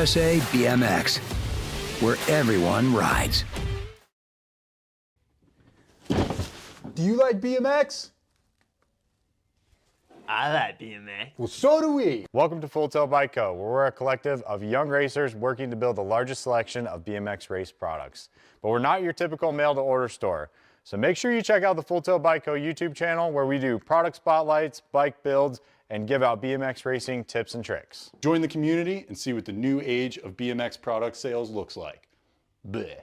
USA BMX, where everyone rides. Do you like BMX? I like BMX. Well, so do we. Welcome to Full Tilt Bike Co., where we're a collective of young racers working to build the largest selection of BMX race products. But we're not your typical mail-to-order store. So make sure you check out the Full Tilt Bike Co. YouTube channel, where we do product spotlights, bike builds, and give out BMX racing tips and tricks. Join the community and see what the new age of BMX product sales looks like. Bleh.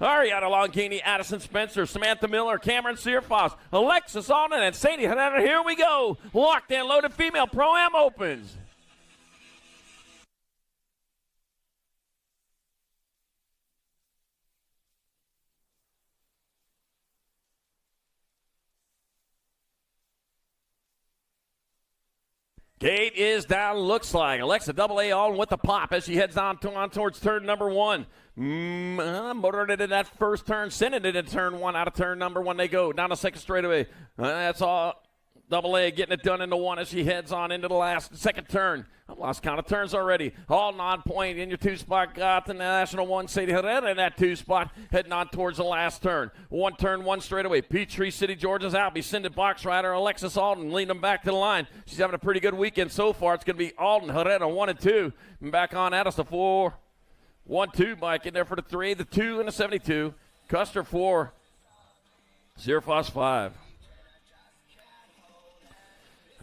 Ariana Longini, Addison Spencer, Samantha Miller, Cameron Searfoss, Alexis Alden, and Sadie Hanana. Here we go. Locked and loaded female Pro-Am opens. Gate is down, looks like. Alexa AA all with the pop as she heads on towards turn number 1. Motored it in that first turn, sending it in turn 1. Out of turn number 1 they go. Down the second straightaway. That's all. AA getting it done into 1 as she heads on into the second turn. I've lost count of turns already. All non-point in your 2-spot. Got the National 1, Sadie Herrera in that 2-spot. Heading on towards the last turn. 1 turn, 1 straightaway. Peachtree City, Georgia's out. Bescended box rider Alexis Alden leading them back to the line. She's having a pretty good weekend so far. It's going to be Alden, Herrera 1 and 2. And back on at us, the 4. 1-2 bike in there for the 3, the 2, and the 72. Custer 4. Zerfoss 5.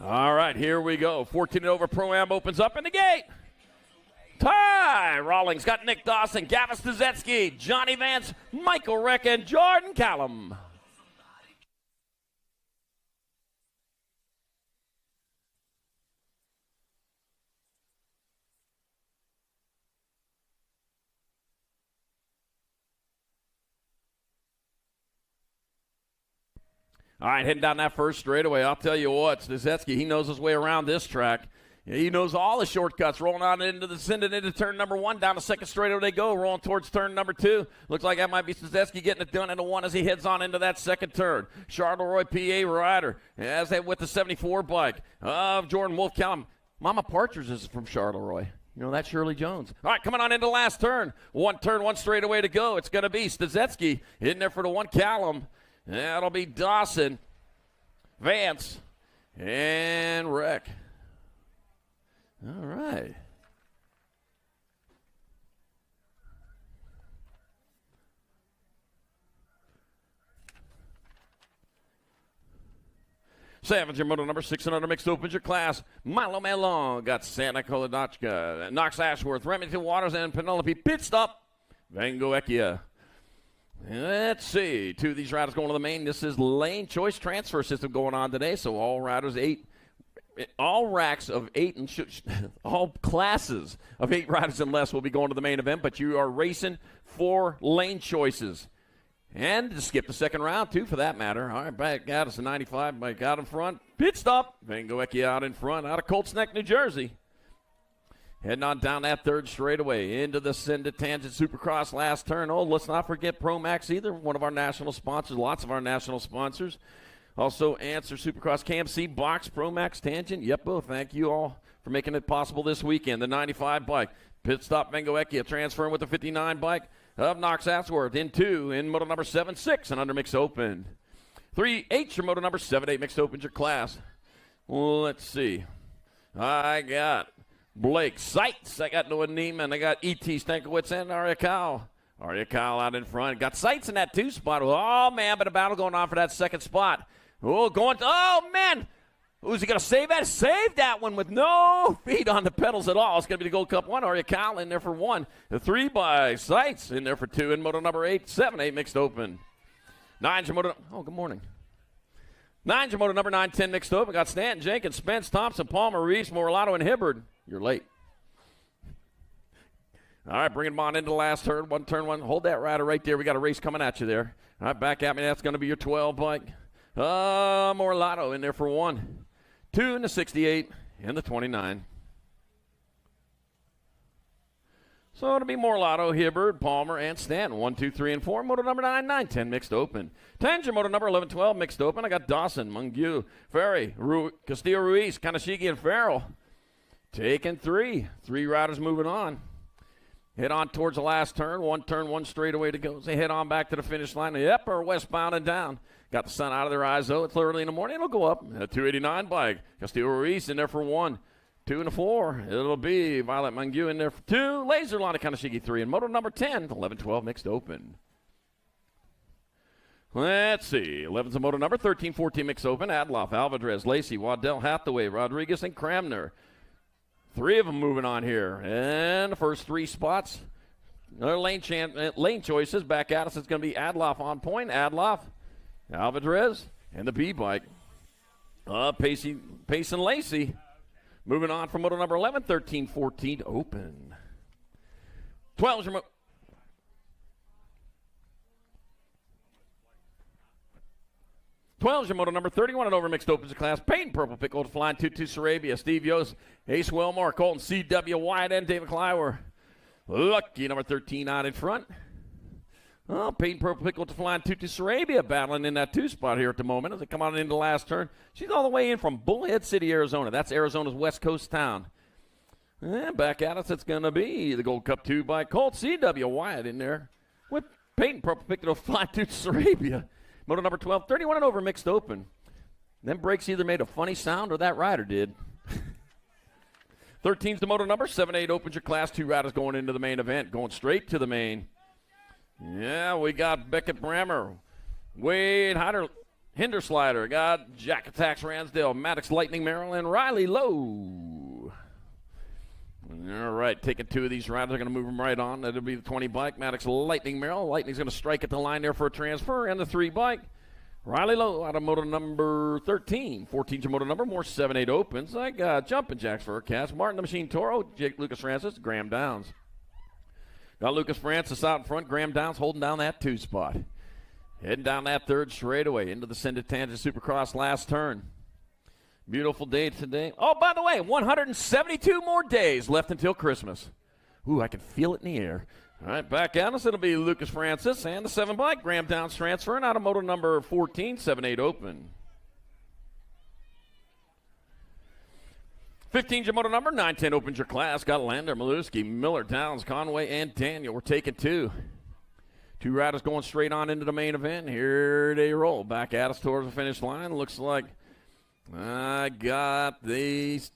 All right, here we go. 14 and over Pro-Am opens up in the gate. Ty Rawlings got Nick Dawson, Gavin Stazetsky, Johnny Vance, Michael Reck, and Jordan Callum. All right, heading down that first straightaway. I'll tell you what, Stazetsky, he knows his way around this track. He knows all the shortcuts. Rolling on sending into turn number 1. Down the second straightaway they go. Rolling towards turn number 2. Looks like that might be Stazetsky getting it done into 1 as he heads on into that second turn. Charleroi, PA rider, as they with the 74 bike of Jordan Wolf Callum. Mama Partridge is from Charleroi. You know, that's Shirley Jones. All right, coming on into the last turn. 1 turn, 1 straightaway to go. It's going to be Stazetsky in there for the 1 Callum. That'll be Dawson, Vance, and Reck. All right. Savager motor number 600 mixed opens your class. Milo Melon got Santa Kolodachka, Knox Ashworth, Remington Waters, and Penelope pit stop. Van Goekia. Let's see. 2 of these riders going to the main. This is lane choice transfer system going on today. So all riders, all racks of 8 and all classes of 8 riders and less will be going to the main event. But you are racing for lane choices. And to skip the second round, too, for that matter. All right, back out. It's a 95. Back out in front. Pit stop. Van Goekia out in front. Out of Colts Neck, New Jersey. Heading on down that third straightaway into the Send to Tangent Supercross last turn. Oh, let's not forget Pro Max either, one of our national sponsors, lots of our national sponsors. Also, Answer Supercross, KMC, Box, Pro Max, Tangent. Yep, thank you all for making it possible this weekend. The 95 bike, pit stop, Van Goekia, transferring with the 59 bike of Knox Ashworth in 2 in motor number 7-6 and under mixed open. 3-8 your motor number 7-8 mixed opens your class. Well, let's see. I got Blake Seitz. I got Noah Neiman. I got E.T. Stankiewicz and Arya Kyle. Arya Kyle out in front. Got Seitz in that 2 spot. Oh, man, but a battle going on for that second spot. Oh, man. Who's he going to save that? Save that one with no feet on the pedals at all. It's going to be the Gold Cup 1. Arya Kyle in there for 1. The 3 by Seitz in there for 2. In motor number 8, 7-8 mixed open. 9's your motor. Oh, good morning. 9's your motor number 9, 10 mixed open. Got Stanton, Jenkins, Spence, Thompson, Palmer, Reese, Morelato, and Hibbard. You're late. All right, bring them on into the last turn. 1 turn 1. Hold that rider right there. We got a race coming at you there. All right, back at me. That's going to be your 12 bike. Morelato in there for 1. 2 in the 68 and the 29. So it'll be Morelato, Hibbard, Palmer, and Stanton. 1, 2, 3, and 4. Motor number 9, 9, 10 mixed open. 10's your motor number 11, 12 mixed open. I got Dawson, Mungu, Ferry, Castillo Ruiz, Kanashigi, and Farrell. Taking 3. 3 riders moving on. Head on towards the last turn. 1 turn, 1 straightaway to go. They head on back to the finish line. Yep, are westbound and down. Got the sun out of their eyes, though. It's early in the morning. It'll go up. A 289 bike. Castillo Ruiz in there for 1. 2 and a 4. It'll be Violet Mungu in there for 2. Laser Lana Kanashigi 3. And motor number 10, 11, 12 mixed open. Let's see. 11's a motor number 13, 14 mixed open. Adloff, Alvarez, Lacey, Waddell, Hathaway, Rodriguez, and Cramner. 3 of them moving on here. And the first 3 spots, another lane choices. Back at us, it's going to be Adloff on point. Adloff, Alvarez, and the B-bike. Pace and Lacey. Moving on from motor number 11, 13, 14 open. 12's your 12 is your moto number 31 and over mixed opens the class. Peyton Purple Pickle to Flying Tutu Sarabia. Steve Yost, Ace Wilmore, Colton C.W. Wyatt, and David Clywer. Lucky number 13 out in front. Oh, Peyton Purple Pickle to Flying Tutu Sarabia battling in that 2 spot here at the moment as they come on into the last turn. She's all the way in from Bullhead City, Arizona. That's Arizona's west coast town. And back at us, it's going to be the Gold Cup 2 by Colt C.W. Wyatt in there with Peyton Purple Pickle to Flying Tutu Sarabia. Moto number 12, 31 and over mixed open. Them brakes either made a funny sound or that rider did. 13's the moto number. 7-8 opens your class. 2 riders going into the main event, going straight to the main. Yeah, we got Beckett Brammer, Wade Hinderslider, got Jack Attacks Ransdale, Maddox Lightning Merrill, and Riley Lowe. All right, taking 2 of these riders. They're going to move them right on. That'll be the 20 bike, Maddox Lightning Merrill. Lightning's going to strike at the line there for a transfer. And the 3 bike, Riley Lowe out of moto number 13. 14's your moto number. More 7-8 opens. I got Jumpin' Jacks Furcast, Martin the Machine Toro, Jake Lucas Francis, Graham Downs. Got Lucas Francis out in front. Graham Downs holding down that 2 spot. Heading down that 3rd straightaway into the Cinda Tangent Supercross last turn. Beautiful day today. Oh, by the way, 172 more days left until Christmas. Ooh, I can feel it in the air. All right, back at us. It'll be Lucas Francis and the 7 bike. Graham Downs transferring out of moto number 14, 7-8 open. 15's your moto number. 9-10 opens your class. Got Lander, Maluski, Miller, Downs, Conway, and Daniel. We're taking 2. 2 riders going straight on into the main event. Here they roll. Back at us towards the finish line. Looks like I got these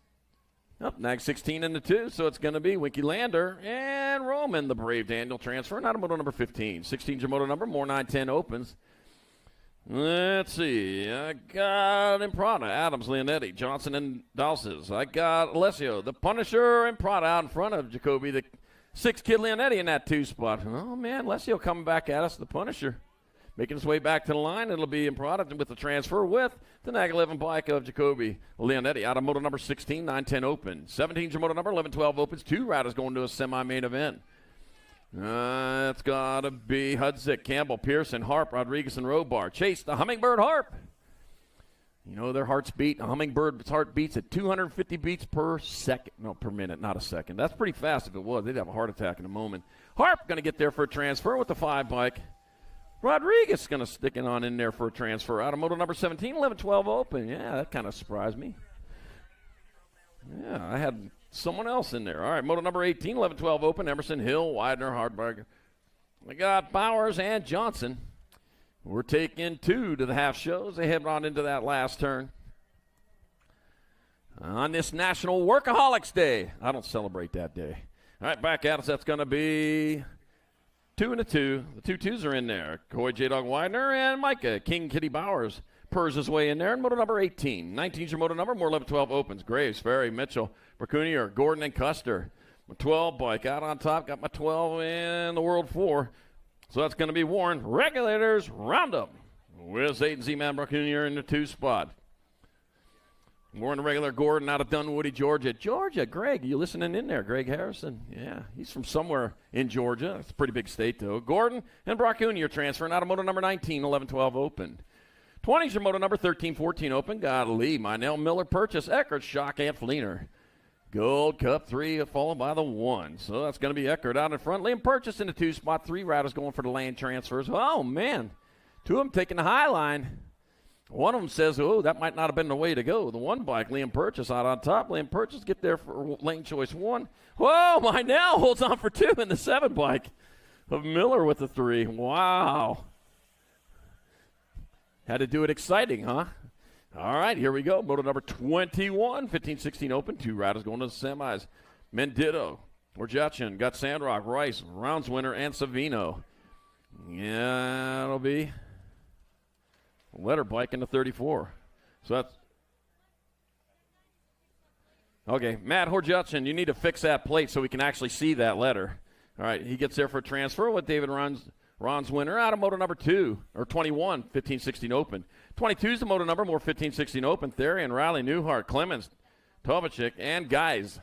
Nag 16 in the 2, so it's going to be Winky Lander and Roman, the Brave Daniel transferring out of moto number 15. 16's your moto number, more 9-10 opens. Let's see. I got Imprada, Adams, Leonetti, Johnson, and Dawses. I got Alessio, the Punisher, and Prada out in front of Jacoby, the 6 kid Leonetti in that 2 spot. Oh, man, Alessio coming back at us, the Punisher. Making his way back to the line. It'll be in product with the transfer with the Nag 11 bike of Jacoby Leonetti out of moto number 16, 9-10 open. 17's your moto number, 11-12 opens. 2 riders going to a semi-main event. It's got to be Hudzik, Campbell, Pearson, Harp, Rodriguez, and Robar. Chase the Hummingbird Harp. You know their hearts beat. A Hummingbird's heart beats at 250 beats per second. No, per minute, not a second. That's pretty fast if it was. They'd have a heart attack in a moment. Harp going to get there for a transfer with the 5 bike. Rodriguez going to stick it on in there for a transfer out of moto number 17, 11-12 open. Yeah, that kind of surprised me. Yeah, I had someone else in there. All right, moto number 18, 11-12 open. Emerson, Hill, Widener, Hardberger. We got Bowers and Johnson. We're taking 2 to the half shows. They head on into that last turn. On this National Workaholics Day. I don't celebrate that day. All right, back at us. That's going to be 2 and a 2. The 2-2s are in there. Coy J-Dog Widener and Micah King Kitty Bowers purrs his way in there. And moto number 18. 19's your moto number. More 11-12 opens. Graves, Ferry, Mitchell, Bracunier, Gordon, and Custer. My 12 bike out on top. Got my 12 in the World 4. So that's going to be Warren. Regulators Roundup with Zayden Z-Man Bracunier in the 2 spot. Warren regular Gordon out of Dunwoody, Georgia. Georgia, Greg, you listening in there? Greg Harrison. Yeah, he's from somewhere in Georgia. It's a pretty big state, though. Gordon and Bracunier transferring out of moto number 19, 11-12 open. 20's your moto number 13, 14 open. Got Lee, Minell, Miller, Purchase, Eckert, Shock, and Fleener. Gold Cup 3 followed by the 1. So that's going to be Eckert out in front. Liam Purchase in the 2 spot. 3 riders going for the lane transfers. Oh, man. 2 of them taking the high line. One of them says, oh, that might not have been the way to go. The 1 bike, Liam Purchase out on top. Liam Purchase get there for lane choice 1. Whoa, Minell holds on for 2 in the 7 bike of Miller with the 3. Wow. Had to do it exciting, huh? All right, here we go. Moto number 21, 15-16 open. 2 riders going to the semis. Mendito, Orjachin, got Sandrock, Rice, Rounds winner, and Savino. Yeah, it'll be a letter bike in the 34. So that's okay. Matt Horjachin, you need to fix that plate so we can actually see that letter. All right, he gets there for a transfer with David Ron's winner out of moto number 2, or 21, 15-16 open. 22 is the moto number, more 15-16 open. Therian, Riley, Newhart, Clemens, Tovacek, and Guys.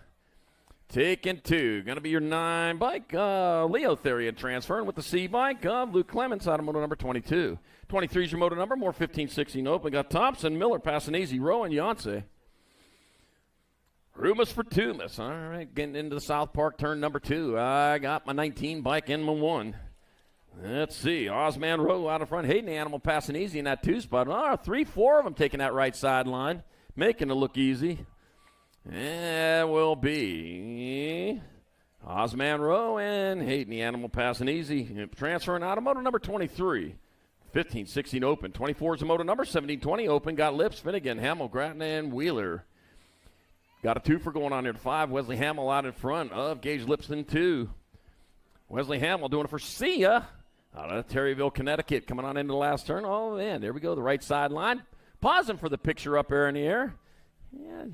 Taking 2. Going to be your 9 bike. Leo Therian transferring with the C bike of Luke Clements out of moto number 22. 23 is your moto number. More 15-16 open. Got Thompson, Miller, Passanese, Rowe, and Yonsei. Rumas for Tumas. All right, getting into the South Park turn number 2. I got my 19 bike in my 1. Let's see. Ozman Rowe out in front. Hayden Animal passing easy in that 2 spot. 3, 4 of them taking that right sideline, making it look easy. And will be Ozman Rowe and Hayden Animal passing easy. Transferring out of moto number 23. 15-16 open. 24 is the moto number. 17-20 open. Got Lips, Finnegan, Hamill, Grattan, and Wheeler. Got a 2 for going on here to 5. Wesley Hamill out in front of Gage Lipson 2. Wesley Hamill doing it for Sia out of Terryville, Connecticut. Coming on into the last turn. Oh, man, there we go. The right sideline. Pausing for the picture up there in the air. Yeah,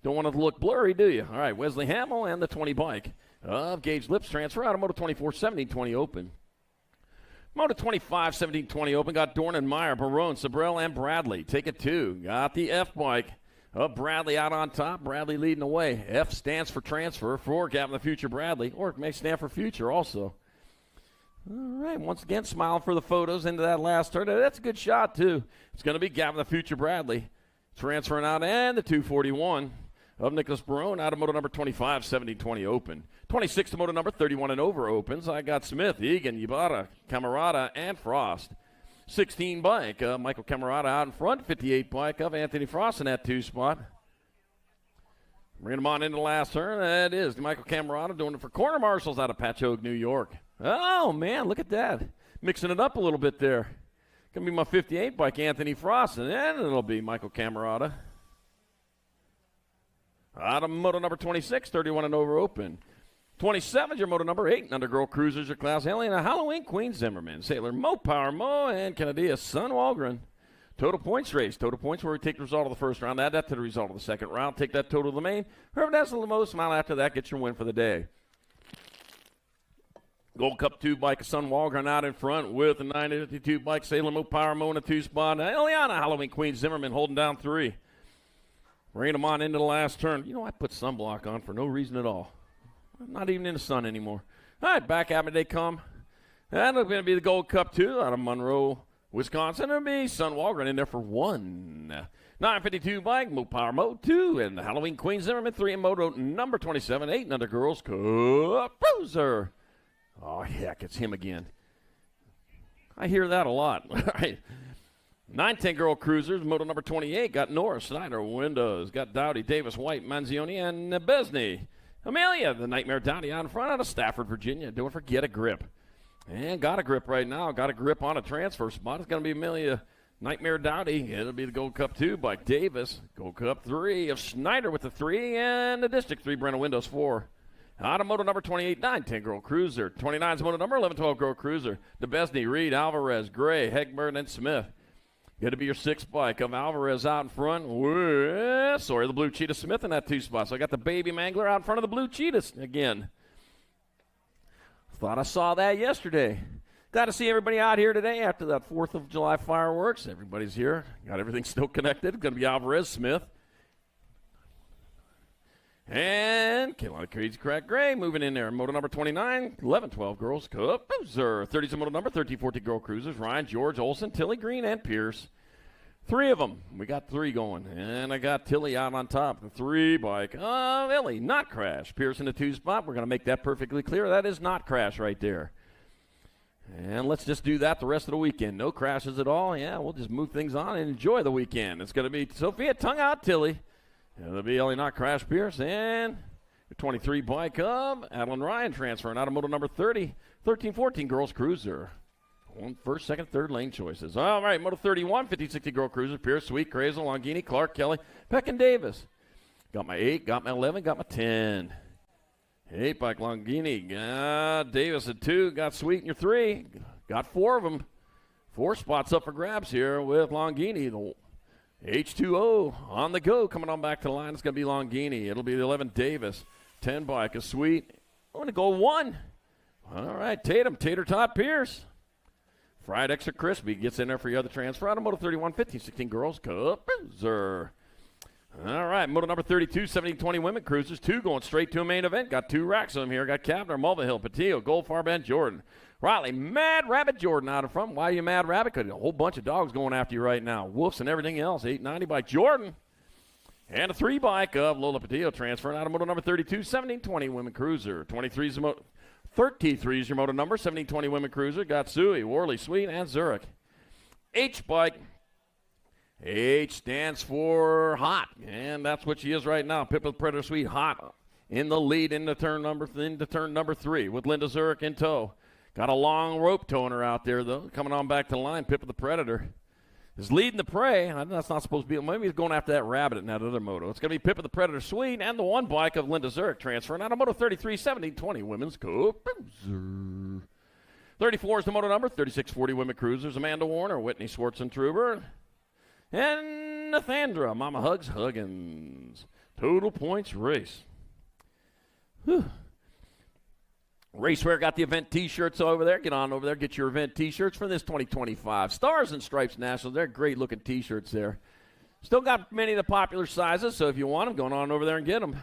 don't want it to look blurry, do you? All right, Wesley Hamill and the 20 bike of Gage Lips transfer out of moto 24, 17-20 open. Moto 25, 17-20 open. Got Dornan, Meyer, Barone, Sabrell, and Bradley. Take it 2. Got the F bike of Bradley out on top. Bradley leading the way. F stands for transfer for Gavin the Future Bradley, or it may stand for future also. All right, once again, smiling for the photos into that last turn. That's a good shot, too. It's going to be Gavin the Future Bradley transferring out, and the 241 of Nicholas Barone out of moto number 25, 17-20 open. 26 to moto number 31 and over opens. I got Smith, Egan, Ybarra, Camarada, and Frost. 16 bike, Michael Camarada out in front. 58 bike of Anthony Frost in that 2 spot. Bringing him on into the last turn. That is Michael Camarada doing it for Corner Marshals out of Patchogue, New York. Oh, man, look at that. Mixing it up a little bit there. Going to be my 58 bike, Anthony Frost, and then it'll be Michael Camarada. Out of moto number 26, 31 and over open. 27 is your moto number 8. Undergirl Cruisers are Klaus Haley and a Halloween Queen Zimmerman. Sailor Mo Power Mo and Canadia's Son Walgren. Total points race. Total points where we take the result of the first round. Add that to the result of the second round. Take that total to the main. Whoever has the most smile after that gets your win for the day. Gold Cup 2 bike of Son Walgren out in front with the 952 bike. Sailor Mo Power Mo in a 2 spot. Eliana Halloween Queen Zimmerman holding down 3. Bringing them on into the last turn. You know, I put sunblock on for no reason at all. I'm not even in the sun anymore. All right, back at me they come. That's going to be the Gold Cup 2 out of Monroe, Wisconsin. It'll be Son Walgren in there for 1. 952 bike, Mo Power Mo 2, and the Halloween Queen Zimmerman 3 in moto number 27. 8 and under Girls Cup Bruiser. Oh, heck, it's him again. I hear that a lot. All right. 910 Girl Cruisers, moto number 28. Got Norris, Snyder, Windows. Got Dowdy, Davis, White, Manzioni, and Besney. Amelia, the Nightmare Dowdy out in front out of Stafford, Virginia. Don't forget a grip. And got a grip right now. Got a grip on a transfer spot. It's going to be Amelia Nightmare Dowdy. It'll be the Gold Cup 2 by Davis. Gold Cup 3 of Snyder with the 3. And the District 3 Brenna Windows 4. Out of moto number 28, 910 Girl Cruiser. 29 is moto number 1112 Girl Cruiser. DeBesney, Reed, Alvarez, Gray, Hegburn, and Smith. Going to be your 6 bike of Alvarez out in front. The Blue Cheetah Smith in that 2 spot. So I got the Baby Mangler out in front of the Blue Cheetahs again. Thought I saw that yesterday. Glad to see everybody out here today after that 4th of July fireworks. Everybody's here. Got everything still connected. Going to be Alvarez, Smith. And Carolina Crazy Crack Gray moving in there. Moto number 29, 11-12 Girls Cup Bruiser. 30's moto number 13-14 Girl Cruisers. Ryan, George, Olson, Tilly Green, and Pierce. 3 of them. We got 3 going. And I got Tilly out on top. The 3 bike of Ellie. Not Crash. Pierce in the 2 spot. We're going to make that perfectly clear. That is not Crash right there. And let's just do that the rest of the weekend. No crashes at all. Yeah, we'll just move things on and enjoy the weekend. It's going to be Sophia Tongue Out Tilly. It'll be Ellie Not Crash Pierce and the 23 bike of Adeline Ryan transferring out of moto number 30, 13-14 Girls Cruiser. 1 first, second, third lane choices. All right, moto 31, 50-60 Girl Cruiser. Pierce, Sweet, Crazel, Longini, Clark, Kelly, Peck, and Davis. Got my 8, got my 11, got my 10. 8 bike Longini, got Davis at 2, got Sweet in your 3. Got 4 of them. 4 spots up for grabs here with Longini. The H2O on the go, coming on back to the line. It's going to be Longini. It'll be the 11 Davis. 10 bike, a Sweet. I'm going to go 1. All right, Tatum, Tater Tot Pierce. Fried Extra Crispy gets in there for your other transfer. Out of moto 31, 15-16 Girls Cup Bruiser. All right, moto number 32, 1720 women cruisers. 2 going straight to a main event. Got 2 racks of them here. Got Kavner, Mulvihill, Patillo, Goldfarb, and Jordan. Riley, Mad Rabbit Jordan out in front. Why are you Mad Rabbit? Because a whole bunch of dogs going after you right now. Wolves and everything else. 890 by Jordan. And a 3 bike of Lola Patillo transferring out of moto number 32, 1720 women cruiser. 33 is the 33 is your moto number. 1720 women cruiser. Got Sui, Worley, Sweet, and Zurich. H bike. H stands for hot, and that's what she is right now. Pippa Predator Sweet hot in the lead into turn number 3 with Linda Zurich in tow. Got a long rope towing her out there, though. Coming on back to the line, Pippa the Predator is leading the prey. That's not supposed to be. Maybe he's going after that rabbit in that other moto. It's going to be Pippa the Predator Sweet and the 1 bike of Linda Zurich transferring out of moto 33, 1720 women's cruiser. 34 is the moto number. 3640 women cruisers. Amanda Warner, Whitney Schwartzentruber, and Nathandra, Mama Hugs Huggins. Total points race. Whew. Racewear got the event T-shirts over there. Get on over there. Get your event T-shirts for this 2025. Stars and Stripes National. They're great-looking T-shirts there. Still got many of the popular sizes, so if you want them, go on over there and get them.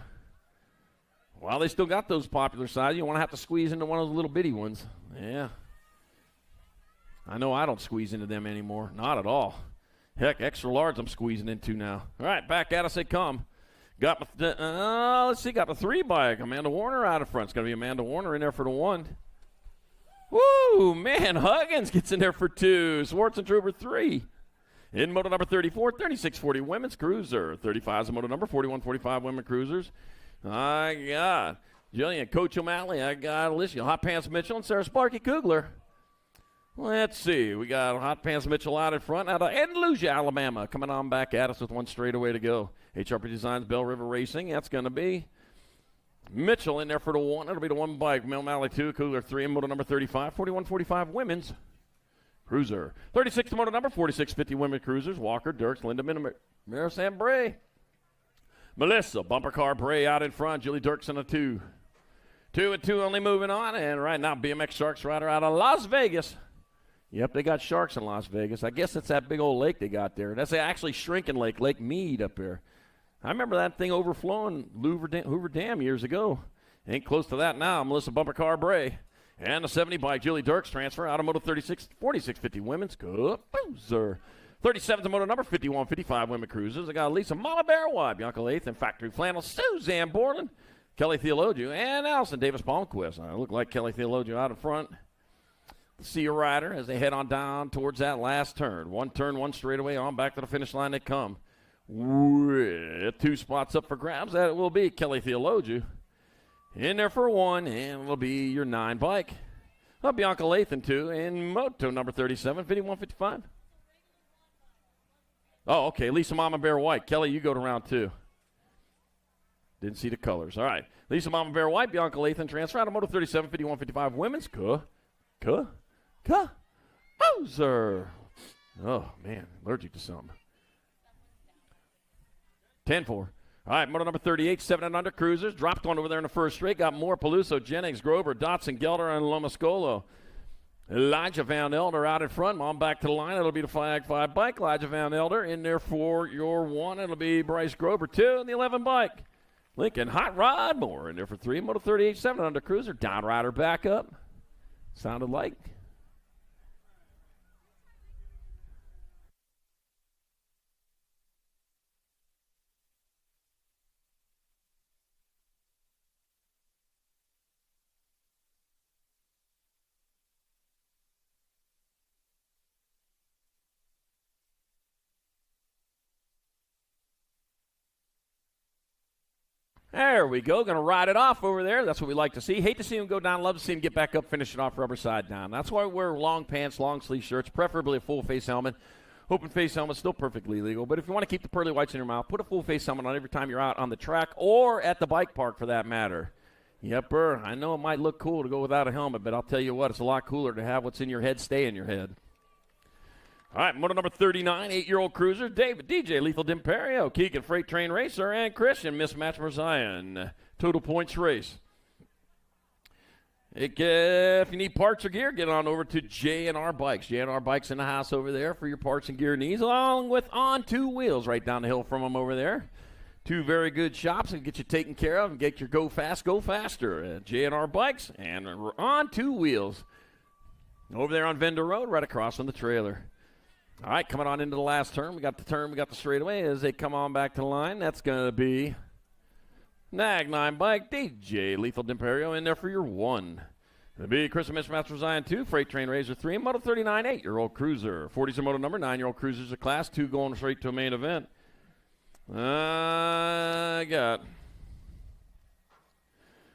Well, they still got those popular sizes. You want to have to squeeze into one of those little bitty ones. Yeah. I know I don't squeeze into them anymore. Not at all. Heck, extra large I'm squeezing into now. All right, back at us they come. Got let's see, got the 3 bike. Amanda Warner out in front. It's going to be Amanda Warner in there for the 1. Woo, man, Huggins gets in there for 2. Schwartzentruber 3. In moto number 34, 3640 women's cruiser. 35 is the moto number, 4145 women cruisers. I got Jillian Coach O'Malley. I got Alicia Hot Pants Mitchell and Sarah Sparky Kugler. Let's see. We got Hot Pants Mitchell out in front out of Andalusia, Alabama, coming on back at us with 1 straightaway to go. HRP Designs, Bell River Racing. That's going to be Mitchell in there for the 1. That'll be the 1 bike. Mel Malley 2, Kugler 3, and moto number 35, 4145 women's cruiser. 36 moto number, 4650 women cruisers. Walker, Dirks, Linda Marisam Bray. Melissa, bumper car Bray out in front. Julie Dirks in a 2. 2 and 2 only moving on. And right now, BMX Sharks rider out of Las Vegas. Yep, they got sharks in Las Vegas. I guess it's that big old lake they got there. That's actually shrinking lake, Lake Mead up there. I remember that thing overflowing Hoover Dam years ago. Ain't close to that now. Melissa Bumper Car Bray. And the 70 by Julie Dirks transfer. Automotive 36, 4650 women's cruiser. 37 is the moto number, 5155 women cruisers. I got Lisa Mama Bear White, Bianca Lath, and Factory Flannel, Suzanne Borland, Kelly Theologian, and Allison Davis Palmquist. I look like Kelly Theologian out in front. See a rider as they head on down towards that last turn. 1 turn, 1 straightaway on back to the finish line they come. With 2 spots up for grabs. That will be Kelly Theologian. In there for 1, and it'll be your 9 bike. Bianca Lathan 2 in moto number 37, 5155. Oh, okay. Lisa Mama Bear White. Kelly, you go to round 2. Didn't see the colors. All right. Lisa Mama Bear White, Bianca Lathan transfer out of moto 37, 5155 women's Bowser. Oh, man. Allergic to something. 10-4. All right, moto number 38, 7 and under cruisers. Dropped one over there in the first straight. Got Moore, Peluso, Jennings, Grover, Dotson, Gelder, and Lomascolo. Elijah Van Elder out in front. On back to the line. It'll be the Flag 5 bike. Elijah Van Elder in there for your 1. It'll be Bryce Grover 2 and the 11 bike. Lincoln Hot Rod Moore in there for 3. Moto 38, 7 under cruiser. Down rider back up. Sounded like. There we go. Going to ride it off over there. That's what we like to see. Hate to see him go down. Love to see him get back up, finish it off rubber side down. That's why we wear long pants, long sleeve shirts, preferably a full face helmet. Open face helmet's still perfectly legal. But if you want to keep the pearly whites in your mouth, put a full face helmet on every time you're out on the track or at the bike park for that matter. Yepper. I know it might look cool to go without a helmet, but I'll tell you what, it's a lot cooler to have what's in your head stay in your head. All right, moto number 39, 8-year-old cruiser, David, DJ, Lethal D'Imperio, Keegan Freight Train Racer, and Christian, Mismatch Marzion. Total points race. If you need parts or gear, get on over to J&R Bikes. J&R Bikes in the house over there for your parts and gear needs, along with on 2 wheels right down the hill from them over there. Two very good shops and get you taken care of and get your go fast, go faster at J&R Bikes and on two wheels. Over there on Vendor Road, right across from the trailer. All right, coming on into the last turn. We got the straightaway. As they come on back to the line, that's going to be Nag 9 Bike, DJ Lethal D'Imperio in there for your 1. The big Christmas Masters Zion 2, Freight Train Razor 3, and Moto 39 8-year-old cruiser. 40's a moto number, 9-year-old cruisers a class, 2 going straight to a main event. I got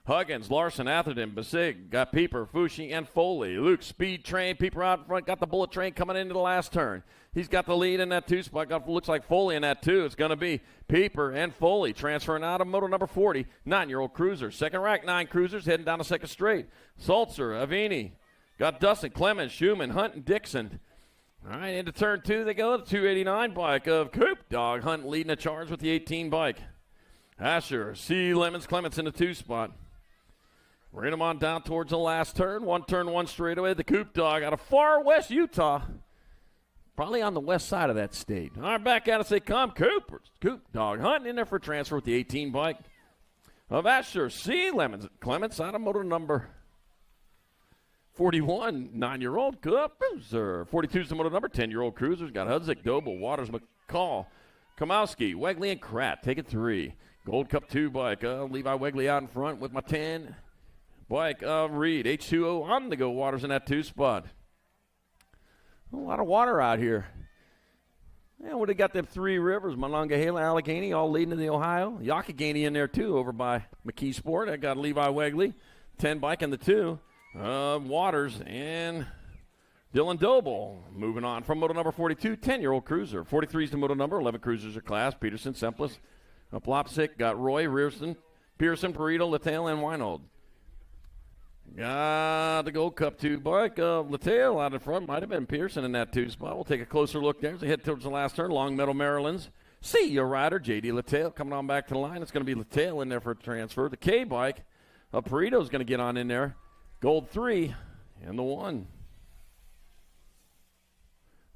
Huggins, Larson, Atherton, Basig, got Pieper, Fushi, and Foley. Luke, Speed Train, Pieper out in front, got the Bullet Train coming into the last turn. He's got the lead in that 2 spot. Looks like Foley in that 2. It's going to be Pieper and Foley transferring out of moto number 40, 9-year-old cruiser. Second rack, 9 cruisers heading down the second straight. Salzer, Avini, got Dustin, Clemens, Schumann, Hunt, and Dixon. All right, into turn 2 they go. The 289 bike of Coop Dog Hunt leading the charge with the 18 bike. Asher, C. Lemons, Clements in the 2 spot. Bring them on down towards the last turn. Turn one straightaway. The Coop Dog out of far west Utah. Probably on the west side of that state. All right, back at us they come. Coop Dog hunting in there for transfer with the 18 bike of Asher C. Lemons. Clements out of motor number 41, 9-year-old cruiser. 42 is the motor number, 10-year-old cruisers. Got Hudzik, Doble, Waters, McCall, Kamowski, Wegley, and Kratt. Take it 3. Gold Cup 2 bike. Levi Wegley out in front with my 10 bike of Reed. H2O on the go. Waters in that 2 spot. A lot of water out here. Yeah, would have got them 3 rivers, Monongahela, Allegheny, all leading to the Ohio. Youghiogheny in there, too, over by McKee Sport. I got Levi Wegley, 10 bike in the 2. Waters and Dylan Doble. Moving on from moto number 42, 10-year-old cruiser. 43 is the moto number, 11 cruisers are class. Peterson, Semplis, Plopsic, got Roy, Pearson, Perito, Littell, and Weinold. Got the Gold Cup 2 bike of Littell out in front. Might have been Pearson in that 2 spot. We'll take a closer look there as they head towards the last turn. Long Meadow, Maryland's. See you, rider. J.D. Littell coming on back to the line. It's going to be Littell in there for a transfer. The K bike of Perito's going to get on in there. Gold 3 and the 1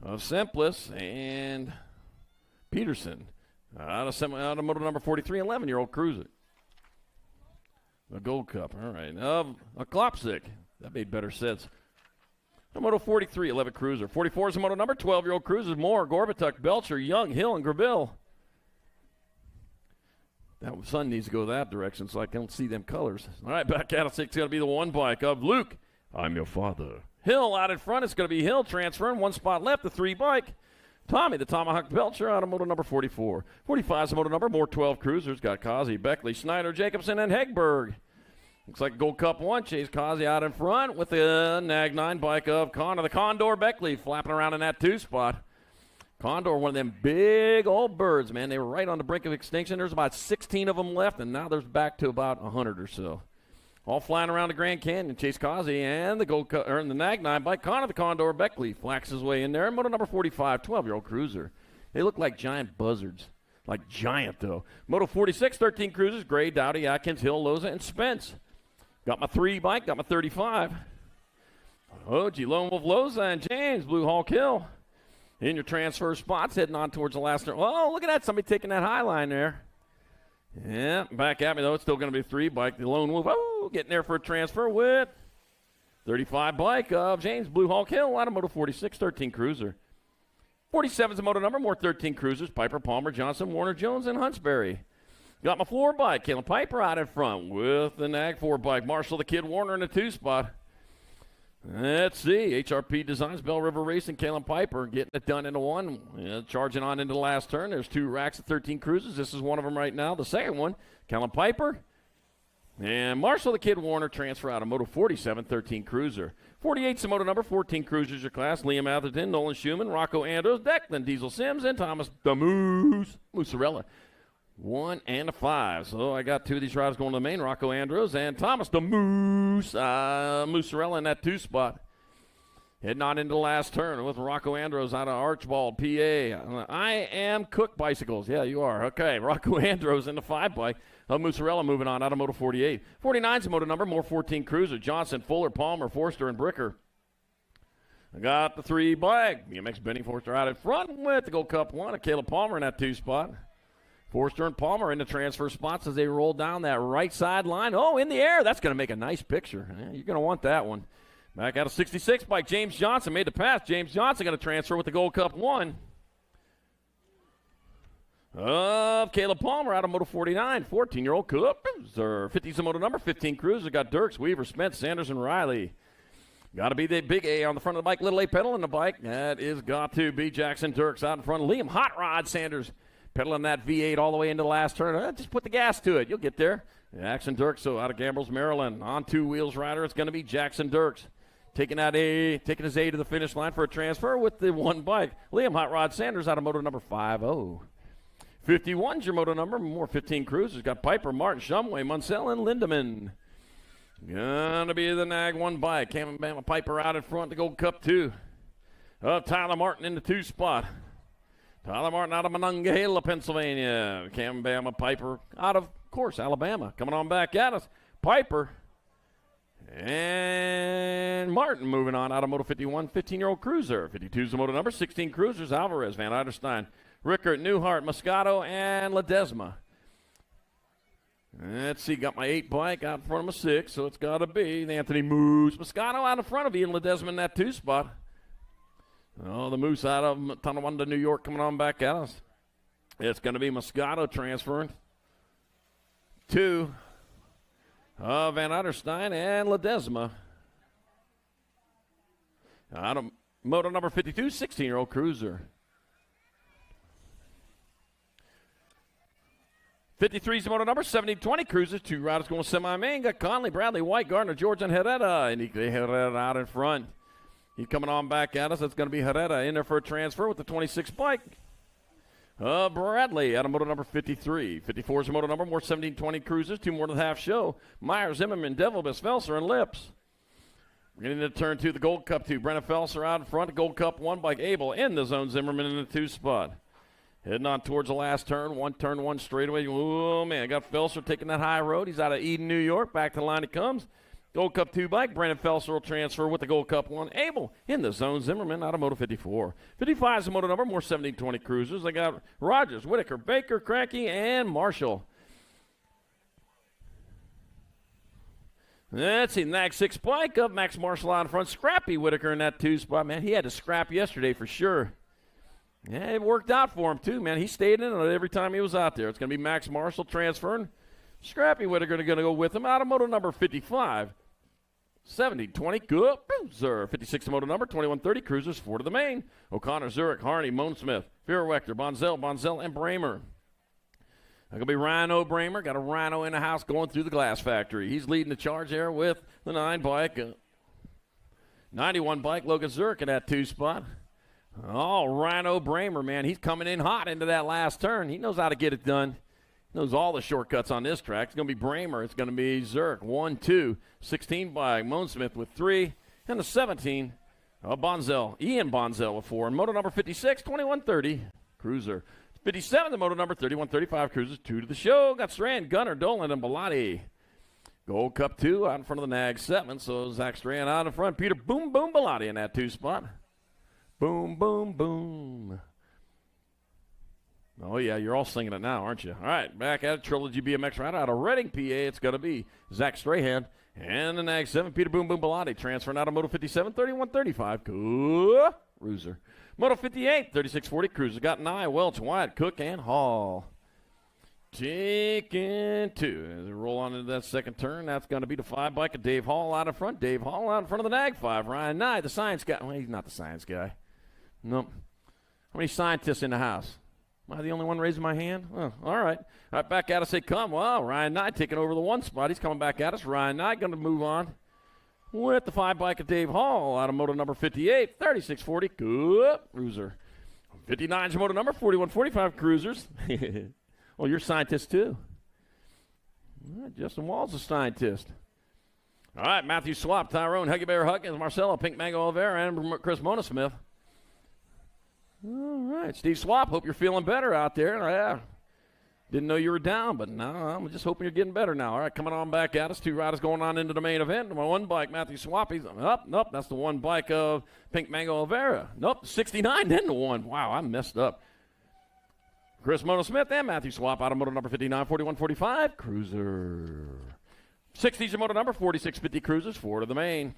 of Semplis and Peterson out of motor number 43, 11-year-old cruiser. The Gold Cup, all right. A Klopsic, that made better sense. A moto 43, 11 cruiser. 44 is a moto number, 12-year-old cruisers. Moore, Gorbatuk, Belcher, Young, Hill, and Grabill. That sun needs to go that direction so I don't see them colors. All right, back at us. It's going to be the 1 bike of Luke. I'm your father. Hill out in front. It's going to be Hill transferring. 1 spot left. The 3 bike. Tommy, the Tomahawk Belcher out of moto number 44. 45 is the moto number. More 12 cruisers. Got Kazi, Beckley, Schneider, Jacobson, and Hegberg. Looks like Gold Cup 1. Chase Kazi out in front with the Nag 9 bike of Connor. The Condor Beckley flapping around in that 2 spot. Condor, one of them big old birds, man. They were right on the brink of extinction. There's about 16 of them left, and now there's back to about 100 or so. All flying around the Grand Canyon. Chase Kazi and the the Nag 9 bike. Connor the Condor Beckley flax his way in there. Moto number 45, 12-year-old cruiser. They look like giant buzzards. Like giant, though. Moto 46, 13 cruisers. Gray, Dowdy, Atkins, Hill, Loza, and Spence. Got my 3 bike. Got my 35. OG, Lone Wolf, Loza, and James, Blue Hawk Hill. In your transfer spots, heading on towards the last turn. Oh, look at that. Somebody taking that high line there. Yeah, back at me, though. It's still going to be 3 bike. The Lone Wolf, getting there for a transfer with 35 bike of James Blue Hawk Hill out of moto 46, 13 cruiser. 47 is the moto number, more 13 cruisers. Piper, Palmer, Johnson, Warner, Jones, and Huntsberry. Got my 4 bike. Caleb Piper out in front with the Nag 4 bike. Marshall, the Kid Warner in the 2 spot. Let's see. HRP Designs, Bell River Racing, Kalen Piper getting it done into 1. Charging on into the last turn. There's 2 racks of 13 cruisers. This is one of them right now. The second one, Kalen Piper. And Marshall the Kid Warner transfer out of moto 47, 13 cruiser. 48's the moto number, 14 cruisers your class. Liam Atherton, Nolan Schumann, Rocco Andros, Declan Diesel Sims, and Thomas the Moosarella. 1 and a 5. So I got 2 of these riders going to the main. Rocco Andros and Thomas the Moosarella in that 2 spot. Heading on into the last turn with Rocco Andros out of Archbald, PA. I am Cook Bicycles. Yeah, you are. Okay, Rocco Andros in the 5 bike. Moosarella moving on out of moto 48. 49's the moto number, more 14 cruiser. Johnson, Fuller, Palmer, Forster, and Bricker. I got the 3 bike. BMX Benny Forster out in front with the Gold Cup 1. Caleb Palmer in that 2 spot. Forster and Palmer in the transfer spots as they roll down that right sideline. Oh, in the air. That's going to make a nice picture. Yeah, you're going to want that one. Back out of 66 by James Johnson. Made the pass. James Johnson going to transfer with the Gold Cup 1. Caleb Palmer out of Moto 49. 14-year-old Cruiser. 50's the moto number. 15 Cruiser. Got Dirks, Weaver, Spence, Sanders, and Riley. Got to be the big A on the front of the bike. Little A pedaling the bike. That is got to be Jackson Dirks out in front. Liam Hot Rod Sanders pedaling that V8 all the way into the last turn. Just put the gas to it. You'll get there. Jackson Dirks, so out of Gambles, Maryland. On 2 wheels rider, it's going to be Jackson Dirks. Taking his A to the finish line for a transfer with the 1 bike. Liam Hot Rod Sanders out of moto number 50. 51's your moto number. More 15 Cruisers. Got Piper, Martin, Shumway, Munsell, and Lindemann. Gonna be the Nag 1 bike. Cameron Bama Piper out in front to Gold Cup 2. Tyler Martin in the 2 spot. Tyler Martin out of Monongahela, Pennsylvania. Cameron Bama Piper out of course, Alabama. Coming on back at us. Piper and Martin moving on out of Moto 51. 15-year-old Cruiser. 52's the moto number. 16 Cruisers. Alvarez, Van Eiderstein, Rickert, Newhart, Moscato, and Ledesma. Let's see, got my 8 bike out in front of my 6, so it's got to be Anthony Moose. Moscato out in front of Ian Ledesma in that 2 spot. Oh, the Moose out of Tonawanda, New York, coming on back at us. It's going to be Moscato transferring to Van Eiderstein and Ledesma. Out of moto number 52, 16-year-old Cruiser. 53's the moto number, 70-20 Cruisers. 2 riders going semi-main. Got Conley, Bradley, White, Gardner, George, and Herrera. And Herrera out in front. He's coming on back at us. That's going to be Herrera in there for a transfer with the 26 bike. Bradley out of moto number 53. 54's the moto number, more 17-20 Cruisers. 2 more to the half show. Meyer, Zimmerman, Devilbus, Felser, and Lips. We're getting to turn 2, the Gold Cup 2. Brennan Felser out in front. Gold Cup 1 bike. Abel in the zone. Zimmerman in the 2 spot. Heading on towards the last turn. Turn one straightaway. Oh, man. Got Felser taking that high road. He's out of Eden, New York. Back to the line he comes. Gold Cup 2 bike. Brandon Felser will transfer with the Gold Cup 1. Abel in the zone. Zimmerman out of Moto 54. 55 is the moto number. More 17-20 Cruisers. They got Rogers, Whitaker, Baker, Cranky, and Marshall. Let's see. Nag 6 bike up. Max Marshall out in front. Scrappy Whitaker in that 2 spot. Man, he had to scrap yesterday for sure. Yeah, it worked out for him, too, man. He stayed in it every time he was out there. It's going to be Max Marshall transferring. Scrappy Whitaker going to go with him out of moto number 55. 70-20 Cruiser. 56 moto number, 21-30 Cruisers, 4 to the main. O'Connor, Zurich, Harney, Moansmith, Fearwechter, Bonzel, and Bramer. Going to be Rhino Bramer. Got a Rhino in the house going through the glass factory. He's leading the charge there with the 9 bike. 91 bike, Logan Zurich in that 2 spot. Oh, Rhino Bramer, man. He's coming in hot into that last turn. He knows how to get it done. He knows all the shortcuts on this track. It's going to be Bramer. It's going to be Zurich. 1, 2. 16 by Moansmith with 3. And the 17, Bonzel. Ian Bonzel with 4. And moto number 56, 21-30 Cruiser. 57, the moto number 31-35 Cruisers. 2 to the show. Got Strand, Gunner, Dolan, and Bellotti. Gold Cup 2 out in front of the Nag 7. So Zach Strand out in front. Peter Boom Boom Bellotti in that 2 spot. Boom, boom, boom. Oh, yeah, you're all singing it now, aren't you? All right, back at it, Trilogy BMX right out of Reading, PA. It's going to be Zach Strahan and the Nag 7, Peter Boom Boom Bellotti, transferring out of Moto 57, 31-35, Cruiser. Moto 58, 36-40, Cruiser. Got Nye, Welch, Wyatt, Cook, and Hall. Taking 2. As we roll on into that second turn, that's going to be the 5 bike of Dave Hall out in front. Dave Hall out in front of the Nag 5. Ryan Nye, the science guy. Well, he's not the science guy. Nope. How many scientists in the house? Am I the only one raising my hand? Oh, all right. All right, back at us. They come. Well, Ryan Knight taking over the 1 spot. He's coming back at us. Ryan Knight going to move on with the 5 bike of Dave Hall out of moto number 58, 36-40 Cruiser. 59's moto number, 41-45 Cruisers. Well, you're a scientist too. All right, Justin Wall's a scientist. All right, Matthew Swap, Tyrone, Huggy Bear Huggins, Marcelo, Pink Mango Oliveira, and Chris Monosmith. All right, Steve Swap, hope you're feeling better out there. Yeah. Didn't know you were down, but no, I'm just hoping you're getting better now. All right, coming on back at us. 2 riders going on into the main event. My 1 bike, Matthew Swap. He's up. Nope, that's the 1 bike of Pink Mango Oliveira. Nope, 69, then the 1. Wow, I messed up. Chris Mono Smith and Matthew Swap out of moto number 59, 4145, Cruiser. 60s are moto number 4650 Cruisers, 4 to the main.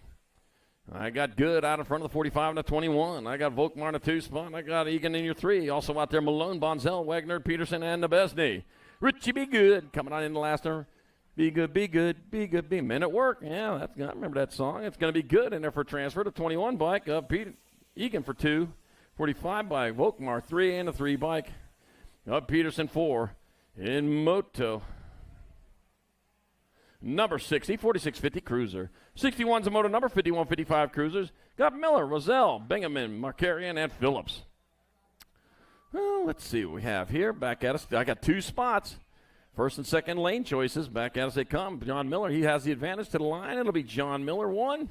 I got Good out in front of the 45 and the 21. I got Volkmar in the 2 spot. I got Egan in your 3. Also out there, Malone, Bonzel, Wagner, Peterson, and Nebesny. Richie Be Good coming on in the last number. Be good, be good, be good, be men at work. Yeah, I remember that song. It's going to be Good in there for transfer to 21 bike. Egan for 2. 45 bike. Volkmar 3 and a 3 bike. Peterson 4 in moto. Number 60, 4650 Cruiser. 61's a moto number, 5155 Cruisers. Got Miller, Roselle, Bingaman, Markarian, and Phillips. Well, let's see what we have here. Back at us. I got 2 spots. First and second lane choices. Back at us they come. John Miller, he has the advantage to the line. It'll be John Miller 1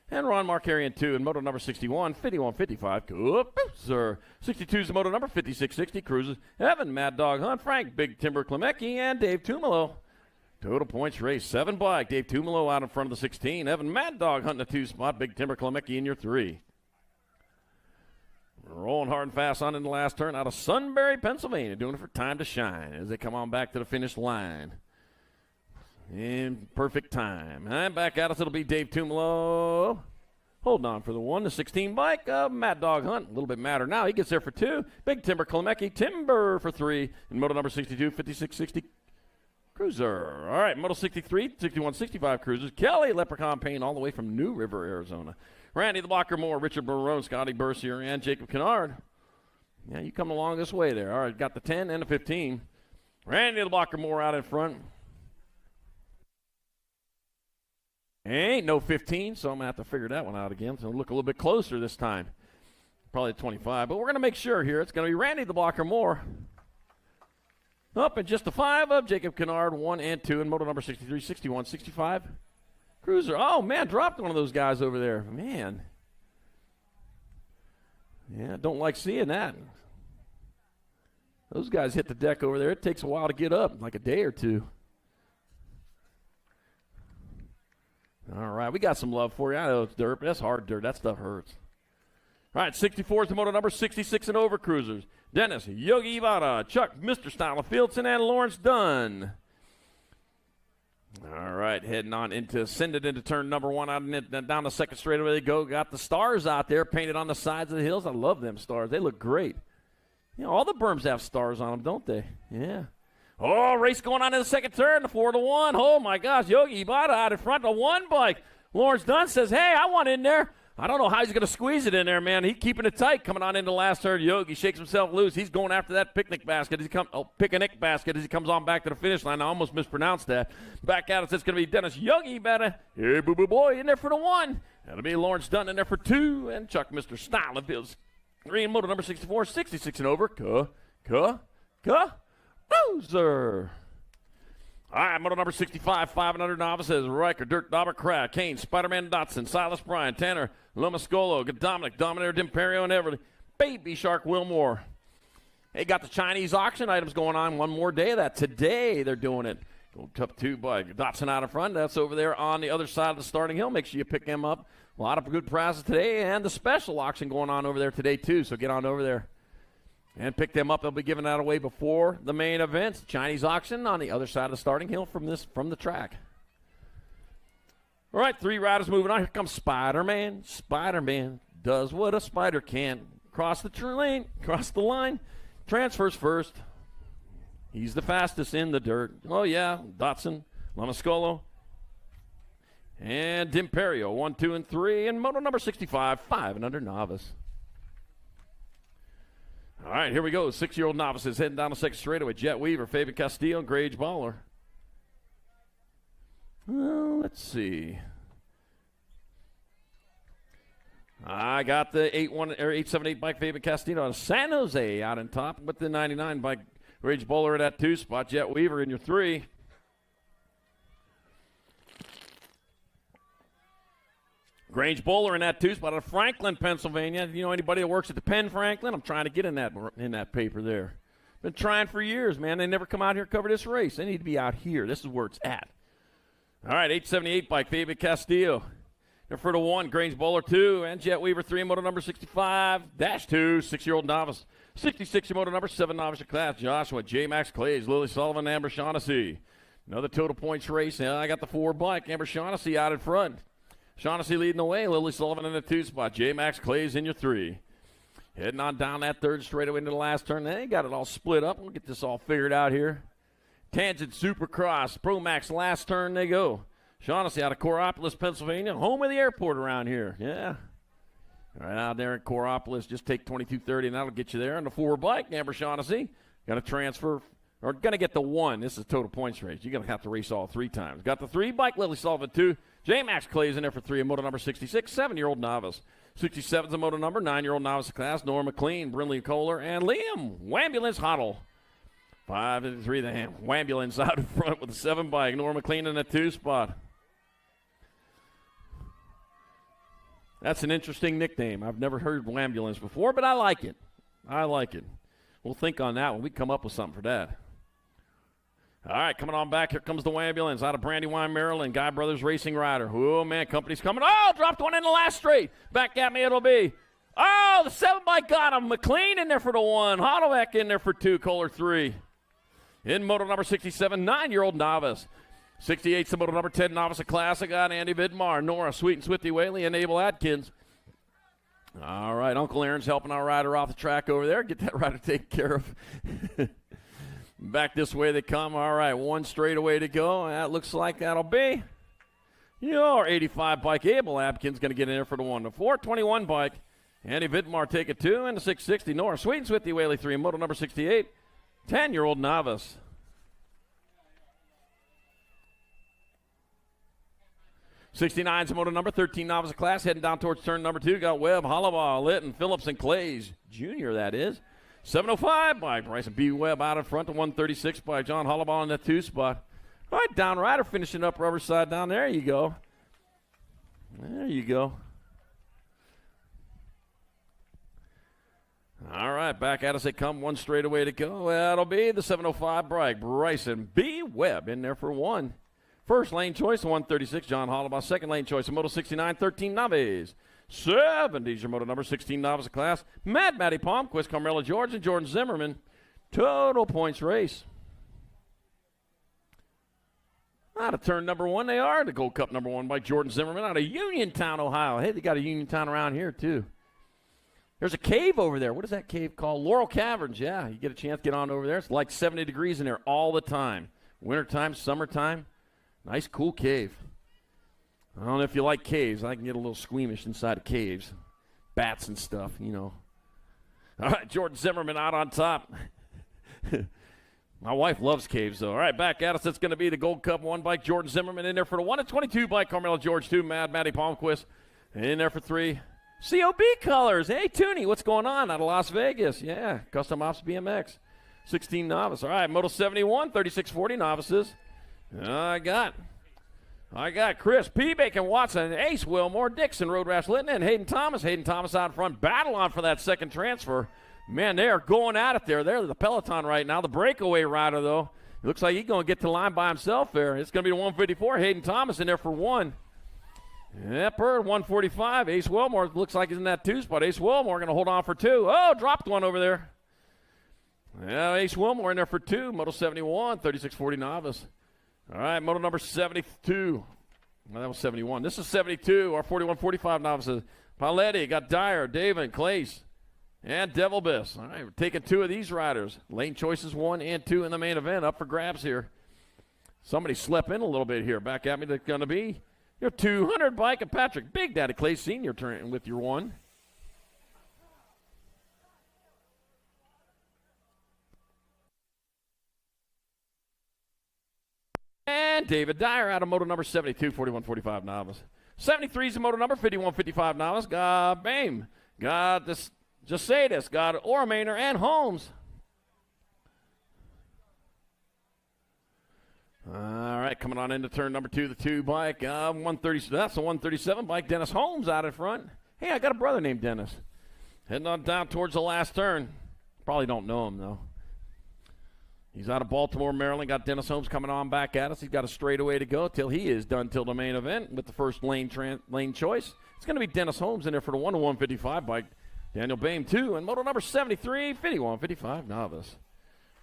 and Ron Markarian 2 in moto number 61, 5155 Cruiser. 62's the moto number, 5660 Cruisers. Evan, Mad Dog Hunt, Frank, Big Timber Klemecki, and Dave Tumalo. Total points race, 7 bike. Dave Tumalo out in front of the 16. Evan Mad Dog hunting the 2 spot. Big Timber Klemecki in your 3. Rolling hard and fast on in the last turn out of Sunbury, Pennsylvania. Doing it for Time to Shine as they come on back to the finish line. In perfect time. And back at us, it'll be Dave Tumalo. Holding on for the 1 to 16 bike. Mad Dog Hunt, a little bit madder now. He gets there for 2. Big Timber Klemecki, Timber for 3. In moto number 62, 5660 Cruiser. All right, Moto 63, 61, 65 Cruisers. Kelly Leprechaun Payne all the way from New River, Arizona. Randy the Blocker Moore, Richard Barone, Scotty Bercier, and Jacob Kennard. Yeah, you come along this way there. All right, got the 10 and the 15. Randy the Blocker Moore out in front. Ain't no 15, so I'm going to have to figure that one out again. So look a little bit closer this time. Probably 25, but we're going to make sure here. It's going to be Randy the Blocker Moore. Up and just the 5 of Jacob Kennard, 1 and 2 in moto number 63, 61, 65. Cruiser. Oh, man, dropped one of those guys over there. Man. Yeah, don't like seeing that. Those guys hit the deck over there. It takes a while to get up, like a day or 2. All right, we got some love for you. I know it's dirt, but that's hard dirt. That stuff hurts. All right, 64 is the moto number, 66 and over Cruisers. Dennis, Yogi Ivada, Chuck, Mr. Styler Fieldson, and Lawrence Dunn. All right, heading on send it into turn number 1 out and down the second straightaway they go. Got the stars out there painted on the sides of the hills. I love them stars. They look great. You know, all the berms have stars on them, don't they? Yeah. Oh, race going on in the second turn, the 4 to 1. Oh, my gosh, Yogi Ivada out in front of 1 bike. Lawrence Dunn says, hey, I want in there. I don't know how he's going to squeeze it in there, man. He's keeping it tight coming on into the last turn. Yogi shakes himself loose. He's going after that picnic basket as he comes on back to the finish line. I almost mispronounced that. Back at us, it's going to be Dennis Yogi better. Hey, boo-boo boy, in there for the 1. That'll be Lawrence Dunn in there for 2. And Chuck, Mr. Style, Fields. 3 in moto number 64, 66 and over. Cruiser. All right, moto number 65, 5 and under novices. Riker, Dirk, Dauber, Crad, Kane, Spider-Man, Dotson, Silas Bryan, Tanner, Lomascolo, Dominic, Dominator, D'Imperio, and Everly. Baby Shark, Wilmore. They got the Chinese auction items going on. One more day of that. Today they're doing it. Go top 2 by Dotson out in front. That's over there on the other side of the starting hill. Make sure you pick them up. A lot of good prizes today, and the special auction going on over there today, too. So get on over there and pick them up. They'll be giving that away before the main events. Chinese auction on the other side of the starting hill from the track. All right, 3 riders moving on. Here comes Spider-Man. Spider-Man does what a spider can. Cross the line, transfers first. He's the fastest in the dirt. Oh, yeah, Dotson, Lamascolo, and D'Imperio, 1, 2, and 3. And moto number 65, 5 and under novice. All right, here we go. 6-year-old novices heading down the second straightaway. Jet Weaver, Fabian Castillo, and Grage Baller. Well, let's see. I got the 878 bike Fabian Castillo out of San Jose out on top with the 99 bike Grage Baller at that 2 spot. Jet Weaver in your 3. Grange Bowler in that 2 spot out of Franklin, Pennsylvania. You know anybody that works at the Penn Franklin? I'm trying to get in that paper there. Been trying for years, man. They never come out here and cover this race. They need to be out here. This is where it's at. All right, 878 bike, Fabian Castillo. And for the 1, Grange Bowler 2, and Jet Weaver 3, moto number 65-2, 6-year-old novice. 66, moto number 7, novice class, Joshua, J. Max Clays, Lily Sullivan, Amber Shaughnessy. Another total points race. I got the 4 bike. Amber Shaughnessy out in front. Shaughnessy leading the way. Lily Sullivan in the 2 spot. J. Max Clays in your 3. Heading on down that 3rd straightaway into the last turn. They got it all split up. We'll get this all figured out here. Tangent Supercross, Pro Max, last turn they go. Shaughnessy out of Coraopolis, Pennsylvania, home of the airport around here. Yeah. Right out there in Coraopolis, just take 2230, and that'll get you there. On the 4 bike, Amber Shaughnessy, got to transfer, or going to get the 1. This is total points race. You're going to have to race all 3 times. Got the 3 bike, Lily Sullivan 2. J. Max Clay's in there for 3, and moto number 66, 7-year-old novice. 67's a moto number, 9-year-old novice class, Nora McLean, Brinley Kohler, and Liam Wambulance Hoddle. 5 and 3, the Wambulance out in front with the 7 bike. Nora McLean in the 2 spot. That's an interesting nickname. I've never heard Wambulance before, but I like it. I like it. We'll think on that when we come up with something for that. All right, coming on back. Here comes the Wambulance out of Brandywine, Maryland. Guy Brothers Racing Rider. Oh, man, company's coming. Oh, dropped one in the last straight. Back at me it'll be. Oh, the 7 bike got him. McLean in there for the 1. Hoddleback in there for 2. Kohler 3. In moto number 67, 9-year-old novice. 68's the moto number 10 novice class. I got Andy Vidmar, Nora, Sweet and Swifty Whaley, and Abel Atkins. All right, Uncle Aaron's helping our rider off the track over there. Get that rider taken care of. Back this way they come. All right, 1 straightaway to go. That looks like that'll be your 85 bike. Abel Atkins going to get in there for the 1. The 421 bike. Andy Vidmar take it 2. And the 660. Nora, Sweet and Swifty Whaley 3. Moto number 68. 10-year-old novice. 69's moto number 13 novice class, heading down towards turn number 2. Got Webb, Hollowall, Litton, Phillips, and Clays Jr., that is. 705 by Bryson B. Webb out in front. To 136 by John Hollowall in that 2 spot. All right, down rider finishing up rubber side down. There you go. There you go. All right, back at us they come. 1 straightaway to go. That'll be the 705 break. Bryson B. Webb in there for 1. First lane choice, 136, John Hollabaugh. Second lane choice, a Moto 69, 13 novice. 70's your Moto number 16 novice class. Matty Palmquist, Carmela George, and Jordan Zimmerman. Total points race. Out of turn number 1, they are. The Gold Cup number 1 by Jordan Zimmerman out of Uniontown, Ohio. Hey, they got a Uniontown around here, too. There's a cave over there. What is that cave called? Laurel Caverns. Yeah, you get a chance to get on over there. It's like 70 degrees in there all the time. Wintertime, summertime. Nice, cool cave. I don't know if you like caves. I can get a little squeamish inside of caves. Bats and stuff, you know. All right, Jordan Zimmerman out on top. My wife loves caves, though. All right, back at us. It's going to be the Gold Cup 1 bike. Jordan Zimmerman in there for the 1 and 22 bike. Carmela George 2. Matty Palmquist in there for 3. COB colors. Hey, Toonie, what's going on out of Las Vegas? Yeah, Custom Ops BMX. 16 novice. All right, Moto 71, 3640 novices. I got Chris P. Bacon Watson, Ace Wilmore, Dixon, Road Rash Litton, and Hayden Thomas. Hayden Thomas out in front. Battle on for that second transfer. Man, they are going at it there. They're the Peloton right now. The breakaway rider, though, it looks like he's going to get to the line by himself there. It's going to be the 154. Hayden Thomas in there for 1. Yep, 145. Ace Wilmore looks like he's in that 2 spot. Ace Wilmore going to hold on for 2. Oh, dropped one over there. Yeah, Ace Wilmore in there for 2. Moto 71, 3640 novice. All right, moto number 72. Well, that was 71. This is 72, our 41-45 novices. Paletti, got Dyer, David, Clace, and Devil Biss. All right, we're taking 2 of these riders. Lane choices 1 and 2 in the main event up for grabs here. Somebody slept in a little bit here. Back at me, that's going to be your 200 bike of Patrick Big Daddy Clay Sr. turn with your 1. And David Dyer out of moto number 72, 41-45 novice. 73 is the moto number, 51-55 novice. Got Bame. Got this Jasadis. Got Ormainer and Holmes. All right, coming on into turn number 2, the 2 bike. 130. That's the 137 bike. Dennis Holmes out in front. Hey, I got a brother named Dennis. Heading on down towards the last turn. Probably don't know him, though. He's out of Baltimore, Maryland. Got Dennis Holmes coming on back at us. He's got a straightaway to go till he is done till the main event with the first lane choice. It's going to be Dennis Holmes in there for the 1-155 bike. Daniel Boehm, 2, and moto number 73, 51-55 novice.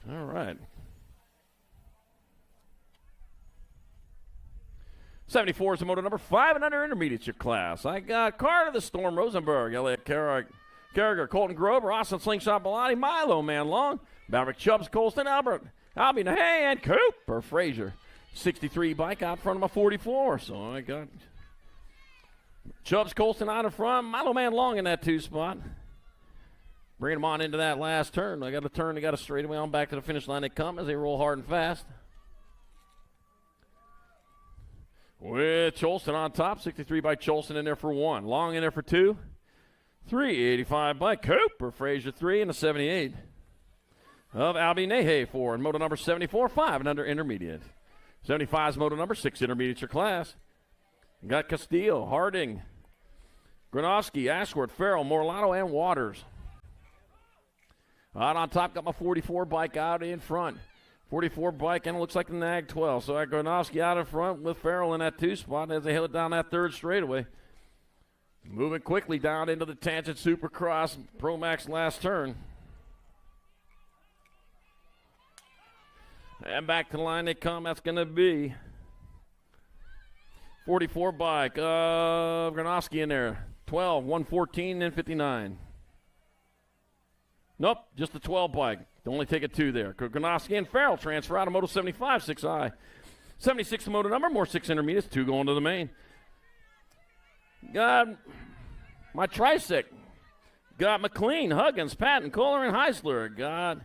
All right. 74 is the moto number 5 and under intermediate your class. I got Carter the Storm Rosenberg, Elliott Carragher, Colton Grover, Austin Slingshot Bellotti, Milo Man Long, Maverick Chubbs, Colston Albert, Albie Nahay, and Cooper Frazier. 63 bike out front of my 44. So I got Chubbs, Colston out in front, Milo Man Long in that 2 spot. Bring them on into that last turn. I got a turn, they got a straightaway on back to the finish line. They come as they roll hard and fast. With Cholston on top, 63 by Cholston in there for 1. Long in there for 2. 385 by Cooper Frazier, 3, and a 78 of Albie Nahay, 4. And moto number 74, 5 and under intermediate. 75 is moto number 6 intermediate your class. You got Castillo, Harding, Gronowski, Ashworth, Farrell, Morlato, and Waters. Out on top, got my 44 bike out in front. 44 bike, and it looks like the Nag 12. So I got Gronowski out in front with Farrell in that 2 spot as they head down that 3rd straightaway. Moving quickly down into the Tangent Supercross Pro Max last turn. And back to the line they come. That's going to be 44 bike. Gronowski in there. 12, 114, and 59. Nope, just the 12 bike. Only take a 2 there. Gronowski and Farrell transfer out of Moto 75, 6I. 76 moto number, more 6 intermediates, 2 going to the main. Got my Trisec. Got McLean, Huggins, Patton, Kohler, and Heisler. Got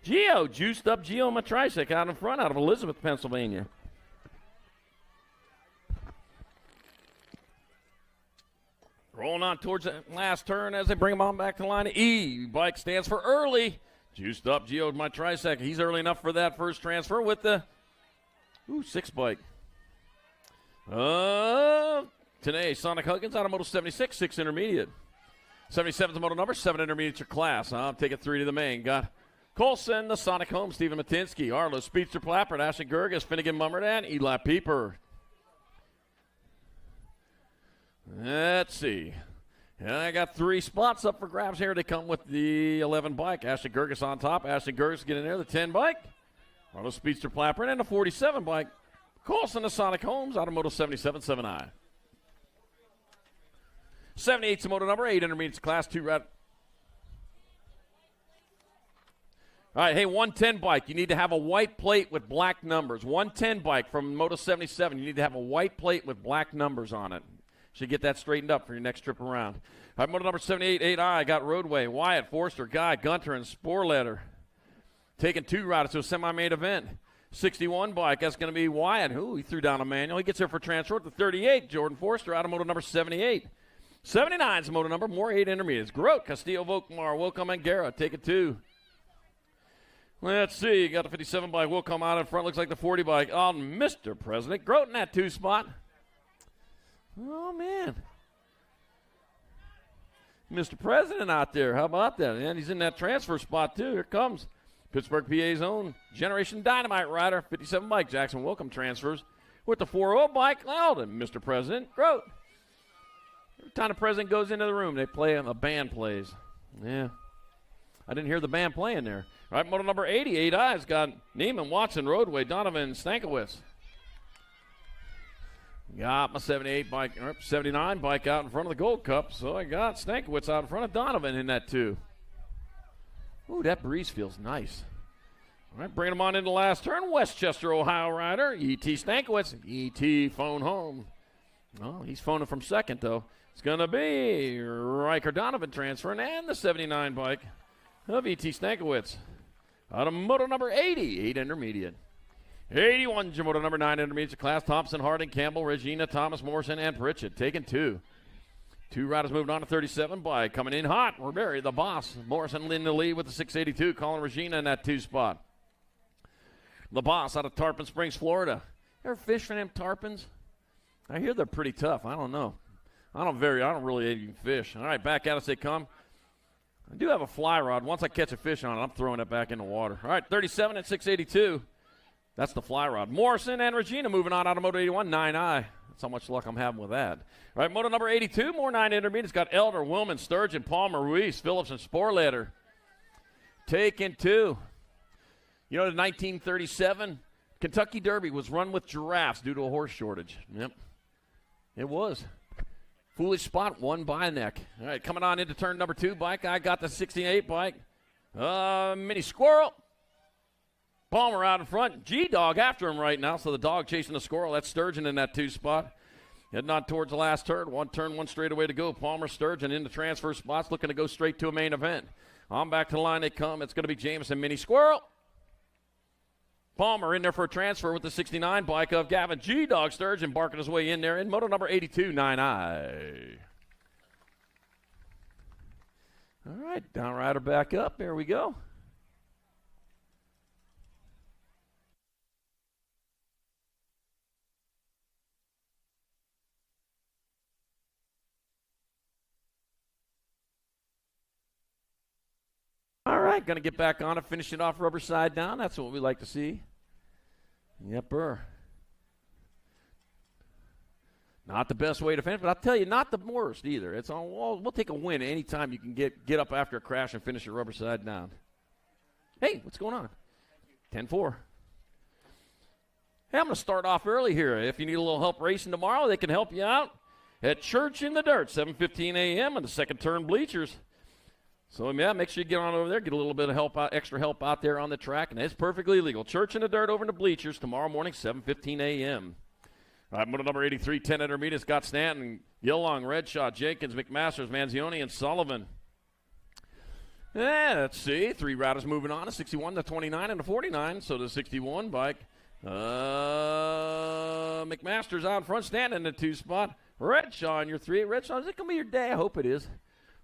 Geo, juiced up Geo and my Trisec out in front out of Elizabeth, Pennsylvania. Rolling on towards that last turn as they bring him on back to the line. E. Bike stands for early. Juiced up Geo with my Trisec. He's early enough for that first transfer with the 6 bike. Today, Sonic Huggins out of Moto 76, 6 intermediate. 77's moto number, 7 intermediate your class. I'll take it 3 to the main. Got Colson, the Sonic Home, Stephen Matinsky, Arlo, Speedster Plappert, Ashley Gerges, Finnegan Mummerdad, Eli Pieper. Let's see. And I got 3 spots up for grabs here. They come with the 11 bike. Ashley Gerges on top. Ashley Gerges get in there. The 10 bike. Arlo, Speedster Plappert, and the 47 bike. Colson, the Sonic Homes out of Moto 77, 7I. 78's the moto number, 8 intermediates class, 2 red. All right, hey, 110 bike. You need to have a white plate with black numbers. 110 bike from Moto 77. You need to have a white plate with black numbers on it. Should get that straightened up for your next trip around. All right, moto number 78, 8I. Got Roadway, Wyatt, Forster, Guy, Gunter, and Sporletter. Taking 2 riders to a semi-main event. 61 bike, that's going to be Wyatt. Ooh, he threw down a manual. He gets there for transfer at the 38. Jordan Forster out of moto number 78. 79's the moto number, more 8 intermediates. Grote, Castillo, Volkmar, Wilcom, and Guerra. Take it 2. Let's see. You got the 57 bike. Wilcom out in front. Looks like the 40 bike on Mr. President. Grote in that 2 spot. Oh, man. Mr. President out there. How about that? And he's in that transfer spot, too. Here comes Pittsburgh, PA's own Generation Dynamite rider. 57 bike. Jackson Wilcom transfers with the 4-0 bike. Loudon, Mr. President. Grote. Every time the president goes into the room, they play, a band plays. Yeah. I didn't hear the band playing there. All right, moto number 80, 8I's got Neiman, Watson, Roadway, Donovan, Stankiewicz. Got my 78 bike, 79 bike out in front of the Gold Cup, so I got Stankiewicz out in front of Donovan in that 2. Ooh, that breeze feels nice. All right, bringing him on into the last turn, Westchester, Ohio rider, E.T. Stankiewicz. E.T. phone home. Well, he's phoning from second, though. It's going to be Riker Donovan transferring and the 79 bike of E.T. Stankiewicz. Out of moto number 80, 8 intermediate. 81's your moto number 9 intermediate class. Thompson, Harding, Campbell, Regina, Thomas, Morrison, and Pritchett. Taking 2. 2 riders moving on to 37 bike. Coming in hot, Ribery, the boss. Morrison in the lead with the 682. Colin Regina in that 2 spot. The boss out of Tarpon Springs, Florida. Ever fish for them tarpons? I hear they're pretty tough. I don't know. I don't really even fish. All right, back at us they come. I do have a fly rod. Once I catch a fish on it, I'm throwing it back in the water. All right, 37 and 682. That's the fly rod. Morrison and Regina moving on out of Moto 81, 9i. That's how much luck I'm having with that. All right, Moto number 82, more 9 intermediates. Got Elder, Willman, Sturgeon, Palmer, Ruiz, Phillips, and Sporletter. Taking 2. You know, the 1937 Kentucky Derby was run with giraffes due to a horse shortage. Yep, it was. Foolish spot, won by a neck. All right, coming on into turn number 2 bike. I got the 68 bike. Mini Squirrel. Palmer out in front. G-Dog after him right now. So the dog chasing the squirrel. That's Sturgeon in that 2 spot. Heading on towards the last turn. One turn, one straightaway to go. Palmer, Sturgeon in the transfer spots, looking to go straight to a main event. On back to the line they come. It's going to be Jameson, Mini Squirrel. Palmer in there for a transfer with the 69 bike of Gavin. G-Dog Sturgeon barking his way in there in Moto number 82, 9i. All right, downrider back up. There we go. All right, going to get back on it, finish it off rubber side down. That's what we like to see. Yepper. Not the best way to finish, but I'll tell you, not the worst either. It's on. We'll take a win anytime you can get up after a crash and finish it rubber side down. Hey, what's going on? 10-4. Hey, I'm going to start off early here. If you need a little help racing tomorrow, they can help you out at Church in the Dirt, 7:15 a.m. on the second turn bleachers. So, yeah, make sure you get on over there, get a little bit of help out, extra help out there on the track, and it's perfectly legal. Church in the Dirt over in the bleachers tomorrow morning, 7:15 a.m. All right, Moto number 83, 10 intermediate, Scott Stanton, Gillong, Redshaw, Jenkins, McMasters, Manzioni, and Sullivan. Yeah, let's see. 3 riders moving on, a 61, the 29, and the 49. So the 61 bike. McMasters out in front, Stanton in the 2 spot. Redshaw in your 3. Redshaw, is it gonna be your day? I hope it is.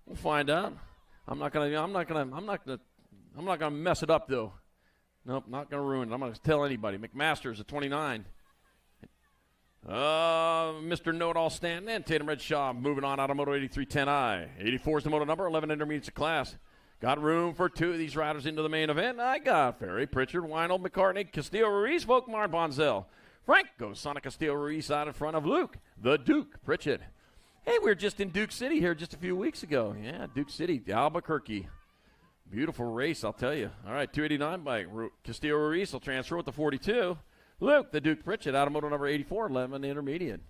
We'll find out. I'm not gonna mess it up though. Nope, not gonna ruin it. I'm gonna tell anybody. McMasters at 29. Mr. Know-It-All Stanton and Tatum Redshaw moving on out of Moto 83 10i. 84 is the moto number, 11 intermediates of class. Got room for 2 of these riders into the main event. I got Ferry, Pritchard, Weinhold, McCartney, Castillo Ruiz, Volkmar, Bonzel. Franco, Sonic Castillo Ruiz out in front of Luke, the Duke, Pritchard. Hey, we were just in Duke City here just a few weeks ago. Yeah, Duke City, Albuquerque. Beautiful race, I'll tell you. All right, 289 bike. Castillo Ruiz will transfer with the 42. Luke, the Duke Pritchett, out of moto number 84, 11 intermediate.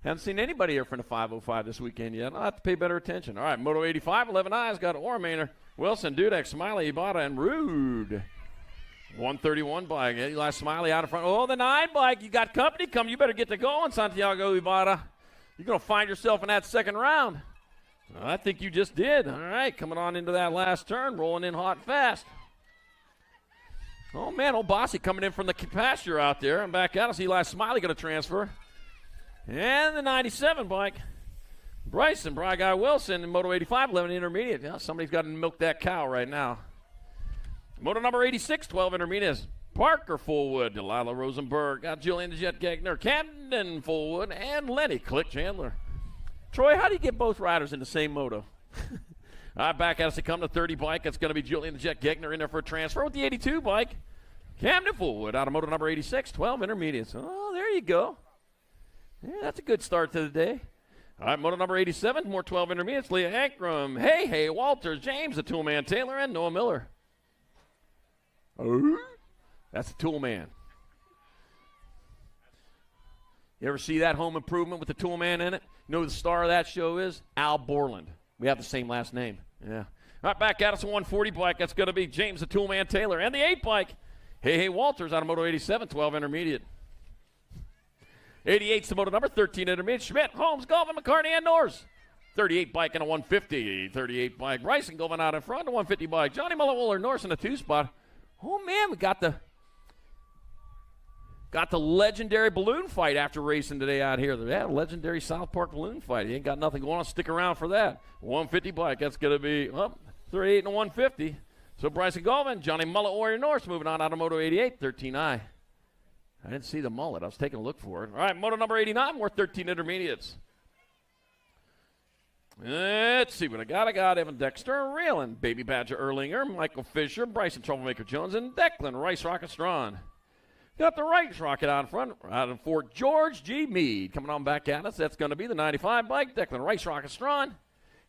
Haven't seen anybody here from the 505 this weekend yet. I'll have to pay better attention. All right, Moto 85, 11 eyes, got Ormainer, Wilson, Dudek, Smiley, Ibarra, and Rude. 131 bike. Eli Smiley out in front. Oh, the 9 bike. You got company coming. You better get to going, Santiago Ibarra. You're going to find yourself in that second round. I think you just did. All right, coming on into that last turn, rolling in hot and fast. Oh, man, old Bossy coming in from the pasture out there. And back out. I see Eli Smiley going to transfer. And the 97 bike. Bryson, Bry Guy Wilson, in Moto 85, 11 intermediate. Yeah, somebody's got to milk that cow right now. Moto number 86, 12 intermediates. Parker Fullwood, Delilah Rosenberg, got Julian the Jet Gagner, Camden Fullwood, and Lenny Click Chandler. Troy, how do you get both riders in the same moto? All right, back at us to come to 30 bike. It's going to be Julian the Jet Gagner in there for a transfer with the 82 bike. Camden Fullwood out of moto number 86, 12 intermediates. Oh, there you go. Yeah, that's a good start to the day. All right, moto number 87, more 12 intermediates. Leah Ankrum, Hey, Walters, James, the Toolman Taylor, and Noah Miller. That's the Toolman. You ever see that Home Improvement with the Toolman in it? You know who the star of that show is? Al Borland. We have the same last name. Yeah. All right, back at us, a 140 bike. That's going to be James the Toolman Taylor. And the 8 bike, Hey, Walters out of Moto 87, 12 intermediate. 88's the moto number, 13 intermediate. Schmidt, Holmes, Galvin, McCartney, and Norris. 38 bike and a 150. 38 bike. Bryson going out in front, a 150 bike. Johnny Mullerwooler, Norris in a 2 spot. Oh, man, we got the legendary balloon fight after racing today out here. They had a legendary South Park balloon fight. You ain't got nothing going on. Stick around for that. 150 bike. That's going to be 38 and a 150. So Bryson Galvin, Johnny Mullet, Warrior Norris moving on out of Moto 88, 13i. I didn't see the mullet. I was taking a look for it. All right, Moto number 89, more 13 intermediates. Let's see what I got. I got Evan Dexter, Raylan, Baby Badger Erlinger, Michael Fisher, Bryson Troublemaker Jones, and Declan Rice Rocket Strawn. Got the Rice Rocket out in front, out in Fort George G. Meade. Coming on back at us, that's going to be the 95 bike, Declan Rice Rocket Strawn,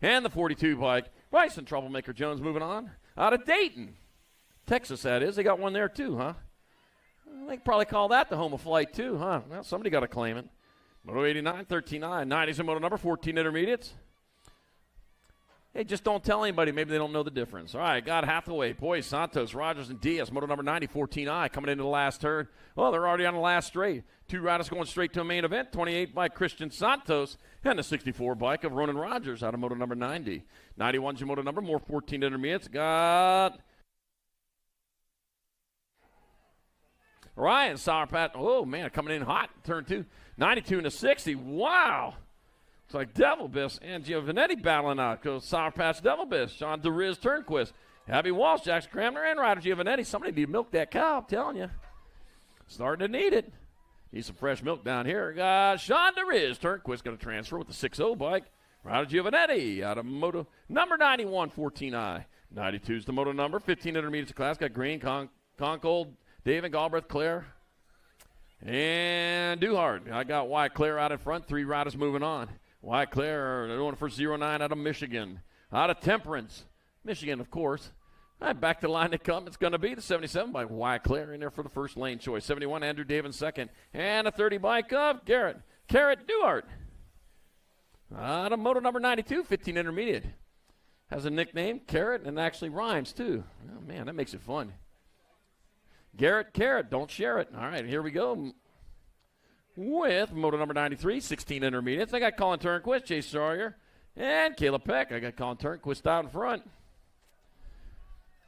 and the 42 bike, Bryson Troublemaker Jones moving on. Out of Dayton, Texas, that is. They got one there too, huh? They could probably call that the home of flight too, huh? Well, somebody got to claim it. Moto 89, 13.9, 90s and moto number, 14 intermediates. Hey, just don't tell anybody. Maybe they don't know the difference. All right, got Hathaway, Poise, Santos, Rogers, and Diaz. Moto number 90, 14I, coming into the last turn. Well, they're already on the last straight. Two riders going straight to a main event. 28 by Christian Santos and the 64 bike of Ronan Rogers out of moto number 90. 91's your moto number, more 14 intermediates. Got Ryan Sourpat. Oh, man, coming in hot. Turn 2. 92 and a 60. Wow. It's like Devil Biss and Giovanetti battling out. Goes Sour Patch Devil Biss, Sean DeRiz Turnquist, Abby Walsh, Jackson Cramner, and Ryder Giovanetti. Somebody need to milk that cow, I'm telling you. Starting to need it. Need some fresh milk down here. Sean DeRiz Turnquist going to transfer with the 6.0 bike. Ryder Giovanetti out of moto number 91, 14I. 92 is the moto number, 15 intermediate class. Got Green, Concold, David, Galbraith, Claire, and Duhart. I got Wyatt Claire out in front. 3 riders moving on. Wyatt Claire going for 09 out of Michigan. Out of Temperance, Michigan, of course. All right, back to the line to come. It's going to be the 77 by Wyatt Claire in there for the first lane choice. 71, Andrew Davis second. And a 30 bike of Carrot Duhart. Out of moto number 92, 15 intermediate. Has a nickname, Carrot, and actually rhymes too. Oh, man, that makes it fun. Garrett Carrot, don't share it. All right, here we go. With moto number 93, 16 intermediates. I got Colin Turnquist, Chase Sawyer, and Caleb Peck. I got Colin Turnquist out in front.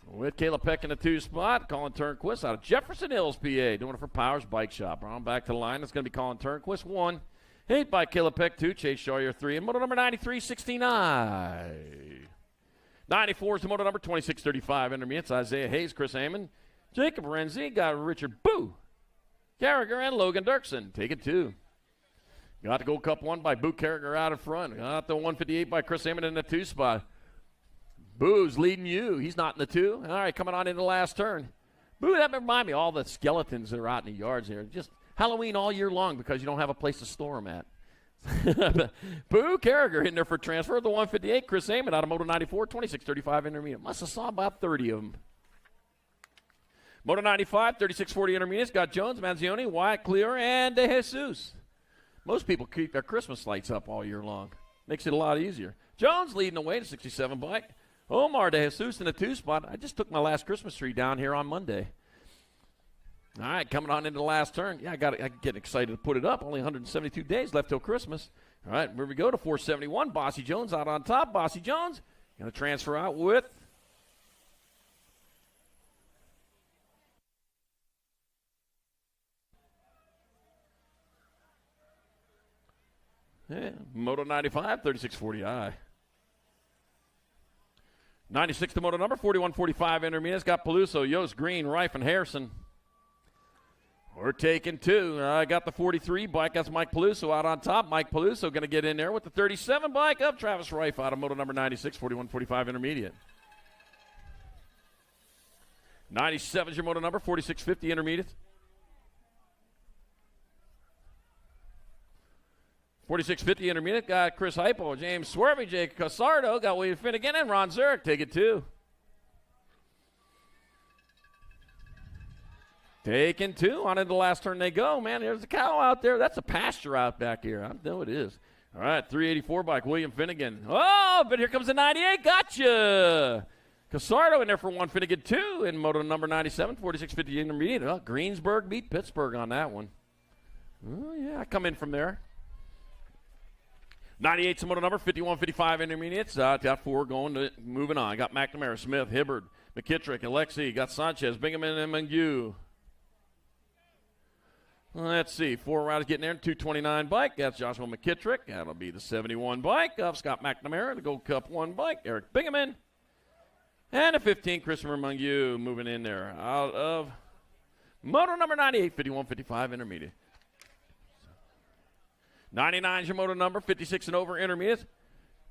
With Caleb Peck in the 2 spot, Colin Turnquist out of Jefferson Hills, PA, doing it for Powers Bike Shop. On back to the line, it's going to be Colin Turnquist, 1. 8 by Caleb Peck, 2. Chase Sawyer, 3. And moto number 93, 69. 94 is the moto number, 2635 intermediates. Isaiah Hayes, Chris Amon, Jacob Renzi, got Richard Boo, Carragher, and Logan Dirksen. Take it 2. Got the Gold Cup 1 by Boo Carragher out in front. Got the 158 by Chris Amon in the 2 spot. Boo's leading you. He's not in the 2. All right, coming on in the last turn. Boo, that remind me of all the skeletons that are out in the yards here. Just Halloween all year long because you don't have a place to store them at. Boo Carragher in there for transfer. The 158, Chris Amon out of Moto 94, 2635 intermediate. Must have saw about 30 of them. Moto 95, 3640 intermediates. Got Jones, Manzioni, Wyatt Clear, and De Jesus. Most people keep their Christmas lights up all year long. Makes it a lot easier. Jones leading the way to 67 bike. Omar De Jesus in the 2 spot. I just took my last Christmas tree down here on Monday. All right, coming on into the last turn. Yeah, I get excited to put it up. Only 172 days left till Christmas. All right, here we go to 471. Bossy Jones out on top. Bossy Jones going to transfer out with Moto 95, 3640i. 96 to moto number, 4145 intermediates. Got Peluso, Yost, Green, Reif, and Harrison. We're taking 2. I got the 43 bike. That's Mike Peluso out on top. Mike Peluso going to get in there with the 37 bike of Travis Reif out of moto number 96, 4145 intermediate. 97 is your moto number, 4650 intermediate. 4650 intermediate, got Chris Hypo, James Swervey, Jake Casardo, got William Finnegan, and Ron Zurich. Take it 2. Taking 2. On into the last turn they go. Man, there's a cow out there. That's a pasture out back here. I know it is. All right, 384 bike, William Finnegan. Oh, but here comes the 98. Gotcha. Casardo in there for 1. Finnegan 2 in moto number 97, 4650 intermediate. Oh, Greensburg beat Pittsburgh on that one. Oh, yeah, I come in from there. 98's the moto number, 5155 intermediates. Got 4 going to moving on. Got McNamara, Smith, Hibbard, McKittrick, Alexi. Got Sanchez, Bingaman, and Mangue. Let's see. 4 riders getting there. 229 bike. That's Joshua McKittrick. That'll be the 71 bike of Scott McNamara. The Gold Cup 1 bike, Eric Bingaman. And a 15, Christopher Mangue moving in there. Out of moto number 98, 5155 intermediate. 99 is your moto number, 56 and over intermediate.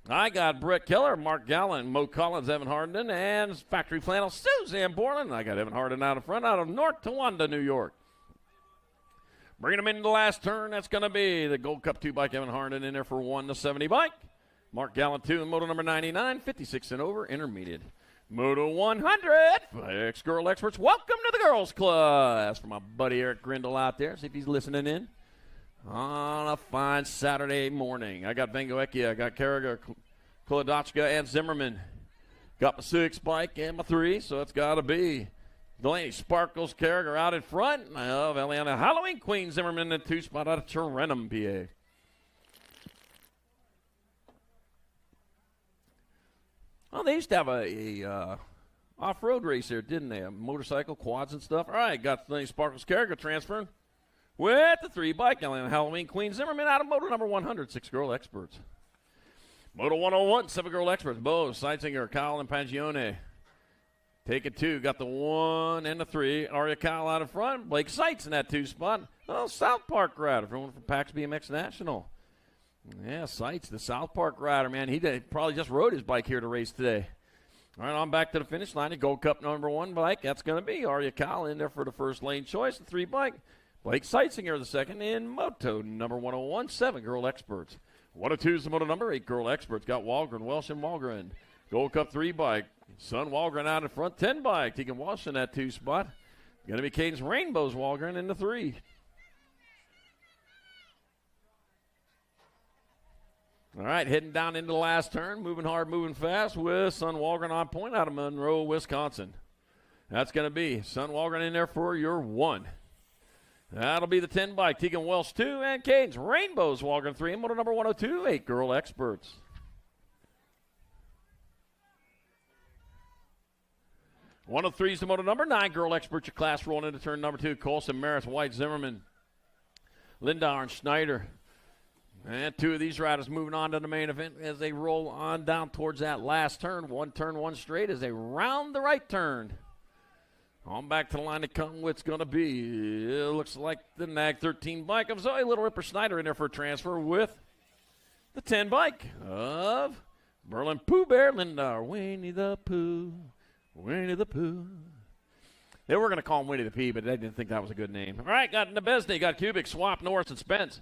I got Brett Keller, Mark Gallen, Mo Collins, Evan Hardin, and Factory Flannel, Suzanne Borland. I got Evan Hardin out in front out of North Towanda, New York. Bringing them into the last turn, that's going to be the Gold Cup 2 bike, Evan Hardin in there for 1 to 70 bike. Mark Gallen 2 in moto number 99, 56 and over, intermediate. Moto 100, ex-girl experts, welcome to the girls class. For my buddy Eric Grindle out there, see if he's listening in. On a fine Saturday morning. I got Vengo Ekia, I got Carragher, Kolodotchka, and Zimmerman. Got my 6 bike and my 3, so it's got to be Delaney Sparkles, Carragher out in front of Eliana Halloween Queen Zimmerman in the 2 spot out of Tarentum, PA. Well, they used to have a off-road race there, didn't they? A motorcycle, quads, and stuff. All right, got Delaney Sparkles, Carragher transferring with the 3 bike. Eliana Halloween Queen Zimmerman out of moto number 100, 6 girl experts. Moto 101, 7 girl experts. Bo, Seitzinger, Kyle, and Pangione. Take it 2, got the 1 and the 3. Aria Kyle out in front. Blake Seitz in that 2 spot. Oh, South Park rider, everyone from PAX BMX National. Yeah, Seitz, the South Park rider, man. He probably just rode his bike here to race today. All right, on back to the finish line. The Gold Cup number 1 bike. That's going to be Aria Kyle in there for the first lane choice. The 3 bike. Blake Seitzinger the second in moto number 101, 7 girl experts. 102 is the moto number 8 girl experts. Got Walgren, Welsh, and Walgren. Gold Cup 3 bike. Son Walgren out in front, 10 bike. Tegan Walsh in that 2 spot. Going to be Caden's Rainbows Walgren in the 3. All right, heading down into the last turn, moving hard, moving fast with Son Walgren on point out of Monroe, Wisconsin. That's going to be Son Walgren in there for your 1. That'll be the 10 bike. Tegan Welsh 2 and Caden's Rainbows Walgren 3 and moto number 102, 8 girl experts. 103 is the moto number 9 girl experts. Your class rolling into turn number 2. Colson, Maris, White, Zimmerman, Lindauer, and Schneider. And 2 of these riders moving on to the main event as they roll on down towards that last turn. 1 turn, 1 straight as they round the right turn. On back to the line to come, what's going to be, it looks like the NAG 13 bike of Zoe Little Ripper Schneider in there for a transfer with the 10 bike of Berlin Pooh Bear Lindauer. Winnie the Pooh, Winnie the Pooh. They were going to call him Winnie the Pooh, but they didn't think that was a good name. All right, got Nebesny, got Kubik, Swap, Norris, and Spence.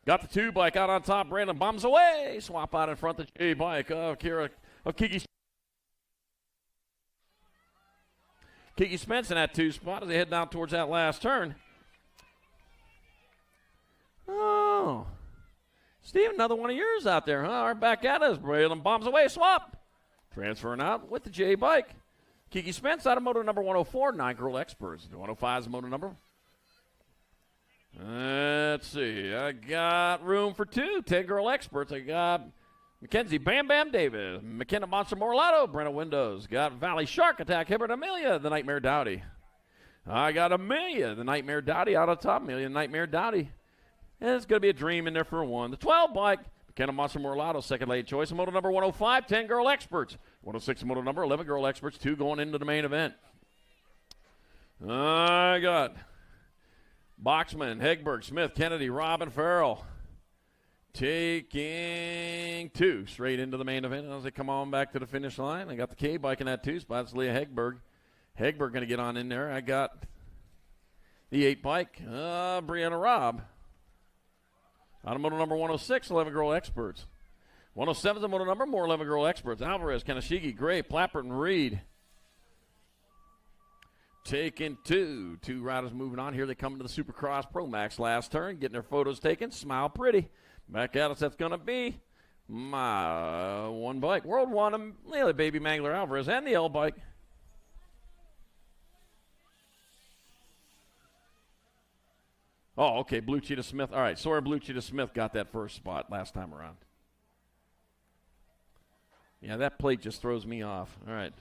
Got the 2 bike out on top. Brandon bombs away. Swap out in front. The J bike of Kiki Spence in that 2 spot as they head down towards that last turn. Oh, Steve, another one of yours out there, huh? All right, back at us. Brandon bombs away. Swap. Transferring out with the J bike. Kiki Spence out of moto number 104. 9 girl experts. 105 is the moto number. Let's see. I got room for 2 10 girl experts. I got Mackenzie Bam Bam Davis, McKenna Monster Morlato, Brenna Windows. Got Valley Shark Attack, Hibbert Amelia, the Nightmare Dowdy. I got Amelia, the Nightmare Dowdy out on top. Amelia, Nightmare Dowdy. And it's going to be a dream in there for 1. The 12 bike, McKenna Monster Morlato, second lane choice. Moto number 105, 10 girl experts. 106 moto number, 11 girl experts, 2 going into the main event. I got Boxman, Hegberg, Smith, Kennedy, Robin, Farrell. Taking 2 straight into the main event as they come on back to the finish line. I got the K bike in that 2 spot. It's Leah Hegberg. Hegberg going to get on in there. I got the 8 bike, Brianna Robb. Out of moto number 106, 11 girl experts. 107 is the moto number, more 11 girl experts. Alvarez, Kanashigi, Gray, Plappert, and Reed. Taking 2. 2 riders moving on. Here they come to the Supercross Pro Max last turn, getting their photos taken. Smile pretty. Back at us, that's going to be my 1 bike. World 1, Leila Baby Mangler Alvarez, and the L bike. Oh, okay, Blue Cheetah Smith. All right, Sawyer Blue Cheetah Smith got that first spot last time around. Yeah, that plate just throws me off. All right.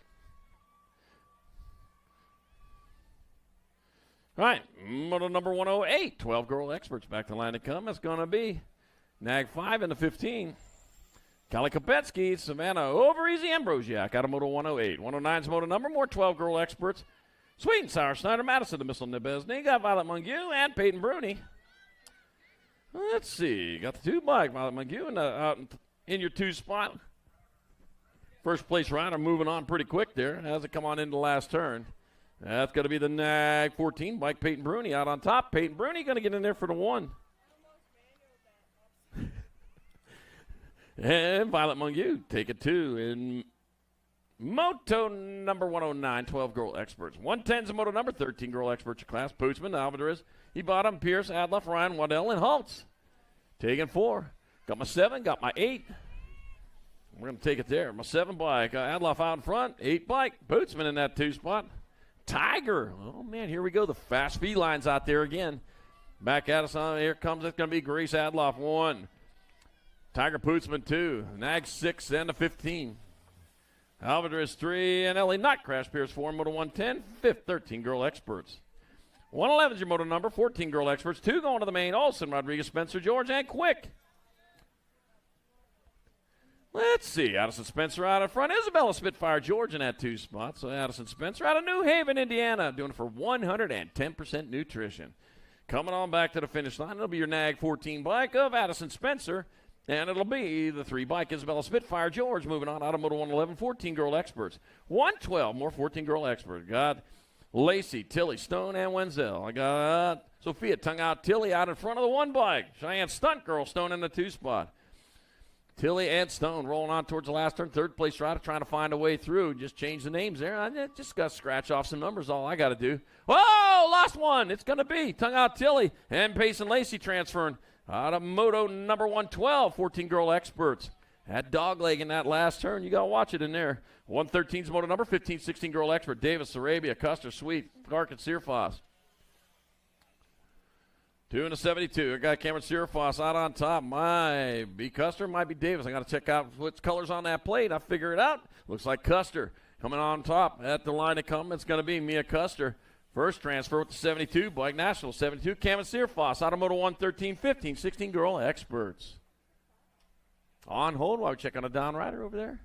All right, moto number 108, 12 girl experts back to line to come. It's going to be NAG 5 in the 15. Kali Kopetsky, Savannah Overeasy, Ambrosiak out of moto 108. 109 is moto number, more 12 girl experts. Sweet and Sour, Snyder, Madison, the Missile Nebesny. Got Violet Mungu and Peyton Bruni. Let's see, got the 2 bike, Violet Mungu out in your 2 spot. First place rider moving on pretty quick there as it come on into the last turn. That's going to be the Nag 14 bike, Peyton Bruni out on top. Peyton Bruni going to get in there for the 1. And Violet Mungu take it 2 in Moto number 109, 12 girl experts. 110's a moto number, 13 girl experts class. Pootsman, Alvarez, Ebottom, Pierce, Adloff, Ryan, Waddell, and Holtz. Taking 4. Got my 7, got my 8. We're going to take it there. My 7 bike, Adloff out in front, 8 bike. Bootsman in that 2 spot. Tiger. Oh, man, here we go. The fast felines out there again. Back at us on. Here comes. It's going to be Grace Adloff 1. Tiger Pootsman 2. Nag 6 and a 15. Alvarez 3 and Ellie Knott. Crash Pierce 4. Moto 110. 5th, 13 girl experts. 111's your moto number. 14 girl experts. 2 going to the main. Olsen, Rodriguez, Spencer, George, and Quick. Let's see. Addison Spencer out in front. Isabella Spitfire George in that 2 spot. So Addison Spencer out of New Haven, Indiana, doing it for 110% nutrition. Coming on back to the finish line, it'll be your Nag 14 bike of Addison Spencer. And it'll be the 3 bike Isabella Spitfire George moving on out of Moto 111, 14 girl experts. 112 more 14 girl experts. Got Lacey, Tilly, Stone, and Wenzel. I got Sophia Tongue Out Tilly out in front of the 1 bike. Cheyenne Stunt Girl Stone in the 2 spot. Tilly and Stone rolling on towards the last turn. 3rd place rider trying to find a way through. Just change the names there. I just got to scratch off some numbers. All I got to do. Whoa, lost one. It's going to be Tongue Out Tilly and Payson Lacey transferring out of Moto number 112, 14 girl experts. That dog leg in that last turn, you got to watch it in there. 113's moto number, 15, 16 girl expert. Davis, Arabia, Custer, Sweet, Clark, and Searfoss. 2 and a 72. I got Cameron Searfoss out on top. Might be Custer, might be Davis. I got to check out what color's on that plate. I figure it out. Looks like Custer coming on top. At the line of come, it's going to be Mia Custer. First transfer with the 72, Bike National 72, Cameron Searfoss, Automoto 113, 15, 16 girl experts. On hold while we check on a down rider over there.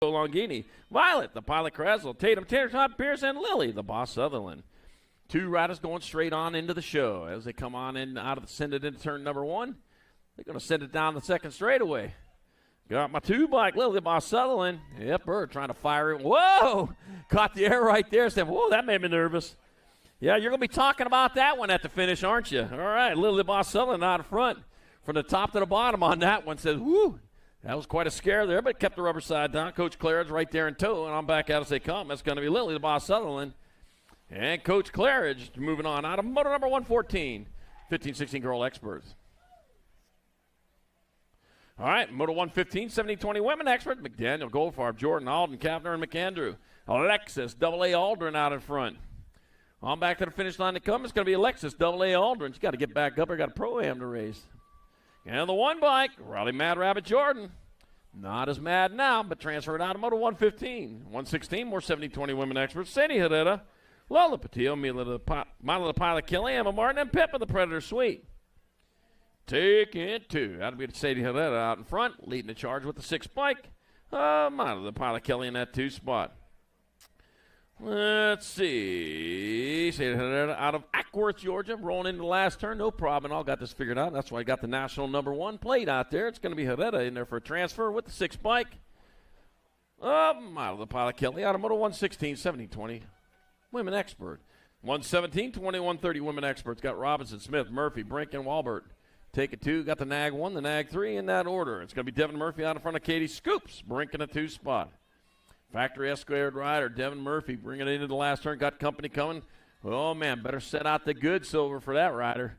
Longini, Violet, the pilot Krasel, Tatum, Tater Tot, Pierce, and Lily, the boss Sutherland. 2 riders going straight on into the show as they come on in out of the send it into turn number 1. They're going to send it down the second straightaway. Got my 2 bike, Lily, the boss Sutherland. Yep, Bird trying to fire it. Whoa! Caught the air right there. Said, whoa, that made me nervous. Yeah, you're going to be talking about that one at the finish, aren't you? All right, Lily, the boss Sutherland out in front. From the top to the bottom on that one says, whoo. That was quite a scare there, but kept the rubber side down. Coach Claridge right there in tow, and I'm back out as they come. That's going to be Lily, the boss Sutherland. And Coach Claridge moving on out of motor number 114, 15, 16 girl experts. All right, motor 115, 70, 20 women expert. McDaniel, Goldfarb, Jordan, Alden, Kavner, and McAndrew. Alexis, AA Aldrin out in front. On back to the finish line to come. It's going to be Alexis, AA Aldrin. She's got to get back up. Her got a Pro-Am to race. And the 1 bike, Raleigh Mad Rabbit Jordan. Not as mad now, but transferred out of Moto 115. 116, more 70-20 women experts. Sadie Herrera, Lola Patillo, Mila the Pilot, Kelly, Emma Martin, and Peppa the Predator Sweet. Take it 2. That'll be Sadie Herrera out in front, leading the charge with the 6 bike. Mila the Pilot, Kelly in that 2 spot. Let's see. Sadie Herrera out of Ackworth, Georgia, rolling into the last turn. No problem. All got this figured out. That's why I got the national number 1 plate out there. It's going to be Herrera in there for a transfer with the 6 bike. Model the Pilot Kelly out of Moto 116, 70-20 women expert. 117, 21-30 women experts. Got Robinson, Smith, Murphy, Brink, and Walbert. Take it 2. Got the Nag 1, the Nag 3 in that order. It's going to be Devin Murphy out in front of Katie Scoops. Brink in a 2 spot. Factory S-squared rider, Devin Murphy, bringing it into the last turn. Got company coming. Oh, man, better set out the good silver for that rider.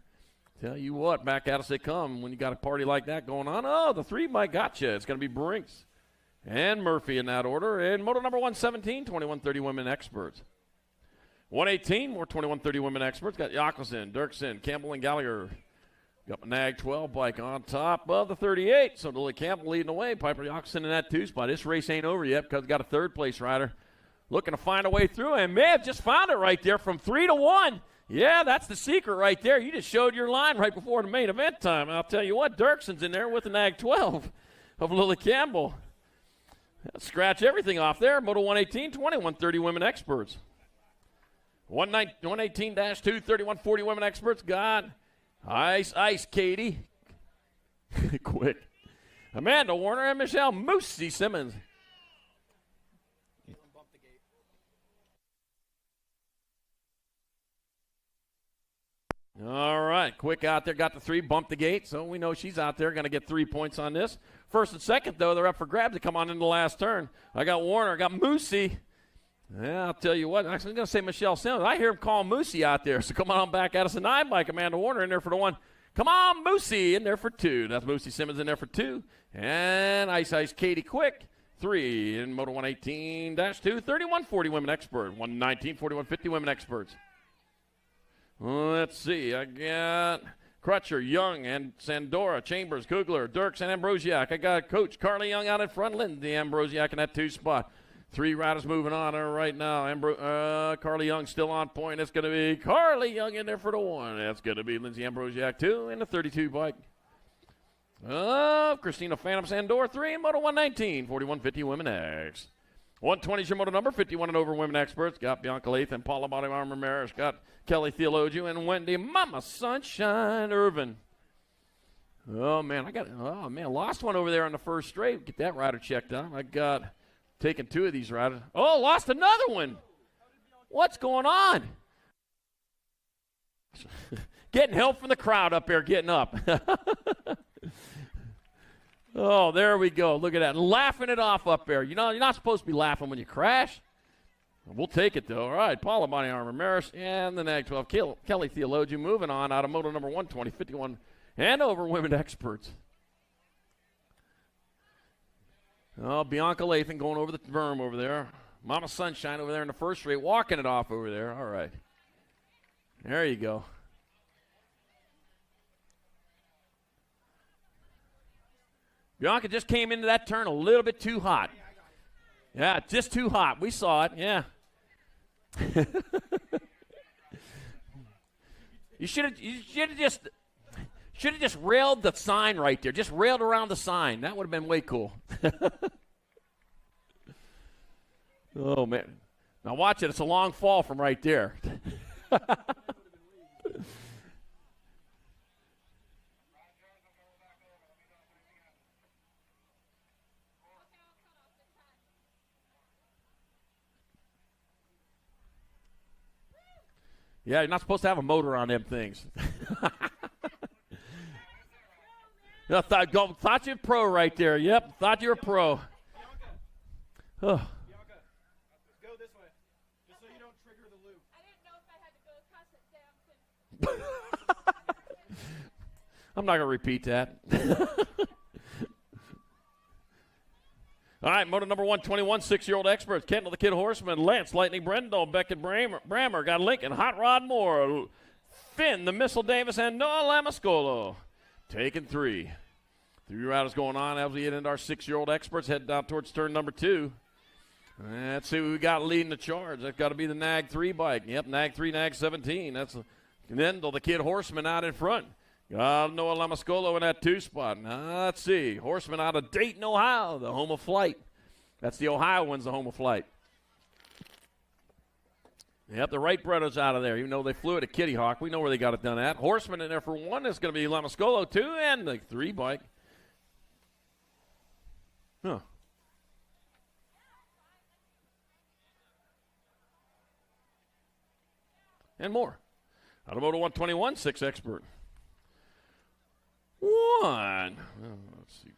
Tell you what, back at us they come when you got a party like that going on. Oh, the 3-bike gotcha. It's going to be Brinks and Murphy in that order. And moto number 117, 2130 women experts. 118, more 2130 women experts. Got Jockelson, Dirksen, Campbell, and Gallagher. Got my Nag 12 bike on top of the 38. So Lily Campbell leading the way. Piper Jockelson in that 2 spot. This race ain't over yet because we got a 3rd place rider looking to find a way through. And may have just found it right there from 3 to 1. Yeah, that's the secret right there. You just showed your line right before the main event time. And I'll tell you what, Dirksen's in there with the Nag 12 of Lily Campbell. That'll scratch everything off there. Moto 118, 2130 women experts. 118-2, 3140 women experts. Got Ice, Katie. Quick. Amanda Warner and Michelle Moosey Simmons. All right, quick out there, got the 3, bumped the gate, so we know she's out there, going to get 3 points on this. First and second, though, they're up for grabs to come on in the last turn. I got Warner, I got Moosey. Yeah, I'll tell you what, I'm going to say Michelle Simmons. I hear him calling Moosey out there, so come on back at us. A 9-bike, Amanda Warner in there for the 1. Come on, Moosey in there for 2. That's Moosey Simmons in there for 2. And Ice Katie Quick, 3 in Moto 118-2, 3140 women expert, 119, 4150 women experts. Let's see. I got Crutcher, Young, and Sandora, Chambers, Kugler, Dirks, and Ambrosiak. I got Coach Carly Young out in front, Lindsay Ambrosiak in that 2 spot. 3 riders moving on there right now. Carly Young still on point. It's going to be Carly Young in there for the 1. That's going to be Lindsay Ambrosiak 2 in the 32 bike. Christina Phantom Sandor 3 in Moto 119, 4150 women X. 120 is your moto number, 51 and over women experts. Got Bianca Latham, Paula Bodymar Ramirez. Got Kelly Theologian and Wendy Mama Sunshine Irvin. Oh, man, lost one over there on the first straight. Get that rider checked out. I got taking 2 of these riders. Oh, lost another one. What's going on? Getting help from the crowd up there, getting up. Oh, there we go. Look at that. Laughing it off up there. You know, you're not supposed to be laughing when you crash. We'll take it, though. All right, Paula Bonnie Ramirez and the Nag 12. Kelly Theologian moving on out of moto number 120, 51 and over women experts. Oh, Bianca Lathan going over the berm over there. Mama Sunshine over there in the first straight, walking it off over there. All right. There you go. Bianca just came into that turn a little bit too hot. Yeah, just too hot. We saw it, yeah. You should have just railed the sign right there. Just railed around the sign. That would have been way cool. Oh, man. Now watch it. It's a long fall from right there. Yeah, you're not supposed to have a motor on them things. Thought you were pro right there. Yep, thought you were pro. Oh. Bianca, go this way, just so you don't trigger the loop. I didn't know if I had to go across the damn thing. I'm not going to repeat that. All right, moto number 121, 6-year-old experts. Kendall the Kid Horseman, Lance Lightning Brendel, Beckett Brammer, got Lincoln, Hot Rod Moore, Finn the Missile Davis, and Noah Lamascolo. Taking 3. 3 riders going on as we get into our 6-year-old experts, head down towards turn number 2. Let's see who we got leading the charge. That's got to be the Nag 3 bike. Yep, Nag 3, Nag 17. That's Kendall the Kid Horseman out in front. Got Noah Lamascolo in that 2 spot. Now, let's see. Horseman out of Dayton, Ohio, the home of flight. That's the Ohioans, the home of flight. Yep, the Wright brothers out of there, even though they flew it at Kitty Hawk. We know where they got it done at. Horseman in there for 1. That's going to be Lamascolo 2, and the 3 bike. Huh. And more. Out of Moto 121, 6 expert. 1. Let's see.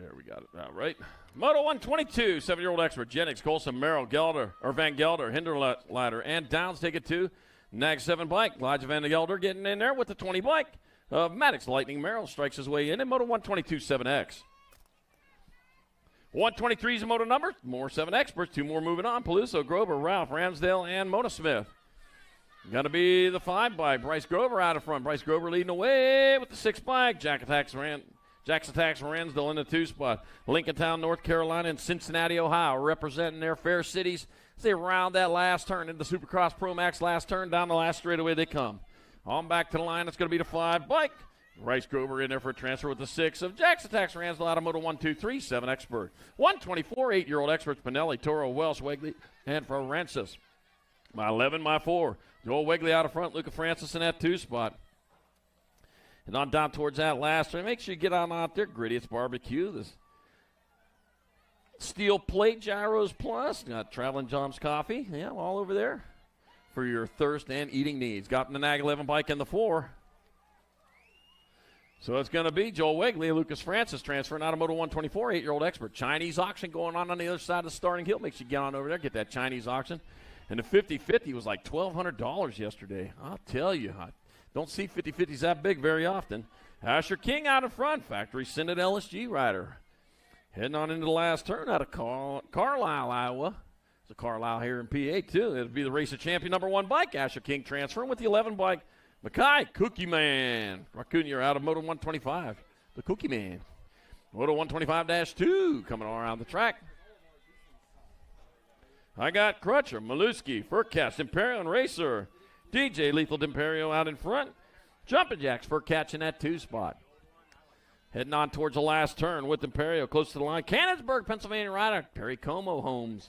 There, we got it. All right. Moto 122, 7-year-old expert. Jennings, Colson, Merrill, Gelder, or Van Gelder, Hinderlader, and Downs take it to Nag 7 bike. Elijah Van Gelder getting in there with the 20 bike. Maddox Lightning Merrill strikes his way in Moto 122 7X. 123 is the moto number. More 7 experts. 2 more moving on. Peluso, Grover, Ralph, Ramsdale, and Mona Smith. Got to be the 5 bike. Bryce Grover out of front. Bryce Grover leading away with the 6 bike. Jackson Attacks Ransdell in the 2 spot. Lincolntown, North Carolina, and Cincinnati, Ohio, representing their fair cities as they round that last turn into the Supercross Pro Max last turn. Down the last straightaway they come. On back to the line, it's going to be the 5 bike. Bryce Grover in there for a transfer with the 6 of Jackson Attacks Ransdell out of Moto 123, 7 expert. 124, 8-year-old experts, Pinelli, Toro, Welsh, Wegley, and Francis. My 11, my 4. Joel Wegley out of front, Luca Francis in that 2 spot. And on down towards that last turn, make sure you get on out there. Gritty, it's barbecue. This steel plate gyros plus. Got Traveling John's coffee. Yeah, all over there for your thirst and eating needs. Got the Nag 11 bike in the 4. So it's going to be Joel Wegley, Lucas Francis transferring out of Moto 124, 8-year-old expert. Chinese auction going on the other side of the starting hill. Make sure you get on over there, get that Chinese auction. And the 50-50 was like $1,200 yesterday. I'll tell you, I don't see 50-50s that big very often. Asher King out in front, factory scented LSG rider. Heading on into the last turn out of Carlisle, Iowa. It's a Carlisle here in PA, too. It'll be the race of champion number 1 bike. Asher King transferring with the 11 bike. Mackay, Cookie Man. Raccoon, you're out of Moto 125. The Cookie Man. Moto 125-2 coming around the track. I got Crutcher, Maluski, Furcast, Imperial, and Racer. DJ Lethal D'Imperio out in front. Jumpin' Jacks for catching that 2 spot. Heading on towards the last turn with Imperio close to the line. Cannonsburg, Pennsylvania rider. Perry Como Holmes.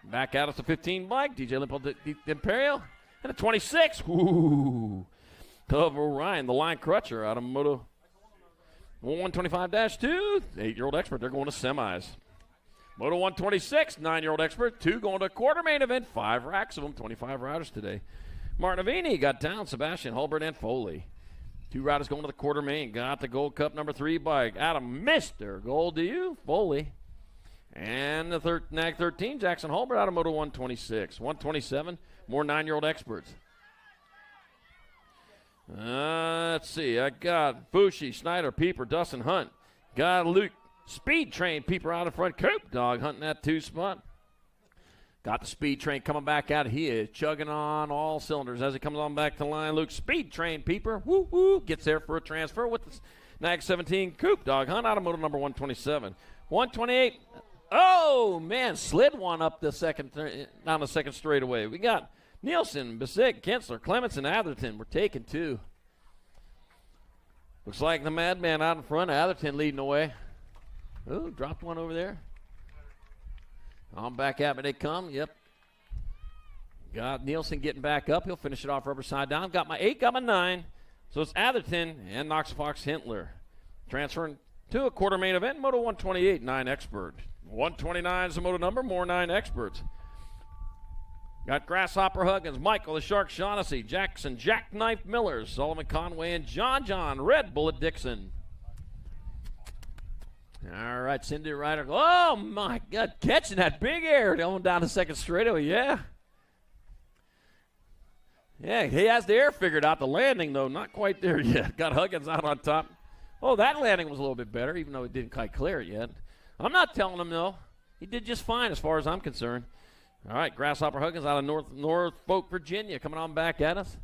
Back out at the 15 bike. DJ Lethal D'Imperio. And a 26. Ooh. Of Orion, the line Crutcher out of Moto 125-2. 8-year-old expert. They're going to semis. Moto 126, 9-year-old expert. 2 going to quarter main event. 5 racks of them. 25 riders today. Martin Avini got down, Sebastian Hulbert, and Foley. 2 riders going to the quarter main. Got the Gold Cup number 3 bike. Adam, Mr. Gold to you, Foley. And the Nag 13, Jackson Hulbert out of Moto 126. 127, more 9-year-old experts. Let's see. I got Fushi, Schneider, Pieper, Dustin Hunt. Got Luke, Speed Train, Pieper out in front. Coop Dog hunting that 2 spot. Got the Speed Train coming back out. He is chugging on all cylinders as he comes on back to the line. Luke, Speed Train, Pieper, woo, gets there for a transfer with the Nag 17, Coop Dog Hunt out of Moto number 127. 128, oh, man, slid one up the second, down the second straightaway. We got Nielsen, Bissett, Kensler, Clements, and Atherton. We're taking 2. Looks like the Madman out in front. Atherton leading away. Ooh, dropped one over there. On back at me they come. Yep. Got Nielsen getting back up. He'll finish it off rubber side down. Got my 8, got my 9. So it's Atherton and Knox Fox Hintler. Transferring to a quarter main event. Moto 128, 9 expert. 129 is the moto number. More 9 experts. Got Grasshopper Huggins, Michael the Shark Shaughnessy, Jackson, Jackknife Miller, Sullivan Conway, and John Red Bullet Dixon. All right, Cindy Ryder. Oh, my God, catching that big air going down the second straightaway, yeah. Yeah, he has the air figured out. The landing, though, not quite there yet. Got Huggins out on top. Oh, that landing was a little bit better, even though he didn't quite clear it yet. I'm not telling him, though. He did just fine as far as I'm concerned. All right, Grasshopper Huggins out of Norfolk, Virginia, coming on back at us.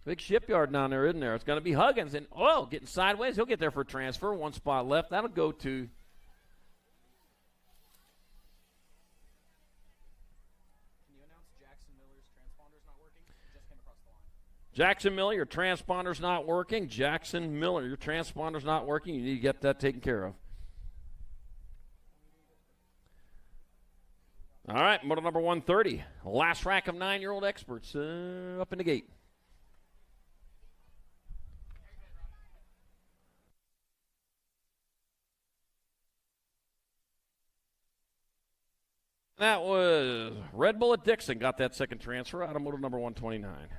Big shipyard down there, isn't there? It's going to be Huggins. And, oh, getting sideways. He'll get there for a transfer. 1 spot left. That'll go to. Can you announce Jackson Miller's transponder's not working? It just came across the line. Jackson Miller, your transponder's not working. Jackson Miller, your transponder's not working. You need to get that taken care of. All right, moto number 130. Last rack of 9-year-old experts up in the gate. That was Red Bullet Dixon got that second transfer out of moto number 129.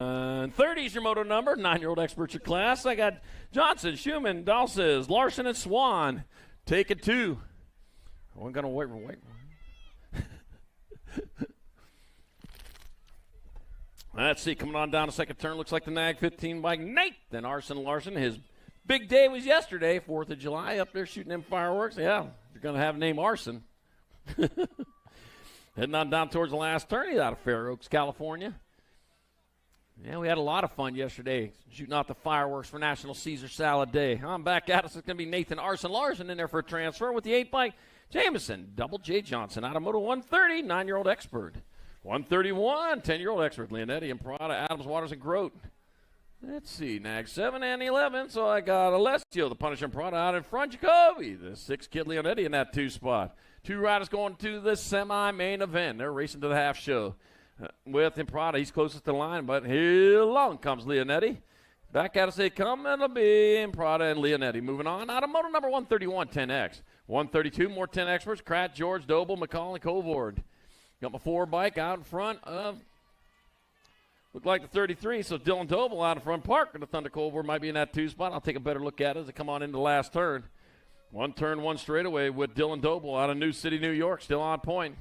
30 is your moto number, 9-year-old expert your class. I got Johnson, Schumann, Dalses, Larson, and Swan. Take it 2. We're going to wait. Let's see, coming on down the second turn, looks like the Nag 15 bike, Nathan Larson. His big day was yesterday, 4th of July, up there shooting them fireworks. Yeah, you're going to have name Arson. Heading on down towards the last turn, he's out of Fair Oaks, California. Yeah, we had a lot of fun yesterday shooting out the fireworks for National Caesar Salad Day. I'm back at us. It's going to be Nathan Larson in there for a transfer with the 8 bike. Jameson, Double J Johnson out of Moto 130, 9-year-old expert. 131, 10-year-old expert. Leonetti and Prada, Adams, Waters, and Grote. Let's see, Nag 7 and 11. So I got Alessio, the Punisher and Prada out in front. Jacoby, the 6-kid Leonetti in that 2 spot. 2 riders going to the semi-main event. They're racing to the half show. With Imprada, he's closest to the line, but here along comes Leonetti. Back at us they come, and it'll be Imprada and Leonetti. Moving on out of moto number 131, 10X. 132, more 10 experts. Krat, George, Doble, McCall, and Covord. Got my 4 bike out in front of, look like the 33, so Dylan Doble out in front. Parker, the Thunder Covord might be in that 2 spot. I'll take a better look at it as they come on into the last turn. 1 turn, 1 straightaway with Dylan Doble out of New City, New York, still on point.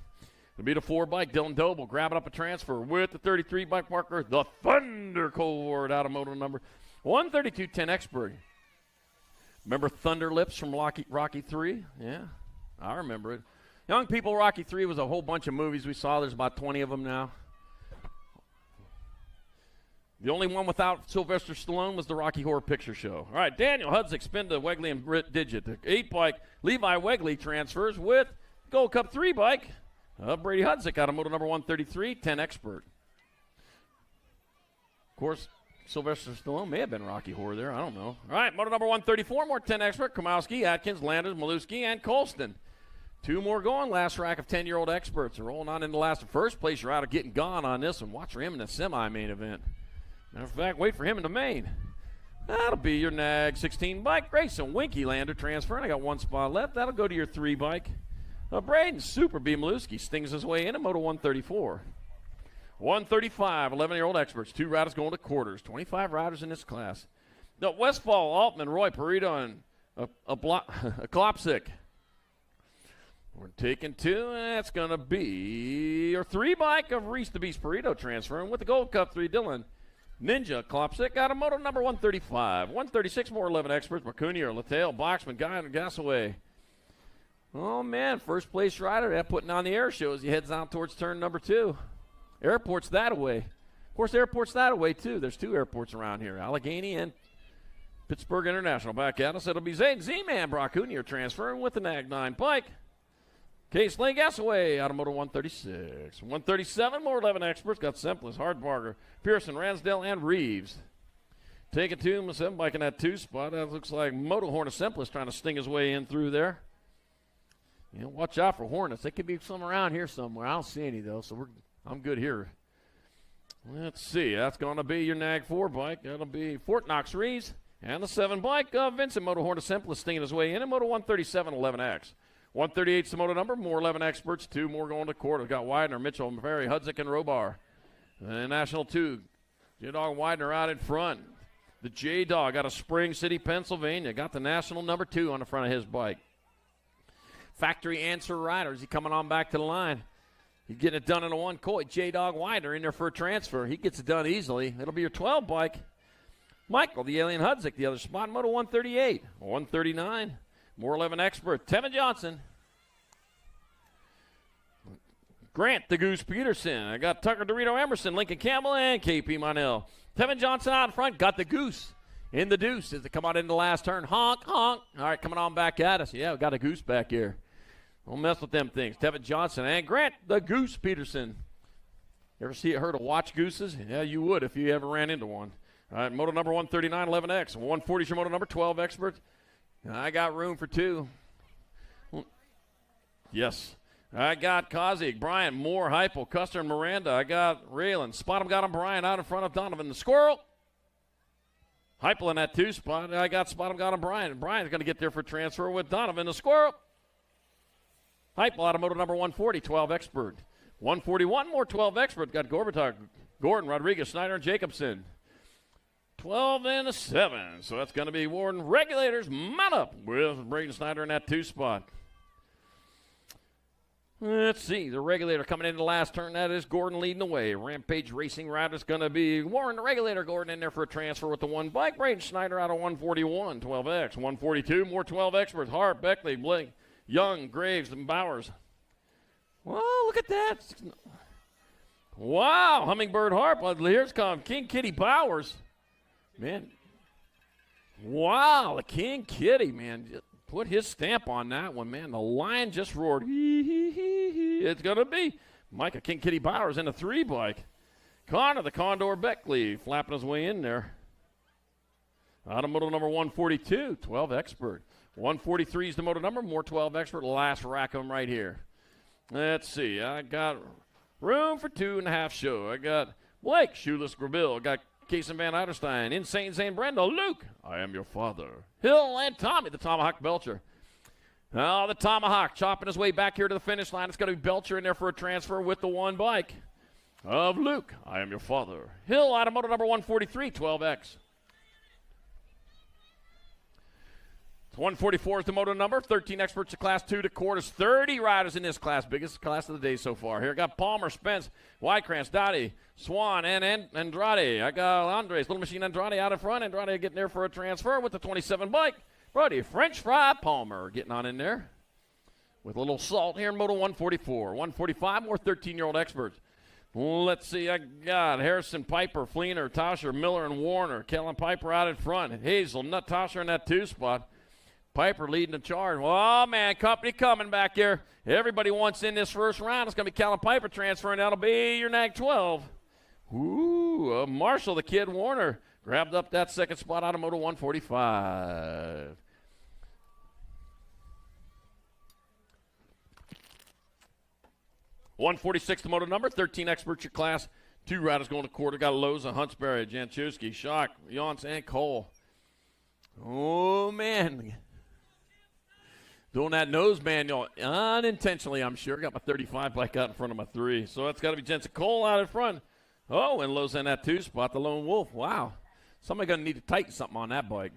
It'll be the 4 bike, Dylan Doble, grabbing up a transfer with the 33 bike Parker, the Thunder Covord out of moto number 132, 10 expert. Remember Thunder Lips from Rocky 3? Yeah, I remember it. Young People, Rocky 3 was a whole bunch of movies we saw. There's about 20 of them now. The only one without Sylvester Stallone was the Rocky Horror Picture Show. All right, Daniel Hudzik, Spinda, Wegley, and Britt Digit. The 8 bike, Levi Wegley transfers with Gold Cup 3 bike. Brady Hudzik out of moto number 133, 10 expert. Of course, Sylvester Stallone may have been Rocky Horror there. I don't know. All right, moto number 134, more 10 expert. Kamowski, Atkins, Landers, Maluski, and Colston. 2 more going. Last rack of 10-year-old experts. They're rolling on into the last. First place, you're out of getting gone on this one. Watch for him in the semi-main event. Matter of fact, wait for him in the main. That'll be your Nag 16 bike. Grayson Winky Lander transferring. I got 1 spot left. That'll go to your 3 bike. Braden Super B. Maluski stings his way in at moto 134. 135, 11-year-old experts. 2 riders going to quarters. 25 riders in this class. Now, Westfall, Altman, Roy Perito, and a Klopsic. We're taking 2, and that's going to be your 3 bike of Reese the Beast Perito transferring with the Gold Cup 3, Dylan Ninja Klopsic out of moto number 135. 136, more 11 experts. Marcunier, Latale, Boxman, Guy, and Gasaway. Oh, man, first place rider. That putting on the air show as he heads out towards turn number 2. Airport's that away. Of course, airport's that away, too. There's 2 airports around here, Allegheny and Pittsburgh International. Back at us, it'll be Z-Man Bracunier transferring with the Nag 9 bike. Case Lane Gasaway out of moto 136. 137, more 11 experts. Got Simplest, Hardbarger, Pearson, Ransdale, and Reeves. Take it to him, 7 bike in that 2 spot. That looks like Moto Hornet Simplest trying to sting his way in through there. You know, watch out for Hornets. There could be some around here somewhere. I don't see any, though, so I'm good here. Let's see. That's going to be your Nag 4 bike. That'll be Fort Knox Reeves. And the 7 bike, Vincent Moto Hornet Simplest stinging his way in Moto 137, 11X. 138's the moto number. More 11 experts. 2 more going to quarter. Got Widener, Mitchell, Ferry, Hudzik, and Robar. The National 2. J-Dog Widener out in front. The J-Dog out of Spring City, Pennsylvania. Got the National number 2 on the front of his bike. Factory Answer Riders. He coming on back to the line. He's getting it done in a 1 coy. J-Dog Widener in there for a transfer. He gets it done easily. It'll be your 12 bike. Michael, the Alien Hudzik, the other spot. Moto 138. 139. More 11 expert. Tevin Johnson. Grant, the Goose Peterson. I got Tucker Dorito Emerson, Lincoln Campbell, and KP Monell. Tevin Johnson out in front. Got the Goose in the deuce as they come out in the last turn. Honk, honk. All right, coming on back at us. Yeah, we got a Goose back here. Don't mess with them things. Tevin Johnson and Grant, the Goose Peterson. Ever heard of watch gooses? Yeah, you would if you ever ran into one. All right, moto number 139, 11X. 140 is your moto number, 12 experts. I got room for 2. Yes. I got Kozig, Bryant, Moore, Heupel, Custer, and Miranda. I got Raylan. Spot him, got him, Bryant out in front of Donovan. The Squirrel. Heupel in that 2 spot. I got Spot him, got him, Bryant. Bryant's going to get there for transfer with Donovan. The Squirrel. Heupel out of moto number 140, 12 expert. 141, more 12 expert. Got Gorbatok, Gordon, Rodriguez, Snyder, and Jacobson. 12 and a 7. So that's going to be Warden. Regulators mount up with Braden Snyder in that 2 spot. Let's see. The Regulator coming into the last turn. That is Gordon leading the way. Rampage Racing Rider's going to be Warren, the Regulator. Gordon in there for a transfer with the 1 bike. Braden Snyder out of 141. 12X. 142. More 12 experts. Hart, Beckley, Blake, Young, Graves, and Bowers. Well, look at that. Wow. Hummingbird Harp. Here's come King Kitty Bowers. Man. Wow. The King Kitty, man. Just put his stamp on that one, man. The lion just roared. It's going to be Micah King Kitty Bowers in a 3 bike. Connor, the Condor Beckley, flapping his way in there. Out of moto number 142, 12 expert. 143 is the moto number, more 12 expert. Last rack of them right here. Let's see. I got room for 2.5 show. I got Blake, Shoeless Grabil. I got Kason Van Eiderstein, Insane Zane Brenda, Luke, I am your father. Hill and Tommy, the Tomahawk Belcher. Oh, the Tomahawk chopping his way back here to the finish line. It's going to be Belcher in there for a transfer with the 1 bike of Luke, I am your father. Hill out of moto number 143, 12X. 144 is the moto number. 13 experts of class 2 to quarters. 30 riders in this class. Biggest class of the day so far. Here I got Palmer, Spence, Whitecrans, Dottie, Swan, and Andrade. I got Andres, Little Machine Andrade out in front. Andrade getting there for a transfer with the 27 bike. Brody, French Fry Palmer getting on in there with a little salt here in moto 144. 145, more 13-year-old experts. Let's see, I got Harrison, Piper, Fleener, Tosher, Miller, and Warner. Kellen Piper out in front. Hazel, Nut Tosher in that 2 spot. Piper leading the charge. Oh, man, company coming back here. Everybody wants in this first round. It's going to be Callum Piper transferring. That'll be your NAG 12. Ooh, Marshall, the kid Warner, grabbed up that 2nd spot out of moto 145. .146 the moto number. 13 experts your class. 2 riders going to quarter. Got Loza, Huntsberry, Janchewski, Shock, Yonce, and Cole. Oh, man. Doing that nose manual unintentionally, I'm sure. Got my 35 bike out in front of my 3. So that's got to be Jensen Cole out in front. Oh, and Lowe's in that 2 spot, the Lone Wolf. Wow. Somebody going to need to tighten something on that bike.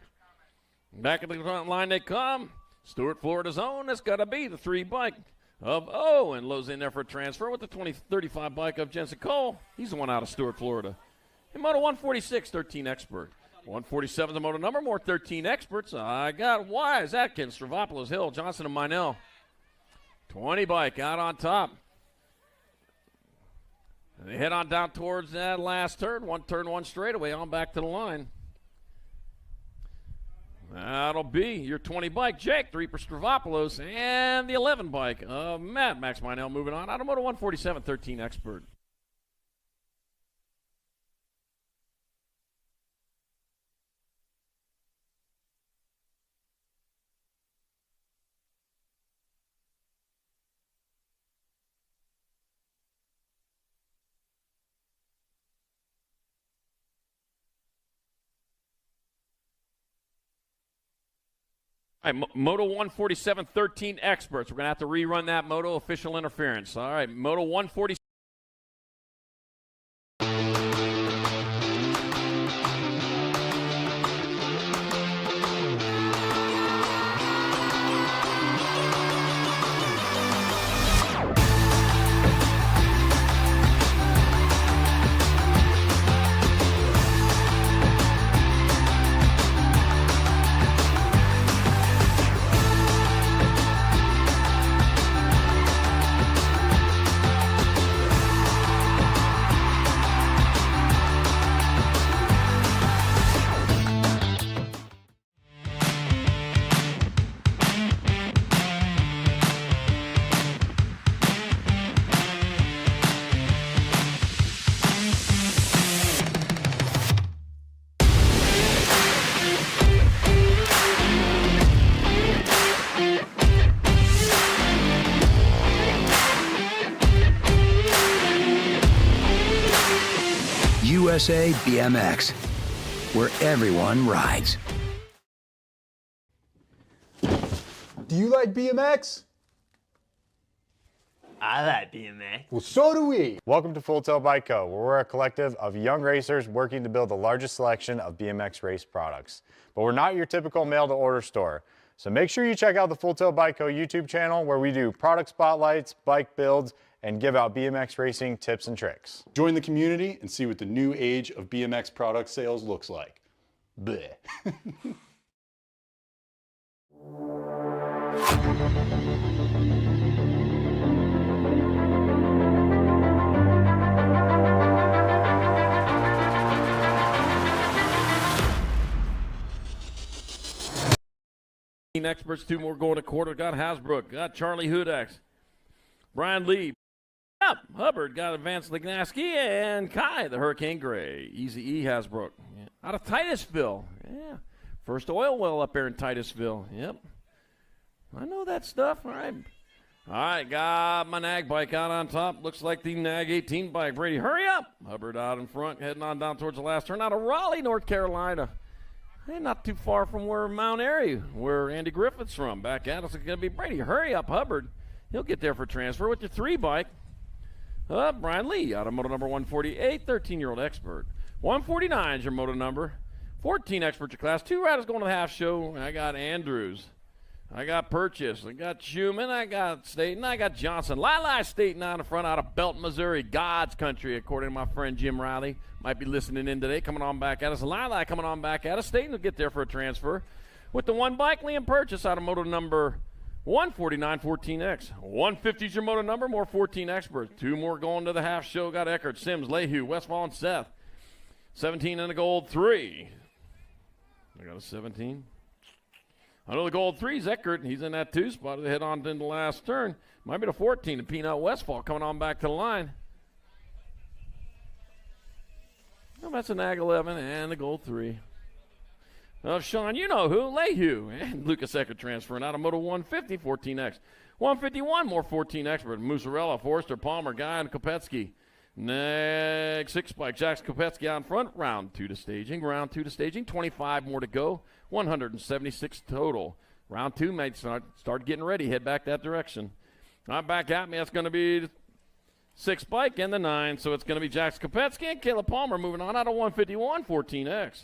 Back at the front line they come. Stuart, Florida's own. That's got to be the 3 bike of and Lowe's in there for a transfer with the 35 bike of Jensen Cole. He's the one out of Stuart, Florida. In moto 146, 13 expert. 147 the moto number, more 13 experts. I got Wise, Atkins, Stravopoulos, Hill, Johnson, and Minell. 20 bike out on top. And they head on down towards that last turn. 1 turn, 1 straightaway on back to the line. That'll be your 20 bike, Jake, 3 for Stravopoulos, and the 11 bike of Matt. Max Minell moving on. Out of moto 147, 13 expert. All right, Moto 147, 13 experts. We're going to have to rerun that Moto official interference. All right, Moto 147. USA BMX, where everyone rides. Do you like BMX? I like BMX. Well, so do we. Welcome to Full Tail Bike Co., where we're a collective of young racers working to build the largest selection of BMX race products. But we're not your typical mail-to-order store. So make sure you check out the Full Tail Bike Co. YouTube channel, where we do product spotlights, bike builds, and give out BMX racing tips and tricks. Join the community and see what the new age of BMX product sales looks like. Bleh. Experts, 2 more going to quarter. Got Hasbrook, got Charlie Hudax, Brian Lee. Up, Hubbard got Advanced Lignaski, and Kai, the Hurricane Gray. Easy E Hasbrook. Yeah. Out of Titusville. Yeah. First oil well up there in Titusville. Yep. I know that stuff. All right. All right, got my nag bike out on top. Looks like the nag 18 bike. Brady, hurry up. Hubbard out in front, heading on down towards the last turn. Out of Raleigh, North Carolina. Hey, not too far from where Mount Airy, where Andy Griffith's from. Back at us, it's going to be Brady. Hurry up, Hubbard. He'll get there for transfer with your 3 bike. Brian Lee out of moto number 148, 13-year-old expert. 149 is your moto number. 14 expert your class. 2 riders going to the half show. I got Andrews. I got Purchase. I got Schumann. I got Staten. I got Johnson. Lili Staten out in front out of Belton, Missouri. God's country, according to my friend Jim Riley. Might be listening in today. Coming on back at us. Lili coming on back at us. Staten will get there for a transfer. With the 1 bike, Liam Purchase out of moto number 149, 14X. 150 is your moto number. More 14 experts. 2 more going to the half show. Got Eckert, Sims, Lehue, Westfall, and Seth. 17 in the gold 3. I got a 17. I know the gold 3 is Eckert. He's in that 2 spot. They head on in the last turn. Might be the 14 to Peanut Westfall coming on back to the line. Oh, that's a nag 11 and the gold 3. Sean, you know who? Lehue. And Lucas Eckert transferring out of moto 150, 14X. 151, more 14 expert. Musarella, Forrester, Palmer, Guy, and Kopetsky. Next 6 bike. Jax Kopetsky out in front. Round 2 to staging. 25 more to go. 176 total. Round 2 might start getting ready. Head back that direction. Not back at me. That's going to be the 6 bike and the 9. So it's going to be Jax Kopetsky and Caleb Palmer moving on out of 151, 14X.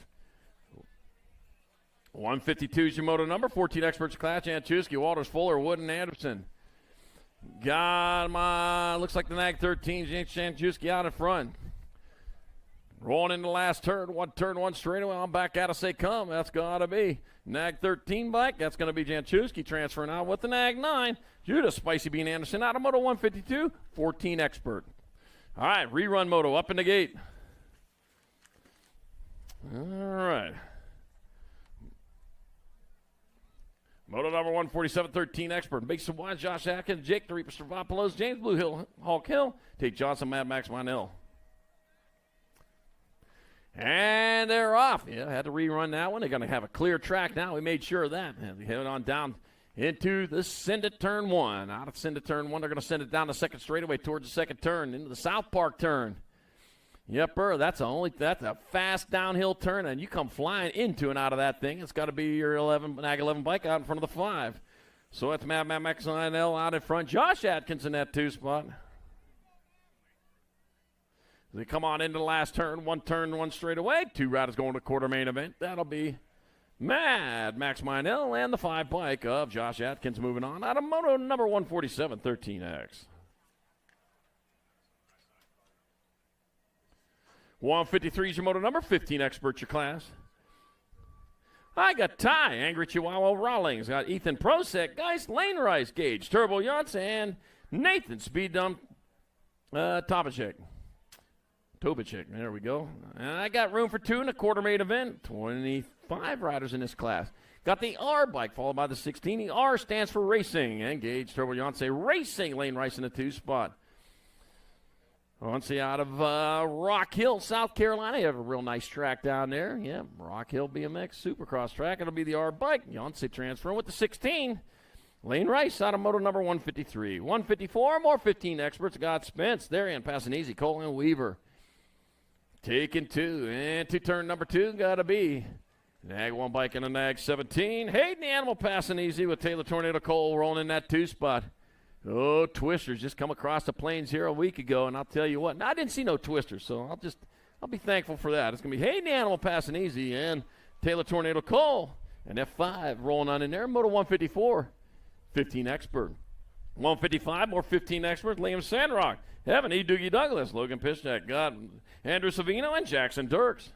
152 is your moto number. 14 experts class. Janchuski, Walters, Fuller, Wood, and Anderson. Got my, looks like the nag 13. James Janchuski out in front. Rolling in the last turn. One straightaway. I'm back out of say come. That's got to be nag 13 bike. That's going to be Janchuski transferring out with the nag 9. Judah Spicy Bean Anderson out of moto 152. 14 expert. All right, rerun moto up in the gate. All right. Moto number 147, 13 expert. Mason Wise, Josh Atkins, Jake the Reaper Stavropoulos, James Blue Hill, Hawk Hill, Tate Johnson, Mad Max Minell. And they're off. Yeah, had to rerun that one. They're going to have a clear track now. We made sure of that. And they head on down into the send it turn 1. Out of send it turn 1, they're going to send it down the second straightaway towards the second turn into the South Park turn. Yepper, that's a fast downhill turn, and you come flying into and out of that thing. It's got to be your nag 11 bike out in front of the 5. So it's Mad Max Minell out in front. Josh Atkins in that 2 spot. They come on into the last turn, 1 straight away. 2 riders going to quarter main event. That'll be Mad Max Minell and the 5 bike of Josh Atkins moving on out of moto number 147, 13X. 153 is your moto number, 15 expert your class. I got Ty, Angry Chihuahua Rawlings. Got Ethan Prosek, Geist, Lane Rice, Gage, Turbo Yachts, and Nathan Speed Dump Tobachek. There we go. And I got room for 2 in a quarter main event. 25 riders in this class. Got the R bike followed by the 16. The R stands for racing. And Gage, Turbo Yachts, racing. Lane Rice in the 2 spot. Once out of Rock Hill, South Carolina. You have a real nice track down there. Yeah, Rock Hill BMX Supercross track. It'll be the R bike. Yancey transferring with the 16. Lane Rice out of moto number 153. 154, more 15 experts. Got Spence. There in passing easy. Cole and Weaver. Taking 2. And to turn number 2, got to be nag 1 bike and a nag 17. Hayden the Animal passing easy with Taylor Tornado Cole rolling in that 2 spot. Oh, Twisters just come across the plains here a week ago, and I'll tell you what. Now, I didn't see no Twisters, so I'll be thankful for that. It's going to be Hayden Animal passing easy, and Taylor Tornado Cole, and F5 rolling on in there. Moto 154, 15 Expert. 155, more 15 Expert, Liam Sandrock. Heaven, E. Doogie Douglas, Logan Pishnak, got Andrew Savino, and Jackson Dirks.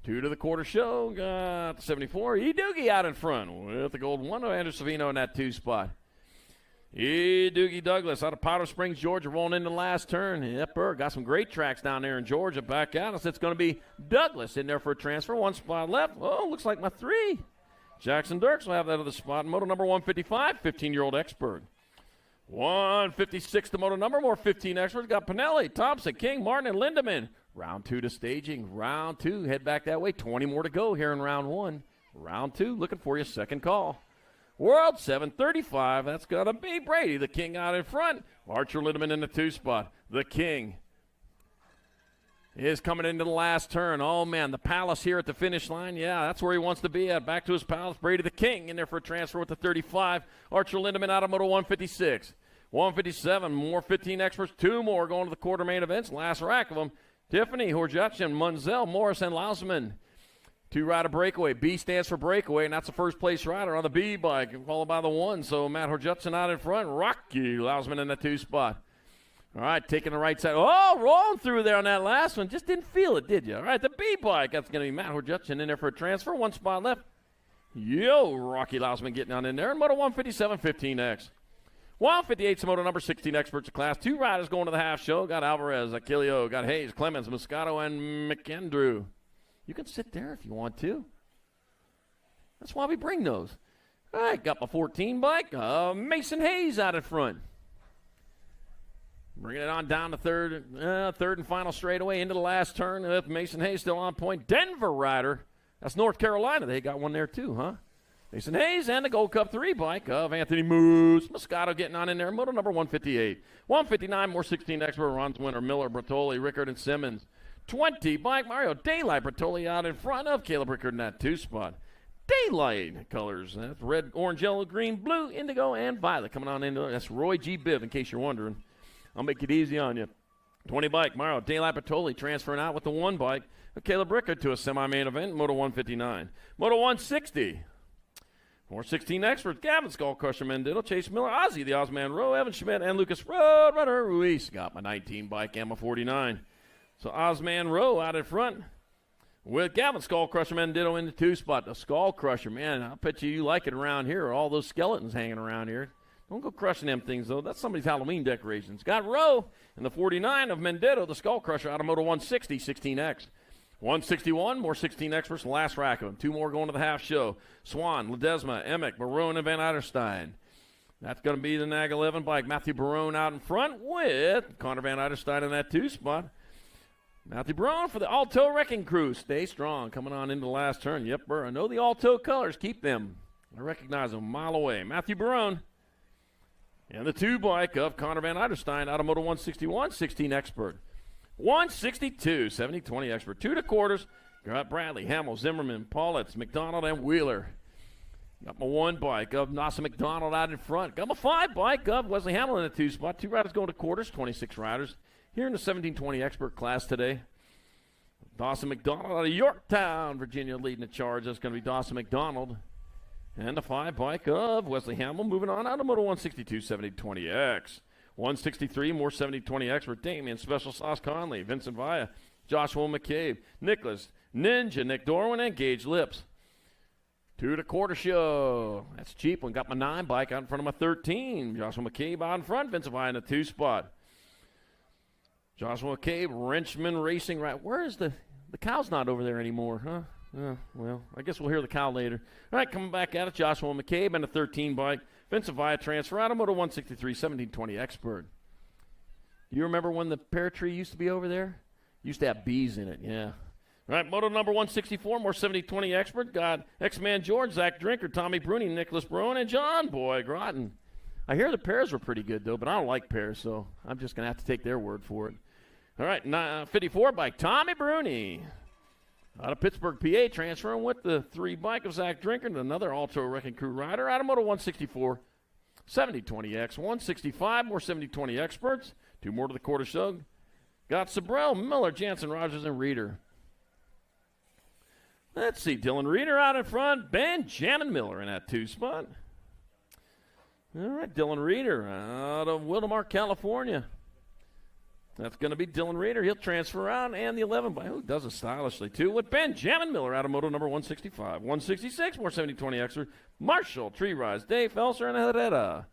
2 to the quarter show, got 74. E. Doogie out in front with the gold one of Andrew Savino in that 2 spot. E. Doogie Douglas out of Powder Springs, Georgia, rolling into the last turn. Yep, got some great tracks down there in Georgia. Back out. It's going to be Douglas in there for a transfer. 1 spot left. Oh, looks like my 3. Jackson Dirks will have that other spot. Moto number 155, 15-year-old Expert. 156 to moto number, more 15 Experts. Got Pinelli, Thompson, King, Martin, and Lindemann. Round 2 to staging. Round 2, head back that way. 20 more to go here in round 1. Round 2, looking for you, second call. World 735, that's going to be Brady, the King out in front. Archer Lindemann in the 2 spot. The King is coming into the last turn. Oh, man, the Palace here at the finish line. Yeah, that's where he wants to be at. Back to his Palace. Brady, the King, in there for a transfer with the 35. Archer Lindemann out of Moto 156. 157, more 15 Experts. 2 more going to the quarter main events. Last rack of them. Tiffany, Horjachin, Munzel, Morris, and Lausman. 2-rider breakaway. B stands for breakaway, and that's the first place rider on the B bike, followed by the 1. So Matt Horjutson out in front. Rocky Lausman in the 2 spot. All right, taking the right side. Oh, rolling through there on that last one. Just didn't feel it, did you? All right, the B bike. That's going to be Matt Horjutson in there for a transfer. 1 spot left. Yo, Rocky Lausman getting on in there. And Moto 157, 15X. 158's Moto number 16 Experts of class. 2 riders going to the half show. Got Alvarez, Aquilio, got Hayes, Clemens, Moscato, and McAndrew. You can sit there if you want to. That's why we bring those. All right, got my 14 bike. Mason Hayes out in front. Bringing it on down to third and final straightaway into the last turn. With Mason Hayes still on point. Denver rider. That's North Carolina. They got one there too, huh? Mason Hayes and the Gold Cup 3 bike of Anthony Moose. Moscato getting on in there. Moto number 158. 159, more 16 Expert. Ron's winner. Miller, Bertoli, Rickard, and Simmons. 20 bike. Mario Daylight. Bertoli out in front of Caleb Rickard in that 2 spot. Daylight colors. That's red, orange, yellow, green, blue, indigo, and violet coming on into. That's Roy G. Biv, in case you're wondering. I'll make it easy on you. 20 bike. Mario Daylight Bertoli transferring out with the 1 bike. Caleb Rickard to a semi-main event. Moto 159. Moto 160. More 16 Experts. Gavin Skullcrusher Menditto, Chase Miller, Ozzy, the Ozman Rowe, Evan Schmidt, and Lucas Roadrunner Ruiz. Got my 19 bike and my 49. So Ozman Rowe out in front with Gavin Skullcrusher Menditto in the 2 spot. The Skullcrusher, man, I bet you like it around here. All those skeletons hanging around here. Don't go crushing them things, though. That's somebody's Halloween decorations. Got Rowe in the 49 of Menditto, the Skullcrusher out of Moto 160, 16X. 161, more 16 Experts, last rack of them. 2 more going to the half show. Swan, Ledesma, Emick, Barone, and Van Eiderstein. That's going to be the Nag 11 bike. Matthew Barone out in front with Connor Van Eiderstein in that 2 spot. Matthew Barone for the Alto Wrecking Crew. Stay strong, coming on into the last turn. Yep, I know the Alto colors. Keep them. I recognize them a mile away. Matthew Barone. And the 2 bike of Connor Van Eiderstein out of Moto 161, 16 Expert. 162, 70-20 Expert. 2 to quarters. Got Bradley, Hamill, Zimmerman, Paulitz, McDonald, and Wheeler. Got my 1 bike of Nasa McDonald out in front. Got my 5 bike of Wesley Hamill in the 2 spot. 2 riders going to quarters, 26 riders. Here in the 17-20 Expert class today. Dawson McDonald out of Yorktown, Virginia, leading the charge. That's going to be Dawson McDonald. And the 5 bike of Wesley Hamill moving on out of Moto 162, 70-20X. 163, more 70-20 Expert. Damien, Special Sauce Conley, Vincent Villa, Joshua McCabe, Nicholas, Ninja, Nick Dorwin, and Gage Lips. 2 to quarter show. That's cheap one. Got my 9 bike out in front of my 13. Joshua McCabe out in front. Vincent Villa in the 2 spot. Joshua McCabe, Wrenchman Racing. Right, where is the cow's not over there anymore, huh? Well, I guess we'll hear the cow later. All right, coming back at it, Joshua McCabe and a 13 bike. Vincent Villa transfer out of Moto 163, 17-20 Expert. You remember when the pear tree used to be over there? Used to have bees in it, yeah. All right, Moto number 164, more 70-20 Expert. Got X-Man George, Zach Drinker, Tommy Bruni, Nicholas Barone, and John Boy Groton. I hear the pears were pretty good, though, but I don't like pears, so I'm just going to have to take their word for it. All right, 54 bike, Tommy Bruni. Out of Pittsburgh, PA, transferring with the 3 bike of Zach Drinker and another Alto Wrecking Crew rider out of Moto 164. 70-20X, 165, more 70-20 experts. 2 more to the quarter show. Got Sabrell, Miller, Jansen, Rogers, and Reeder. Let's see, Dylan Reeder out in front. Benjamin Miller in that 2 spot. All right, Dylan Reeder out of Wildomar, California. That's going to be Dylan Reeder. He'll transfer out, and the 11 by who does it stylishly too with Benjamin Miller out of moto number 165. 166, more 70-20 extra. Marshall, Tree Rise, Dave Felser, and Herrera.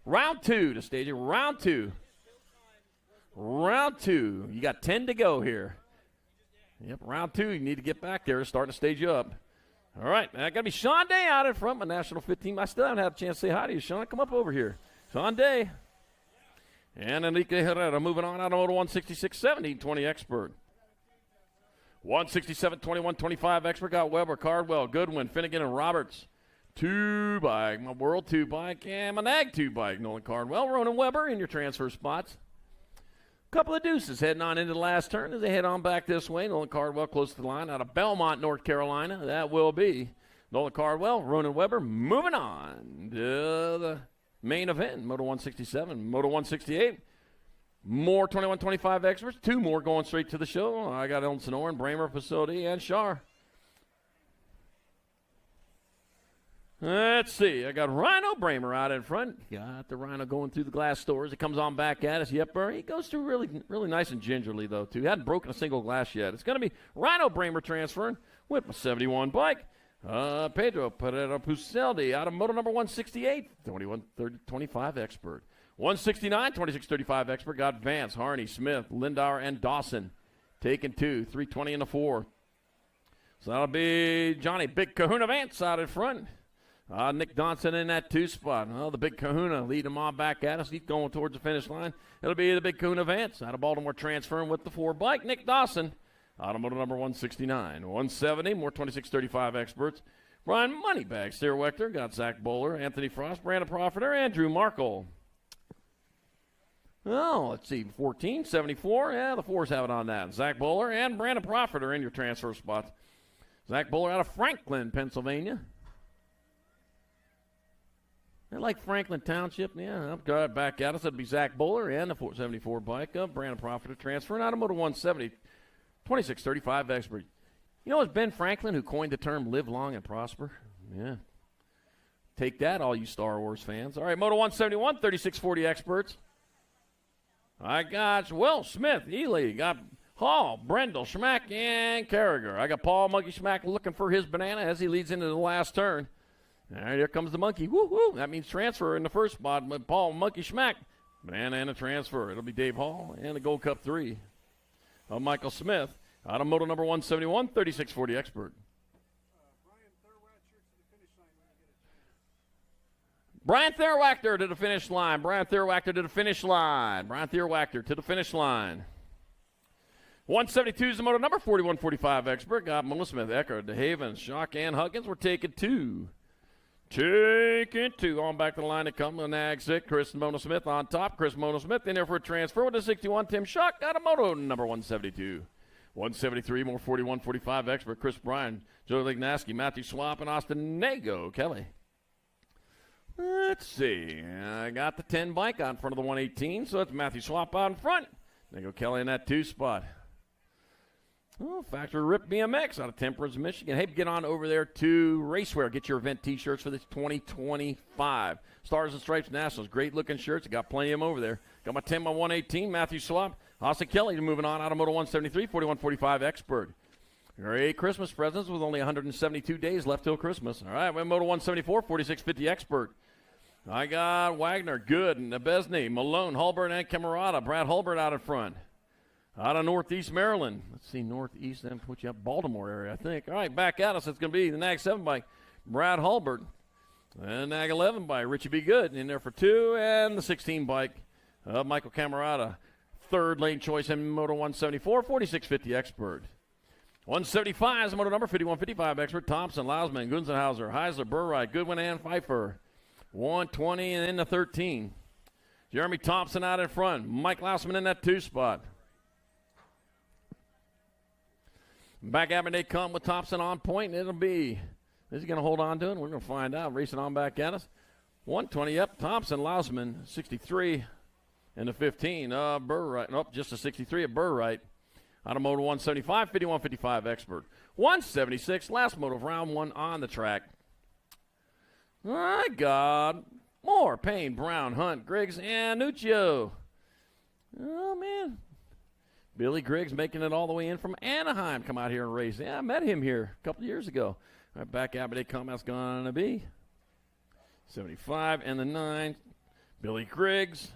Round 2 to stage it. Round 2. Round 2. You got 10 to go here. Yep, round 2. You need to get back there. Starting to stage you up. All right, I got to be Sean Day out in front, my National 15. I still haven't had a chance to say hi to you, Sean. Come up over here. Sean Day. And Enrique Herrera moving on out of moto 166, 70-20 expert. 167, 21, 25 expert. Got Weber, Cardwell, Goodwin, Finnegan, and Roberts. 2 bike, my World 2 bike, and my NAG 2 bike. Nolan Cardwell, Ronan Weber in your transfer spots. Couple of deuces heading on into the last turn as they head on back this way. Nolan Cardwell close to the line out of Belmont, North Carolina. That will be Nolan Cardwell, Ronan Weber moving on to the main event, Moto 167, Moto 168. More 21-25 experts. 2 more going straight to the show. I got Elsinore and Bramer facility and Shar. Let's see. I got Rhino Bramer out in front. Got the Rhino going through the glass doors. He comes on back at us. Yep, he goes through really nice and gingerly, though, too. He hadn't broken a single glass yet. It's going to be Rhino Bramer transferring with my 71 bike. Pedro Pereira Puceldi out of moto number 168. 21-25 expert. 169, 26-35 expert. Got Vance, Harney, Smith, Lindauer, and Dawson. Taking 2, 320 in the 4. So that'll be Johnny Big Kahuna Vance out in front. Nick Donson in that 2 spot. Well, the Big Kahuna leading him on back at us. He's going towards the finish line. It'll be the Big Kahuna Vance out of Baltimore transferring with the 4 bike. Nick Dawson out of moto number 169. 170, more 26-35 experts. Brian Moneybag Steerwechter. Got Zach Bowler, Anthony Frost, Brandon Profiter, and Drew Markle. Oh, let's see, 14, 74. Yeah, the 4s have it on that. Zach Bowler and Brandon Profiter in your transfer spots. Zach Bowler out of Franklin, Pennsylvania. They like Franklin Township. Yeah, I'm good back at us. That'd be Zach Bowler and the 474 bike of Brandon Profiter transferring out of moto 170. 26-35 expert. You know, it's Ben Franklin who coined the term live long and prosper. Yeah. Take that, all you Star Wars fans. All right, moto 171, 36-40 experts. I got Will Smith, Ely, got Hall, Brendel, Schmack, and Carragher. I got Paul Monkey Schmack looking for his banana as he leads into the last turn. All right, here comes the monkey. Woo-hoo. That means transfer in the first spot with Paul Monkey Schmack. Banana and a transfer. It'll be Dave Hall and the Gold Cup 3 of Michael Smith out of moto number 171, 36-40 expert. Brian Thurwachter to the finish line. Brian Thurwachter to the finish line. Brian Thurwachter to the finish line. 172 is the moto number 41-45 expert. Got Melissa Smith, Eckert, DeHaven, Shock, and Huggins. We're taking 2. Taking 2. On back to the line to come. The Nag 6. Chris Mona Smith on top. Chris Mona Smith in there for a transfer with a 61. Tim Shock got a moto number 172. 173 more 41-45 expert. Chris Bryan, Joe Lignaski, Matthew Swap, and Austin Nago. Kelly. Let's see. I got the 10 bike out in front of the 118, so that's Matthew Swap out in front. Nago Kelly in that 2 spot. Oh, Factory Rip BMX out of Temperance, Michigan. Hey, get on over there to Racewear. Get your event T-shirts for this 2025. Stars and Stripes Nationals. Great-looking shirts. I got plenty of them over there. Got my 10 by 118, Matthew Swap. Austin Kelly moving on out of moto 173, 41-45 expert. Great Christmas presents with only 172 days left till Christmas. All right, we're moto 174, 46-50 expert. I got Wagner, Good, Nebesny, Malone, Hulbert, and Camerata. Brad Hulbert out in front. Out of Northeast Maryland. Let's see, Northeast, then put you up Baltimore area, I think. All right, back at us. It's going to be the Nag 7 by Brad Hulbert. And Nag 11 by Richie B. Good in there for 2. And the 16 bike of Michael Camerata. 3rd lane choice in moto 174, 46-50 expert. 175 is the moto number 51-55 expert. Thompson, Lausman, Gunzenhauser, Heisler, Burright, Goodwin, and Pfeiffer. 120 and in the 13. Jeremy Thompson out in front. Mike Lausman in that 2 spot. Back at me they come with Thompson on point. It'll be Is he going to hold on to it? We're going to find out. Racing on back at us. 120, yep. Thompson, Lausman, 63 and the 15. Burwright, nope, just a 63 at Burwright. Automotive 175, 51-55 Expert. 176, last moto of round one on the track. My God. Moore, Payne, Brown, Hunt, Griggs, and Nuccio. Oh, man. Billy Griggs making it all the way in from Anaheim. Come out here and race. Yeah, I met him here a couple years ago. Right back at me, comment's going to be 75 and the 9. Billy Griggs,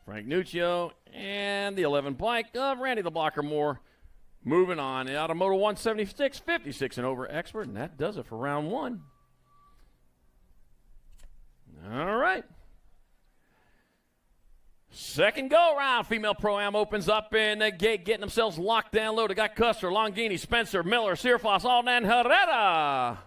Frank Nuccio, and the 11 bike of Randy the Blocker Moore. Moving on, the Automotive 176, 56 and over Expert, and that does it for round one. All right. Second go round. Female Pro-Am opens up in the gate, getting themselves locked down low. They got Custer, Longini, Spencer, Miller, Searfoss, Alden, Herrera.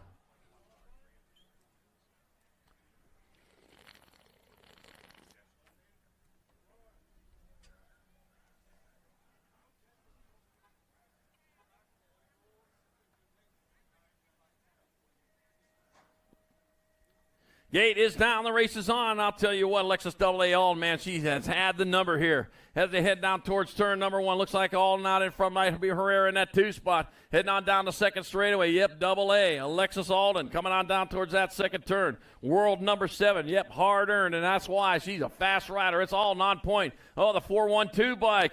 Gate is down, the race is on. I'll tell you what, Alexis AA Alden, man, she has had the number here. As they head down towards turn number one, looks like Alden out in front might be Herrera in that 2 spot. Heading on down the second straightaway, yep, AA. Alexis Alden coming on down towards that second turn. World number 7, yep, hard earned, and that's why she's a fast rider. It's all on point. Oh, the 412 bike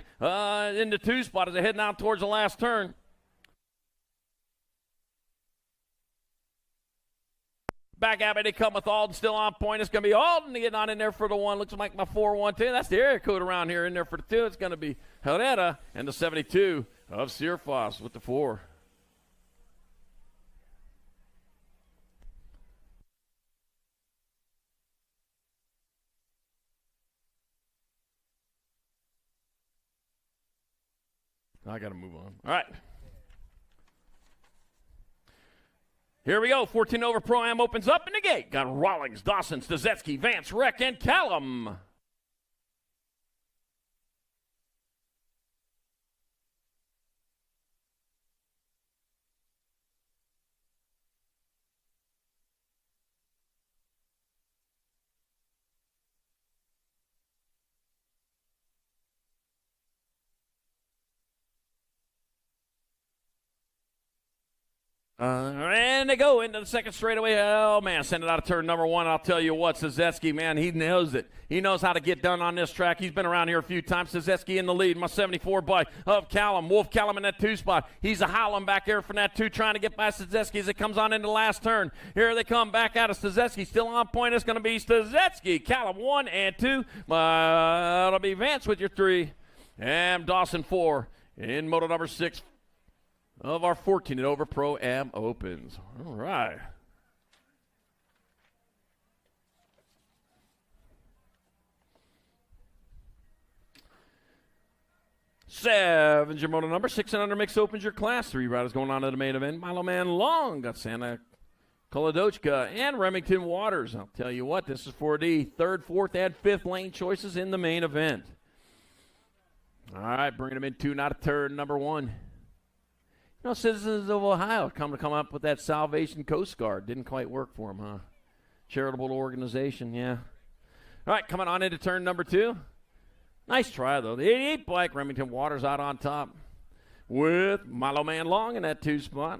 in the 2 spot as they head down towards the last turn. Back at me, they come with Alden still on point. It's going to be Alden getting on in there for the 1. Looks like my 412. That's the area code around here in there for the 2. It's going to be Herrera and the 72 of Searfoss with the 4. I got to move on. All right. Here we go. 14 over Pro-Am opens up in the gate. Got Rawlings, Dawson, Stazetsky, Vance, Reck, and Callum. And they go into the second straightaway. Oh, man, send it out of turn number 1. I'll tell you what, Stazetsky, man, he knows it. He knows how to get done on this track. He's been around here a few times. Stazetsky in the lead. My 74 bike of Callum. Wolf Callum in that 2 spot. He's a howling back there from that 2, trying to get by Stazetsky as it comes on into the last turn. Here they come back out of Stazetsky. Still on point. It's going to be Stazetsky. Callum 1 and 2. It'll be Vance with your 3. And Dawson 4 in moto number 6. Of our 14 and over Pro-Am Opens. All right. Seven's your moto number. 6 and under mixed opens your class. 3 riders going on to the main event. Milo Man Long got Santa Kolodochka and Remington Waters. I'll tell you what, this is for the 3rd, 4th, and 5th lane choices in the main event. All right, bringing them in 2, not a turn, number 1. You know, Citizens of Ohio come up with that Salvation Coast Guard. Didn't quite work for them, huh? Charitable organization, yeah. All right, coming on into turn number 2. Nice try, though. The 88 bike, Remington Waters out on top with Milo Man Long in that 2 spot.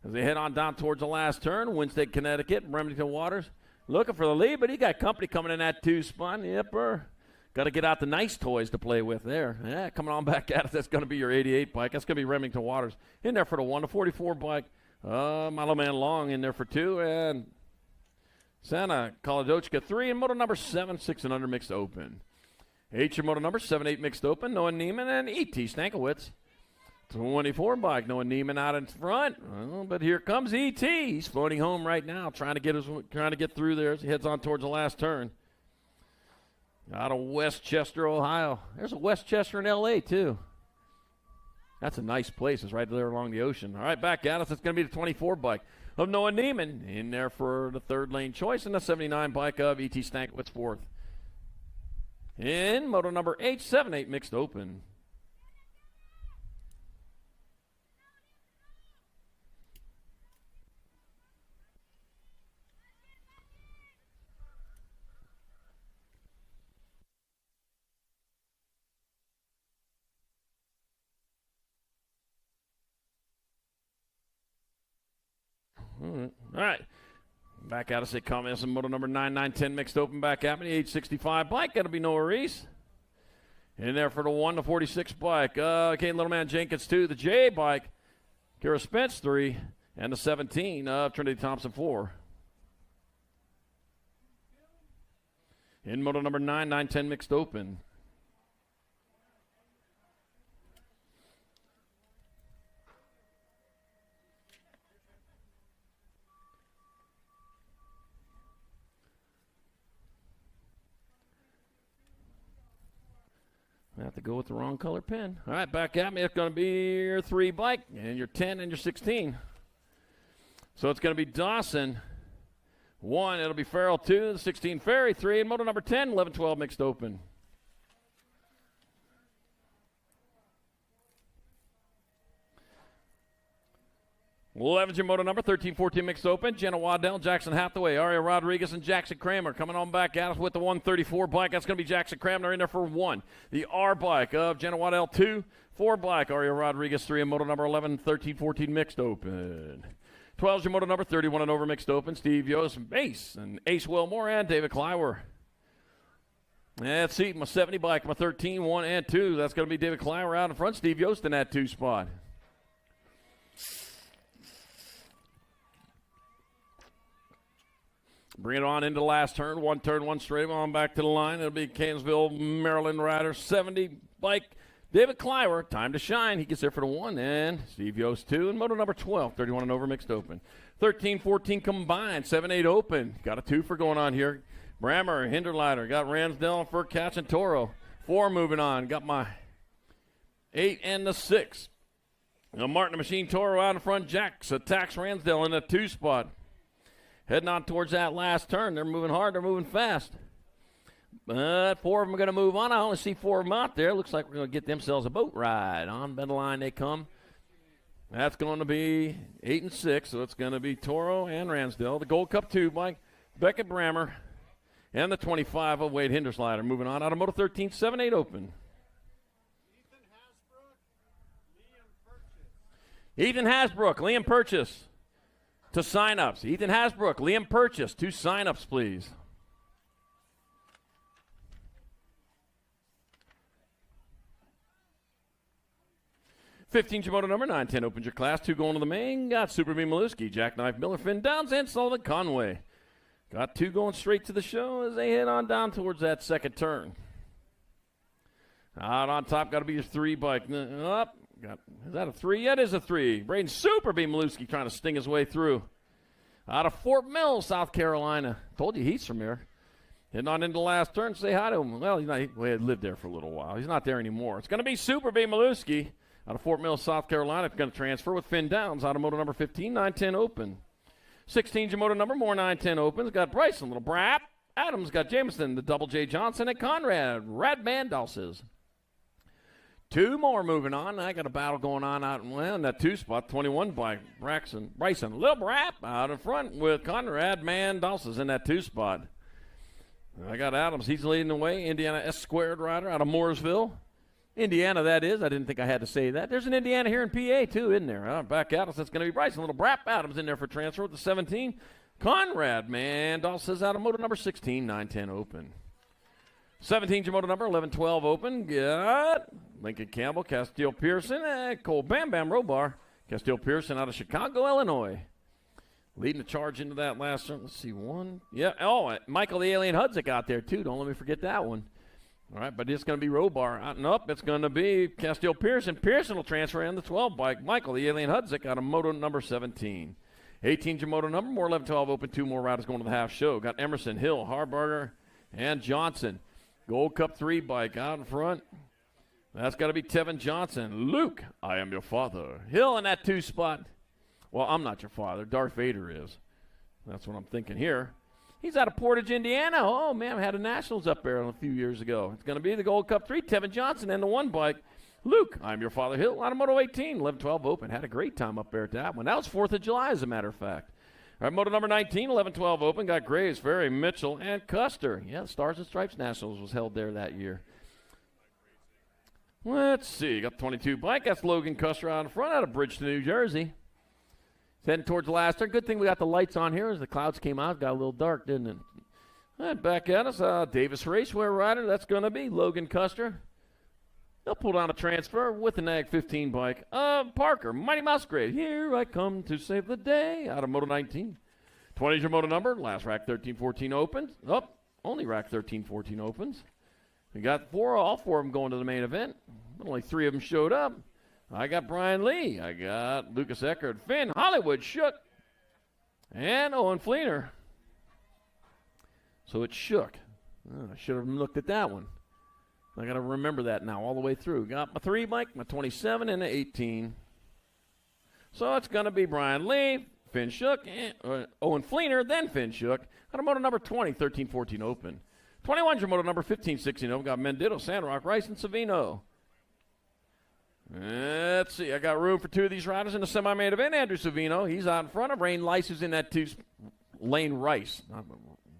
As they head on down towards the last turn, Winston, Connecticut, Remington Waters looking for the lead, but he got company coming in that 2 spot. Yep, got to get out the nice toys to play with there. Yeah, coming on back at it. That's going to be your 88 bike. That's going to be Remington Waters in there for the 1. The 44 bike, Milo Man Long in there for 2. And Santa Kolodochka 3. And moto number 7, 6 and under mixed open. 8 your moto number 7, 8 mixed open. Noah Neiman and E.T. Stankiewicz. 24 bike, Noah Neiman out in front. Well, but here comes E.T. He's floating home right now, trying to get through there as he heads on towards the last turn. Out of Westchester, Ohio. There's a Westchester in L.A., too. That's a nice place. It's right there along the ocean. All right, back at us. It's going to be the 24 bike of Noah Neiman in there for the 3rd lane choice, and the 79 bike of E.T. Stankiewicz 4th. In moto number 8, 7, 8 mixed open. All right. Back out of say comments on moto number 9910 mixed open back at me. Age 65 bike. That'll be Noah Reese. In there for the 1 to 46 bike. Okay, little man Jenkins 2. The J bike. Kira Spence 3. And the 17 of Trinity Thompson 4. In moto number 9910 mixed open. I have to go with the wrong color pen. All right, back at me. It's going to be your 3 bike and your 10 and your 16. So it's going to be Dawson. 1, it'll be Farrell 2, the 16 Ferry 3, and moto number 10, 11-12 mixed open. Well, 11's your moto number, 13-14 mixed open. Jenna Waddell, Jackson Hathaway, Aria Rodriguez, and Jackson Kramer coming on back at us with the 134 bike. That's going to be Jackson Kramer in there for 1. The R bike of Jenna Waddell 2, 4 bike, Aria Rodriguez 3, and moto number 11, 13-14 mixed open. 12's your moto number, 31 and over mixed open. Steve Yost, Ace, and Ace Wilmore, and David Kleiwer. Let's see, my 70 bike, my 13, 1, and 2. That's going to be David Kleiwer out in front. Steve Yost in that 2 spot. Bring it on into the last turn. 1 turn, 1 straight on back to the line. It'll be Kansville, Maryland rider, 70 bike. David Kleiwer, time to shine. He gets there for the 1, and Steve Yost 2, and moto number 12, 31 and over mixed open. 13-14 combined, 7-8 open. Got a 2 for going on here. Brammer, Hinderleiter, got Ransdell for Catch and Toro. 4 moving on, got my 8 and the 6. Now Martin the Machine Toro out in front. Jacks attacks Ransdell in the 2 spot. Heading on towards that last turn. They're moving hard, they're moving fast. But 4 of them are going to move on. I only see 4 of them out there. Looks like we're going to get themselves a boat ride. On the line they come. That's going to be 8 and 6, so it's going to be Toro and Ransdell. The Gold Cup 2 by Beckett Brammer. And the 25 of Wade Hinderslider. Moving on out of Moto 13, 7-8 open. Ethan Hasbrook, Liam Purchase to sign-ups. Ethan Hasbrook, Liam Purchase to sign-ups, please. Your moto number 910 opens your class. 2 going to the main. Got Super B. Maluski, Jackknife Miller, Finn Downs, and Sullivan Conway. Got 2 going straight to the show as they head on down towards that second turn. Out on top, got to be your 3 bike. Up. Is that a 3? Yeah, it is a 3. Braden Super B. Maluski trying to sting his way through. Out of Fort Mill, South Carolina. Told you he's from here. Heading on into the last turn, say hi to him. Well, he had lived there for a little while. He's not there anymore. It's going to be Super B. Maluski out of Fort Mill, South Carolina. It's going to transfer with Finn Downs out of moto number 15, 910 open. 16's your moto number, more 910 opens. Got Bryson, little Brap. Adams got Jameson, the Double J Johnson, and Conrad, Radman Dulces. 2 more moving on. I got a battle going on out in that 2 spot. 21 by Bryson, little Brap out in front with Conrad Mandalses in that 2 spot. I got Adams. He's leading the way. Indiana S squared rider out of Mooresville. Indiana, that is. I didn't think I had to say that. There's an Indiana here in PA, too, isn't there? Back out. That's going to be Bryson. Little Brap Adams in there for transfer with the 17. Conrad Mandalses out of moto number 16, 910 open. 17's your moto number, 11-12 open. Got Lincoln Campbell, Castile Pearson, and Cole Bam Bam Robar. Castile Pearson out of Chicago, Illinois. Leading the charge into that last turn. Let's see, 1. Yeah, Michael the Alien Hudzik out there, too. Don't let me forget that one. All right, but it's going to be Robar out and up. It's going to be Castile Pearson. Pearson will transfer in the 12 bike. Michael the Alien Hudzik out of moto number 17. 18's your moto number, more 11-12 open. 2 more riders going to the half show. Got Emerson, Hill, Harburger, and Johnson. Gold Cup 3 bike out in front. That's got to be Tevin Johnson. Luke, I am your father. Hill in that 2 spot. Well, I'm not your father. Darth Vader is. That's what I'm thinking here. He's out of Portage, Indiana. Oh, man, we had a Nationals up there a few years ago. It's going to be the Gold Cup 3, Tevin Johnson, and the 1 bike. Luke, I'm your father. Hill out of Moto 18, 11-12 open. Had a great time up there at that one. That was 4th of July, as a matter of fact. All right, moto number 19, 11-12 open. Got Graves, Ferry, Mitchell, and Custer. Yeah, the Stars and Stripes Nationals was held there that year. Let's see. Got the 22 bike. That's Logan Custer out in front out of Bridgeton, New Jersey. Heading towards the last turn. Good thing we got the lights on here as the clouds came out. Got a little dark, didn't it? All right, back at us. Davis Raceway rider. That's going to be Logan Custer. He'll pull down a transfer with the NAG 15 bike. Parker, Mighty Mouse Grade. Here I come to save the day. Out of Moto 19. 20 is your moto number. Last rack 13-14 opens. Only rack 13-14 opens. We got all four of them going to the main event. Only 3 of them showed up. I got Brian Lee. I got Lucas Eckert, Finn, Hollywood, Shook, and Owen Fleener. So it shook. I should have looked at that one. I got to remember that now all the way through. Got my 3 bike, my 27, and the 18. So it's going to be Brian Lee, Finn Shook, Owen Fleener, then Finn Shook. Got a moto number 20, 13-14 open. 21's your moto number 15-16 open. Got Mendito, Sandrock, Rice, and Savino. Let's see. I got room for 2 of these riders in the semi-main event. Andrew Savino, he's out in front of Rain Lice, who's in that 2 lane Rice. Not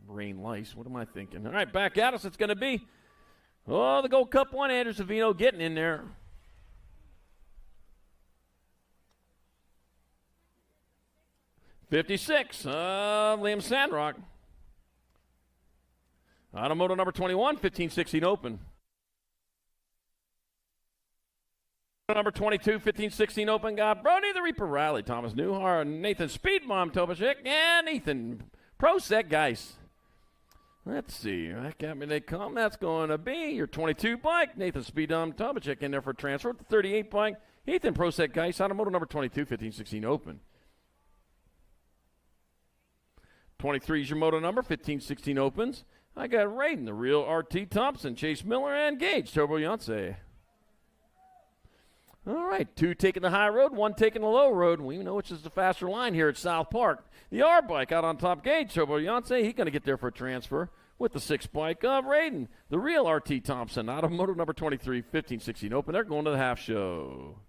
Rain Lice. What am I thinking? All right, back at us. It's going to be the Gold Cup 1. Andrew Savino getting in there. '56. Liam Sandrock. Automoto number 21, 15-16 open. Number 22, 15-16 open, got Brody the Reaper Riley, Thomas Newhart, Nathan Speedbomb Tobachik, and Ethan Prosek Geis. Let's see. Back at me they come. That's going to be your 22 bike. Nathan Speedbomb Tobachik in there for transfer. The 38 bike. Ethan Prosek Geis, automoto number 22, 15-16 open. 23 is your moto number, 15-16 opens. I got Raiden, the real RT Thompson, Chase Miller, and Gage Turbo Yonsei. All right, 2 taking the high road, 1 taking the low road. We know which is the faster line here at South Park. The R bike out on top, Gage Turbo Yonsei. He's going to get there for a transfer with the 6 bike of Raiden, the real RT Thompson, out of moto number 23, 15-16 open. They're going to the half show.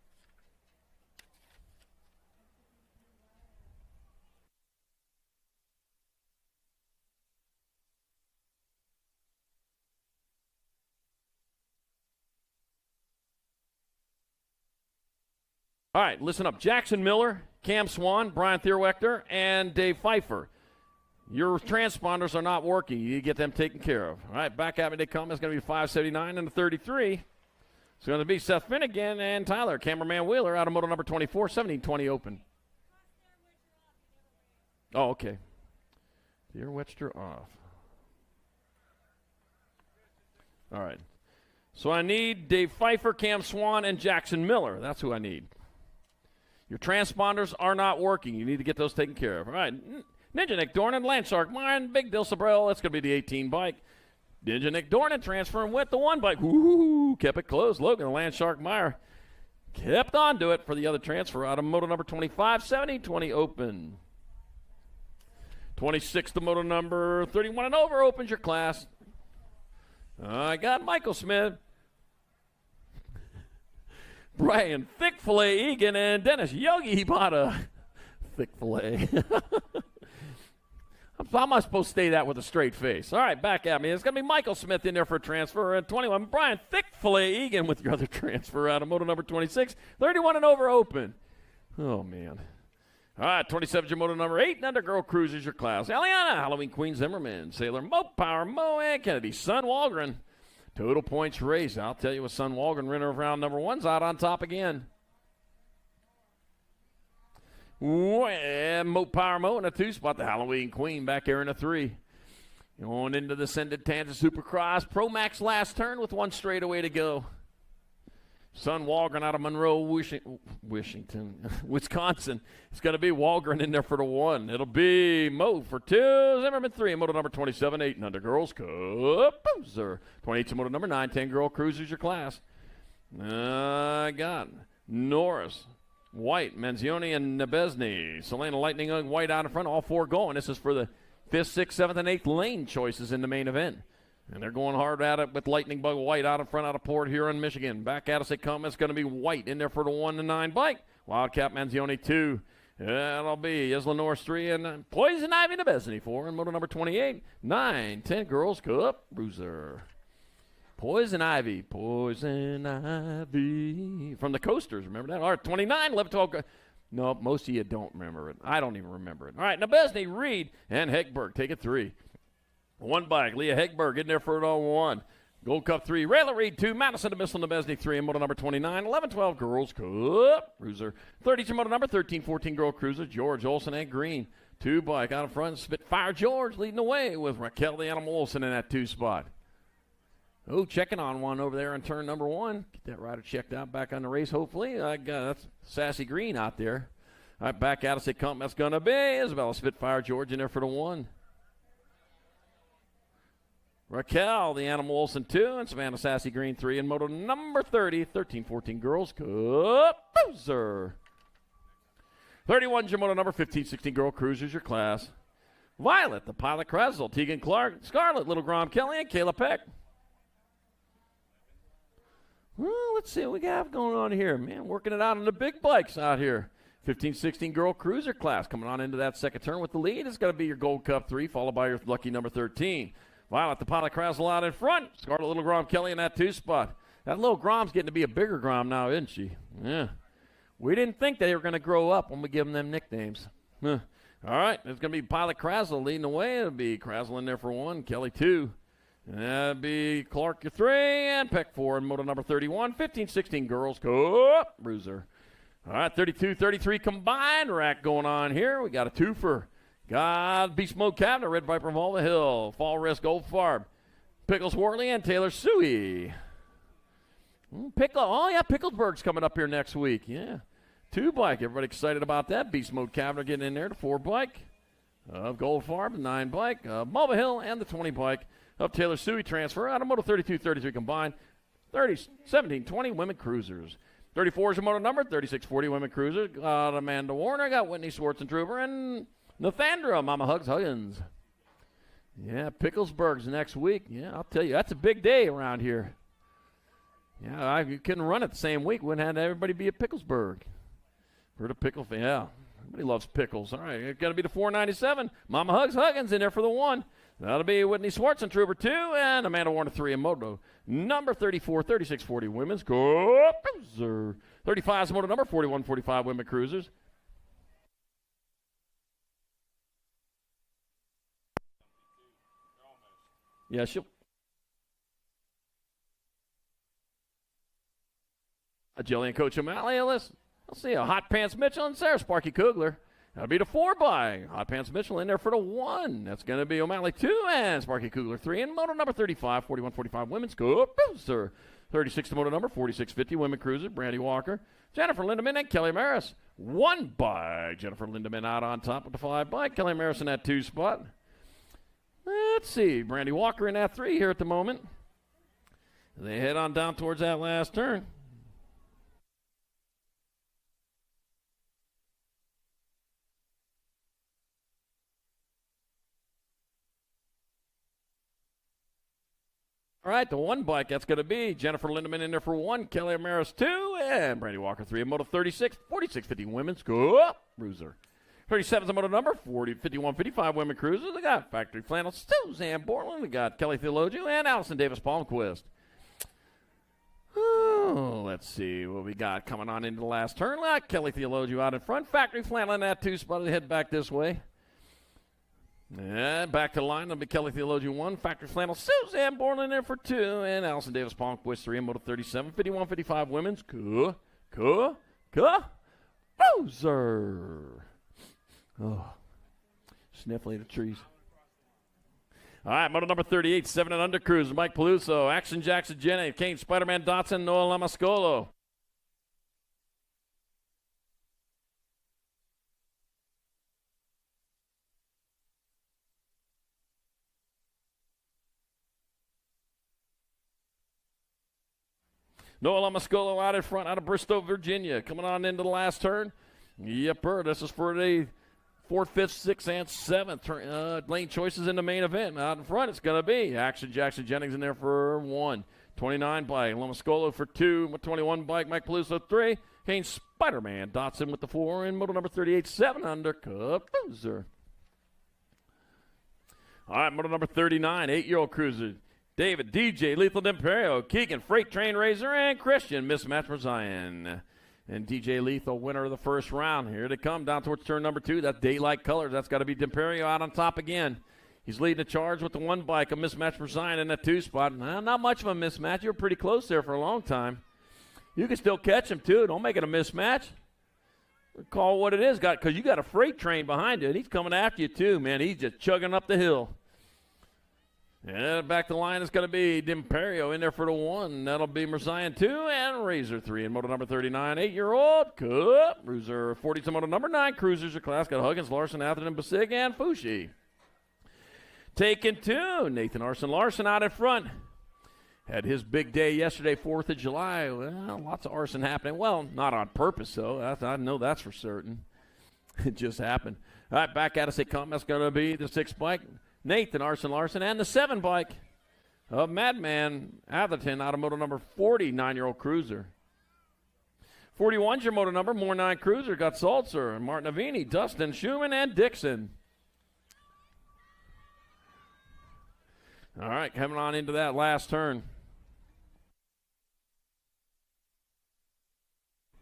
All right, listen up. Jackson Miller, Cam Swan, Brian Thierwechter, and Dave Pfeiffer. Your transponders are not working. You need to get them taken care of. All right, back at me they come. It's going to be 579 and a 33. It's going to be Seth Finnegan and Tyler. Cameraman Wheeler out of moto number 24, 17-20 open. Oh, okay. Thierwechter off. All right. So I need Dave Pfeiffer, Cam Swan, and Jackson Miller. That's who I need. Your transponders are not working. You need to get those taken care of. All right. Ninja Nick Dornan, Landshark Myron, Big Dill Sabrell. That's going to be the 18 bike. Ninja Nick Dornan transferring with the 1 bike. Woo! Kept it close. Logan, Landshark Meyer kept on to it for the other transfer out of moto number 25, 70-20 open. 26 to moto number 31 and over opens your class. I got Michael Smith, Brian Thick Filet Egan, and Dennis Yogi Ibata. Thick Filet. How am I supposed to say that with a straight face? All right, back at me. It's going to be Michael Smith in there for a transfer. And 21, Brian Thick Filet Egan with your other transfer out of moto number 26. 31 and over open. Oh, man. All right, 27 is your moto number 8. And Undergirl Cruisers your class. Eliana, Halloween Queen Zimmerman, Sailor Mo Power, Mo and Kennedy, Son Walgren. Total points race. I'll tell you what, Son Walgren, winner of round number 1's out on top again. And Mo Power Mo in a 2 spot. The Halloween Queen back there in a 3. Going into the Sended Tangent Supercross. Pro Max last turn with 1 straightaway to go. Son Walgren out of Monroe, Washington, Wisconsin. It's going to be Walgren in there for the 1. It'll be Mo for 2, Zimmerman 3, and moto number 27, 8 and under Girls Cup Boozer. 28 to moto number 9, 10 Girl Cruisers your class. I got Norris, White, Manzioni, and Nebesny. Selena Lightning and White out in front, all 4 going. This is for the 5th, 6th, 7th, and 8th lane choices in the main event. And they're going hard at it with Lightning Bug White out in front out of Port Huron, Michigan. Back at us they come. It's going to be White in there for the 1 to 9 bike. Wildcat Manzioni 2. That'll be Isla Norris 3 and Poison Ivy Nebesny 4. And moto number 28, 9, 10 Girls Cup Bruiser. Poison Ivy from the Coasters. Remember that? All right, 29, 11, 12. No, most of you don't remember it. I don't even remember it. All right, Nabesny, Reed, and Hegberg take it 3. One bike, Leah Hegberg in there for it all 1. Gold Cup 3, Rayla Reed 2, Madison DeMissile Nabesny 3, and moto number 29, 11-12 Girls Cup Cruiser. 32 moto number 13-14 Girl Cruiser, George Olson and Green. 2 bike out in front, Spitfire George leading the way with Raquel the Animal Olson in that 2 spot. Oh, checking on one over there on turn number 1. Get that rider checked out back on the race, hopefully. That's Sassy Green out there. All right, back out as they come. That's going to be Isabella Spitfire George in there for the 1. Raquel, the Animal Olson 2, and Savannah Sassy Green 3, and moto number 30, 13-14 Girls Cup Cruiser. 31's your moto number 15-16 Girl Cruisers, your class. Violet, the Pilot Kressel, Tegan Clark, Scarlett, Little Grom Kelly, and Kayla Peck. Well, let's see what we got going on here. Man, working it out on the big bikes out here. 15-16 Girl Cruiser class coming on into that second turn with the lead. It's going to be your Gold Cup 3, followed by your lucky number 13. Violet, the Pilot Kressel out in front. Scarlett, Little Grom Kelly in that 2 spot. That little Grom's getting to be a bigger Grom now, isn't she? Yeah. We didn't think they were going to grow up when we give them nicknames. Huh. All right, it's going to be Pilot Kressel leading the way. It'll be Kressel in there for 1, Kelly 2. And that'll be Clark your 3, and Peck 4 in moto number 31. 15-16 Girls Cup Bruiser. All right, 32-33 combined rack going on here. We got a 2-fer. Got Beast Mode Cabinet, Red Viper from Volva Hill, Fall Risk Gold Farb, Pickles Worley, and Taylor Suey. Picklesburg's coming up here next week. Yeah. 2 bike. Everybody excited about that. Beast Mode Cabinet getting in there. The 4 bike of Gold Farb, the 9 bike of Volva Hill, and the 20 bike of Taylor Suey transfer out of Moto 32-33 combined. 17-20 Women Cruisers. 34 is your moto number, 36-40 Women Cruisers. Got Amanda Warner, got Whitney Schwartzentruber, and Nathandra, Mama Hugs Huggins. Yeah, Picklesburg's next week. Yeah, I'll tell you, that's a big day around here. Yeah, you couldn't run it the same week. Wouldn't have everybody be at Picklesburg. For the pickle fan, yeah. Everybody loves pickles. All right, it's got to be the 497. Mama Hugs Huggins in there for the 1. That'll be Whitney Schwartzentruber 2, and Amanda Warner 3 in moto number 34, 36-40 Women's Cruiser. 35 is moto number 41-45 Women Cruisers. Yeah, she'll. Jillian Coach O'Malley, let's see, a Hot Pants Mitchell and Sarah Sparky Kugler. That'll be the 4 by Hot Pants Mitchell in there for the 1. That's going to be O'Malley 2 and Sparky Kugler 3. And moto number 35, 41-45 Women's Cruiser. 36 to moto number 46-50 Women Cruiser, Brandy Walker, Jennifer Lindemann, and Kelly Maris. 1 by Jennifer Lindemann out on top with the 5 by Kelly Maris in that 2 spot. Let's see, Brandy Walker in that 3 here at the moment. They head on down towards that last turn. All right, the 1 bike, that's going to be Jennifer Lindemann in there for 1, Kelly Amaris 2, and Brandy Walker 3 in moto 36, 46-50 Women's Cruiser. 37 is the moto number, 51-55 Women Cruisers. We got Factory Flannel, Suzanne Borland. We got Kelly Theologian and Allison Davis Palmquist. Oh, let's see what we got coming on into the last turn. Kelly Theologian out in front. Factory Flannel in that 2 spot. Head back this way. And back to the line. That'll be Kelly Theologian 1, Factory Flannel, Suzanne Borland there for 2, and Allison Davis Palmquist 3 in moto 37, 51-55 Women's Cruiser. Oh, sniffling the trees. All right, moto number 38, 7 and under cruiser, Mike Peluso, Action Jackson Jenny, Kane Spider-Man Dotson, Noah Lamascolo. Noah Lamascolo out in front, out of Bristow, Virginia. Coming on into the last turn. Yepper, this is for the 4th, 5th, 6th, and 7th lane choices in the main event. Out in front, it's going to be Action Jackson Jennings in there for 1. 29 by Lamascolo for 2. 21 by Mike Peluso 3. Kane Spider-Man Dotson with the 4. And moto number 38, 7 under Cup Cruiser. All right, moto number 39, 8-year-old cruiser. David, DJ, Lethal D'Imperio, Keegan, Freight Train Razor, and Christian, Mismatch for Zion. And DJ Lethal, winner of the first round. Here they come down towards turn number 2. That's Daylight Colors. That's got to be D'Imperio out on top again. He's leading the charge with the 1 bike. A mismatch for Zion in that 2 spot. Not much of a mismatch. You were pretty close there for a long time. You can still catch him, too. Don't make it a mismatch. Call what it is, because you got a freight train behind you, and he's coming after you, too, man. He's just chugging up the hill. And back to the line is going to be D'Imperio in there for the 1. That'll be Merzion 2 and Razor 3 in moto number 39. 8-year-old Cup. Bruiser 40 moto number 9. Cruisers your class. Got Huggins, Larson, Atherton, Basig, and Fushi. Taking 2. Nathan Larson out in front. Had his big day yesterday, 4th of July. Well, lots of arson happening. Well, not on purpose, though. I know that's for certain. It just happened. All right, back at us they come. That's going to be the 6 bike. Nathan Larson, and the 7 bike of Madman Atherton out of moto number 40, 9-year-old Cruiser. 41's your moto number, more 9 Cruiser. Got Salzer, Martin Avini, Dustin, Schumann, and Dixon. All right, coming on into that last turn.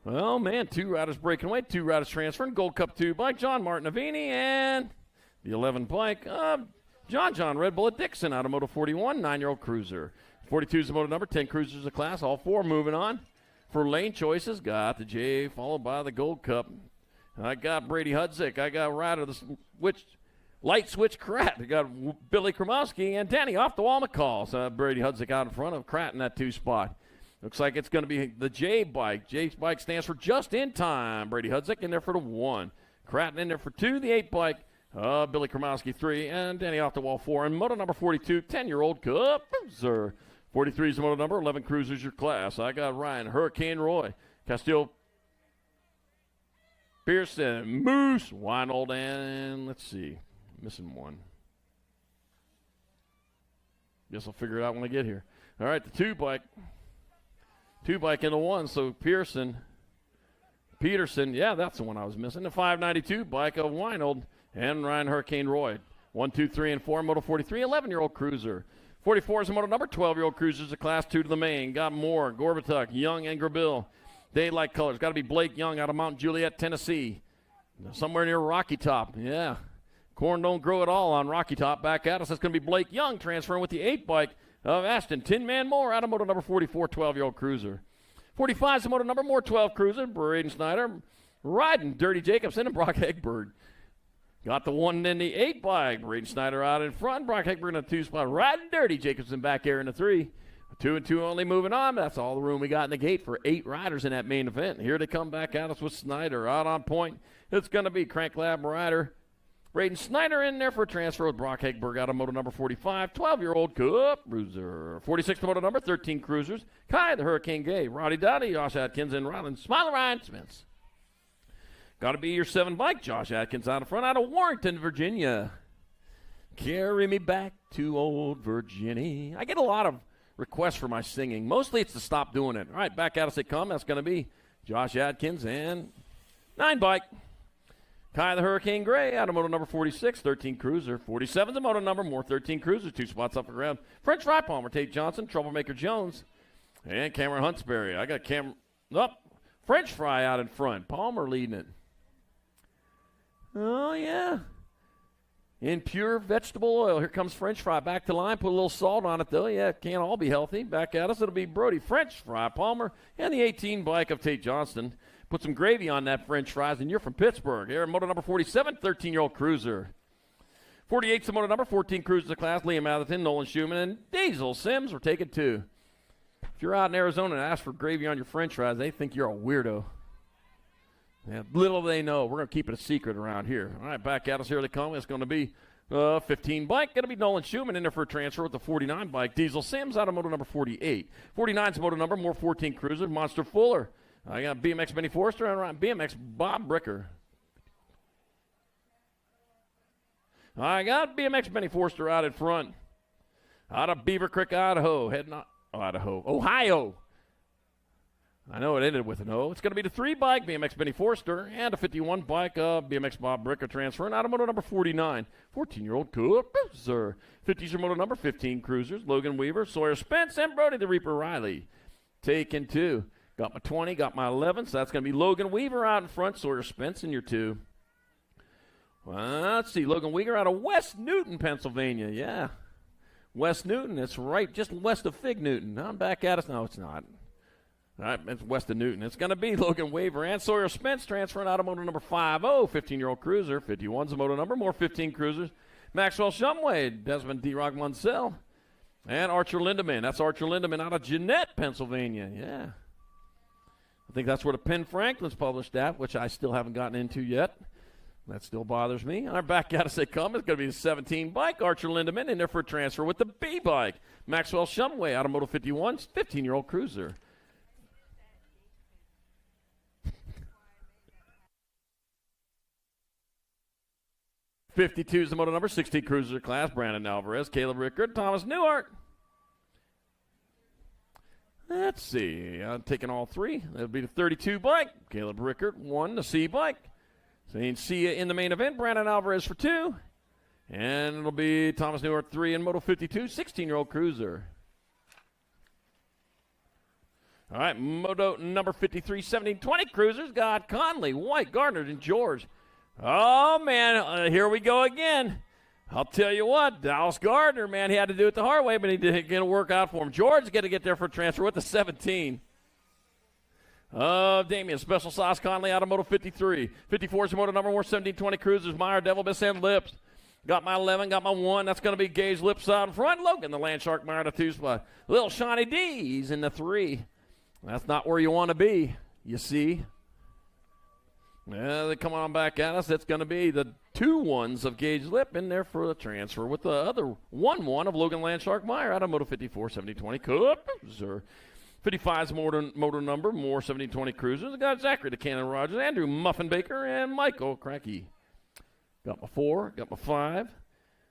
Oh, man, 2 riders breaking away, 2 riders transferring. Gold Cup 2 bike, John Martin Avini, and the 11 bike of John Red Bullet Dixon out of moto 41, 9-year-old Cruiser. 42 is the moto number, 10 Cruisers of class, all 4 moving on. For lane choices, got the J followed by the Gold Cup. I got Brady Hudzik. I got Ryder, the light switch Krat. I got Billy Kromowski and Danny off the wall McCall. So Brady Hudzik out in front of Krat in that 2 spot. Looks like it's going to be the J bike. J's bike stands for just in time. Brady Hudzik in there for the 1. Krat in there for 2, the 8 bike. Billy Kromowski 3, and Danny off the wall 4. And moto number 42, 10-year-old Cup Bruiser. 43 is the moto number, 11 Cruisers your class. I got Ryan, Hurricane Roy, Castillo, Pearson, Moose, Weinold, and let's see, missing 1. Guess I'll figure it out when I get here. All right, the 2 bike. 2 bike in the 1, so Peterson, yeah, that's the one I was missing. The 592 bike of Weinold and Ryan Hurricane Roy. 1, 2, 3, and 4, moto 43, 11-year-old Cruiser. 44 is the moto number, 12-year-old Cruisers of class 2 to the main. Got Moore, Gorbatuk, Young, and Grabil. Daylight Colors. Got to be Blake Young out of Mount Juliet, Tennessee. Somewhere near Rocky Top. Yeah. Corn don't grow at all on Rocky Top. Back at us. That's going to be Blake Young transferring with the 8 bike of Ashton. Tin Man Moore out of moto number 44, 12-year-old Cruiser. 45 is the moto number, more 12 Cruiser. Braden Snyder riding Dirty Jacobson and Brock Hegberg. Got the 1 in the 8 bike. Braden Snyder out in front. Brock Hegberg in the 2 spot. Riding Dirty Jacobson back there in the 3. 2 and 2 only moving on. That's all the room we got in the gate for 8 riders in that main event. Here they come back at us with Snyder out on point. It's going to be Crank Lab rider Braden Snyder in there for a transfer with Brock Hegberg out of moto number 45. 12-year-old Cup Bruiser. 46 moto number, 13 Cruisers. Kai the Hurricane Gay. Roddy Dottie, Josh Atkins, and Ryland Smiler Ryan Smith. Got to be your 7 bike. Josh Atkins out in front out of Warrington, Virginia. Carry me back to old Virginia. I get a lot of requests for my singing. Mostly it's to stop doing it. All right, back at us they come. That's going to be Josh Atkins and 9 bike. Kai the Hurricane Gray out of moto number 46, 13 Cruiser. 47 the moto number, more 13 Cruiser, 2 spots up for grab. French Fry Palmer, Tate Johnson, Troublemaker Jones, and Cameron Huntsberry. I got French Fry out in front. Palmer leading it. Oh, yeah. In pure vegetable oil. Here comes French Fry back to line. Put a little salt on it, though. Yeah, it can't all be healthy. Back at us, it'll be Brody, French Fry Palmer, and the 18 bike of Tate Johnston. Put some gravy on that French fries, and you're from Pittsburgh. Here, moto number 47, 13-year-old Cruiser. 48's the moto number, 14 Cruisers of class, Liam Atherton, Nolan Schumann, and Diesel Sims. We're taking 2. If you're out in Arizona and ask for gravy on your French fries, they think you're a weirdo. Yeah, little they know. We're going to keep it a secret around here. All right, back at us. Here they come. It's going to be 15 bike. Going to be Nolan Schumann in there for a transfer with the 49 bike. Diesel Sims out of moto number 48. 49's moto number, more 14 Cruiser. Monster Fuller. I got BMX Benny Forrester and around BMX Bob Bricker. I got BMX Benny Forrester out in front. Out of Beaver Creek, Idaho. Ohio. I know it ended with an O. It's going to be the 3 bike, BMX Benny Forster, and a 51 bike, BMX Bob Bricker transferring out of moto number 49. 14-year-old Cruiser. 50's your moto number, 15 Cruisers. Logan Weaver, Sawyer Spence, and Brody the Reaper Riley. Taking 2. Got my 20, got my 11, so that's going to be Logan Weaver out in front, Sawyer Spence in your 2. Well, let's see, Logan Weaver out of West Newton, Pennsylvania. Yeah, West Newton, it's right just west of Fig Newton. I'm back at us. No, it's not. All right, it's west of Newton. It's going to be Logan Weaver and Sawyer Spence transferring out of moto number 50, 15-year-old cruiser. 51's the moto number, more 15 cruisers. Maxwell Shumway, Desmond D-Rock Munsell, and Archer Lindemann. That's Archer Lindemann out of Jeanette, Pennsylvania. Yeah. I think that's where the Penn Franklin's published at, which I still haven't gotten into yet. That still bothers me. Our back out as they come. It's going to be the 17 bike. Archer Lindemann in there for a transfer with the B bike. Maxwell Shumway out of Moto 51's 15-year-old cruiser. '52 is the moto number, 16 cruiser class. Brandon Alvarez, Caleb Rickard, Thomas Newhart. Let's see. I'm taking all 3. That'll be the 32 bike. Caleb Rickard, 1, the C bike. So you can see you in the main event. Brandon Alvarez for 2. And it'll be Thomas Newhart 3 in Moto 52, 16-year-old cruiser. All right, Moto number 53, 1720 cruisers. Got Conley, White, Gardner, and George. Oh, man, here we go again. I'll tell you what, Dallas Gardner, man, he had to do it the hard way, but he didn't get to work out for him. George's going to get there for a transfer with the 17. Damien, Special Sauce Conley out of Moto 53. 54 is the moto number, more 1720 cruisers. Meyer, Devil, Biss, and Lips. Got my 11, got my 1. That's going to be Gage Lips out in front. Logan, the Land Shark, Meyer, the 2 spot. Little Shawnee D's in the 3. That's not where you want to be, you see. Yeah, they come on back at us. It's going to be the 2 1s of Gage Lip in there for the transfer with the other 1-1 of Logan Landshark Meyer out of Moto 54, 7020 cruiser. 55's motor number, more 7020 cruisers. I got Zachary the Cannon Rogers, Andrew Muffin Baker, and Michael Cracky. Got my 4, got my 5.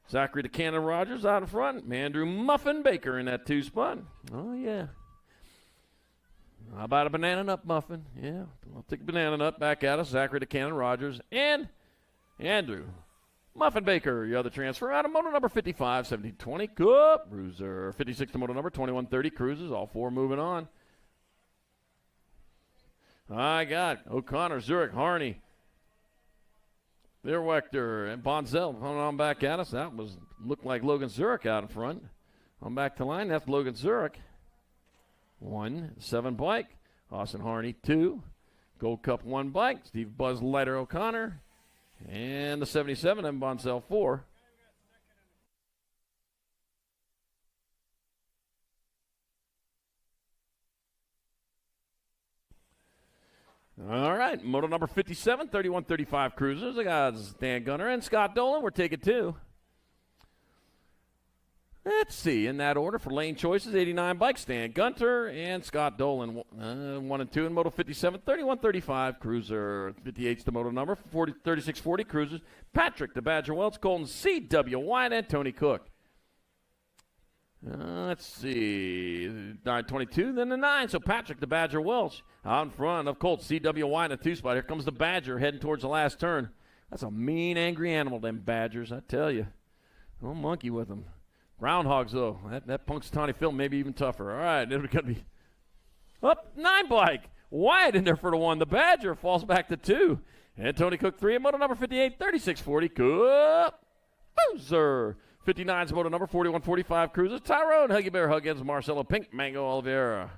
Zachary the Cannon Rogers out in front. Andrew Muffin Baker in that 2 spot. Oh, yeah. How about a banana nut muffin? Yeah, I'll take a banana nut back at us. Zachary the Cannon Rogers and Andrew Muffin Baker, your other transfer out of moto number 55, 1720 Cup Cruiser. 56 to moto number 2130 Cruisers. All 4 moving on. I got O'Connor, Zurich, Harney, Wechter, and Bonzel coming on back at us. That looked like Logan Zurich out in front. On back to line, that's Logan Zurich. 1, 7 bike. Austin Harney, 2. Gold Cup 1 bike. Steve Buzz Lighter O'Connor. And the 77, and Bonzel 4. All right, moto number 57, 3135 Cruisers. I got Dan Gunner and Scott Dolan. We're taking 2. Let's see, in that order for lane choices, 89 bikes, Stan Gunter and Scott Dolan, 1 and 2 in Moto 57, 3135 Cruiser, 58's the moto number, 3640 Cruisers, Patrick the Badger Welch, Colton C.W. White, and Tony Cook. Let's see, 922, then the 9, so Patrick the Badger Welch out in front of Colt C.W. White in a 2 spot. Here comes the Badger heading towards the last turn. That's a mean, angry animal, them Badgers, I tell you. No monkey with them. Groundhogs, though. That Punxsutawney Phil may be even tougher. All right, it's going to be up 9 bike. Wyatt in there for the 1. The Badger falls back to 2. And Tony Cook 3 in moto number 58, 3640 Cup Cruiser. 59's moto number 4145 Cruisers. Tyrone Huggy Bear Huggins, Marcelo Pink Mango Oliveira.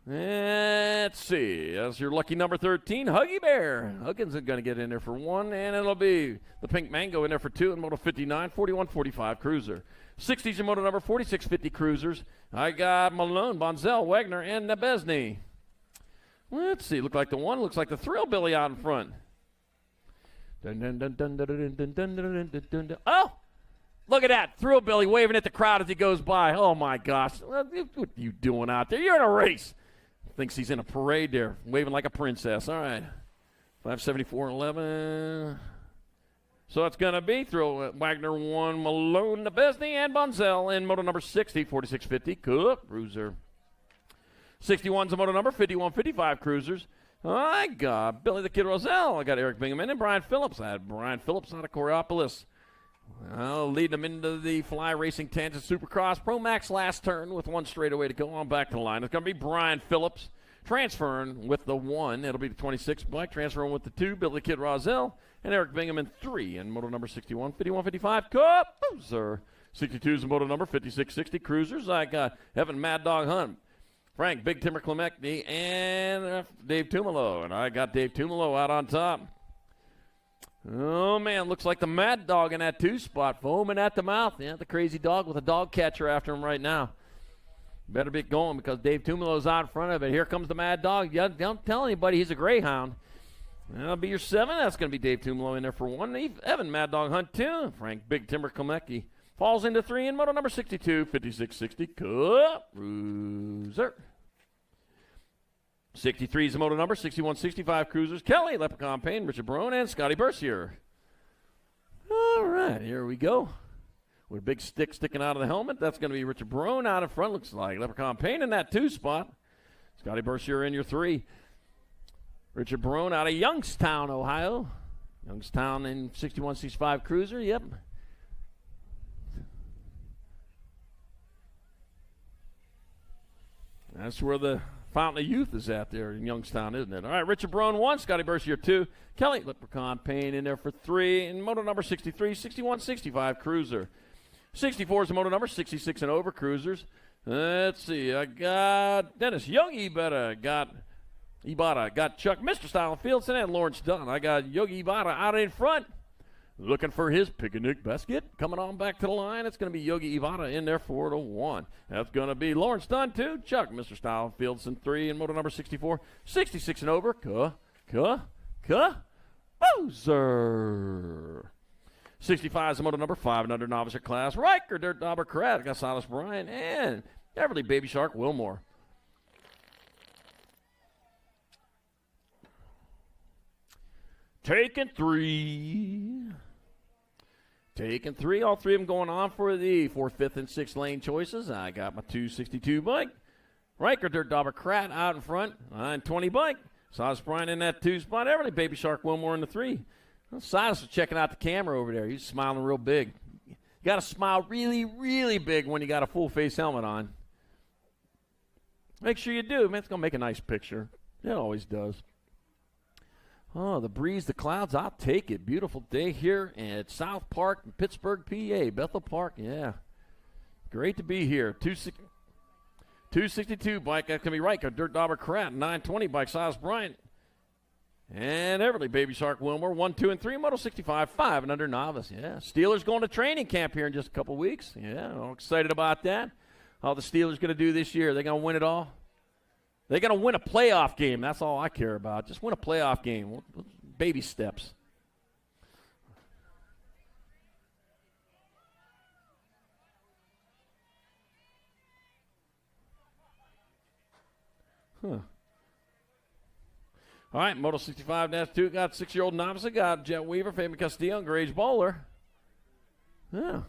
Let's see. That's your lucky number 13, Huggy Bear. Huggins is going to get in there for 1, and it'll be the Pink Mango in there for 2 in Moto 59, 4145 Cruiser. 60's in Moto number 4650 Cruisers. I got Malone, Bonzel, Wagner, and Nebesny. Let's see. Look like the 1. Looks like the Thrill Billy out in front. Oh! Look at that. Thrill Billy waving at the crowd as he goes by. Oh, my gosh. What are you doing out there? You're in a race. Thinks he's in a parade there, waving like a princess. All right. 574.11. So it's going to be Wagner 1, Malone, Nebesny, and Bonzel in moto number 60, 4650 Cup Cruiser. 61's the moto number, 5155 Cruisers. I got Billy the Kid Roselle. I got Eric Bingaman and Brian Phillips. I had Brian Phillips out of Coriopolis. Leading them into the Fly Racing Tangent Supercross. Pro Max last turn with one straightaway to go on back to the line. It's going to be Brian Phillips transferring with the 1. It'll be the 26 bike. Transferring with the 2, Billy Kid Rozelle. And Eric Bingham in 3. And moto number 61, 51, 55, Cup Boozer. 62 is the moto number, 56, 60 Cruisers. I got Evan Mad Dog Hunt, Frank Big Timber Clemecki, and Dave Tumalo. And I got Dave Tumalo out on top. Oh, man, looks like the Mad Dog in that 2 spot, foaming at the mouth. Yeah, the crazy dog with a dog catcher after him right now. Better be going because Dave Tumalo's out in front of it. Here comes the Mad Dog. You don't tell anybody he's a greyhound. That'll be your 7. That's going to be Dave Tumalo in there for 1. Evan Mad Dog Hunt 2. Frank Big Timber Klemecki falls into 3 in moto number 62, 5660 Cup Cruiser. 63 is the moto number, 6165 Cruisers. Kelly, Leprechaun Payne, Richard Barone, and Scotty Bercier. All right, here we go. With a big stick sticking out of the helmet, that's going to be Richard Barone out in front, looks like. Leprechaun Payne in that 2 spot. Scotty Bercier in your 3. Richard Barone out of Youngstown, Ohio. Youngstown in 6165 Cruiser, yep. That's where the Fountain of Youth is at there in Youngstown, isn't it? All right, Richard Barone 1, Scotty Bercier 2, Kelly Leprechaun Payne in there for 3, and moto number 63, 6165 Cruiser. 64 is the moto number, 66 and over Cruisers. Let's see, I got Dennis Yogi Ibata, got Chuck Mr. Style Fieldson, and Lawrence Dunn. I got Yogi Ibata out in front, looking for his picnic basket. Coming on back to the line, it's going to be Yogi Ibata in there for the 1. That's going to be Lawrence Dunn 2, Chuck Mr. Style Fieldson 3, and moto number 64, 66 and over, Boozer. 65 is the moto number, 5 and under novice class. Riker, Dirt Dauber, Karat, Gonzalez Bryan, and Everly Baby Shark Wilmore. Taking 3. All 3 of them going on for the 4th, 5th, and 6th lane choices. I got my 262 bike. Riker, Dirt Dauber, Krat out in front. 920 bike. Silas Bryan in that 2 spot. Everly Baby Shark Wilmore in the 3. Well, Silas was checking out the camera over there. He's smiling real big. You got to smile really, really big when you got a full face helmet on. Make sure you do, man. It's going to make a nice picture. It always does. Oh, the breeze, the clouds, I'll take it. Beautiful day here at South Park, Pittsburgh, PA. Bethel Park, yeah. Great to be here. 262 bike, that's going to be Riker, Dirt Dauber, Krat. 920 bike, Silas Bryant. And Everly, Baby Shark Wilmore, 1, 2, and 3, Moto 65, 5 and under novice. Yeah, Steelers going to training camp here in just a couple weeks. Yeah, I'm excited about that. How the Steelers going to do this year? They're going to win it all? They're going to win a playoff game. That's all I care about. Just win a playoff game. Baby steps. Huh. All right, Moto 65-2 got 6-year-old novice. Got Jet Weaver, Fabian Castillo, and Gage Bowler. Yeah.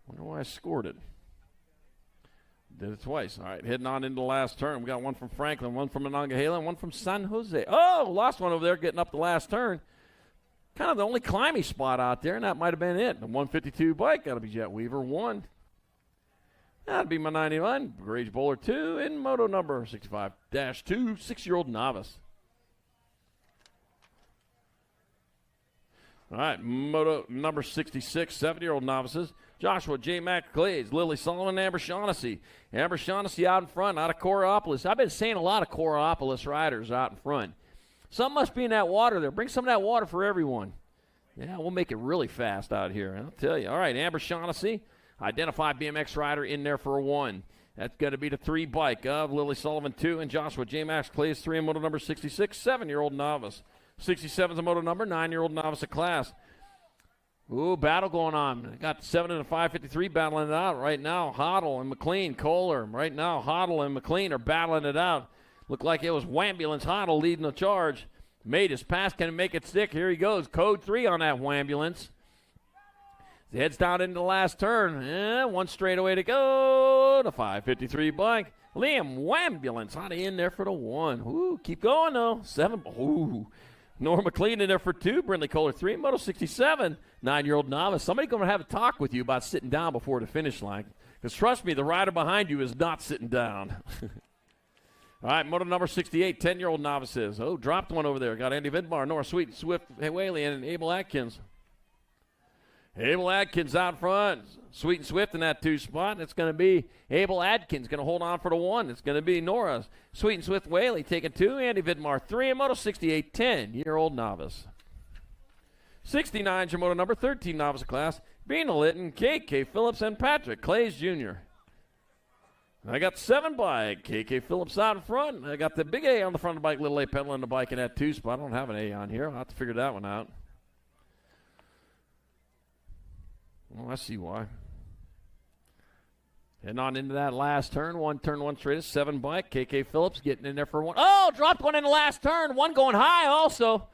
Wonder why I scored it. Did it twice. All right, heading on into the last turn. We got one from Franklin, one from Monongahela, and one from San Jose. Oh, lost one over there getting up the last turn. Kind of the only climby spot out there, and that might have been it. The 152 bike, got to be Jet Weaver, 1. That'd be my 91. Gage Bowler 2 in moto number 65-2, 6-year-old novice. All right, moto number 66, 7-year-old novices. Joshua J. Mack Clays, Lily Sullivan, Amber Shaughnessy. Amber Shaughnessy out in front, out of Coraopolis. I've been seeing a lot of Coraopolis riders out in front. Some must be in that water there. Bring some of that water for everyone. Yeah, we'll make it really fast out here, I'll tell you. All right, Amber Shaughnessy. Identified BMX rider in there for a 1. That's going to be the 3 bike of Lily Sullivan 2 and Joshua J. Max Clays 3 in moto number 66, 7-year-old novice. 67 is the moto number, 9-year-old novice of class. Ooh, battle going on. Got 7 and a 553 battling it out right now. Hoddle and McLean, Kohler. Right now, Hoddle and McLean are battling it out. Looked like it was Wambulance Hoddle leading the charge. Made his pass. Can he make it stick? Here he goes. Code 3 on that Wambulance. He heads down into the last turn. 1 straightaway to go. The 553 bike. Liam Wambulance out in there for the 1. Ooh, keep going, though. 7. Ooh. Nora McLean in there for 2. Brindley Kohler 3. Moto 67, 9-year-old novice. Somebody going to have a talk with you about sitting down before the finish line. Because trust me, the rider behind you is not sitting down. All right, moto number 68, 10-year-old novices. Oh, dropped one over there. Got Andy Vidmar, Nora Sweet, Swift Whaley, and Abel Atkins. Abel Atkins out front. Sweet and Swift in that 2 spot. It's going to be Abel Atkins going to hold on for the 1. It's going to be Nora Sweet and Swift Whaley taking 2. Andy Vidmar 3. And moto 68, 10-year-old novice. 69 is your moto number 13 novice class. Bina Litton, KK Phillips, and Patrick Clays Jr. I got 7 bike. KK Phillips out in front. I got the big A on the front of the bike, little A pedaling the bike in that 2 spot. I don't have an A on here. I'll have to figure that one out. Well, I see why. Heading on into that last turn. Turn one straight. 7 bike. KK Phillips getting in there for 1. Oh, dropped one in the last turn. 1 going high also.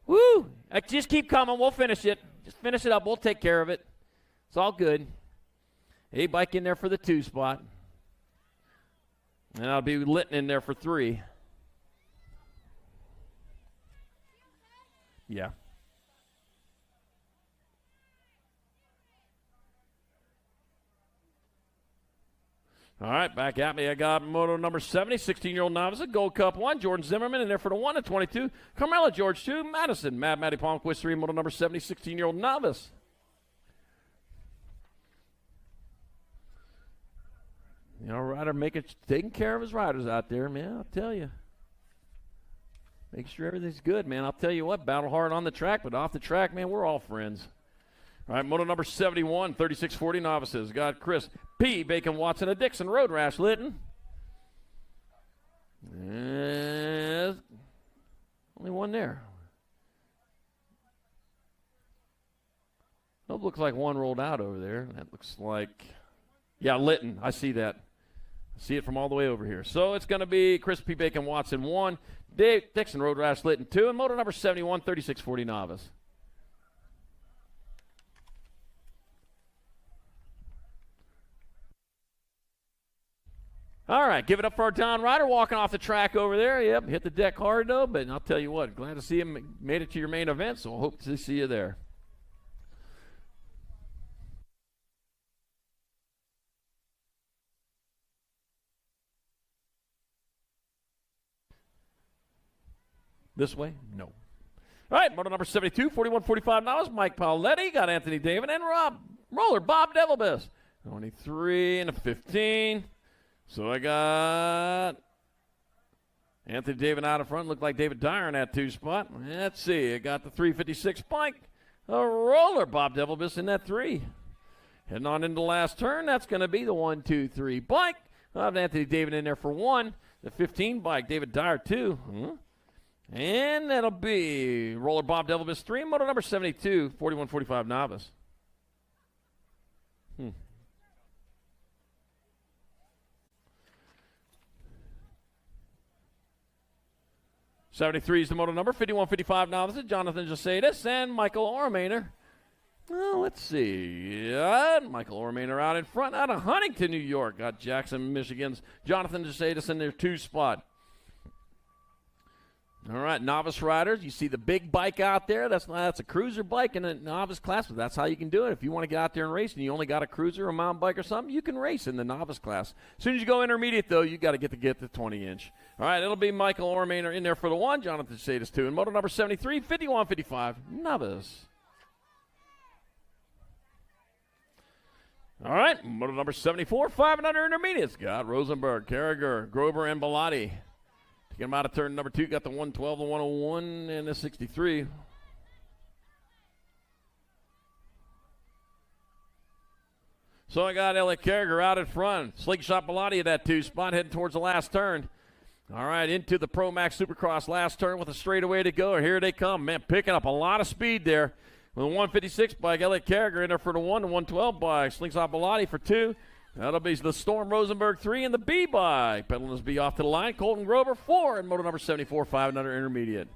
Woo! Just keep coming. We'll finish it. Just finish it up. We'll take care of it. It's all good. A bike in there for the 2 spot. And I'll be Litton in there for 3. Yeah. All right, back at me. I got moto number 70, 16-year-old novice, a Gold Cup 1. Jordan Zimmerman in there for the 1 at 22. Carmela George 2. Madison, Matty Palmquist 3, moto number 70, 16-year-old novice. You know, rider taking care of his riders out there, man. I'll tell you. Make sure everything's good, man. I'll tell you what, battle hard on the track, but off the track, man, we're all friends. All right, moto number 71, 3640 novices. Got Chris P. Bacon Watson of Dixon, Road Rash Litton. And only 1 there. That looks like 1 rolled out over there. That looks like, yeah, Litton. I see that. I see it from all the way over here. So it's going to be Chris P. Bacon Watson 1, Dave Dixon, Road Rash Litton 2, and moto number 71, 3640 novice. All right, give it up for our Don Ryder walking off the track over there. Yep, hit the deck hard, though, but I'll tell you what, glad to see him made it to your main event, so I hope to see you there. This way? No. All right, moto number 72, 41-45 novice. Mike Pauletti, got Anthony David, and Roller Bob Devilbiss. 23 and a 15. So I got Anthony David out in front. Looked like David Dyer in that 2 spot. Let's see. I got the 356 bike. A Roller Bob Devilbiss in that 3. Heading on into the last turn. That's going to be the 1, 2, 3 bike. I'll have Anthony David in there for 1. The 15 bike, David Dyer 2. And that'll be Roller Bob Devilbiss 3. Moto number 72, 41-45 novice. 73 is the moto number, 51-55 novices, Jonathan Josadis and Michael Ormaner. Well, let's see. Michael Ormaner out in front, out of Huntington, New York. Got Jackson, Michigan's Jonathan Josadis in their 2 spot. All right, novice riders, you see the big bike out there. That's a cruiser bike in a novice class, but that's how you can do it. If you want to get out there and race and you only got a cruiser, a mountain bike or something, you can race in the novice class. As soon as you go intermediate, though, you got to get the 20-inch. All right, it'll be Michael Ormaner in there for the 1, Jonathan Sadis 2, and moto number 73, 51-55, novice. All right, moto number 74, 5 and under intermediates. Got Rosenberg, Carragher, Grover, and Bellotti. Get him out of turn number 2. Got the 112, the 101, and the 63. So I got Elliot Carragher out in front. Slingshot Bellotti at that 2 spot, heading towards the last turn. All right, into the Pro Max Supercross last turn with a straightaway to go. Here they come. Man, picking up a lot of speed there. With the 156 bike, Elliot Carragher in there for the 1, the 112 bike. Slingshot Bellotti for 2. That'll be the Storm Rosenberg 3 and the B bike. Pedaling his B off to the line. Colton Grover 4 and moto number 74, 5 and under intermediate.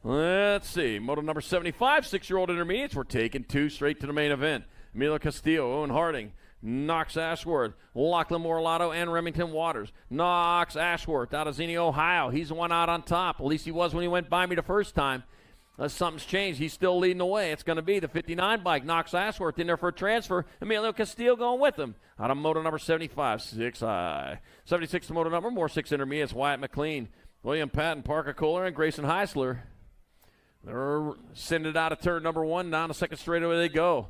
Let's see. Moto number 75, 6-year-old intermediates. We're taking 2 straight to the main event. Emilio Castillo, Owen Harding, Knox Ashworth, Lachlan Morlato, and Remington Waters. Knox Ashworth out of Xenia, Ohio. He's the one out on top. At least he was when he went by me the first time. Something's changed. He's still leading the way. It's going to be the 59 bike. Knox Ashworth in there for a transfer. Emilio Castillo going with him. Out of moto number 75, 6i. 76 moto number, more 6 intermediates. Wyatt McLean, William Patton, Parker Kohler, and Grayson Heisler. They're sending it out of turn number 1. Down the second straightaway they go.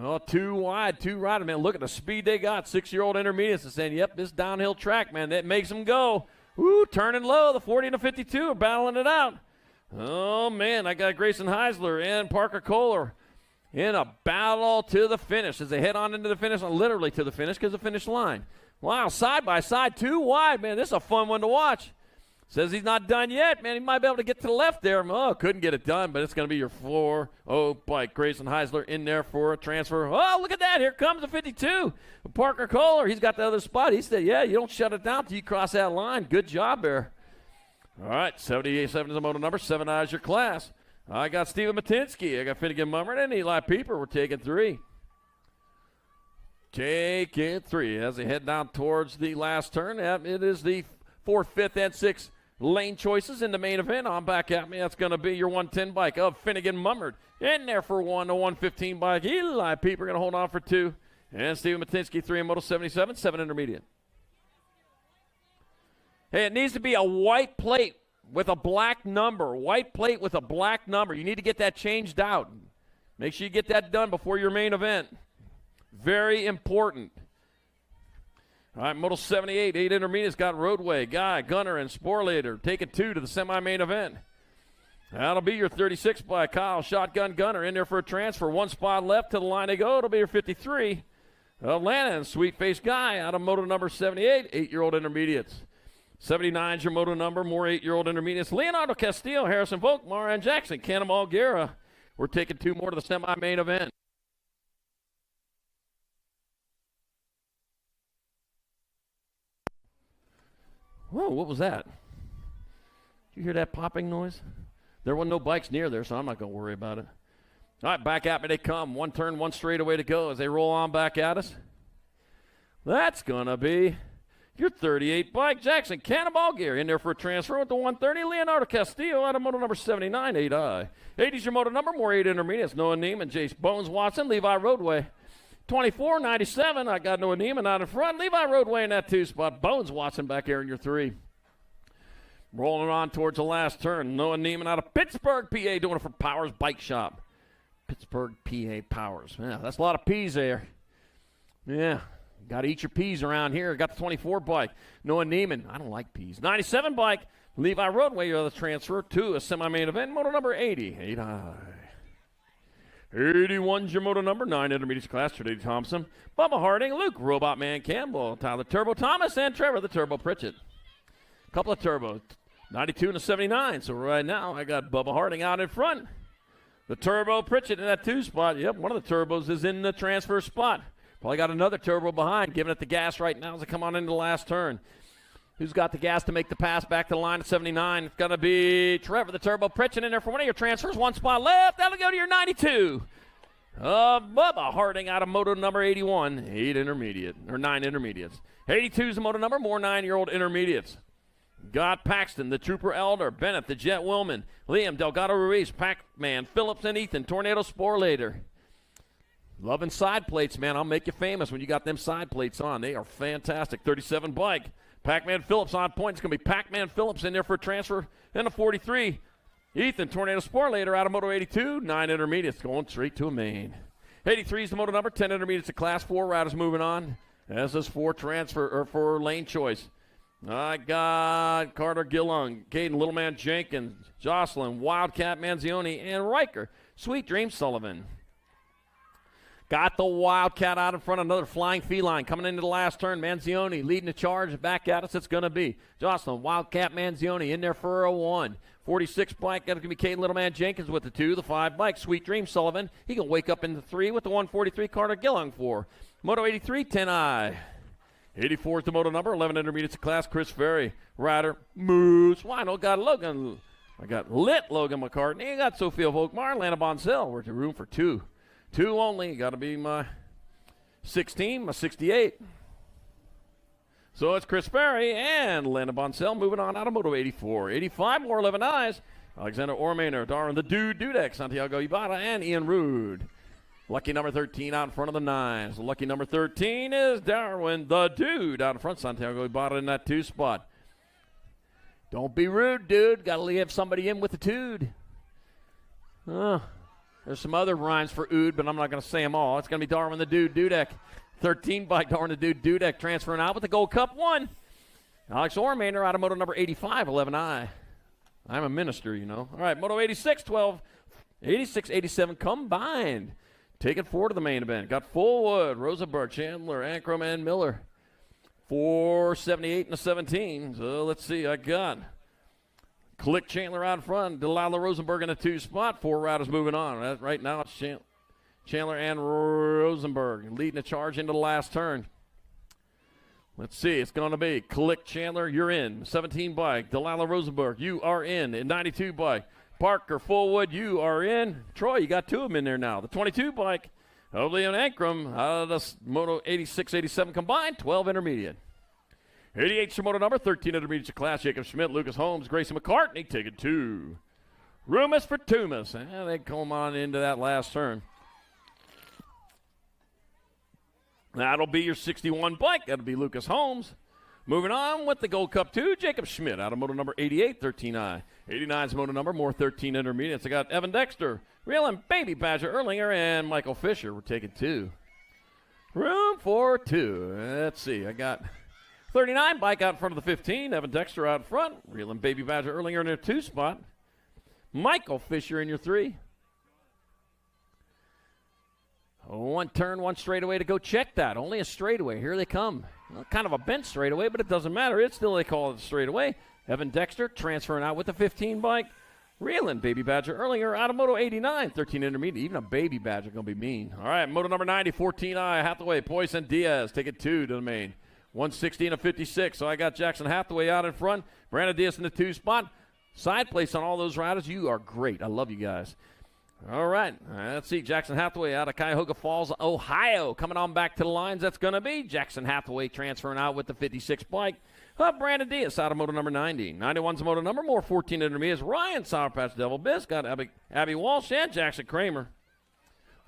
Oh, 2 wide, 2 right. Man, look at the speed they got. 6-year-old intermediates are saying, yep, this downhill track, man, that makes them go. Ooh, turning low. The 40 and the 52 are battling it out. Oh, man, I got Grayson Heisler and Parker Kohler in a battle to the finish as they head on into the finish, literally to the finish because the finish line. Wow, side by side, 2 wide, man. This is a fun one to watch. Says he's not done yet, man. He might be able to get to the left there. Oh, couldn't get it done, but it's going to be your 4-0 bike. Grayson Heisler in there for a transfer. Oh, look at that. Here comes the 52. Parker Kohler, he's got the other spot. He said, yeah, you don't shut it down until you cross that line. Good job there. All right, 78-7 is the moto number. 7i is your class. I got Steven Matinsky. I got Finnegan Mummert and Eli Pieper. We're taking 3. Taking 3 as they head down towards the last turn. It is the 4th, 5th, and 6th lane choices in the main event. On back at me. That's going to be your 110 bike of Finnegan Mummert. In there for 1, the 115 bike. Eli Pieper going to hold on for 2. And Steven Matinsky, 3 in moto 77, 7 intermediate. Hey, it needs to be a white plate with a black number. White plate with a black number. You need to get that changed out. Make sure you get that done before your main event. Very important. All right, Moto 78, 8 intermediates got Roadway, Guy, Gunner, and Sporlater taking 2 to the semi-main event. That'll be your 36 by Kyle, Shotgun Gunner in there for a transfer. 1 spot left to the line they go. It'll be your 53. Atlanta and Sweet Face Guy out of moto number 78, 8-year-old intermediates. 79 is your moto number, more 8-year-old intermediates. Leonardo Castillo, Harrison Volkmar, and Jackson Cannonball Guerra. We're taking 2 more to the semi-main event. Whoa, what was that? Did you hear that popping noise? There were no bikes near there, so I'm not going to worry about it. All right, back at me they come. 1 turn, 1 straightaway to go as they roll on back at us. That's going to be your 38 bike, Jackson Cannonball Gear in there for a transfer with the 130. Leonardo Castillo out of moto number 79, 8i. 80 is your moto number, more 8 intermediates. Noah Neiman, Jace Bones Watson, Levi Roadway. 24-97, I got Noah Neiman out in front. Levi Roadway in that 2 spot. Bones Watson back there in your 3. Rolling on towards the last turn. Noah Neiman out of Pittsburgh, PA, doing it for Powers Bike Shop. Pittsburgh, PA, Powers. Yeah, that's a lot of P's there. Yeah. Got to eat your peas around here. Got the 24 bike. Noah Neiman. I don't like peas. 97 bike. Levi Roadway, you're the transfer to a semi-main event. Moto number 80. 8i. 81's your moto number. 9 intermediate class. Trady Thompson. Bubba Harding. Luke Robot Man Campbell. Tyler Turbo Thomas. And Trevor the Turbo Pritchett. Couple of turbos. 92 and a 79. So right now I got Bubba Harding out in front. The Turbo Pritchett in that 2 spot. Yep, one of the turbos is in the transfer spot. Probably got another turbo behind, giving it the gas right now as they come on into the last turn. Who's got the gas to make the pass back to the line at 79? It's going to be Trevor, the Turbo Pritchett, in there for one of your transfers. 1 spot left. That'll go to your 92. Bubba Harding out of moto number 81. 9 intermediates. 82 is the moto number, more 9-year-old intermediates. Got Paxton, the Trooper Elder, Bennett, the Jet Willman, Liam, Delgado Ruiz, Pac-Man, Phillips, and Ethan, Tornado Sporlater. Loving side plates, man. I'll make you famous when you got them side plates on. They are fantastic. 37 bike. Pac-Man Phillips on point. It's going to be Pac-Man Phillips in there for a transfer. And a 43. Ethan, Tornado Sporlater out of moto 82. 9 intermediates going straight to a main. 83 is the moto number. 10 intermediates to class 4. Riders moving on. As is for transfer or for lane choice. I got Carter Gillung, Caden Littleman Jenkins, Jocelyn, Wildcat Manzioni, and Riker. Sweet Dream Sullivan. Got the Wildcat out in front. Another flying feline coming into the last turn. Manzioni leading the charge. Back at us, it's going to be Jocelyn, Wildcat Manzioni in there for a 1. 46 bike. That's going to be Caden Littleman Jenkins with the 2. The 5 bike. Sweet Dream Sullivan. He can wake up in the 3 with the 143. Carter Gillung for moto 83, 10i. 84 is the moto number. 11 intermediates class. Chris Ferry. Rider. Moose. Wino got Logan. I got lit Logan McCartney. I got Sophia Volkmar. Lana Bonzel. We're to room for 2. 2 only. Got to be my 16, my 68. So it's Chris Berry and Landon Bonsell moving on out of Moto 84. 85, more 11 eyes. Alexander Ormaner, Darwin the Dude Dudek, Santiago Ibarra, and Ian Rude. Lucky number 13 out in front of the nines. Lucky number 13 is Darwin the Dude out in front. Santiago Ibarra in that 2 spot. Don't be rude, dude. Got to leave somebody in with the tude. There's some other rhymes for ood, but I'm not going to say them all. It's going to be Darwin the Dude Dudek. 13 by Darwin the Dude Dudek transferring out with the Gold Cup 1. Alex Ormaner out of Moto number 85, 11i. I'm a minister, you know. All right, Moto 86, 12, 86, 87 combined. Taking forward to the main event. Got Fullwood, Rosenberg, Chandler, Ankrum, and Miller. 478 and a 17. So let's see. I got Click Chandler out in front. Delilah Rosenberg in a 2 spot. 4 riders moving on. Right now it's Chandler and Rosenberg leading the charge into the last turn. Let's see. It's going to be Click Chandler. You're in. 17 bike. Delilah Rosenberg. You are in. 92 bike. Parker Fullwood, you are in. Troy, you got 2 of them in there now. The 22 bike of Liam Ankrum out of the Moto 86, 87 combined, 12 intermediate. 88's your Moto number, 13 intermediate class. Jacob Schmidt, Lucas Holmes, Grayson McCartney taking 2. Rumus for Tumas. And they come on into that last turn. That'll be your 61 bike. That'll be Lucas Holmes. Moving on with the Gold Cup 2, Jacob Schmidt out of Moto number 88, 13i. 89's Moto number, more 13 intermediates. I got Evan Dexter, Real and Baby Badger Erlinger, and Michael Fisher. We're taking 2. Room for 2. Let's see. I got 39 bike out in front of the 15. Evan Dexter out in front. Real and Baby Badger Erlinger in their 2 spot. Michael Fisher in your 3. 1 turn, 1 straightaway to go check that. Only a straightaway. Here they come. Well, kind of a bent straightaway, but it doesn't matter. It's still, they call it a straightaway. Evan Dexter transferring out with the 15 bike. Reeling Baby Badger Erlinger out of Moto 89, 13 intermediate. Even a Baby Badger going to be mean. All right, Moto number 90, 14i, Hathaway, Poison Diaz taking 2 to the main. 160 and a 56. So I got Jackson Hathaway out in front. Brandon Diaz in the 2 spot. Side place on all those riders. You are great. I love you guys. All right, let's see. Jackson Hathaway out of Cuyahoga Falls, Ohio. Coming on back to the lines, that's going to be Jackson Hathaway transferring out with the 56 bike. Brandon Diaz out of Moto number 90. 91's Moto number, more 14 intermediates. Ryan Sour Patch Devil Biss got Abby Walsh and Jackson Kramer.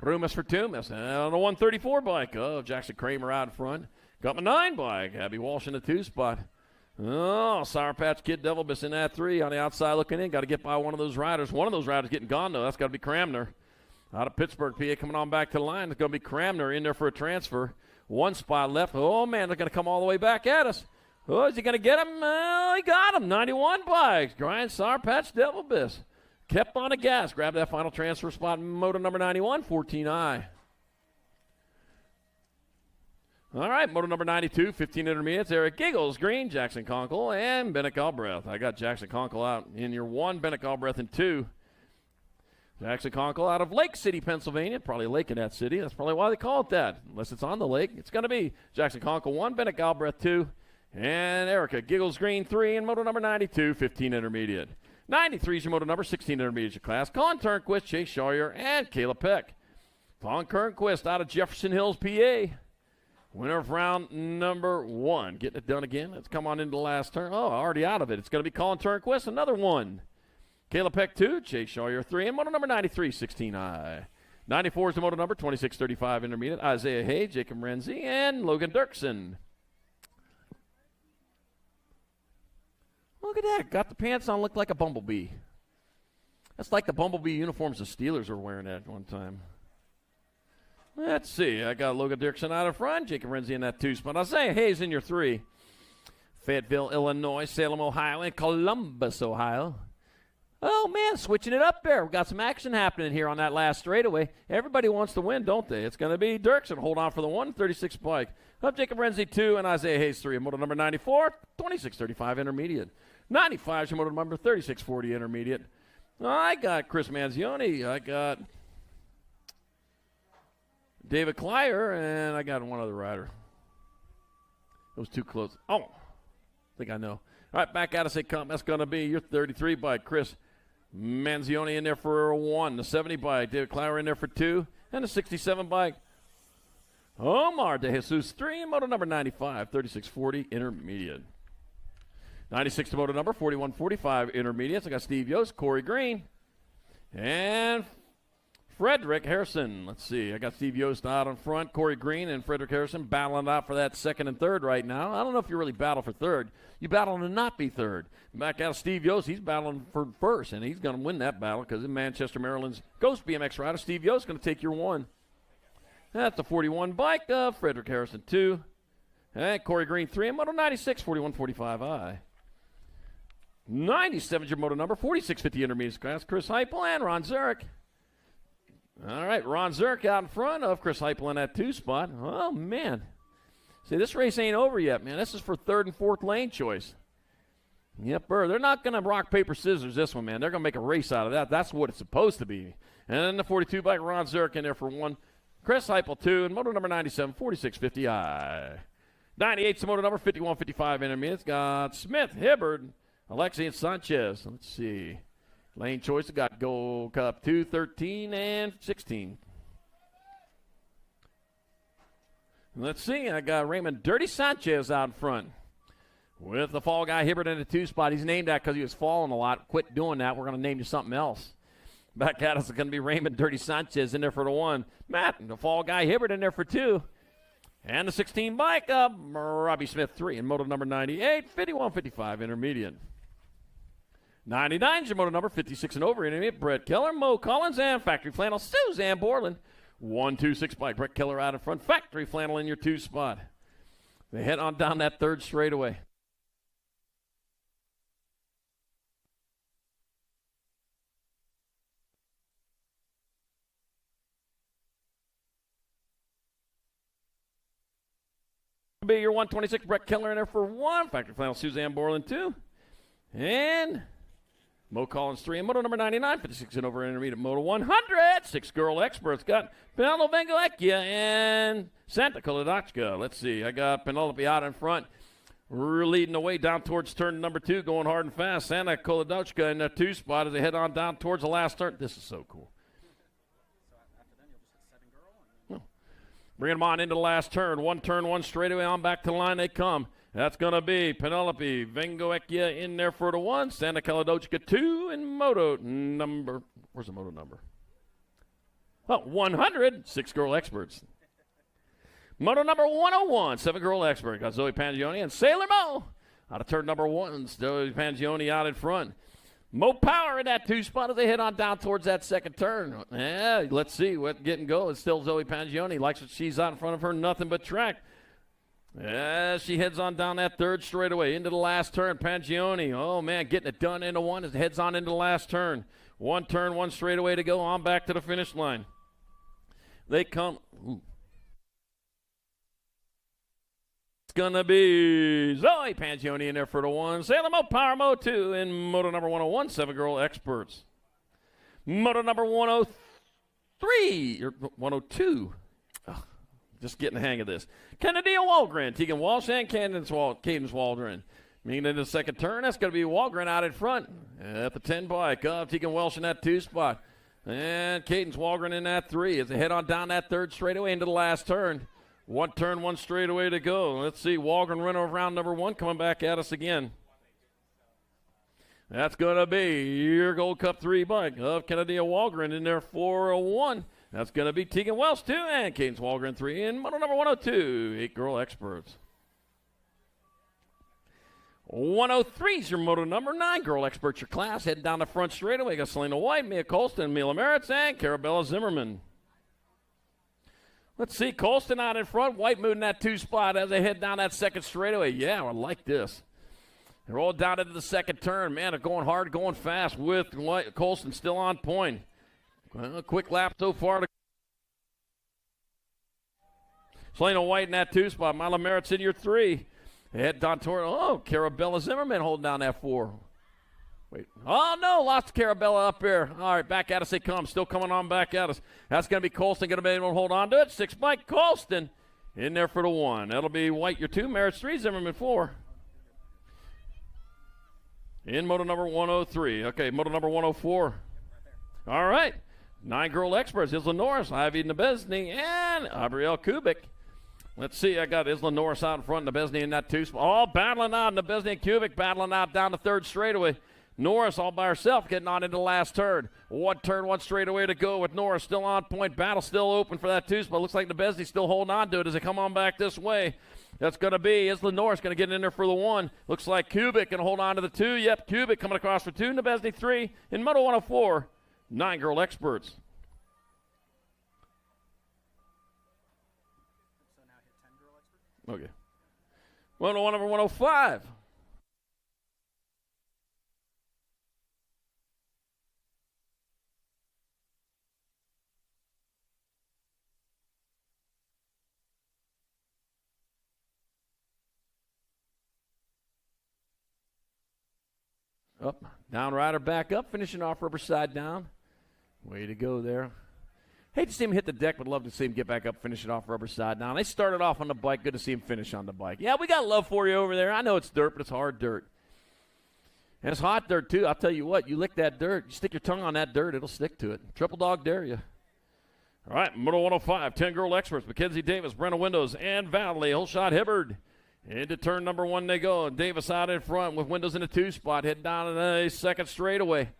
Rumus for Tumas. On the 134 bike of Jackson Kramer out in front. Got my 9 bike. Abby Walsh in the 2 spot. Oh, Sour Patch Kid Devil Biss in that 3 on the outside looking in. Got to get by one of those riders. One of those riders getting gone, though. That's got to be Cramner. Out of Pittsburgh, PA, coming on back to the line. It's going to be Cramner in there for a transfer. 1 spot left. Oh, man, they're going to come all the way back at us. Oh, is he going to get him? Oh, he got him. 91 bikes. Grind Sour Patch Devil Biss. Kept on the gas. Grabbed that final transfer spot in Moto number 91, 14i. All right, Moto number 92, 15 intermediates. Eric Giggles, Green, Jackson Conkle, and Bennett Galbraith. I got Jackson Conkle out in your 1, Bennett Galbraith in 2. Jackson Conkle out of Lake City, Pennsylvania. Probably a lake in that city. That's probably why they call it that. Unless it's on the lake. It's going to be Jackson Conkle 1, Bennett Galbraith 2, and Erica Giggles, Green 3, and Moto number 92, 15 intermediate. 93 is your Moto number, 16 intermediate class. Colin Turnquist, Chase Shawyer, and Caleb Peck. Colin Turnquist out of Jefferson Hills, PA. Winner of round number 1. Getting it done again. Let's come on into the last turn. Oh, already out of it. It's going to be Colin Turnquist, another 1. Caleb Peck 2, Chase Shawyer 3, and Moto number 93, 16i. 94 is the Moto number, 2635 intermediate. Isaiah Hay, Jacob Renzi, and Logan Dirksen. Look at that. Got the pants on, looked like a bumblebee. That's like the bumblebee uniforms the Steelers were wearing at one time. Let's see. I got Logan Dirksen out in front. Jacob Renzi in that 2 spot. Isaiah Hayes in your 3. Fayetteville, Illinois, Salem, Ohio, and Columbus, Ohio. Oh, man, switching it up there. We've got some action happening here on that last straightaway. Everybody wants to win, don't they? It's going to be Dirksen. Hold on for the 136 bike. Up Jacob Renzi 2 and Isaiah Hayes 3. Moto number 94, 2635 intermediate. 95 is your moto number, 3640 intermediate. I got Chris Manzioni. I got David Klyer, and I got one other rider. It was too close. Oh, I think I know. All right, back at us they come. That's going to be your 33 bike, Chris Manzioni in there for 1. The 70 bike, David Klyer in there for 2. And the 67 bike, Omar De Jesus 3, moto number 95, 3640 intermediate. 96 to moto number 4145 intermediates. I got Steve Yost, Corey Green, and Frederick Harrison. Let's see. I got Steve Yost out in front, Corey Green and Frederick Harrison battling out for that second and third right now. I don't know if you really battle for third. You battle to not be third. Back out of Steve Yost, he's battling for first, and he's going to win that battle because in Manchester, Maryland's Ghost BMX rider, Steve Yost, is going to take your one. That's the 41 bike of Frederick Harrison 2. And Corey Green 3 and moto 96, 4145i. 97 is your moto number, 4650 intermediate class, Chris Heupel and Ron Zurich. All right, Ron Zurich out in front of Chris Heupel in that 2 spot. Oh, man. See, this race ain't over yet, man. This is for third and fourth lane choice. Yep, they're not going to rock, paper, scissors this one, man. They're going to make a race out of that. That's what it's supposed to be. And then the 42 bike, Ron Zurich in there for 1. Chris Heupel 2, and moto number 97, 4650i. 98's the moto number 5155 intermediate. Got Smith, Hibbard, Alexi, and Sanchez. Let's see. Lane choice, I got Gold Cup 2, 13, and 16. Let's see, I got Raymond Dirty Sanchez out in front with the fall guy Hibbard in the 2 spot. He's named that because he was falling a lot. Quit doing that. We're going to name you something else. Back at us is going to be Raymond Dirty Sanchez in there for the 1. Matt, the fall guy Hibbard in there for 2. And the 16 bike of Robbie Smith 3 in moto number 98, 5155 intermediate. 99 is your moto number 56 and over intermediate. Brett Keller, Mo Collins, and Factory Flannel Suzanne Borland. 126 bike. Brett Keller out in front. Factory Flannel in your 2 spot. They head on down that third straightaway. Be your 126 Brett Keller in there for 1. Factory Flannel Suzanne Borland 2. And Mo Collins 3 and moto number 99, 56 and over intermediate moto 100. 6 girl experts got Penelope Vengoecchia and Santa Kolodachka. Let's see. I got Penelope out in front. We're leading the way down towards turn number 2, going hard and fast. Santa Kolodachka in the 2 spot as they head on down towards the last turn. This is so cool. Bring them on into the last turn. 1 turn, 1 straightaway on back to the line they come. That's going to be Penelope Vengoecchia in there for the 1. Santa Kaladochka 2 and moto number. Where's the moto number? Oh, 100. 6 girl experts. Moto number 101. 7 girl expert. Got Zoe Pangioni and Sailor Mo. Out of turn number 1. Zoe Pangioni out in front. Mo Power in that 2 spot as they head on down towards that second turn. Yeah, let's see what get and go. It's still Zoe Pangioni. Likes what she's out in front of her. Nothing but track. As she heads on down that third straightaway into the last turn. Pangioni, oh man, getting it done into 1 as it heads on into the last turn. 1 turn, 1 straightaway to go on back to the finish line. They come. Ooh. It's going to be Zoe Pangioni in there for the 1. Sailor Mo Power Mo 2 in moto number 101, 7 girl experts. Moto number 103, or 102. Oh, just getting the hang of this. Kennedy Walgren, Tegan Walsh, and Cadence Waldron. Meaning in the second turn, that's going to be Walgren out in front at the 10 bike of Tegan Walsh in that 2 spot. And Cadence Walgren in that 3 as they head on down that third straightaway into the last turn. 1 turn, 1 straightaway to go. Let's see, Walgren runner of round number 1 coming back at us again. That's going to be your Gold Cup 3 bike of Kennedy Walgren in there for a 1. That's going to be Tegan Welsh 2 and Cadence Walgren 3 in moto number 102, 8 girl experts. 103 is your moto number 9 girl experts, your class. Heading down the front straightaway, got Selena White, Mia Colston, Mila Meritz, and Carabella Zimmerman. Let's see, Colston out in front, White moving that 2 spot as they head down that second straightaway. Yeah, I like this. They're all down into the second turn. Man, they're going hard, going fast with White, Colston still on point. Well, a quick lap so far. Selena White in that 2 spot. Mila Meritz in your 3. They head down toward, Carabella Zimmerman holding down that 4. Wait. Oh, no, lost Carabella up here. All right, back at us they come. Still coming on back at us. That's going to be Colston going to be able to hold on to it. 6 bike Colston in there for the 1. That'll be White your 2, Meritz 3, Zimmerman 4. In moto number 103. Okay, moto number 104. All right. 9 girl experts. Isla Norris, Ivy Nebesny, and Abrielle Kubik. Let's see, I got Isla Norris out in front, Nebesny in that two spot. All battling out, Nebesny and Kubik battling out down the third straightaway. Norris all by herself getting on into the last turn. One turn, one straightaway to go with Norris still on point. Battle still open for that two spot. Looks like Nebesny still holding on to it as they come on back this way. That's going to be Isla Norris going to get in there for the one. Looks like Kubik going to hold on to the two. Yep, Kubik coming across for two. Nebesny 3 in Moto 104. 9 Girl Experts. So now hit 10 girl expert. Okay. 101 over 105. Up, down rider back up, finishing off rubber side down. Way to go there. Hate to see him hit the deck, but love to see him get back up, finishing off rubber side down. They started off on the bike. Good to see him finish on the bike. Yeah, we got love for you over there. I know it's dirt, but it's hard dirt. And it's hot dirt, too. I'll tell you what, you lick that dirt, you stick your tongue on that dirt, it'll stick to it. Triple dog dare you. All right, Moto 105, 10 Girl Experts, Mackenzie Davis, Brenna Windows, and Valley. Whole shot Hibbard. Into turn number 1 they go. Davis out in front with Windows in the 2 spot. Heading down to the second straightaway.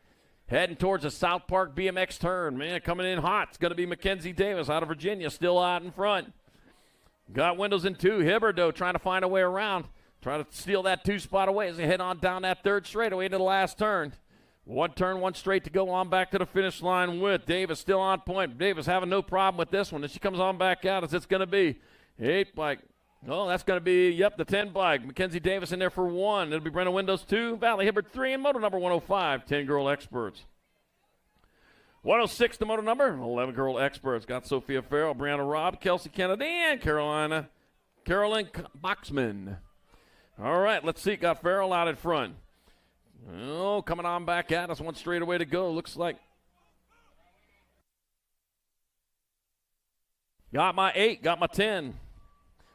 Heading towards the South Park BMX turn. Man, coming in hot. It's going to be Mackenzie Davis out of Virginia, still out in front. Got Windows in 2. Hibbard, though, trying to find a way around. Trying to steal that 2 spot away as they head on down that third straightaway into the last turn. One turn, one straight to go on back to the finish line with Davis still on point. Davis having no problem with this one. As she comes on back out, as it's going to be 8 bike. Oh, that's going to be, yep, the 10 bike. Mackenzie Davis in there for 1. It'll be Brenna Windows 2, Valley Hibbard 3, and Moto number 105, 10 Girl Experts. 106, the Moto number, 11 Girl Experts. Got Sophia Farrell, Brianna Robb, Kelsey Kennedy, and Carolyn Boxman. All right, let's see. Got Farrell out in front. Oh, coming on back at us. One straightaway to go. Looks like. Got my 8, got my 10.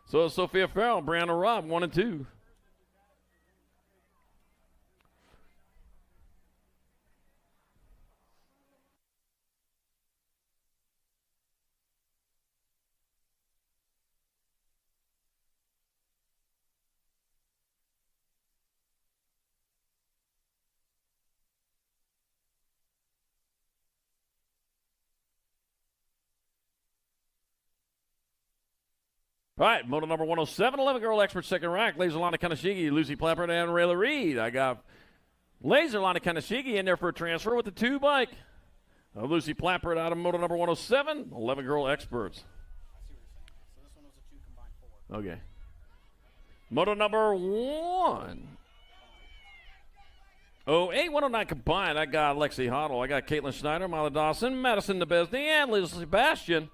So Sophia Farrell, Brianna Robb, 1 and 2. All right, Moto number 107, 11 Girl Expert, second rack. Laser Lana Kanashigi, Lucy Plappert, and Rayla Reed. I got Laser Lana Kanashigi in there for a transfer with the 2 bike. Lucy Plappert out of Moto number 107, 11 Girl Experts. I see what you're saying. So this one was a 2 combined 4. Okay. Moto number 1. 08, 109 combined. I got Lexi Hoddle. I got Caitlin Schneider, Molly Dawson, Madison Nebesny, and Liz Sebastian.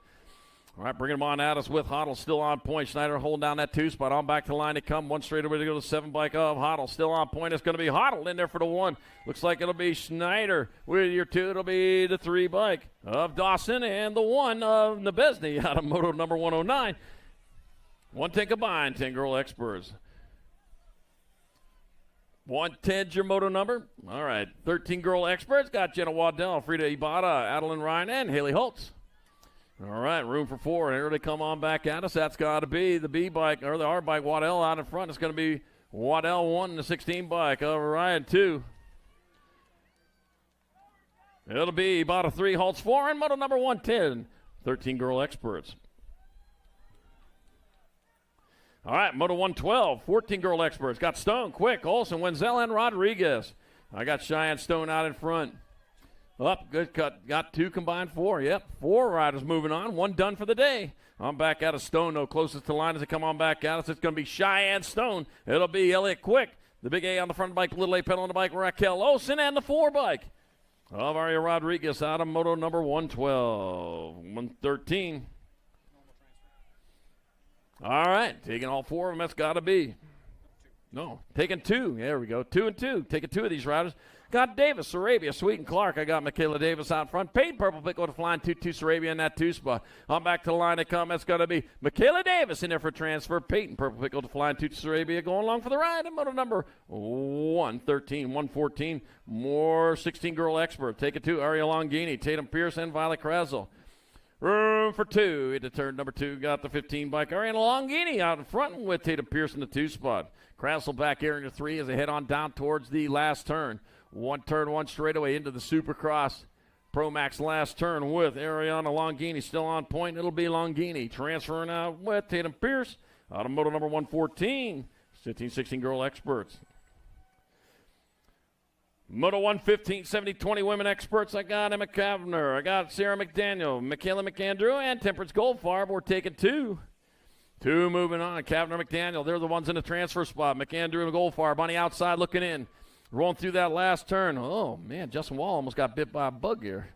All right, bringing them on at us with Hoddle still on point. Schneider holding down that 2 spot. On back to the line to come. 1 straightaway to go to the 7 bike of Hoddle. Still on point. It's going to be Hoddle in there for the 1. Looks like it'll be Schneider. With your 2, it'll be the 3 bike of Dawson and the 1 of Nebesny out of Moto number 109. 110 combined, 10 Girl Experts. 110's your Moto number. All right, 13 Girl Experts. Got Jenna Waddell, Frida Ibata, Adeline Ryan, and Haley Holtz. All right, room for 4. Here they come on back at us. That's got to be the B bike, or the R bike, Waddell out in front. It's going to be Waddell 1 and the 16 bike of Ryan 2. It'll be about a 3, Holtz 4, and Moto number 110. 13 Girl Experts. All right, Moto 112, 14 Girl Experts. Got Stone, Quick, Olsen, Wenzel, and Rodriguez. I got Cheyenne Stone out in front. Up, good cut. Got 2 combined 4. Yep, 4 riders moving on. 1 done for the day. I'm back out of Stone, though. Closest to the line as they come on back out. It's going to be Cheyenne Stone. It'll be Elliott Quick. The big A on the front bike, little A pedal on the bike, Raquel Olsen, and the 4 bike of Aria Rodriguez out of Moto number 112. 113. All right, taking all 4 of them. That's got to be. No, taking 2. There we go. 2 and 2. Taking 2 of these riders. Got Davis, Sarabia, Sweet, and Clark. I got Michaela Davis out front. Paid Purple Pick with a flying 2-2 Sarabia in that 2 spot. I'm back to the line to come. That's going to be Michaela Davis in there for transfer. Peyton Purple Pick with a flying 2-2 Sarabia going along for the ride. And Moto number 113, 114. More 16 Girl Expert. Take it to Ariel Longini, Tatum Pierce, and Violet Krasel. Room for two. Into turn number 2. Got the 15 bike. Ariana Longini out in front with Tatum Pierce in the 2 spot. Krasel back here in the 3 as they head on down towards the last turn. One turn, one straightaway into the Supercross Pro Max last turn with Ariana Longini still on point. It'll be Longini transferring out with Tatum Pierce. Automoto number 114. 15-16 girl experts. Moto 115, 70, 20 women experts. I got Emma Kavner. I got Sarah McDaniel, Michaela McAndrew, and Temperance Goldfarb. We're taking 2. 2 moving on. Kavner, McDaniel. They're the ones in the transfer spot. McAndrew and Goldfarb on the outside looking in. Rolling through that last turn. Oh, man, Justin Wall almost got bit by a bug here.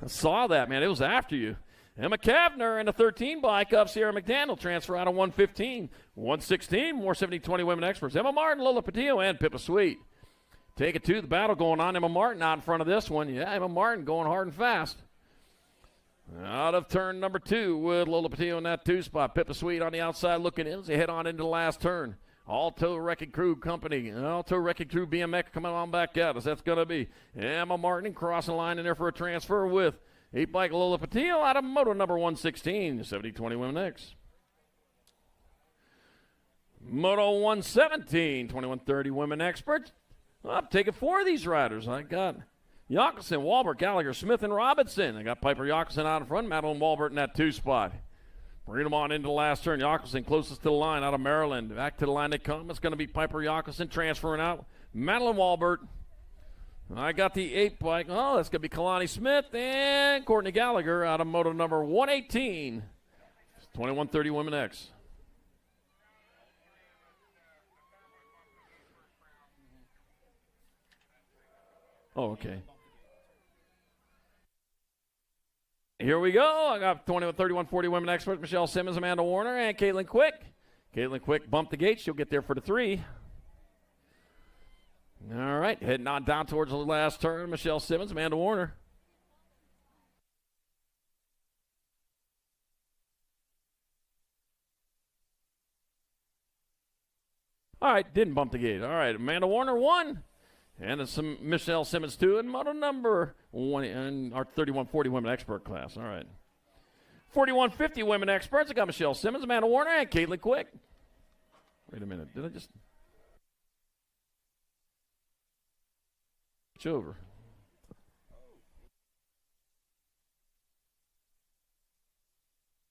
I saw that, man. It was after you. Emma Kavner in the 13 bike up. Sierra McDaniel transfer out of 115. 116, more 70-20 women experts. Emma Martin, Lola Patillo, and Pippa Sweet. Take it to the battle going on. Emma Martin out in front of this one. Yeah, Emma Martin going hard and fast. Out of turn number 2 with Lola Patillo in that 2 spot. Pippa Sweet on the outside looking in as they head on into the last turn. Alto Wrecking Crew Company, Alto Wrecking Crew BMX coming on back at us. That's going to be Emma Martin crossing the line in there for a transfer with 8 bike Lola Patillo out of moto number 116, 70-20 Women X. Moto 117, 21-30 Women Experts. I'm taking 4 of these riders. I got Jockelson, Walbert, Gallagher, Smith, and Robinson. I got Piper Jockelson out in front, Madeline Walbert in that 2 spot. Bring them on into the last turn. Jockelson closest to the line out of Maryland. Back to the line they come. It's going to be Piper Jockelson transferring out. Madeline Walbert. I got the 8 bike. Oh, that's going to be Kalani Smith and Courtney Gallagher out of moto number 118. 21-30 Women X. Oh, okay. Here we go. I got 31-40 Women Experts. Michelle Simmons, Amanda Warner, and Caitlin Quick. Caitlin Quick bumped the gate. She'll get there for the 3. All right, heading on down towards the last turn. Michelle Simmons, Amanda Warner. All right, didn't bump the gate. All right, Amanda Warner 1. And it's some Michelle Simmons 2 in moto number 1 in our 31-40 Women Expert class. All right. 41-50 Women Experts. I got Michelle Simmons, Amanda Warner, and Caitlin Quick. Wait a minute. Did I just switch over?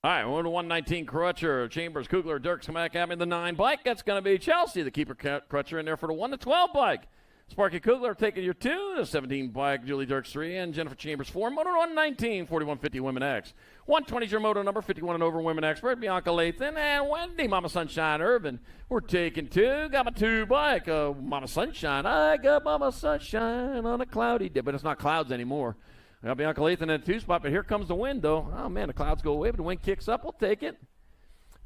All right, we're to 119 Crutcher, Chambers, Kugler, Dirks come back at me in the 9 bike. That's going to be Chelsea, the keeper Crutcher in there for the 1-12 bike. Sparky Kugler taking your 2, the 17 bike, Julie Dirks 3, and Jennifer Chambers 4. Moto 119, 41-50 Women X. 120 is your moto number, 51 and over Women Expert, Bianca Lathan, and Wendy, Mama Sunshine Urban. We're taking 2. Got my 2 bike, Mama Sunshine. I got Mama Sunshine on a cloudy day, but it's not clouds anymore. I got Bianca Lathan in the 2 spot, but here comes the wind, though. Oh, man, the clouds go away, but the wind kicks up. We'll take it.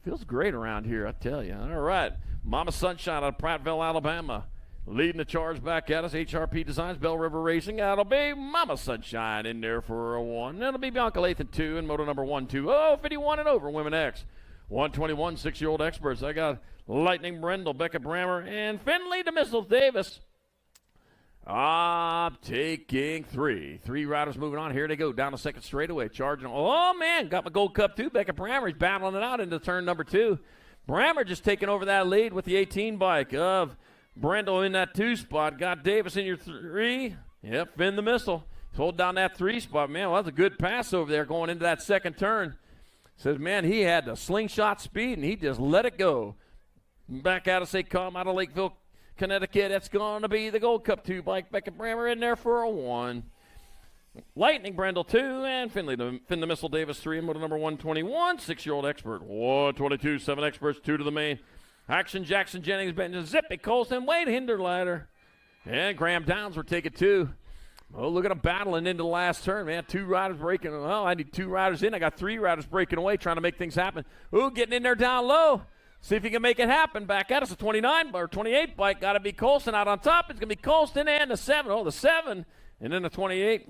Feels great around here, I tell you. All right, Mama Sunshine out of Prattville, Alabama. Leading the charge back at us, HRP Designs, Bell River Racing. That'll be Mama Sunshine in there for a 1. That'll be Bianca Lathan 2 and moto number 120, 51 and over Women X. 121, 6-year-old experts. I got Lightning Brendel, Becca Brammer, and Finley DeMissile Davis. I'm taking 3. 3 riders moving on. Here they go down the second straightaway, charging. Oh, man, got my Gold Cup 2. Becca Brammer. He's battling it out into turn number 2. Brammer just taking over that lead with the 18 bike of Brendel in that 2 spot. Got Davis in your 3. Yep, Finn the Missile. He's holding down that 3 spot. Man, well, that's a good pass over there going into that second turn. Says, man, he had the slingshot speed, and he just let it go. Back out of St. Come out of Lakeville, Connecticut. That's going to be the Gold Cup 2 bike. Becca Brammer in there for a 1. Lightning Brendel 2, and Finn the Missile Davis 3, and motor number 121. 6-year-old expert. 122, 7 experts, 2 to the main. Action Jackson Jennings, Benjamin Zippy, Colson, Wade Hinderlader, and Graham Downs were taking 2. Oh, look at them battling into the last turn, man. 2 riders breaking. Oh, I need 2 riders in. I got 3 riders breaking away, trying to make things happen. Ooh, getting in there down low. See if he can make it happen. Back at us, a 29 or 28 bike. Got to be Colson out on top. It's going to be Colson and the 7. Oh, the 7, and then the 28.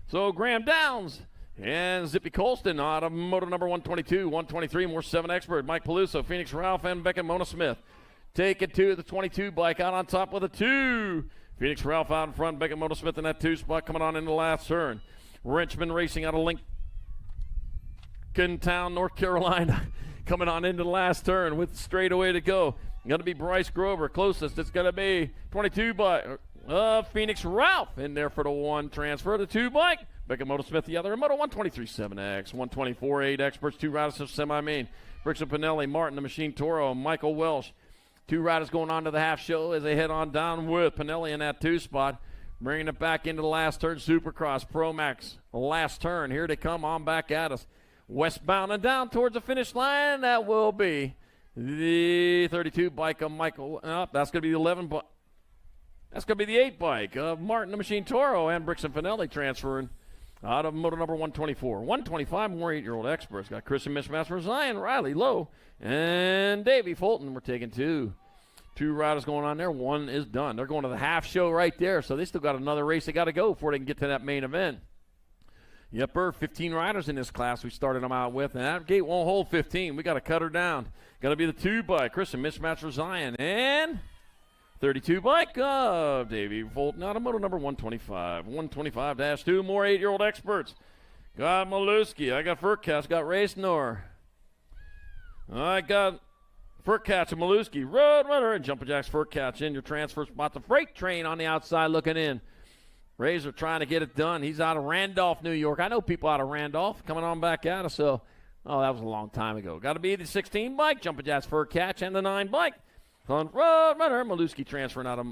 So Graham Downs and Zippy Colston out of moto number 122, 123, more 7 expert. Mike Peluso, Phoenix Ralph, and Becca Mona Smith. Take it to the 22 bike out on top with a 2. Phoenix Ralph out in front, Becca Mona Smith in that 2 spot coming on in the last turn. Wrenchman Racing out of Link. Jenkintown, North Carolina, coming on into the last turn with straightaway to go. Going to be Bryce Grover. Closest, it's going to be 22 by Phoenix Ralph in there for the 1 transfer. The 2 bike. Beckham Moto Smith the other. And Moto 123 7X, 124 8 experts, 2 riders of semi-main. Bricks and Pinelli, Martin the Machine Toro, Michael Welsh. 2 riders going on to the half show as they head on down with Pinelli in that 2 spot. Bringing it back into the last turn, Supercross, Pro Max, last turn. Here they come on back at us. Westbound and down towards the finish line. That will be the 32 bike of Michael. That's going to be the 11 bike. That's going to be the 8 bike of Martin the Machine Toro and Bricks and Finelli transferring out of motor number 124. 125 more 8-year-old experts. Got Chris and Mishmaster, Zion, Riley, Lowe, and Davey Fulton. We're taking 2 riders going on there. 1 is done. They're going to the half show right there, so they still got another race they got to go before they can get to that main event. Yep, 15 riders in this class we started them out with, and that gate won't hold 15. We got to cut her down. Got to be the 2 bike, Chris and Mishmaster, Zion, and 32 bike of Davey Fulton out of motor number 125. 125-2, more 8-year-old experts. Got Maluski. I got Furcatch. Got Race Nor. I got Furcatch and Maluski. Road Runner and Jumpin' Jacks Furcatch in your transfer spot. The freight train on the outside looking in. Razor trying to get it done. He's out of Randolph, New York. I know people out of Randolph coming on back at us. So, that was a long time ago. Got to be the 16 bike, Jumpin' Jacks Furcatch, and the 9 bike. On Road Runner, Maluski transferring out of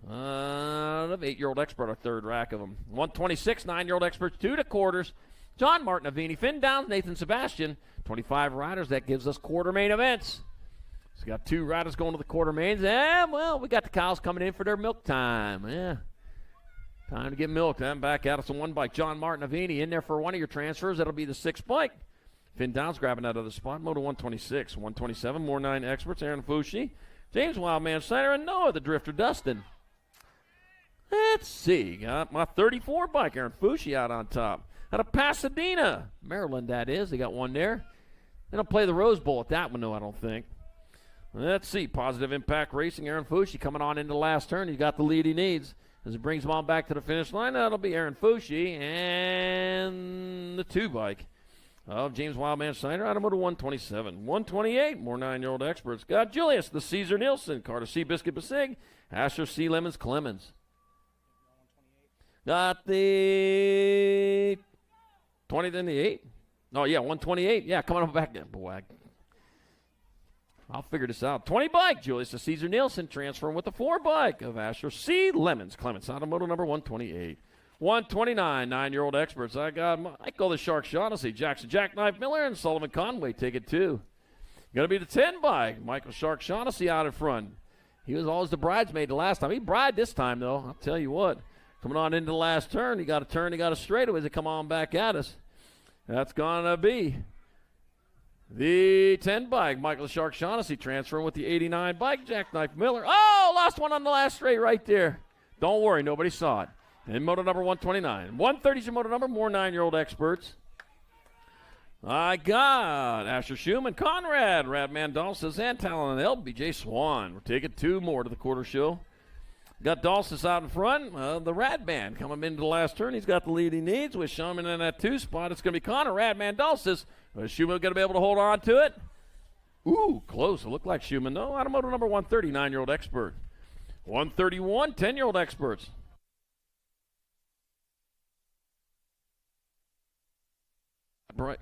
8-year-old expert, a 3rd rack of them. 126, 9-year-old experts, 2 quarters. John Martin Avini, Finn Downs, Nathan Sebastian. 25 riders. That gives us quarter main events. So got 2 riders going to the quarter mains. And, well, we got the cows coming in for their milk time. Yeah. Time to get milked. And back out of some 1 bike. John Martin Avini in there for one of your transfers. That'll be the 6 bike. Finn Downs grabbing that other spot. Moto 126, 127, more 9 experts. Aaron Fushi, James Wildman Snyder, and Noah the Drifter Dustin. Let's see. Got my 34 bike, Aaron Fushi, out on top. Out of Pasadena, Maryland, that is. They got 1 there. They don't play the Rose Bowl at that one, though, I don't think. Let's see. Positive Impact Racing, Aaron Fushi coming on into the last turn. He got the lead he needs. As it brings him on back to the finish line, that'll be Aaron Fushi and the 2 bike of James Wildman Snyder out of motor 127. 128, more 9-year-old experts. Got Julius, the Caesar Nielsen, Carter C. Biscuit Basig, Asher C. Lemons Clemens. Got the 20, then the 8. Oh, yeah, 128. Yeah, coming up back. Boy, I'll figure this out. 20 bike, Julius, the Caesar Nielsen, transferring with the 4 bike of Asher C. Lemons Clemens out of motor number 128. 129, 9-year-old experts. I got Michael the Shark Shaughnessy, Jackson Jackknife Miller, and Sullivan Conway take it 2. Going to be the 10 bike, Michael Shark Shaughnessy out in front. He was always the bridesmaid the last time. He bride this time, though. I'll tell you what. Coming on into the last turn. He got a turn. He got a straightaway as they come on back at us. That's going to be the 10 bike, Michael the Shark Shaughnessy transferring with the 89 bike, Jackknife Miller. Oh, lost one on the last straight right there. Don't worry, nobody saw it. And motor number 129. 130 is your motor number, more 9-year-old experts. I got Asher Schumann, Conrad, Radman Dulcis, and Talon and LBJ Swan. We're taking 2 more to the quarter show. Got Dulcis out in front. The Radman coming into the last turn. He's got the lead he needs with Schumann in that 2 spot. It's going to be Connor, Radman Dulcis. Is Schumann going to be able to hold on to it? Ooh, close. It looked like Schumann, though. Out of motor number 130, 9-year-old expert. 131, 10-year-old experts.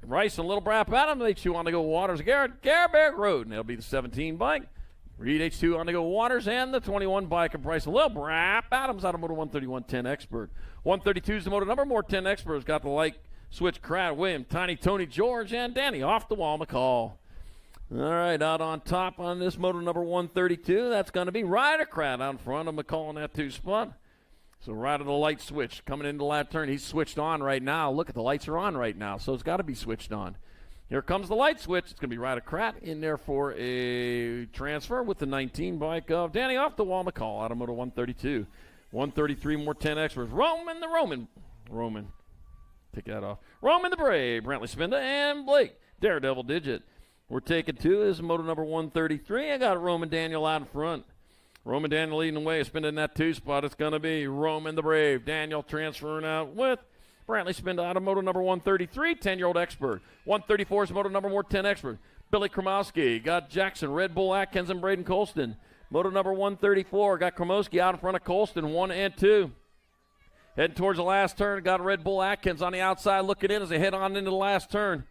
Rice and Little Brap Adam, H2 on to go Waters, Garberg Road, and that'll be the 17 bike. Reed H2 on to go Waters, and the 21 bike of Bryce and Little Brap Adams out of motor 131, 10 expert. 132 is the motor number, more 10 experts. Got the light switch, Crad, William, Tiny Tony George, and Danny off the wall, McCall. All right, out on top on this motor number 132, that's going to be Ryder Crad out in front of McCall in that 2 spot. So right of the light switch coming into the last turn. He's switched on right now. Look at the lights are on right now, so it's got to be switched on. Here comes the light switch. It's going to be Ryder Krat in there for a transfer with the 19 bike of Danny off the wall McCall out of motor 132. 133 more 10 extras. Roman. Take that off. Roman the Brave, Brantley Spinda, and Blake Daredevil Digit. We're taking 2. This is motor number 133. I got Roman Daniel out in front. Roman Daniel leading the way, spinning that 2 spot. It's going to be Roman the Brave. Daniel transferring out with Brantley Spinda out of moto number 133, 10-year-old expert. 134 is moto number 10 expert. Billy Kromowski got Jackson, Red Bull Atkins, and Braden Colston. Moto number 134 got Kromowski out in front of Colston, 1 and 2. Heading towards the last turn, got Red Bull Atkins on the outside looking in as they head on into the last turn.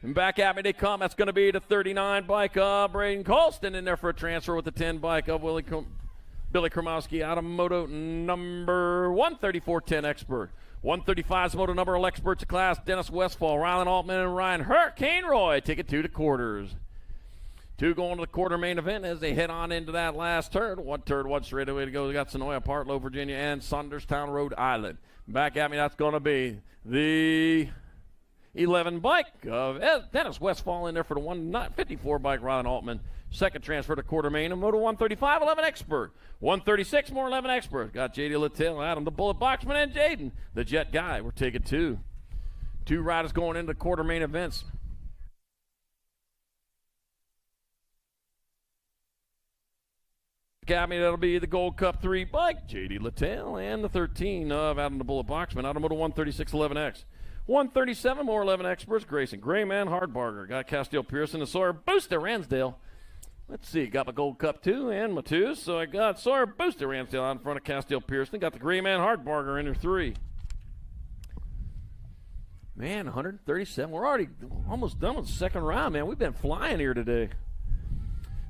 And back at me they come. That's going to be the 39 bike of Braden Colston in there for a transfer with the 10 bike of Billy Kromowski out of moto number 134, 10 expert. 135 is moto number 11 experts of class. Dennis Westfall, Rylan Altman, and Ryan Hurricane Roy take it 2 to quarters. 2 going to the quarter main event as they head on into that last turn. One straight away to go. We got Sonoya, Partlow, Virginia, and Saunderstown, Rhode Island. Back at me, that's going to be the 11 bike of Dennis Westfall in there for the 154 bike, Rylan Altman. Second transfer to quarter main of moto 135, 11 expert. 136 more 11 expert. Got J.D. Littell, Adam the Bullet Boxman, and Jaden the Jet Guy. We're taking 2. 2 riders going into quarter main events. Got me, that'll be the Gold Cup 3 bike, J.D. Littell, and the 13 of Adam the Bullet Boxman, out of moto 136 11X. 137 more 11 experts, Grayson Grayman, Hardbarger. Got Castile Pearson and Sawyer Booster Ransdale. Let's see, got my Gold Cup 2 and my 2s. So I got Sawyer Booster Ransdale out in front of Castile Pearson. Got the Grayman Hardbarger in there 3. Man, 137. We're already almost done with the second round, man. We've been flying here today.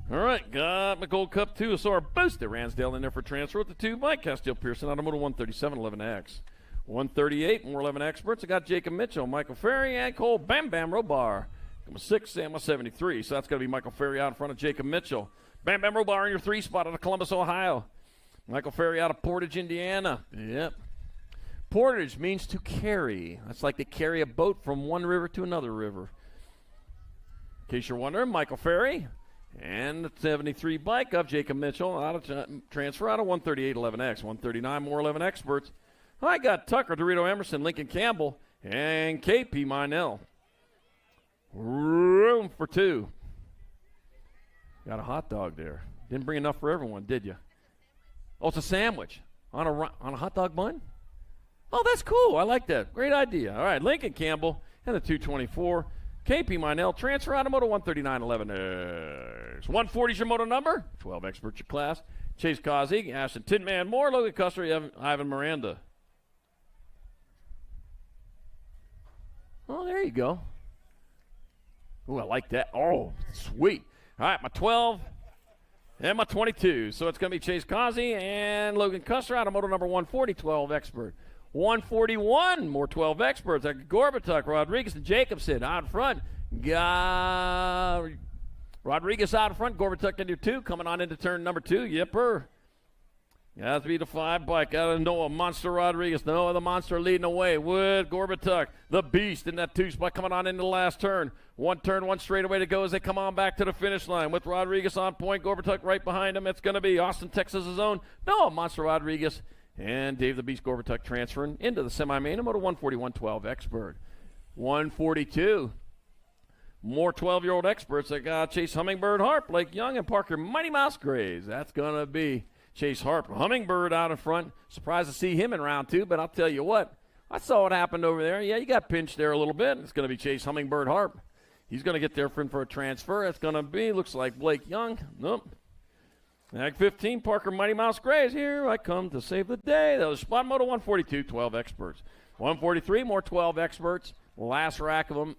All right, got my Gold Cup 2, Sawyer Booster Ransdale in there for transfer with the 2 bike, Castile Pearson out of moto 137 11X. 138 more 11 experts. I got Jacob Mitchell, Michael Ferry, and Cole Bam Bam Robar. I'm a 6 and my 73, so that's going to be Michael Ferry out in front of Jacob Mitchell. Bam Bam Robar in your 3 spot out of Columbus, Ohio. Michael Ferry out of Portage, Indiana. Yep. Portage means to carry. That's like they carry a boat from one river to another river. In case you're wondering, Michael Ferry and the 73 bike of Jacob Mitchell out of transfer out of 138 11X. 139 more 11 experts. I got Tucker, Dorito Emerson, Lincoln Campbell, and KP Minell. Room for 2. Got a hot dog there. Didn't bring enough for everyone, did you? Oh, it's a sandwich on a hot dog bun? Oh, that's cool. I like that. Great idea. All right, Lincoln Campbell and the 224. KP Minell, transfer out of moto 139 11X. 140 is your moto number. 12 experts your class. Chase Causey, Ashton Tinman Moore, Logan Custer, Ivan Miranda. Oh, there you go. Oh, I like that. Oh, sweet. All right, my 12 and my 22. So it's going to be Chase Causey and Logan Custer out of moto number 140, 12 expert. 141, more 12 experts. I got Gorbatuk, Rodriguez, and Jacobson out front. Got Rodriguez out in front, Gorbatuk into 2, coming on into turn number 2. Yipper. Has to be the 5 bike out of Noah, Monster Rodriguez. Noah, the Monster leading away with Gorbatuk, the Beast in that 2 spot coming on into the last turn. 1 turn, 1 straightaway to go as they come on back to the finish line with Rodriguez on point, Gorbatuk right behind him. It's going to be Austin, Texas' own Noah, Monster Rodriguez, and Dave the Beast Gorbatuk transferring into the semi-main, moto 141 12 expert. 142. More 12-year-old experts. I got Chase Hummingbird Harp, Blake Young, and Parker Mighty Mouse Graves. That's going to be Chase Harp. Hummingbird out in front. Surprised to see him in round 2, but I'll tell you what. I saw what happened over there. Yeah, you got pinched there a little bit. It's going to be Chase Hummingbird Harp. He's going to get there for a transfer. It's going to be, looks like Blake Young. Nope. Ag 15, Parker Mighty Mouse Graves. Here I come to save the day. That was Spot Moto 142, 12 experts. 143, more 12 experts. Last rack of them.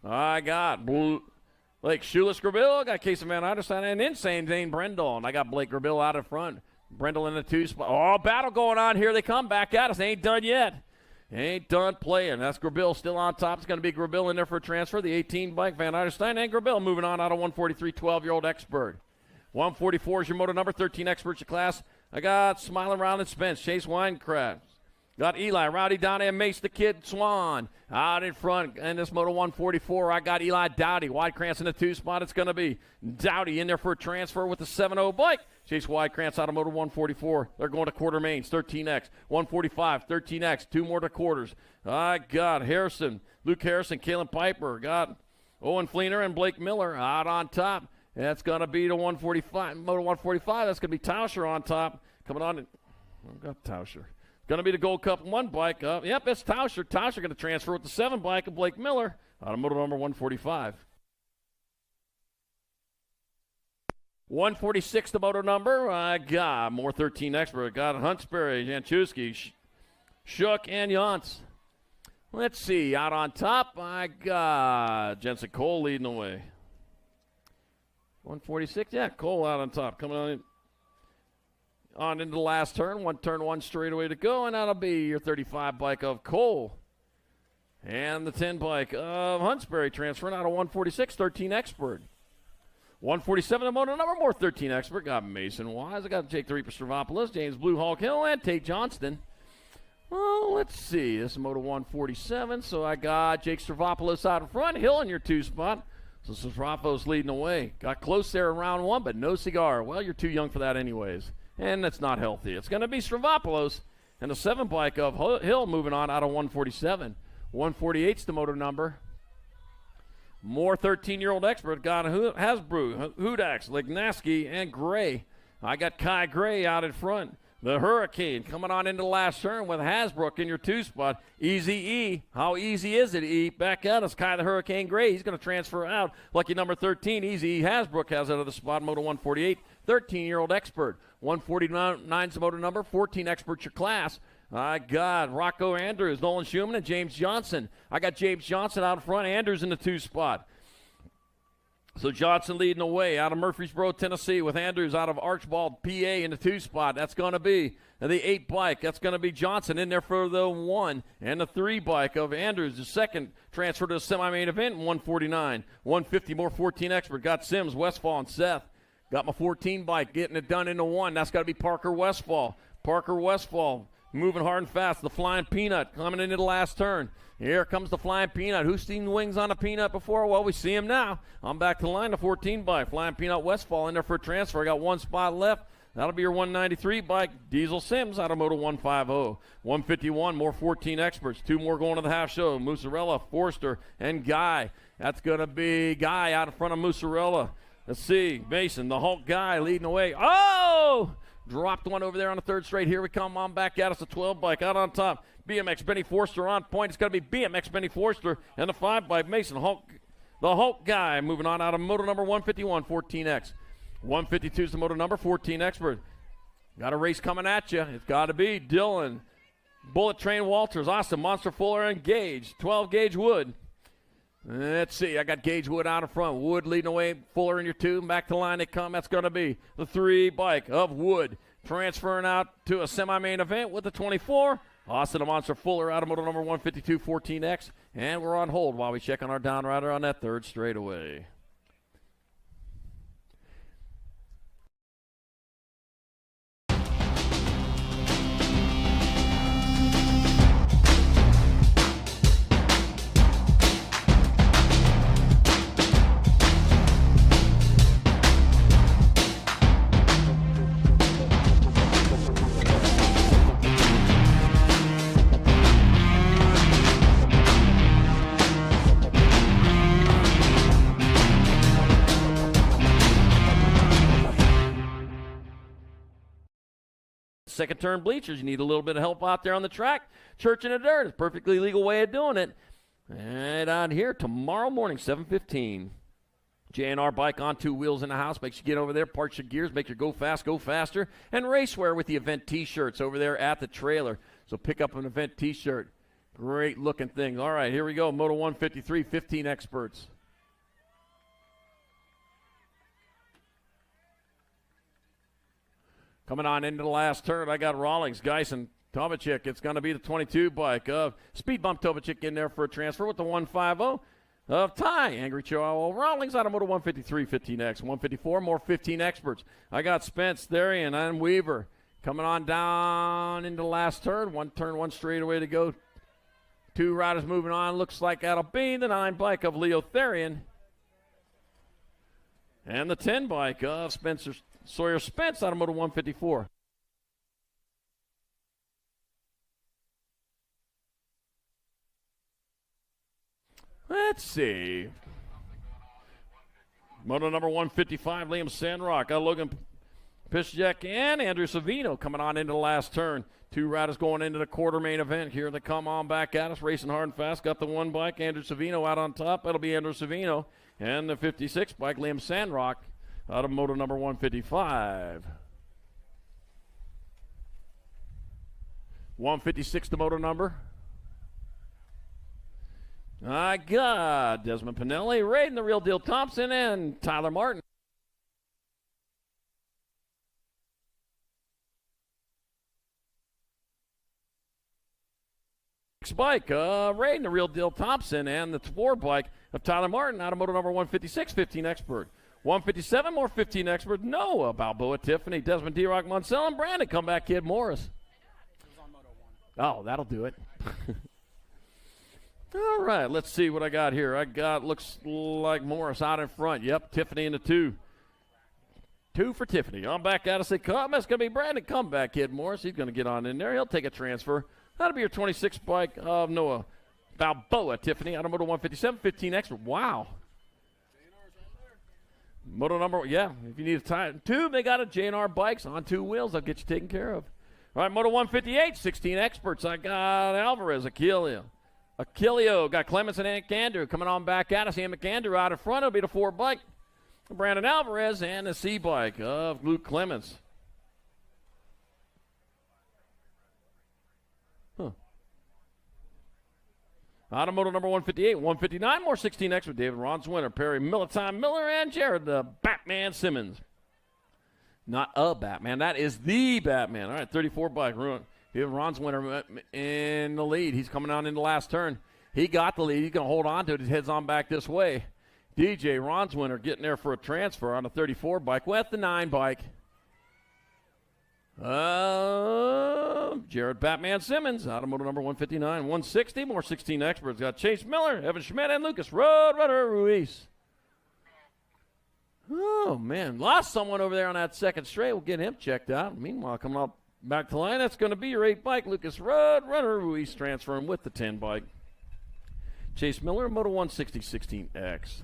I got Blake Shoeless Grabill. I got Casey Van Eiderstein and Insane Dane Brendel. And I got Blake Grabill out in front. Brendel in the 2 spot. Oh, battle going on here. They come back at us. They ain't done yet. Ain't done playing. That's Grabill still on top. It's going to be Grabill in there for a transfer. The 18 bike, Van Eiderstein and Grabill moving on out of 143, 12-year-old expert. 144 is your moto number, 13 experts your class. I got Smiling Round and Spence, Chase Winecraft. Got Eli, Rowdy Downey, and Mace the Kid Swan out in front. And this moto 144, I got Eli Dowdy. Widekrantz in the 2 spot. It's going to be Dowdy in there for a transfer with the 7-0 bike. Chase Widekrantz out of moto 144. They're going to quarter mains, 13X. 145, 13X, 2 more to quarters. I got Harrison, Luke Harrison, Kalen Piper. Got Owen Fleener and Blake Miller out on top. That's going to be the 145, moto 145. That's going to be Tauscher on top. Coming on. I've got Tauscher. Going to be the Gold Cup 1 bike. Yep, it's Tauscher. Tauscher going to transfer with the 7 bike of Blake Miller out of motor number 145. 146, the motor number. I got more 13 expert. Got Huntsberry, Janczewski, Shook, and Yance. Let's see. Out on top, I got Jensen Cole leading the way. 146, yeah, Cole out on top. Coming on into the last turn. Turn one straightaway to go, and that'll be your 35 bike of Cole. And the 10 bike of Huntsberry transferring out of 146, 13 expert. 147, the motor number, more 13 expert. Got Mason Wise. I got Jake the Reaper Stravopoulos, James Blue Hawk Hill, and Tate Johnston. Well, let's see. This is motor 147, so I got Jake Stravopoulos out in front, Hill in your 2 spot. So Stravopoulos leading the way. Got close there in round 1, but no cigar. Well, you're too young for that anyways, and that's not healthy. It's going to be Stravopoulos and the 7 bike of Hill moving on out of 147. 148's the motor number. More 13-year-old expert got Hasbro, Hudax, Lignaski, and Gray. I got Kai Gray out in front. The Hurricane coming on into the last turn with Hasbrook in your 2 spot. Easy E. How easy is it, E? Back out is Kai the Hurricane Gray. He's going to transfer out. Lucky number 13, Easy E. Hasbrook has out of the spot. Moto 148, 13-year-old expert. 149's the motor number. 14 expert your class. I got Rocco Andrews, Nolan Schumann, and James Johnson. I got James Johnson out in front. Andrews in the 2 spot. So Johnson leading the way out of Murfreesboro, Tennessee, with Andrews out of Archbald, PA in the 2 spot. That's going to be the 8 bike. That's going to be Johnson in there for the 1. And the 3 bike of Andrews, the second transfer to the semi-main event in 149. 150 more 14 expert. Got Sims, Westfall, and Seth. Got my 14 bike getting it done into 1. That's got to be Parker Westfall. Parker Westfall moving hard and fast. The Flying Peanut coming into the last turn. Here comes the Flying Peanut. Who's seen wings on a peanut before? Well, we see him now. I'm back to the line, the 14 bike. Flying Peanut Westfall in there for a transfer. I got 1 spot left. That'll be your 193 bike. Diesel Sims out of Moto 150. 151, more 14 experts. 2 more going to the half show. Musarella, Forster, and Guy. That's going to be Guy out in front of Musarella. Let's see. Mason, the Hulk Guy leading the way. Oh! Dropped one over there on the 3rd straight. Here we come on back at us. A 12 bike out on top. BMX Benny Forster on point. It's going to be BMX Benny Forster and the 5 bike Mason Hulk. The Hulk Guy moving on out of motor number 151, 14X. 152 is the motor number, 14 expert. Got a race coming at you. It's got to be Dylan, Bullet Train Walters, Austin, Monster Fuller, and Gage. 12 Gage Wood. Let's see. I got Gage Wood out in front. Wood leading away. Fuller in your 2. Back to the line they come. That's going to be the 3 bike of Wood. Transferring out to a semi-main event with the 24. Austin, the Monster Fuller out of motor number 152, 14X. And we're on hold while we check on our down rider on that 3rd straightaway. Second turn bleachers. You need a little bit of help out there on the track. Church in the dirt. It's a perfectly legal way of doing it. And on here tomorrow morning, 7:15. J&R Bike on 2 wheels in the house. Makes you get over there, parts your gears, make you go fast, go faster. And racewear with the event T-shirts over there at the trailer. So pick up an event T-shirt. Great looking thing. All right, here we go. Moto 153, 15 experts. Coming on into the last turn, I got Rawlings, Geisen, Tovacik. It's going to be the 22 bike of Speed Bump Tovacik in there for a transfer with the 150 of Ty. Angry Chihuahua Rawlings out of motor 153, 15X. 154, more 15 experts. I got Spence, Therian, and Weaver. Coming on down into the last turn. 1 turn, 1 straightaway to go. 2 riders moving on. Looks like that'll be the 9 bike of Leo Therian. And the 10 bike of Sawyer Spence out of motor 154. Let's see. Moto number 155, Liam Sandrock. Got Logan Piszczek and Andrew Savino coming on into the last turn. Two riders going into the quarter main event. Here they come on back at us, racing hard and fast. Got the one bike, Andrew Savino out on top. That'll be Andrew Savino. And the 56 bike, Liam Sandrock, out of moto number 155. 156 the moto number. I got Desmond Pinelli, Raiden the Real Deal Thompson, and Tyler Martin. Bike, Raiden the Real Deal Thompson, and the Ford bike of Tyler Martin out of moto number 156, 15 Expert. 157 more 15 Expert, Noah Balboa, Tiffany, Desmond D-Rock, Munsell, and Brandon Comeback Kid Morris. Oh, that'll do it. All right, let's see what I got here. I got, looks like Morris out in front. Yep, Tiffany in the 2. 2 for Tiffany. On back out of say, come. That's going to be Brandon Comeback Kid Morris. He's going to get on in there. He'll take a transfer. That'll be your 26 bike of Noah Balboa, Tiffany, out of moto 157, 15 Expert. Wow. Moto number, yeah, if you need a time. 2, they got a J&R bikes on 2 wheels. They'll get you taken care of. All right, moto 158, 16 Experts. I got Alvarez, Achillio, got Clemens and McAndrew coming on back at us. Ian McAndrew out in front. It'll be the 4 bike. Brandon Alvarez and the C bike of Luke Clemens. Automoto number 158, 159, more 16 X with David Ron's winner, Perry Militime Miller, and Jared the Batman Simmons. Not a Batman, that is the Batman. All right, 34 bike. David Ron's winner in the lead. He's coming on in the last turn. He got the lead. He's going to hold on to it. He heads on back this way. DJ Ron's winner getting there for a transfer on a 34 bike with the 9 bike. Jared Batman Simmons, automotive number 159, 160, more 16 Experts. Got Chase Miller, Evan Schmidt, and Lucas Roadrunner Ruiz. Oh, man, lost someone over there on that second straight. We'll get him checked out. Meanwhile, coming up back to line, that's going to be your 8 bike, Lucas Roadrunner Ruiz, transferring with the 10 bike. Chase Miller, Moto 160, 16X.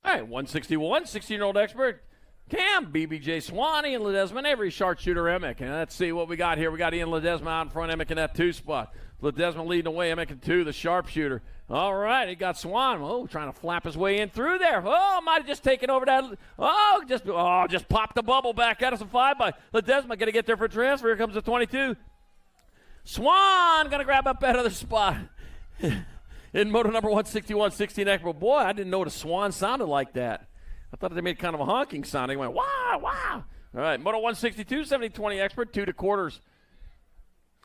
All right, 161, 16-year-old Expert, Cam, BBJ Swanee, and Ledesma, every sharpshooter Emick. And let's see what we got here. We got Ian Ledesma out in front, Emick in that 2 spot. Ledesma leading the way, Emick in 2, the sharpshooter. All right, he got Swan. Oh, trying to flap his way in through there. Oh, might have just taken over that. Just popped the bubble back out of some 5 by Ledesma. Going to get there for a transfer. Here comes the 22. Swan going to grab up that other spot. In moto number 161, 16 Expert. Boy, I didn't know the Swan sounded like that. I thought they made kind of a honking sound. They went, wow, wow. All right, moto 162, 70-20 Expert, 2 quarters.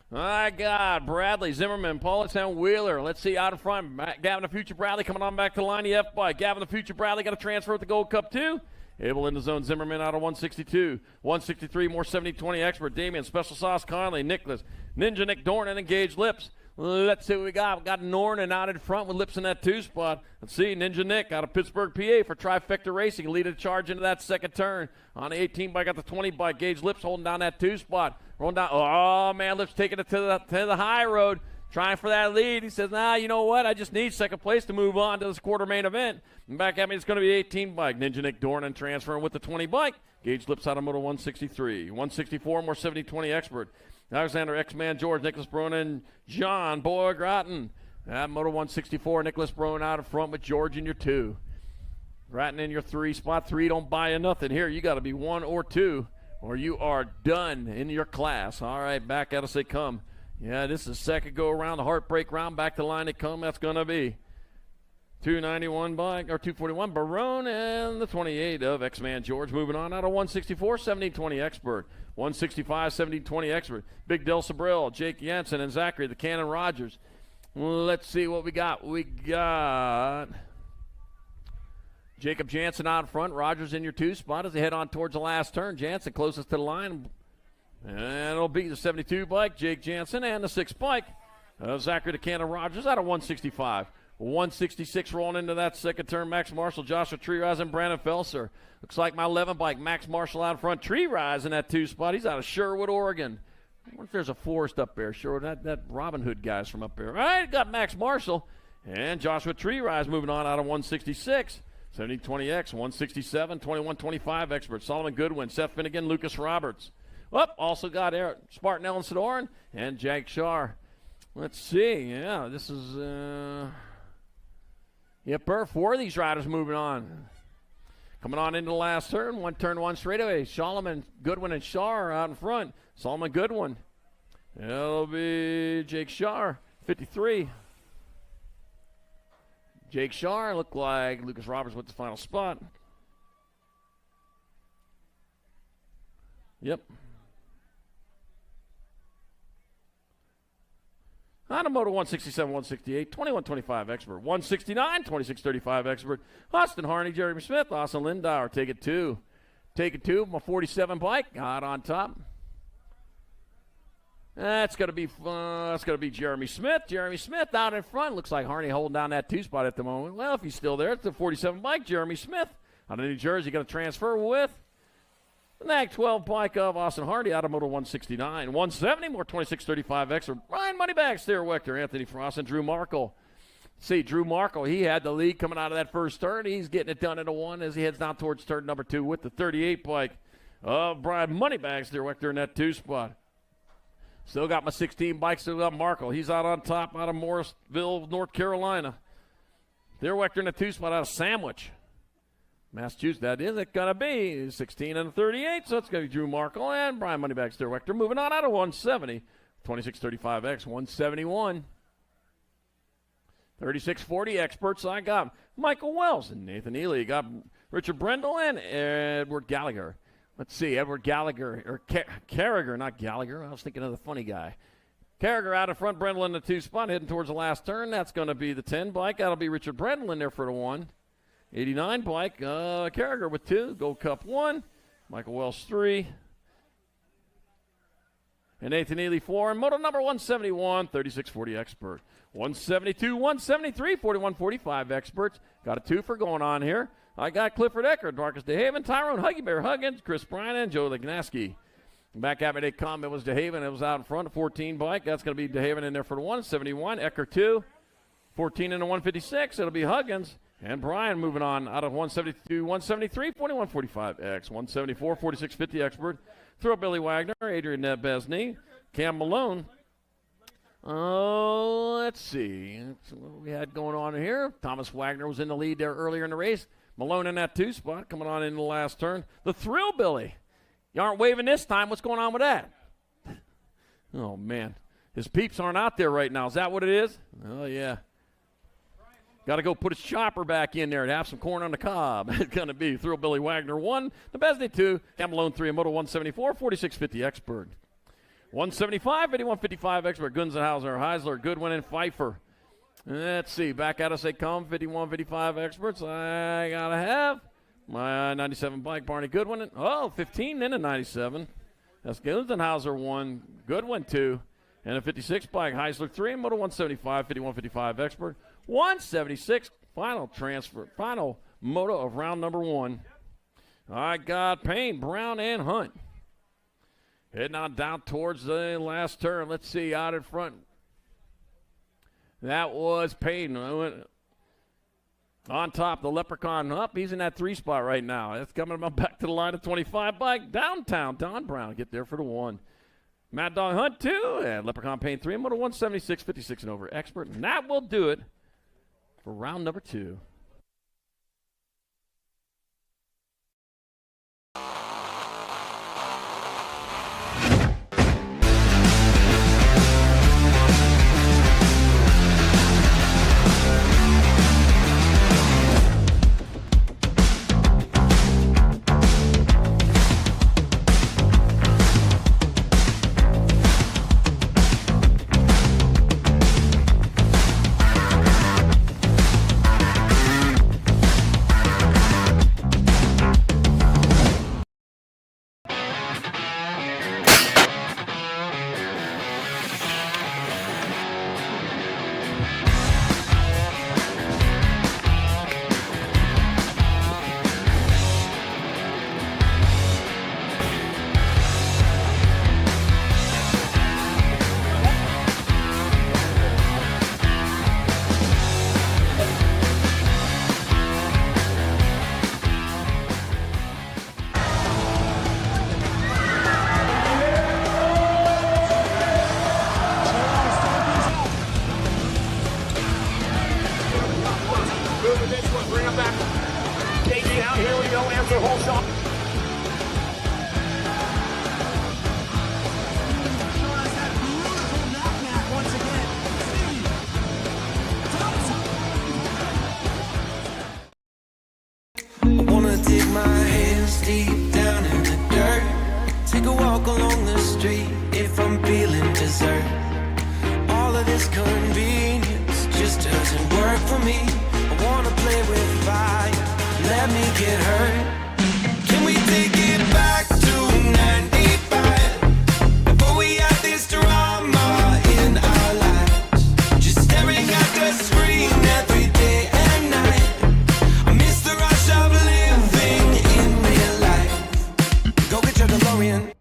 My God, Bradley, Zimmerman, Paulus, and Wheeler. Let's see, out in front, Gavin the Future Bradley coming on back to the line, the F bike. Gavin the Future Bradley got a transfer with the Gold Cup 2. Able in the zone, Zimmerman out of 162. 163, more 70-20 Expert. Damian, Special Sauce Conley, Nicholas, Ninja Nick Dorn, and Engaged Lips. Let's see what we got. We got Norton out in front with Lips in that 2 spot. Let's see, Ninja Nick out of Pittsburgh, PA for Trifecta Racing. Leading the charge into that second turn. On the 18 bike, got the 20 bike. Gage Lips holding down that 2 spot. Rolling down. Oh, man, Lips taking it to the high road. Trying for that lead. He says, nah, you know what? I just need second place to move on to this quarter main event. And back at me, it's going to be 18 bike. Ninja Nick Dornan transferring with the 20 bike. Gage Lips out of moto 163. 164, more 70-20 Expert. Alexander X-Man George, Nicholas Bronin, John Boy-Groton. At moto 164, Nicholas Bronin out in front with George in your 2. Groton in your 3 spot. 3 don't buy you nothing. Here, you got to be 1 or 2, or you are done in your class. All right, back at us they come. Yeah, this is second go around, the heartbreak round. Back to line they come. That's going to be 291 bike, or 241 Barone, and the 28 of X-Man George. Moving on out of 164, 17-20 Expert. 165, 17-20 Expert. Big Del Sabril, Jake Jensen, and Zachary, the Cannon Rogers. Let's see what we got. We got Jacob Jansen out in front. Rogers in your 2 spot as they head on towards the last turn. Jansen closest to the line. And it'll be the 72 bike, Jake Jansen, and the 6 bike, Zachary DeCanna Rogers out of 165. 166 rolling into that second turn. Max Marshall, Joshua Treerise, and Brandon Felser. Looks like my 11 bike, Max Marshall out in front. Treerise in that 2 spot. He's out of Sherwood, Oregon. I wonder if there's a forest up there. Sherwood, that Robin Hood guy's from up there. All right, got Max Marshall and Joshua Treerise moving on out of 166. 70-20X, 167, 21-25 expert. Solomon Goodwin, Seth Finnegan, Lucas Roberts. Also got Spartan Ellen Sidoran and Jake Shar. Let's see. Yeah, this is, four of these riders moving on. Coming on into the last turn, one straightaway. Solomon Goodwin and Shar out in front. Solomon Goodwin. It'll be Jake Shar, 53. Jake Shar looked like Lucas Roberts with the final spot. Yep. Automoto 167, 168, 21-25 expert. 169, 26-35 expert. Austin Harney, Jeremy Smith, Austin Lindauer. Take it two. My 47 bike out on top. That's gonna be Jeremy Smith. Jeremy Smith out in front. Looks like Harney holding down that 2 spot at the moment. Well, if he's still there, it's the 47 bike. Jeremy Smith out of New Jersey going to transfer with the NAG 12 bike of Austin Hardy. Automoto 169, 170 more 26-35 extra. Ryan Moneybags there, Wechter, Anthony Frost, and Drew Markle. See, Drew Markle, he had the lead coming out of that first turn. He's getting it done in a 1 as he heads down towards turn number 2 with the 38 bike of Brian Moneybags there, Wechter, in that 2 spot. Still got my 16 bike, still got Markle. He's out on top out of Morrisville, North Carolina. They're Wechter in the 2 spot out of Sandwich, Massachusetts. That is it going to be 16 and 38, so it's going to be Drew Markle and Brian Moneybags there, Wechter. Moving on out of 170, 26-35X, 171. 36-40 experts. I got Michael Wells and Nathan Ely. Got Richard Brendel and Edward Gallagher. Let's see, Edward Gallagher, or Carragher, not Gallagher. I was thinking of the funny guy. Carragher out in front, Brendel in the 2 spot, heading towards the last turn. That's going to be the 10 bike. That'll be Richard Brendel in there for the 1. 89 bike, Carragher with 2. Gold Cup 1. Michael Wells 3. And Nathan Ely 4. And moto number 171, 36-40 expert. 172, 173, 41-45 experts. Got a 2 for going on here. I got Clifford Eckert, Marcus DeHaven, Tyrone Huggy Bear Huggins, Chris Bryan, and Joe Lignaski. Back at me, they come. It was DeHaven. It was out in front, a 14 bike. That's going to be DeHaven in there for the 171. Eckert 2. 14 in the 156. It'll be Huggins. And Bryan moving on out of 172, 173, 41-45X, 174, 46-50 expert. Throw Billy Wagner, Adrian Besney, Cam Malone. Oh, let's see. That's what we had going on here. Thomas Wagner was in the lead there earlier in the race. Malone in that 2 spot, coming on in the last turn. The Thrill Billy. You aren't waving this time. What's going on with that? Oh, man. His peeps aren't out there right now. Is that what it is? Oh, yeah. Got to go put his chopper back in there and have some corn on the cob. It's going to be Thrill Billy Wagner 1, the Besney 2, Cam Malone 3, and Moto 174, 46-50 expert. 175, 51-55 expert. Gunzenhauser, Heisler, Goodwin, and Pfeiffer. Let's see. Back at us they come. 51-55 experts. I got to have my 97 bike, Barney Goodwin. 15 in a 97. That's Gunzenhauser 1, Goodwin 2, and a 56 bike, Heisler 3, and Moto 175, 51-55 expert. 176, final moto of round number 1. I got Payne, Brown, and Hunt. Heading on down towards the last turn. Let's see, out in front. That was Payne. On top, the Leprechaun up. He's in that 3 spot right now. That's coming back to the line of 25 bike. Downtown, Don Brown get there for the 1. Mad Dog Hunt 2, and Leprechaun Payne 3. Moto 176, 56 and over expert. And that will do it for round number 2. street if I'm feeling dessert. All of this convenience just doesn't work for me. I wanna play with fire, let me get hurt. Can we take it back to 95? Before we had this drama in our lives, just staring at the screen every day and night. I miss the rush of living in real life. Go get your DeLorean.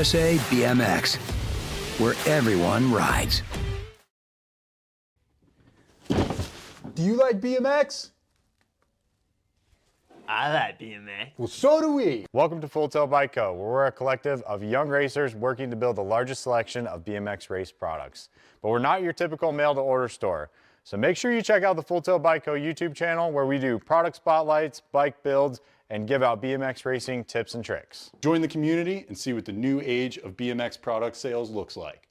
USA BMX, where everyone rides. Do you like BMX? I like BMX. Well, so do we. Welcome to Full Tilt Bike Co., where we're a collective of young racers working to build the largest selection of BMX race products. But we're not your typical mail-to-order store. So make sure you check out the Full Tilt Bike Co. YouTube channel, where we do product spotlights, bike builds, and give out BMX racing tips and tricks. Join the community and see what the new age of BMX product sales looks like.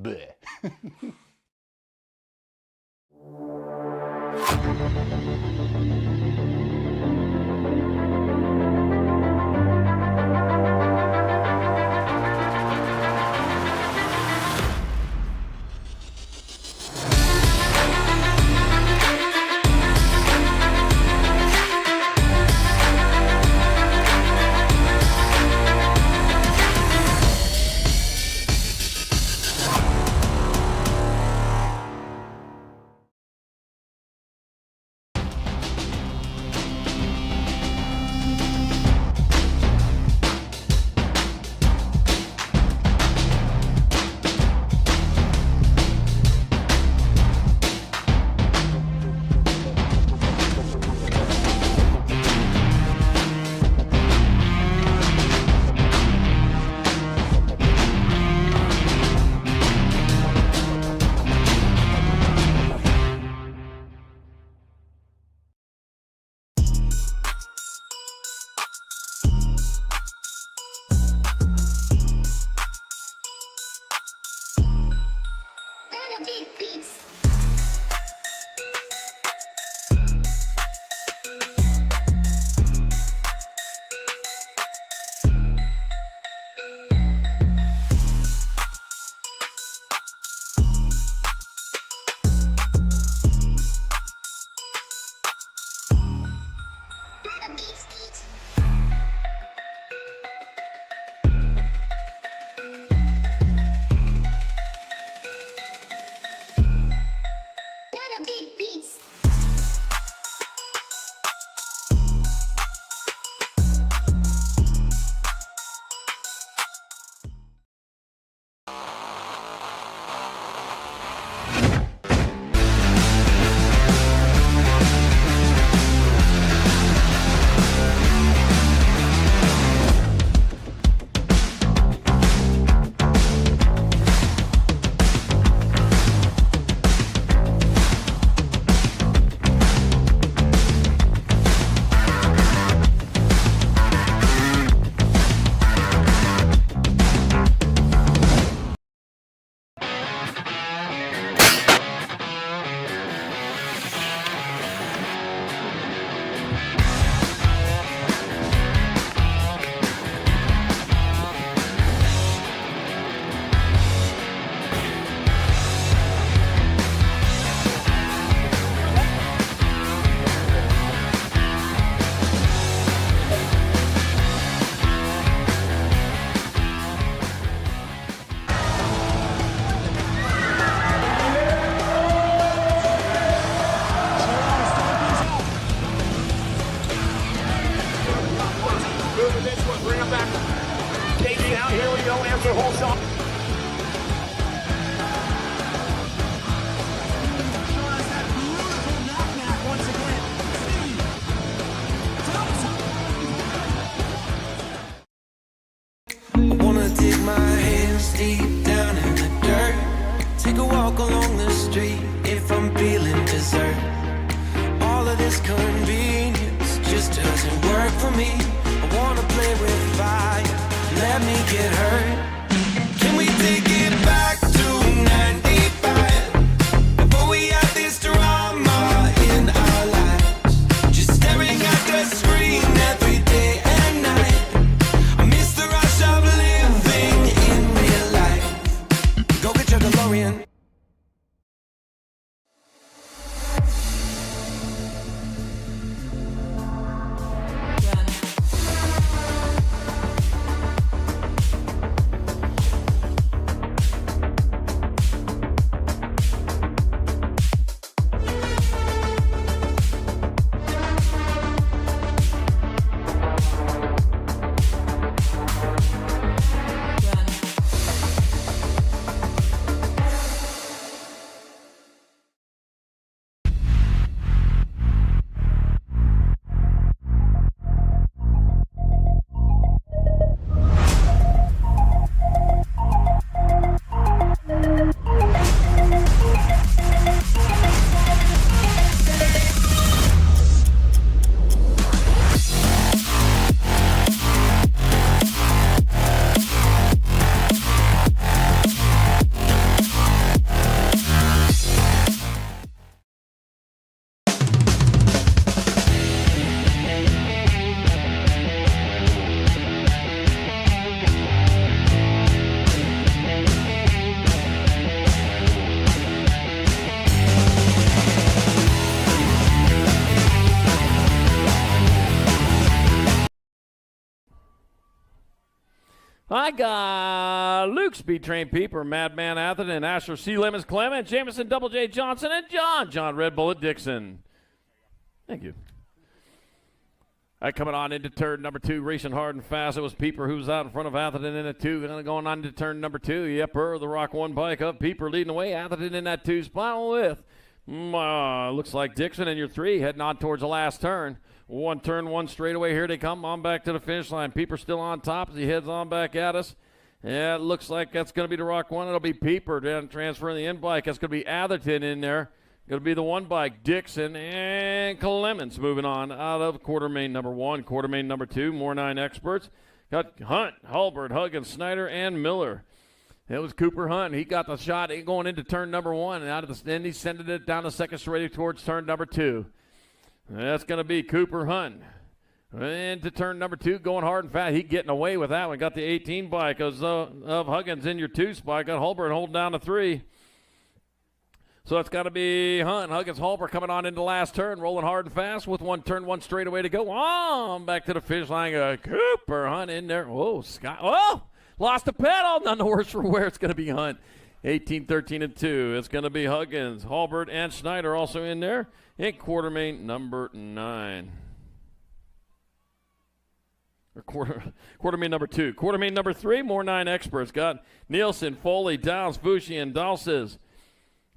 Bleh. I wanna dig my hands deep down in the dirt. Take a walk along the street if I'm feeling dessert. All of this convenience just doesn't work for me. I wanna play with fire, let me get hurt. Can we take it back to 95? Before we had this drama in our lives, just staring at the screen every day and night. I miss the rush of living in real life. Go get your DeLorean. I got Luke Speed Train Peeper, Madman Atherton, Asher C. Lemons Clement, Jameson Double J Johnson, and John Red Bullet Dixon. Thank you. All right, coming on into turn number 2, racing hard and fast. It was Peeper who was out in front of Atherton in a 2. Going on into turn number 2. Yepper, the Rock 1 bike up. Peeper leading the way. Atherton in that 2 spot with, looks like Dixon in your 3 heading on towards the last turn. One turn, one straightaway. Here they come on back to the finish line. Peeper still on top as he heads on back at us. Yeah, it looks like that's going to be the Rock 1. It'll be Peeper then transferring the end bike. That's going to be Atherton in there. Going to be the 1 bike, Dixon, and Clements moving on out of quarter main number 1, quarter main number 2. More 9 experts. Got Hunt, Hulbert, Huggins, Snyder, and Miller. It was Cooper Hunt. He got the shot going into turn number 1, and out of the end he sent it down the second straight towards turn number 2. That's going to be Cooper Hunt. Into turn number 2, going hard and fast. He getting away with that one. Got the 18 bike of Huggins in your 2 spot. Got Hulbert holding down the 3. So it's got to be Hunt. Huggins Halper coming on into last turn, rolling hard and fast with one turn, one straightaway to go. On back to the finish line. Cooper Hunt in there. Oh, Scott. Oh, lost a pedal. None the worse for wear. It's going to be Hunt. 18, 13, and 2. It's going to be Huggins, Halbert, and Schneider also in there. And Quartermain number 9. Or Quartermain number 2. Quartermain number 3, more 9 experts. Got Nielsen, Foley, Downs, Fushi, and Dalses.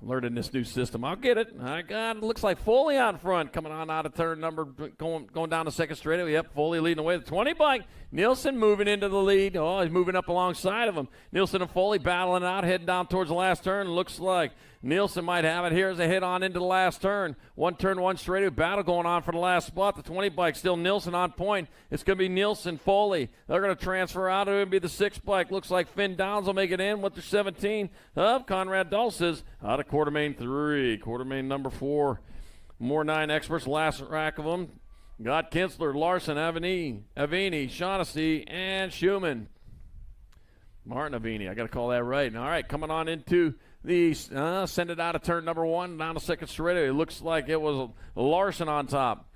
Learning this new system. I'll get it. I got it. Looks like Foley out front, coming on out of turn number, going down the second straightaway. Yep, Foley leading away. The 20 bike. Nielsen moving into the lead. Oh, he's moving up alongside of him. Nielsen and Foley battling out, heading down towards the last turn. Looks like Nielsen might have it here as they head on into the last turn. One turn, one straightaway. Battle going on for the last spot. The 20 bike still Nielsen on point. It's going to be Nielsen, Foley. They're going to transfer out. It would be the 6 bike. Looks like Finn Downs will make it in with the 17 of Conrad Dulces out of Quartermain 3. Quartermain number 4. More 9 experts. Last rack of them. Got Kinsler, Larson, Avini, Shaughnessy, and Schumann. Martin Avini. I got to call that right. All right, coming on into the send it out of turn number 1 down the second straightaway. It looks like it was Larson on top.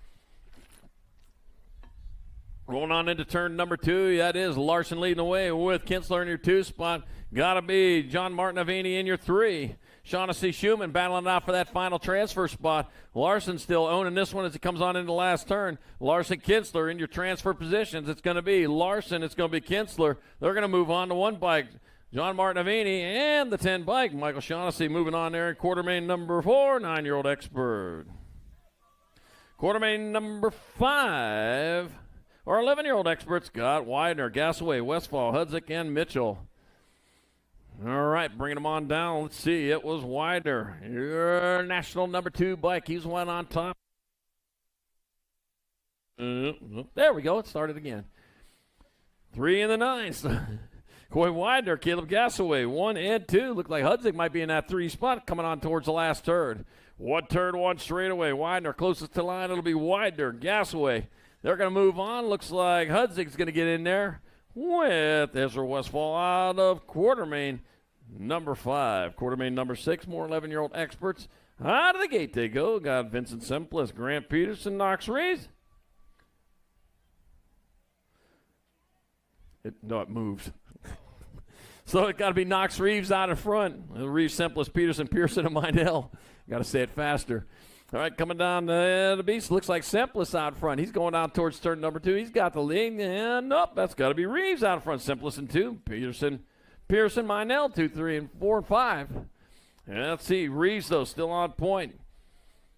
Rolling on into turn number 2. That is Larson leading away with Kinsler in your 2 spot. Got to be John Martin Avini in your 3. Shaughnessy Schumann battling out for that final transfer spot. Larson still owning this one as he comes on into the last turn. Larson, Kinsler in your transfer positions. It's going to be Larson. It's going to be Kinsler. They're going to move on to 1 bike. John Martin Avini and the 10 bike. Michael Shaughnessy moving on there in Quartermain number 4, 9-year-old expert. Quartermain number 5, or 11-year-old experts got Widener, Gasaway, Westfall, Hudzik, and Mitchell. All right, bringing them on down. Let's see. It was Widener, your national number 2 bike. He's one on top. There we go. It started again. 3 in the 9s. Coy Widener, Caleb Gasaway, 1 and 2. Look like Hudzik might be in that 3 spot coming on towards the last turn. 1 turn, 1 straightaway. Widener closest to line. It'll be Widener, Gasaway. They're going to move on. Looks like Hudzik's going to get in there with Ezra Westfall out of Quartermain number 5. Quartermain number 6, more 11-year-old experts. Out of the gate they go. Got Vincent Semplis, Grant Peterson, Knox Reeves. It moved. So it got to be Knox Reeves out in front. Reeves, Semplis, Peterson, Pearson, and Mindell. Got to say it faster. All right, coming down the beast. Looks like Semplis out front. He's going down towards turn number 2. He's got the lead. And nope, that's got to be Reeves out front. Semplis in 2. Pearson, Mindell 2, 3, and 4, and 5. And let's see. Reeves, though, still on point.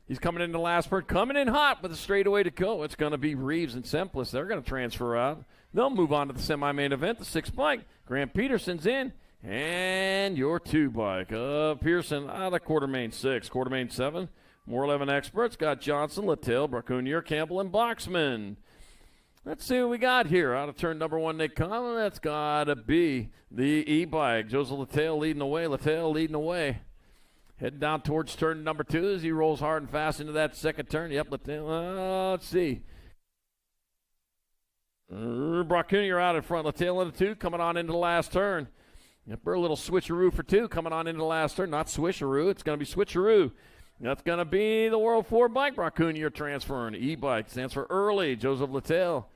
He's coming into the last turn. Coming in hot with a straightaway to go. It's going to be Reeves and Semplis. They're going to transfer out. They'll move on to the semi-main event, the 6 bike. Grant Peterson's in. And your 2 bike. Pearson out of Quartermain 6. Quartermain 7. More 11 experts. Got Johnson, Littell, Bracunier, Campbell, and Boxman. Let's see what we got here. Out of turn number 1 they come. That's got to be the E-bike. Joseph Littell leading away. Heading down towards turn number 2 as he rolls hard and fast into that second turn. Yep, Littell. Let's see. Bracunier out in front. Littell in the 2 coming on into the last turn. Yep, a little switcheroo for 2 coming on into the last turn. Not swisheroo. It's going to be switcheroo. That's going to be the World 4 bike. Bracunier transferring. E-bike stands for early. Joseph Littell.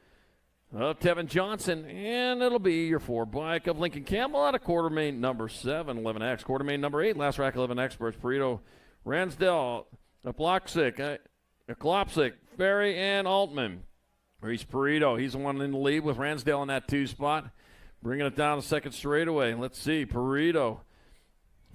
Tevin Johnson. And it'll be your 4 bike of Lincoln Campbell out of Quartermain number 7, 11X. Quartermain number 8, last rack 11 experts. Perito, Ransdell, Klopsic, Ferry, and Altman. Reese Perito. He's the one in the lead with Ransdell in that 2 spot. Bringing it down the second straightaway. Let's see. Perito.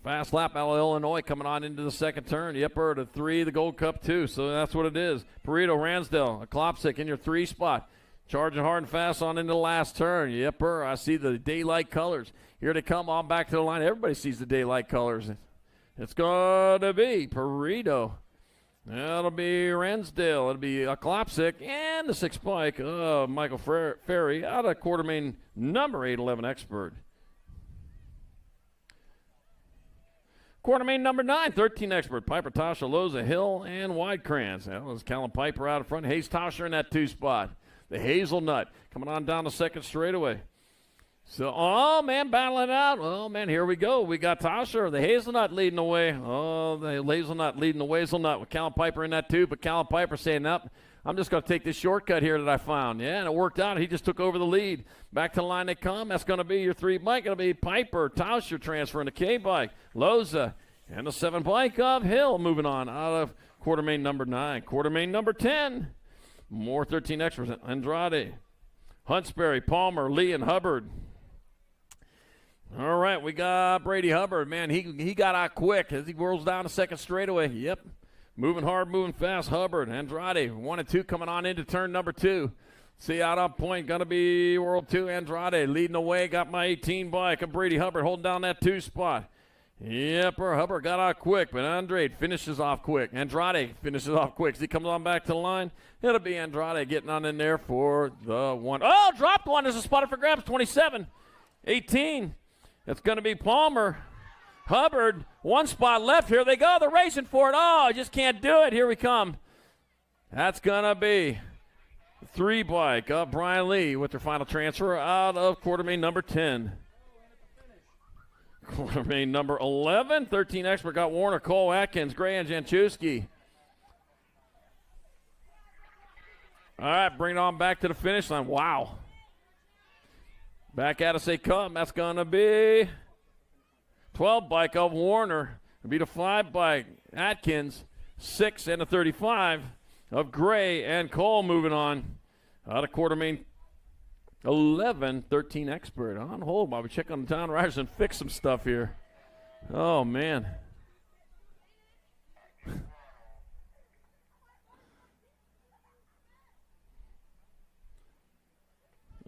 Fast lap out of Illinois coming on into the second turn. Yepper to 3, the Gold Cup 2. So that's what it is. Perito, Ransdell, Klopsic in your 3 spot. Charging hard and fast on into the last turn. Yepper, I see the daylight colors. Here they come on back to the line. Everybody sees the daylight colors. It's going to be Perito. That'll be Ransdell. It'll be a Klopsic and the 6 bike of Michael Ferry out of Quartermain number 8, 11 expert. Quartermain number 9, 13 expert. Piper, Tasha, Loza, Hill, and Widekrantz. That was Callum Piper out in front. Hayes Tasher in that 2 spot. The Hazelnut coming on down the second straightaway. So, oh, man, battling out. Oh, man, here we go. We got Tasha, the Hazelnut, leading the way. Oh, the Hazelnut leading the Hazelnut with Callum Piper in that too. But Callum Piper saying, nope, I'm just going to take this shortcut here that I found. Yeah, and it worked out. He just took over the lead. Back to the line they come. That's going to be your 3 bike. It'll be Piper, Tasha transferring to K-bike, Loza, and the 7 bike of Hill moving on out of quarter main number 9. Quarter main number 10. More 13 extras. Andrade, Huntsberry, Palmer, Lee, and Hubbard. All right, we got Brady Hubbard. Man, he got out quick as he whirls down the second straightaway. Yep, moving hard, moving fast. Hubbard, Andrade, 1 and 2 coming on into turn number 2. See out on point, going to be World 2. Andrade leading the way. Got my 18 bike of Brady Hubbard holding down that 2 spot. Yep, Hubbard got out quick, but Andrade finishes off quick. Andrade finishes off quick. As he comes on back to the line, it'll be Andrade getting on in there for the 1. Oh, dropped one. There's a spotter for grabs. 27, 18. It's going to be Palmer. Hubbard, 1 spot left. Here they go. They're racing for it. Oh, I just can't do it. Here we come. That's going to be 3 bike of Brian Lee with their final transfer out of quarter main number 10. Quarter main number 11. 13 expert got Warner, Cole, Atkins, Gray, and Janchewski. All right, bring it on back to the finish line. Wow. Back at us they come. That's going to be 12 bike of Warner. It'll be the 5 bike Atkins, 6 and a 35 of Gray and Cole moving on. Out of quarter main 11, 13 expert. On hold while we check on the town riders and fix some stuff here. Oh, man.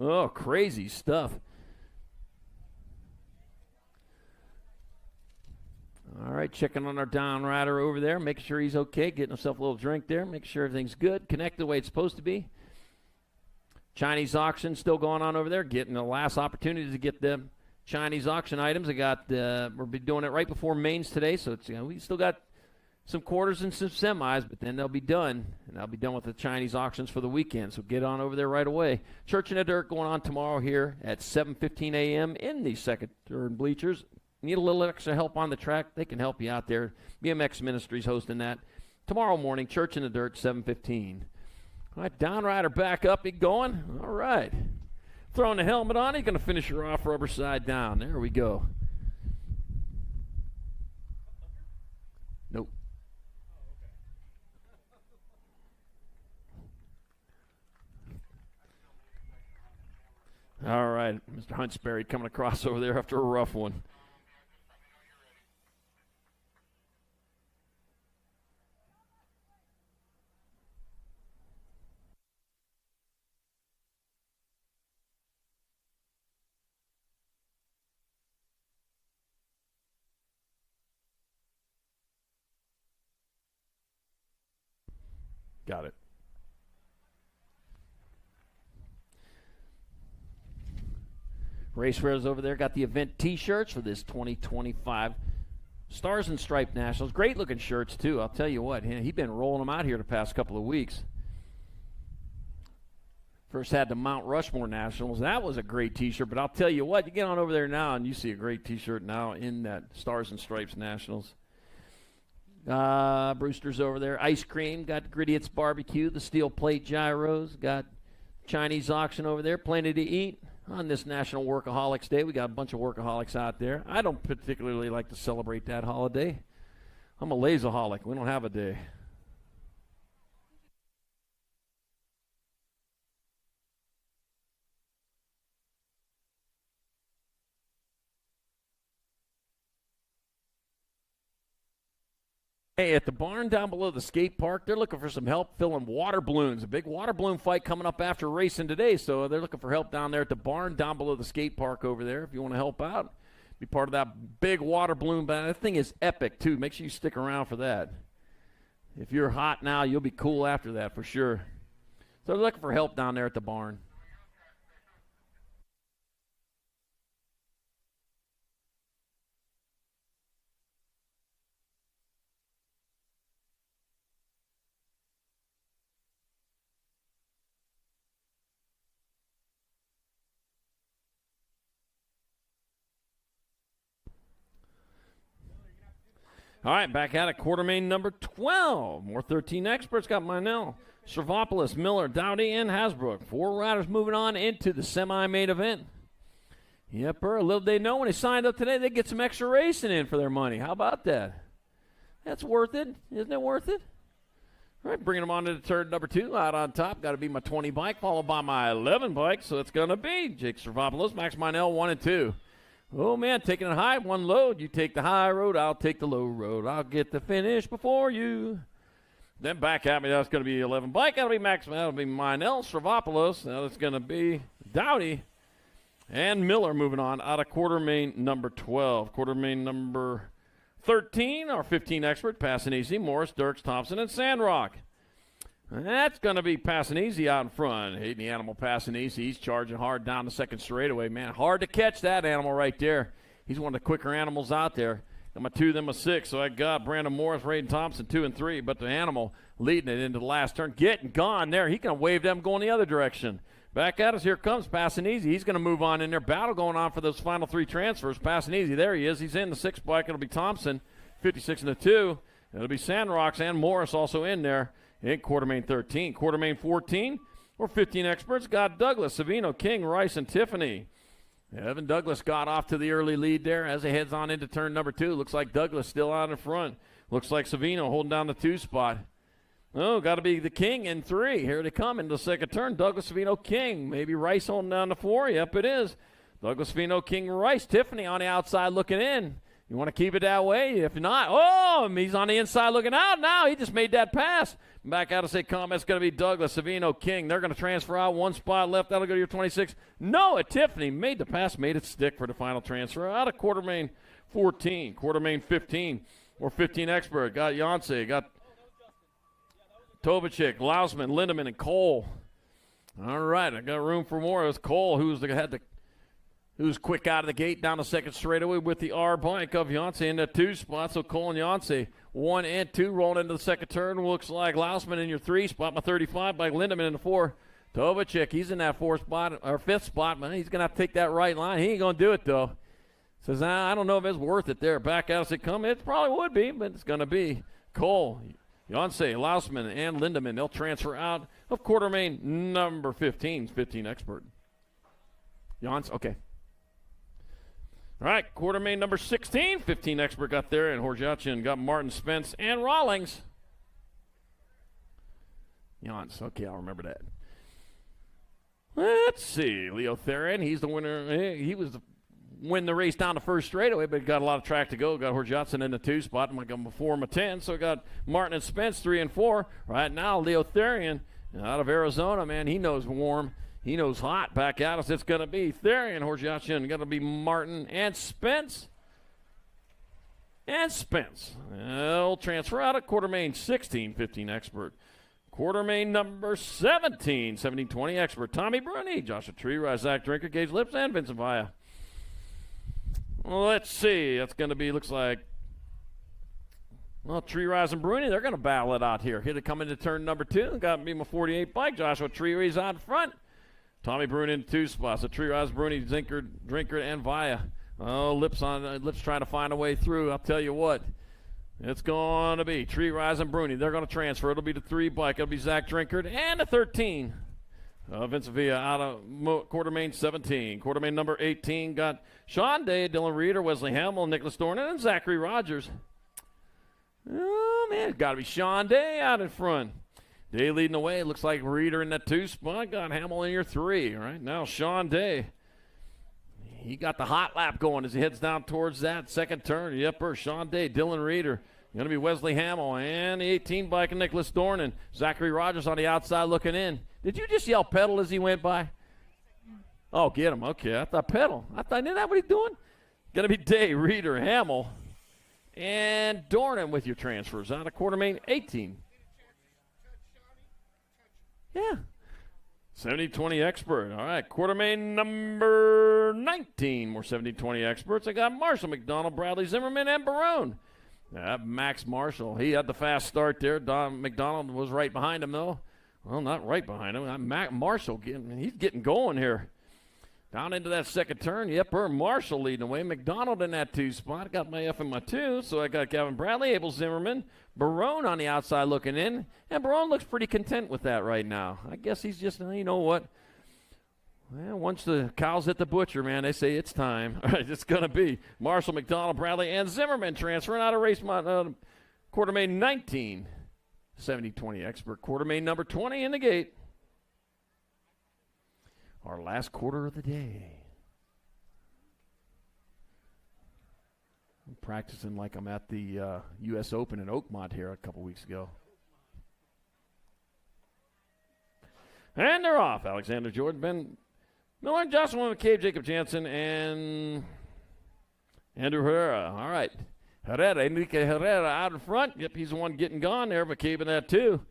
Oh, crazy stuff. All right, checking on our down rider over there, making sure he's okay, getting himself a little drink there, making sure everything's good, connect the way it's supposed to be. Chinese auction still going on over there, getting the last opportunity to get the Chinese auction items. We'll be doing it right before mains today, so it's, we still got some quarters and some semis, but then they'll be done, and I'll be done with the Chinese auctions for the weekend, so get on over there right away. Church in the Dirt going on tomorrow here at 7:15 a.m. in the second, third bleachers. Need a little extra help on the track, they can help you out there. BMX Ministries hosting that tomorrow morning, Church in the Dirt, 7:15. All right, downrider back up, he going. All right. Throwing the helmet on, he's going to finish her off rubber side down. There we go. Nope. All right, Mr. Huntsberry coming across over there after a rough one. Got it. Race Fairs over there got the event T-shirts for this 2025 Stars and Stripes Nationals. Great looking shirts too. I'll tell you what, he's been rolling them out here the past couple of weeks. First had the Mount Rushmore Nationals. That was a great T-shirt, but I'll tell you what, you get on over there now and you see a great T-shirt now in that Stars and Stripes Nationals. Brewster's over there. Ice cream, got Grittiot's barbecue, the steel plate gyros, got Chinese auction over there, plenty to eat. On this National Workaholics Day, we got a bunch of workaholics out there. I don't particularly like to celebrate that holiday. I'm a lazyholic. We don't have a day. Hey, at the barn down below the skate park, they're looking for some help filling water balloons. A big water balloon fight coming up after racing today, so they're looking for help down there at the barn down below the skate park over there. If you want to help out, be part of that big water balloon. But that thing is epic, too. Make sure you stick around for that. If you're hot now, you'll be cool after that for sure. So they're looking for help down there at the barn. All right, back at it. Quarter main number 12. More 13 experts. Got Minell, Servopoulos, Miller, Dowdy, and Hasbrook. 4 riders moving on into the semi-main event. Yep, little they know when they signed up today, they get some extra racing in for their money. How about that? That's worth it. Isn't it worth it? All right, bringing them on to the turn number 2. Out on top, got to be my 20 bike, followed by my 11 bike. So it's going to be Jake Servopoulos, Max Minell, 1 and 2. Oh, man, taking it high, 1 load. You take the high road, I'll take the low road. I'll get the finish before you. Then back at me, that's going to be 11 bike. That'll be Max, that'll be Minell, Servopoulos. Now it's going to be Dowdy and Miller moving on out of quarter main number 12. Quarter main number 13, our 15 expert, passing easy, Morris, Dirks, Thompson, and Sandrock. That's going to be passing easy out in front. Hayden the Animal passing easy. He's charging hard down the second straightaway, man. Hard to catch that animal right there. He's one of the quicker animals out there. Got my 2, then my 6. So I got Brandon Morris, Raiden Thompson, 2 and 3. But the Animal leading it into the last turn. Getting gone there. He can wave them going the other direction. Back at us. Here comes passing easy. He's going to move on in there. Battle going on for those final 3 transfers. Passing easy. There he is. He's in the 6 bike. It'll be Thompson, 56 and a 2. It'll be Sandrocks and Morris also in there. In quarter main 13. Quarter main 14, or 15 experts, got Douglas, Savino, King, Rice, and Tiffany. Evan Douglas got off to the early lead there as he heads on into turn number 2. Looks like Douglas still out in front. Looks like Savino holding down the 2 spot. Oh, got to be the King in 3. Here they come into the second turn. Douglas, Savino, King. Maybe Rice holding down the 4. Yep, it is. Douglas, Savino, King, Rice. Tiffany on the outside looking in. You want to keep it that way? If not, oh, he's on the inside looking out now. He just made that pass. Back out to say comments going to be Douglas, Savino, King. They're going to transfer out 1 spot left. That'll go to your 26. No, Tiffany made the pass, made it stick for the final transfer. Out of quarter main 14, quarter main 15, or 15 expert. Got Yancey, got Tovacek, Lausman, Lindemann, and Cole. All right, I got room for more. It was Cole who's quick out of the gate down the second straightaway with the R bike of Yancey in the 2 spot. So Cole and Yancey, 1 and 2, rolling into the second turn. Looks like Lausman in your 3 spot, my 35, by Lindemann in the 4. Tovacek, he's in that 4 spot, or 5th spot, man. He's going to have to take that right line. He ain't going to do it, though. Says, I don't know if it's worth it there. Back out as it comes. It probably would be, but it's going to be Cole, Yancey, Lausman, and Lindemann. They'll transfer out of quarter main number 15, 15 expert. Yancey, okay. All right, quarter main number 16, 15 expert got there, and Horjachin got Martin, Spence, and Rawlings. Jans, okay, I'll remember that. Let's see, Leo Theron, he's the winner. He was win the race down the first straightaway, but got a lot of track to go. Got Horjachin in the 2 spot, and I got him before him a 10, so got Martin and Spence 3 and 4. Right now, Leo Theron out of Arizona, man, he knows warm. He knows hot. Back at us, it's going to be Therian, Horjachin, going to be Martin and Spence. And Spence. They'll transfer out at quarter main 16, 15 expert. Quarter main number 17, 17-20 expert. Tommy Bruni, Joshua Tree, Zach Drinker, Gage Lips, and Vincent Vaya. Well, let's see. That's going to be, looks like, well, Tree Rise and Bruni, they're going to battle it out here. Here to come into turn number 2. Got to be my 48 bike. Joshua Tree Rise out front. Tommy Bruni in 2 spots. So Tree Rise, Bruni, Drinker, and Vaya. Oh, Lips trying to find a way through. I'll tell you what. It's going to be Tree Rise and Bruni. They're going to transfer. It'll be the 3 bike. It'll be Zach Drinkard and the 13. Vincent Villa out of quarter main 17. Quarter main number 18 got Sean Day, Dylan Reeder, Wesley Hamill, Nicholas Dornan, and Zachary Rogers. Oh, man, it's got to be Sean Day out in front. Day leading the way. Looks like Reeder in that 2 spot. Got Hamill in your 3. All right, now Sean Day. He got the hot lap going as he heads down towards that second turn. Yepper, Sean Day, Dylan Reeder. Going to be Wesley Hamill and the 18 bike of Nicholas Dornan. Zachary Rogers on the outside looking in. Did you just yell pedal as he went by? Oh, get him. Okay, I thought pedal. Isn't that what he's doing? Going to be Day, Reeder, Hamill, and Dornan with your transfers out of quarter main 18. Yeah. 70-20 expert. All right, quarter main number 19. More 70-20 experts. I got Marshall, McDonald, Bradley, Zimmerman, and Barone. Max Marshall. He had the fast start there. Don McDonald was right behind him, though. Well, not right behind him. Marshall, he's getting going here. Down into that second turn. Yep, Burr Marshall leading the way. McDonald in that 2 spot. Got my F and my 2, so I got Gavin Bradley, Abel Zimmerman, Barone on the outside looking in. And Barone looks pretty content with that right now. I guess he's just, you know what? Well, once the cows hit the butcher, man, they say it's time. All right, it's going to be Marshall, McDonald, Bradley, and Zimmerman transferring out of race quarter main 19. 70-20 expert quarter main number 20 in the gate. Our last quarter of the day. I'm practicing like I'm at the U.S. Open in Oakmont here a couple weeks ago. And they're off. Alexander Jordan, Ben Miller, Joshua McCabe, Jacob Jansen, and Andrew Herrera. All right. Herrera, Enrique Herrera out in front. Yep, he's the one getting gone there. McCabe in that too.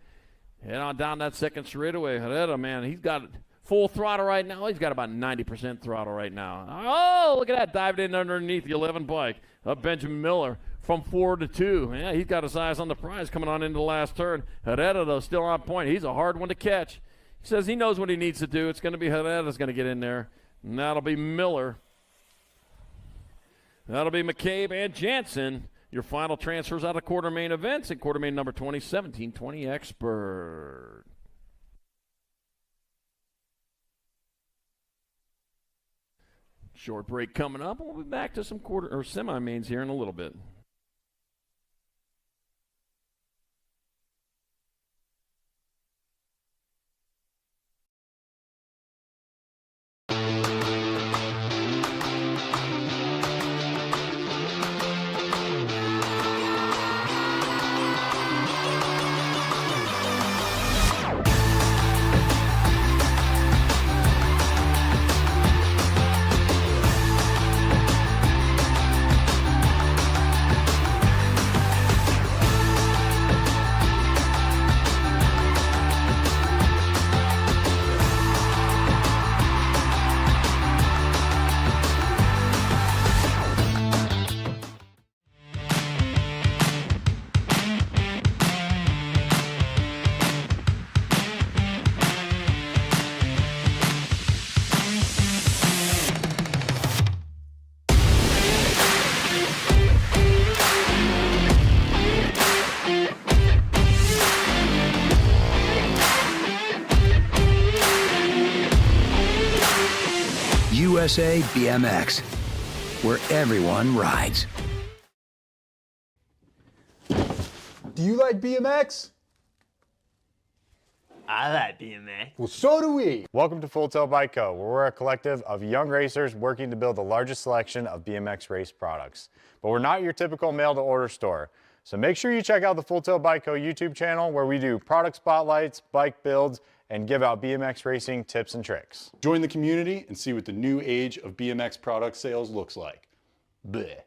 Head on down that second straightaway. Herrera, man, he's got full throttle right now. He's got about 90% throttle right now. Oh, look at that. Dived in underneath the 11 bike of Benjamin Miller from 4 to 2. Yeah, he's got his eyes on the prize coming on into the last turn. Herrera, though, still on point. He's a hard one to catch. He says he knows what he needs to do. It's going to be Herrera's going to get in there. And that'll be Miller. That'll be McCabe and Jansen. Your final transfers out of quarter main events and quarter main number 20, 17-20 expert. Short break coming up. We'll be back to some quarter or semi-mains here in a little bit. USA BMX, where everyone rides. Do you like BMX? I like BMX. Well, so do we. Welcome to Full Tilt Bike Co., where we're a collective of young racers working to build the largest selection of BMX race products. But we're not your typical mail-to-order store. So make sure you check out the Full Tilt Bike Co. YouTube channel, where we do product spotlights, bike builds, and give out BMX racing tips and tricks. Join the community and see what the new age of BMX product sales looks like. Bleh.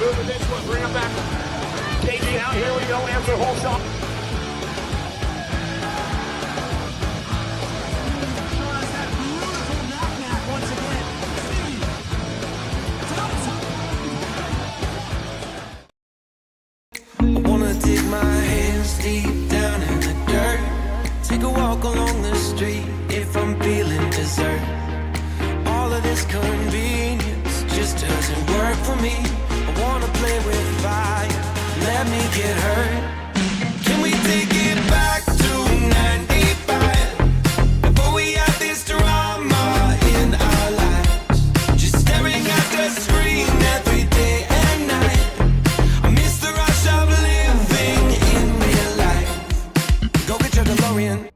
Moving this one, bring him back. KG out, here we go, answer whole shot. I wanna dig my hands deep down in the dirt. Take a walk along the street if I'm feeling dessert. All of this convenience just doesn't work for me. I wanna play with fire, let me get hurt. Can we take it back to 95? Before we had this drama in our lives, just staring at the screen every day and night. I miss the rush of living in real life. Go get your DeLorean.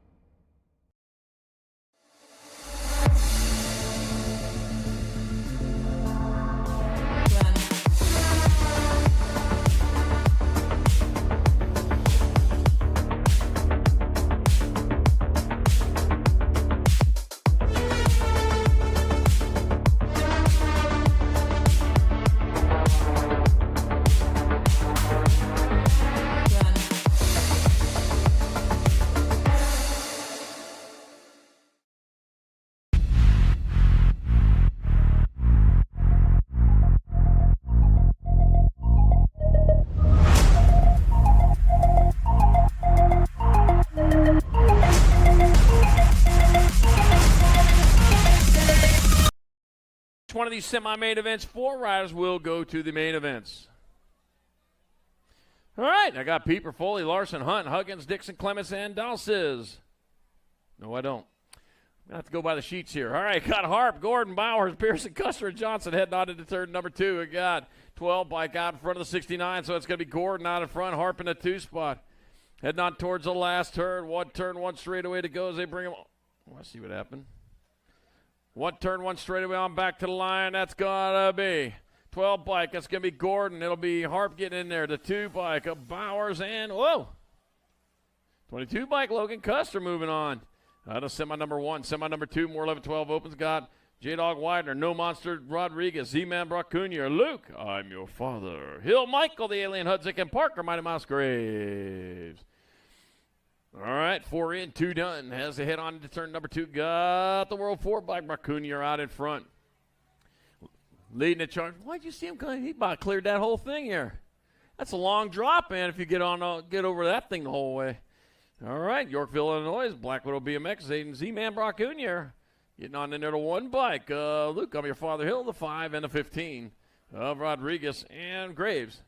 One of these semi-main events, 4 riders will go to the main events. All right, I got Pieper, Foley, Larson, Hunt, Huggins, Dixon, Clements, and Dalsis. No, I don't. I'm going to have to go by the sheets here. All right, got Harp, Gordon, Bowers, Pearson, Custer, and Johnson heading on into turn number 2. We got 12 bike out in front of the 69, so it's going to be Gordon out in front, Harp in the 2 spot. Heading on towards the last turn. One straightaway to go as they bring him. Let's see what happened. 1 turn, 1 straightaway on back to the line. That's going to be 12 bike. That's going to be Gordon. It'll be Harp getting in there. The 2 bike of Bowers and, whoa, 22 bike Logan Custer moving on. Out of semi number 1. Semi number 2, more 11-12 opens. Got J-Dog Widener, No Monster Rodriguez, Z-Man Brock Jr., Luke, I'm your father, Hill Michael, the Alien Hudzik, and Parker, Mighty Mouse Graves. All right, 4 in, 2 done. Has to head on to turn number 2. Got the World 4 bike. Marcunier out in front. Leading the charge. Why'd you see him coming? He about cleared that whole thing here. That's a long drop, man, if you get over that thing the whole way. All right, Yorkville, Illinois, Black Widow BMX, Zayden Z-Man Brock Jr. Getting on in there to 1 bike. Luke, I'm your father, Hill, the 5 and the 15 of Rodriguez and Graves.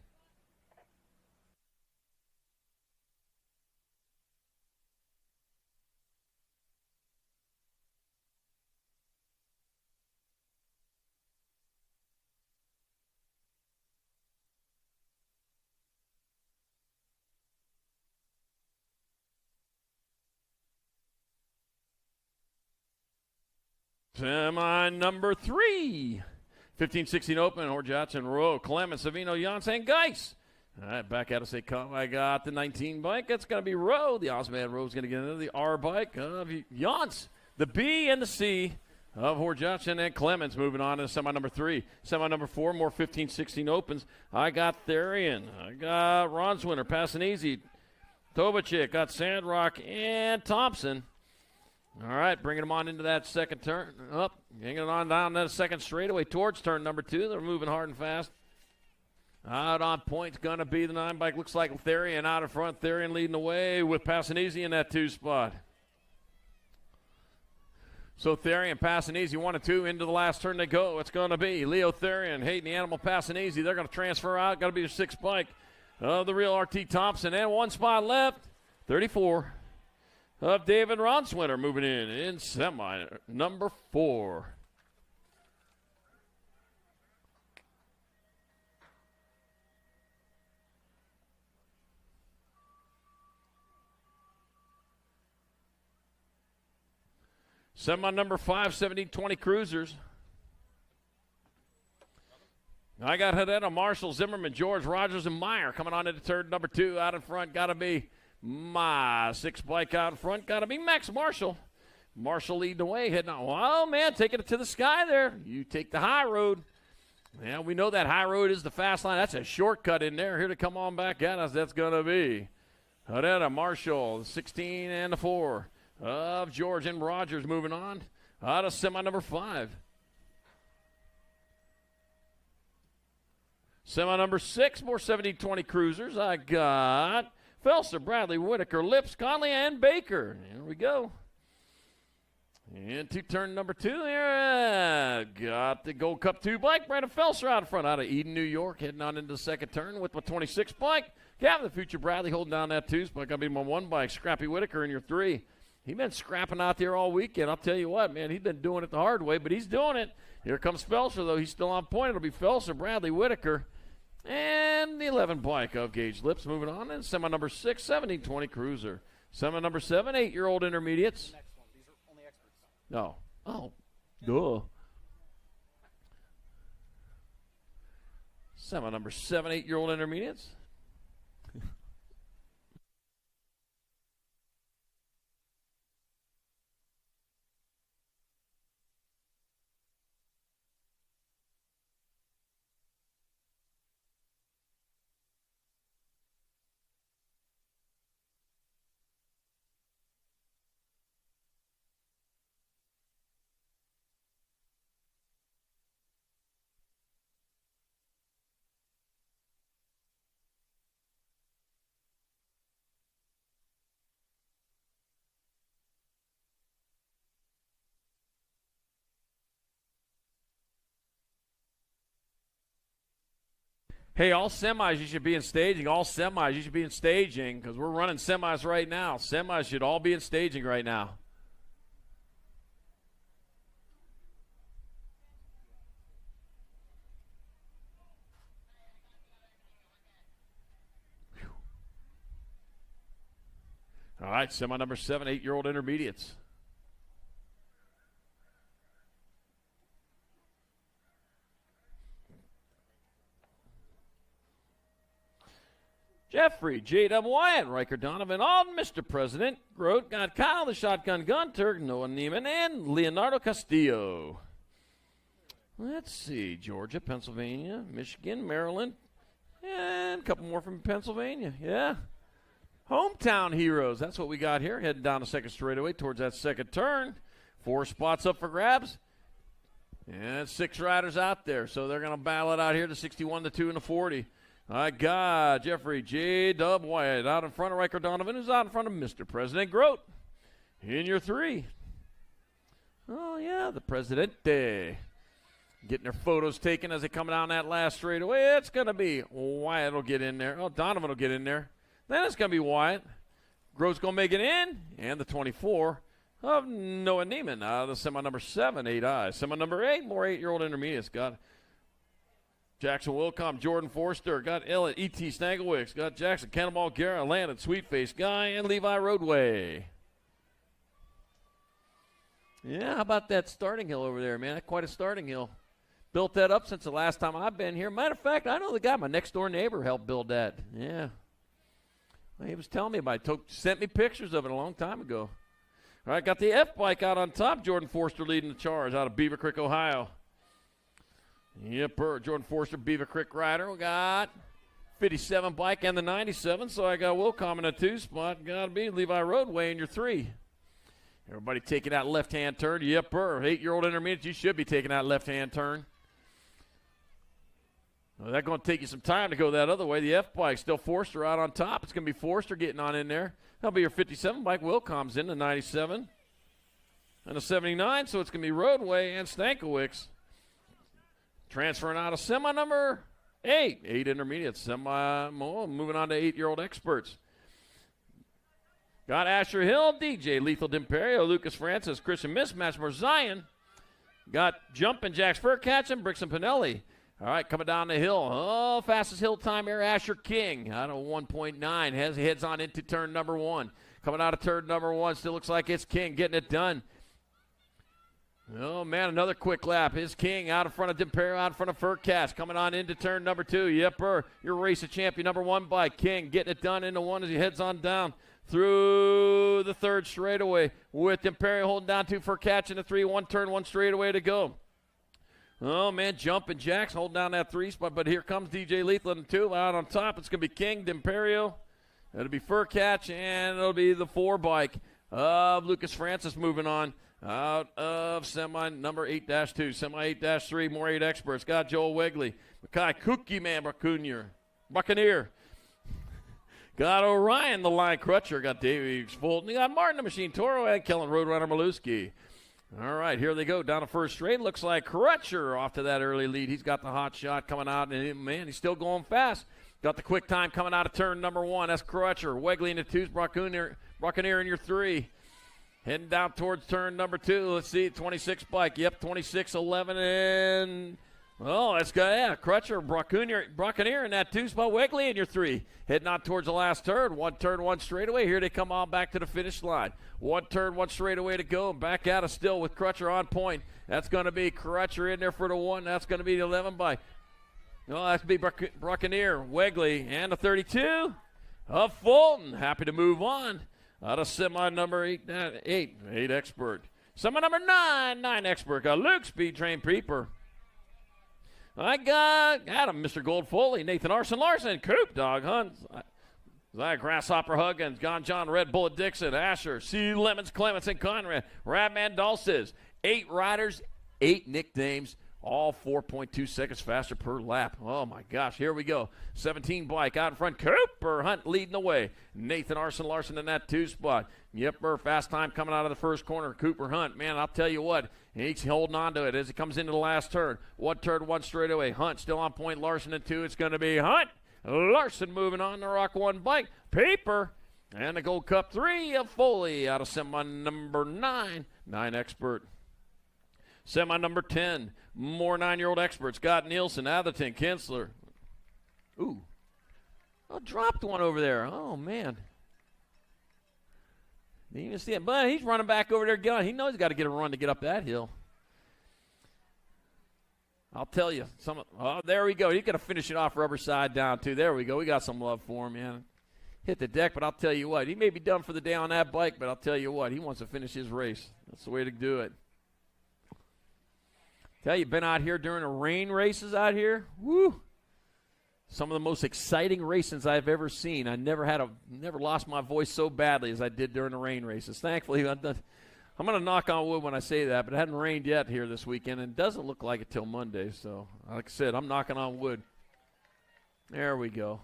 Semi number 3. 15-16 open. Horjatson, Rowe, Clemens, Savino, Janssen, Geis. All right, back out of state cup. I got the 19 bike. That's going to be Rowe. The Osman Rowe's going to get into the R bike of Jans. The B and the C of Horjatson and Clemens moving on to semi number 3. Semi number 4, more 15-16 opens. I got Therian. I got Ronswinter, passing easy. Tobachick, got Sandrock and Thompson. All right, bringing them on into that second turn. Up, hanging on down that second straightaway towards turn number 2. They're moving hard and fast. Out on point's going to be the 9 bike. Looks like Therian out in front. Therian leading the way with passing easy in that 2 spot. So Therian passing easy, 1 and 2 into the last turn they go. It's going to be Leo Therian, Hayden the Animal passing easy. They're going to transfer out. Got to be the 6 bike of the real RT Thompson. And 1 spot left, 34. Of David Ronswinter moving in semi number 4. Semi number 5, 70-20 Cruisers. I got Hedetta, Marshall, Zimmerman, George, Rogers, and Meyer coming on into turn number 2. Out in front, got to be my 6 bike out in front. Got to be Max Marshall. Marshall leading the way, heading on. Oh, man, taking it to the sky there. You take the high road. Yeah, we know that high road is the fast line. That's a shortcut in there. Here to come on back at us, that's going to be Odetta Marshall, the 16 and the 4 of George and Rogers moving on out of semi number 5. Semi number 6, more 70-20 cruisers. I got Felser, Bradley, Whitaker, Lips, Conley, and Baker. Here we go. Into turn number 2 here. Got the Gold Cup 2 bike. Brandon Felser out in front out of Eden, New York. Heading on into the second turn with my 26 bike. Gavin, the future Bradley, holding down that 2 spot. Going to be my 1 bike. Scrappy Whitaker in your 3. He's been scrapping out there all weekend. I'll tell you what, man, he's been doing it the hard way, but he's doing it. Here comes Felser, though. He's still on point. It'll be Felser, Bradley, Whitaker, and the 11 bike of Gage Lips moving on. And semi number 6, 17-20 cruiser. Semi number 7, 8-year-old intermediates. Next one. These are only experts. No. Oh, duh. Semi number 7, 8-year-old intermediates. Hey, all semis you should be in staging. All semis you should be in staging because we're running semis right now. Semis should all be in staging right now. Whew. All right, semi number 7, 8-year-old intermediates. Jeffrey, J.W. Wyatt, Riker Donovan, Alden, Mr. President, Grote, got Kyle, the Shotgun Gun, Turk, Noah Neiman, and Leonardo Castillo. Let's see, Georgia, Pennsylvania, Michigan, Maryland, and a couple more from Pennsylvania. Yeah. Hometown heroes, that's what we got here. Heading down the second straightaway towards that second turn. 4 spots up for grabs. And 6 riders out there, so they're going to battle it out here, the 61, the 2, and the 40. I got Jeffrey J. Dub Wyatt out in front of Riker Donovan, who's out in front of Mr. President Grote. In your 3. Oh, yeah, the Presidente. Getting their photos taken as they come down that last straightaway. It's going to be Wyatt will get in there. Oh, Donovan will get in there. Then it's going to be Wyatt. Grote's going to make it in. And the 24 of Noah Neiman out of the semi number 7, 8I. Semi number 8, more 8-year-old intermediates. Got Jackson Wilcom, Jordan Forster, got Elliott, E.T. Snagglewicks, got Jackson Cannonball, Garrett, Landon, Sweetface Guy, and Levi Roadway. Yeah, how about that starting hill over there, man? Quite a starting hill. Built that up since the last time I've been here. Matter of fact, I know the guy, my next-door neighbor, helped build that. Yeah. Well, he was telling me about it. Sent me pictures of it a long time ago. All right, got the F-bike out on top. Jordan Forster leading the charge out of Beaver Creek, Ohio. Yep, Jordan Forster, Beaver Creek rider. We got 57 bike and the 97, so I got Wilcom in a 2 spot. Got to be Levi Roadway in your 3. Everybody taking that left-hand turn. Yep, 8-year-old intermediate, you should be taking that left-hand turn. Well, that's going to take you some time to go that other way. The F-bike, still Forster out on top. It's going to be Forster getting on in there. That'll be your 57 bike. Wilcom's in the 97 and the 79, so it's going to be Roadway and Stankiewicz. Transferring out of semi number 8. 8 intermediates. Moving on to 8-year-old experts. Got Asher Hill, DJ Lethal D'Imperio, Lucas Francis, Christian Mismatch, Zion. Got Jumpin' Jax Furcatch and Brixton Pinelli. All right, coming down the hill. Oh, fastest hill time here, Asher King out of 1.9. Heads on into turn number 1. Coming out of turn number 1, still looks like it's King getting it done. Oh, man, another quick lap. His King out in front of D'Imperio, out in front of Furcatch. Coming on into turn number 2. Yep, your race of champion number 1 by King. Getting it done into 1 as he heads on down through the 3rd straightaway with D'Imperio holding down 2 Furcatch in the 3. 1 turn, 1 straightaway to go. Oh, man, jumping jacks, holding down that 3 spot. But here comes DJ Lethal in the 2. Out on top, it's going to be King D'Imperio. It'll be Fur Catch, and it'll be the 4 bike of Lucas Francis moving on. Out of semi number 8-2, semi 8-3, more 8 experts. Got Joel Wegley, Mackay Cookie Man Buccaneer. Got Orion, the Line Crutcher. Got Davey Fulton. You got Martin the Machine Toro and Kellen Roadrunner Maluski. All right, here they go down the first straight. Looks like Crutcher off to that early lead. He's got the hot shot coming out, and man, he's still going fast. Got the quick time coming out of turn number 1. That's Crutcher. Wegley in the 2's Buccaneer in your 3. Heading down towards turn number 2. Let's see, 26 bike. Yep, 26-11, and that's got Crutcher, Buccaneer in that 2 spot. Wegley in your 3. Heading out towards the last turn. 1 turn, 1 straightaway. Here they come on back to the finish line. 1 turn, 1 straightaway to go. Back out of still with Crutcher on point. That's going to be Crutcher in there for the 1. That's going to be the 11 bike. No, that's going to be Buccaneer, Wegley, and the 32 of Fulton. Happy to move on. Out of semi number 8 expert. Semi number 9 expert. Got Luke Speed Train Peeper. I got Adam, Mr. Gold Foley, Nathan Larson, Coop Dog Hunt, Zach Grasshopper Huggins, John Red Bullet Dixon, Asher, C. Lemons, Clements, and Conrad, Radman Dulces. 8 riders, 8 nicknames. All 4.2 seconds faster per lap. Oh, my gosh. Here we go. 17 bike out in front. Cooper Hunt leading the way. Nathan Larson in that 2 spot. Yepper, fast time coming out of the first corner. Cooper Hunt, man, I'll tell you what. He's holding on to it as he comes into the last turn. 1 turn, 1 straightaway. Hunt still on point. Larson in 2. It's going to be Hunt. Larson moving on the Rock 1 bike. Paper. And the Gold Cup 3 of Foley out of semi number 9 expert. Semi number 10, more 9-year-old experts. Got Nielsen, Atherton, Kinsler. Ooh. I dropped one over there. Oh, man. Didn't even see it. But he's running back over there again. He knows he's got to get a run to get up that hill. I'll tell you. There we go. He's going to finish it off rubber side down, too. There we go. We got some love for him, man. Hit the deck, but I'll tell you what. He may be done for the day on that bike, but I'll tell you what. He wants to finish his race. That's the way to do it. Tell you, been out here during the rain races out here. Woo! Some of the most exciting racings I've ever seen. I never lost my voice so badly as I did during the rain races. Thankfully, I'm going to knock on wood when I say that, but it hadn't rained yet here this weekend, and it doesn't look like it till Monday. So, like I said, I'm knocking on wood. There we go.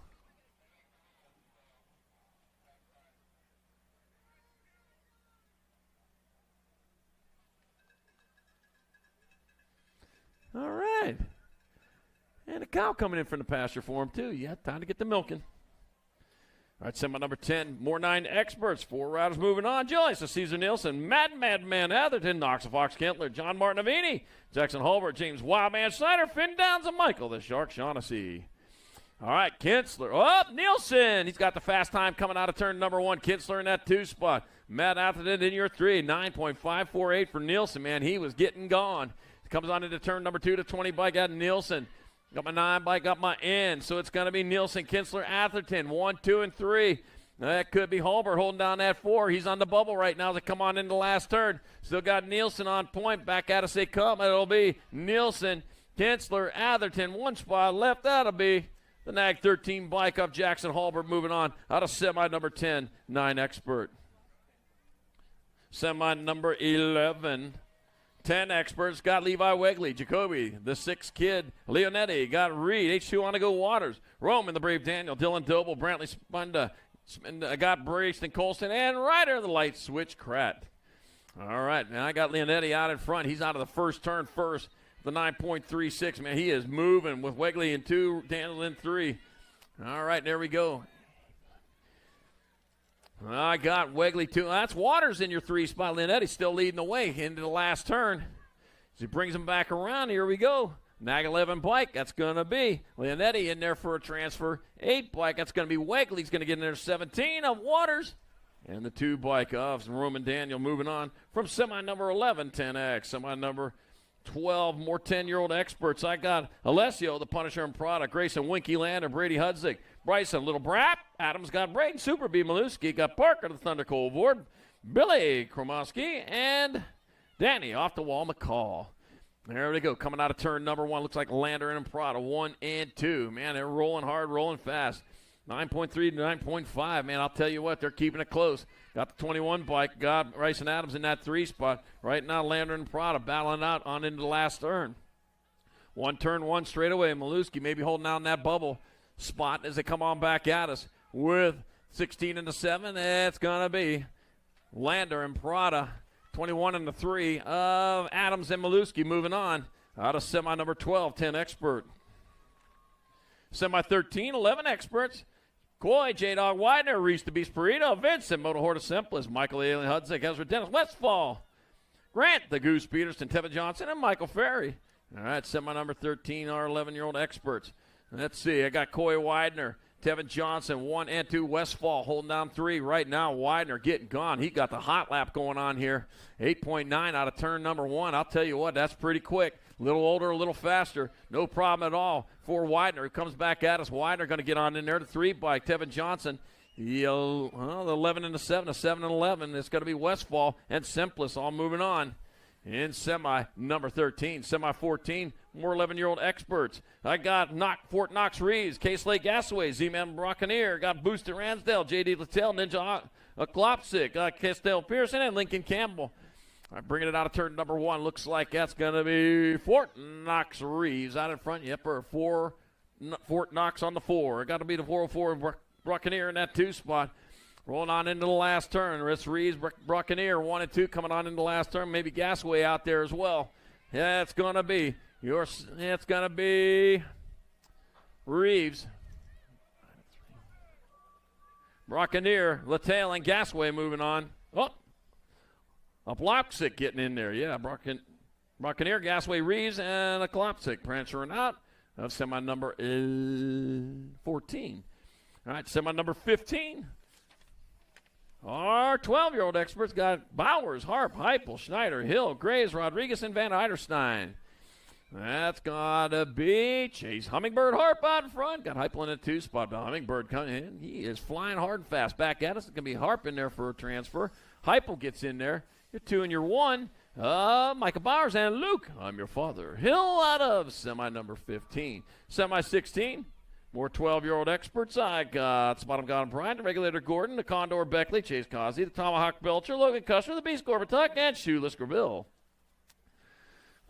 All right. And a cow coming in from the pasture for him, too. Yeah, time to get the milking. All right, semi number 10, more 9 experts. 4 riders moving on. Joyce, Caesar Nielsen, Madman Atherton, Knox Fox Kentler, John Martin Avini, Jackson Hulbert, James Wildman Snyder, Finn Downs, and Michael the Shark Shaughnessy. All right, Kinsler. Oh, Nielsen. He's got the fast time coming out of turn number 1. Kinsler in that 2 spot. Matt Atherton in your 3. 9.548 for Nielsen, man. He was getting gone. Comes on into turn number 2 to 20 bike. Got Nielsen. Got my 9 bike, got my N. So it's going to be Nielsen, Kinsler, Atherton. 1, 2, and 3. That could be Hulbert holding down that 4. He's on the bubble right now to come on into the last turn. Still got Nielsen on point. Back at us they come. It'll be Nielsen, Kinsler, Atherton. 1 spot left. That'll be the NAG 13 bike of Jackson Hulbert moving on out of semi number 10, 9 expert. Semi number 11. 10 experts. Got Levi Wegley, Jacoby, the 6 kid, Leonetti, got Reed, H2 on to go Waters, Roman, the Brave Daniel, Dylan Doble, Brantley Spunda, got Braced Colston, and Ryder, the light switch Krat. All right, now I got Leonetti out in front. He's out of the first turn first, the 9.36. Man, he is moving with Wegley in 2, Daniel in 3. All right, there we go. I got Wegley, 2. That's Waters in your 3 spot. Leonetti still leading the way into the last turn. As he brings him back around, here we go. NAG 11 bike, that's going to be Leonetti in there for a transfer. 8 bike, that's going to be Wegley. He's going to get in there 17 of Waters. And the 2 bike of Roman Daniel moving on from semi number 11, 10X. Semi number 12, more 10-year-old experts. I got Alessio, the Punisher and Product, Grayson Winky Lander, Brady Hudzik, Bryson Little Brat, Adams got Braden, Super B Maluski, got Parker, the Thunder Cold Board, Billy Kromowski, and Danny off the wall McCall. There we go. Coming out of turn number 1. Looks like Lander and Prada. 1 and 2. Man, they're rolling hard, rolling fast. 9.3 to 9.5. Man, I'll tell you what, they're keeping it close. Got the 21 bike. Got Rice and Adams in that 3 spot. Right now, Lander and Prada battling out on into the last turn. One turn, 1 straightaway. Maluski maybe holding out in that bubble spot as they come on back at us with 16 and the 7. It's going to be Lander and Prada. 21 and the 3 of Adams and Maluski moving on out of semi number 12, 10 Expert. Semi 13, 11 Experts. Coy, J-Dog Widener, Reese the Beast Perito, Vincent, Moto Horta Simplest, Michael Alien Hudzik, Ezra Dennis, Westfall, Grant, the Goose Peterson, Tevin Johnson, and Michael Ferry. All right, semi number 13, our 11-year-old Experts. Let's see, I got Coy Widener, Tevin Johnson, 1 and 2. Westfall holding down 3. Right now, Widener getting gone. He got the hot lap going on here. 8.9 out of turn number 1. I'll tell you what, that's pretty quick. A little older, a little faster. No problem at all for Widener. He comes back at us. Widener going to get on in there. The 3 bike, Tevin Johnson. The 11 and the 7, the 7 and 11. It's going to be Westfall and Simplest all moving on. In semi number 13, semi 14, more 11-year-old Experts. I got Fort Knox Reeves, K-Slate Gasaway, Z-Man Brockeneer, got Booster Ransdale, J.D. Littell, Ninja Klopsic, Castell Pearson, and Lincoln Campbell. All right, bringing it out of turn number 1. Looks like that's going to be Fort Knox Reeves out in front. Yep, or Fort Knox on the 4. Got to be the 404 Brockeneer in that 2 spot. Rolling on into the last turn. It's Reeves, Brockeneer, 1 and 2 coming on into the last turn. Maybe Gasaway out there as well. Yeah, it's going to be Reeves, Brockeneer, Littell, and Gasaway moving on. Oh, a Klopsic getting in there. Yeah, Brockeneer, Gasaway, Reeves, and a Klopsic transferring out of semi number 14. All right, semi number 15. Our 12-year-old Experts got Bowers, Harp, Heupel, Schneider, Hill, Graves, Rodriguez, and Van Eiderstein. That's got to be Chase Hummingbird Harp out in front. Got Heupel in a 2 spot. But Hummingbird coming in. He is flying hard and fast back at us. It's going to be Harp in there for a transfer. Heupel gets in there. You're 2 and you're 1. Michael Bowers and Luke, I'm your father. Hill out of semi number 15. Semi 16. More 12-year-old Experts. I got Spottom God and Bryant, the Regulator Gordon, the Condor Beckley, Chase Causey, the Tomahawk Belcher, Logan Custer, the Beast Gorbatuk, and Shoeless Greville.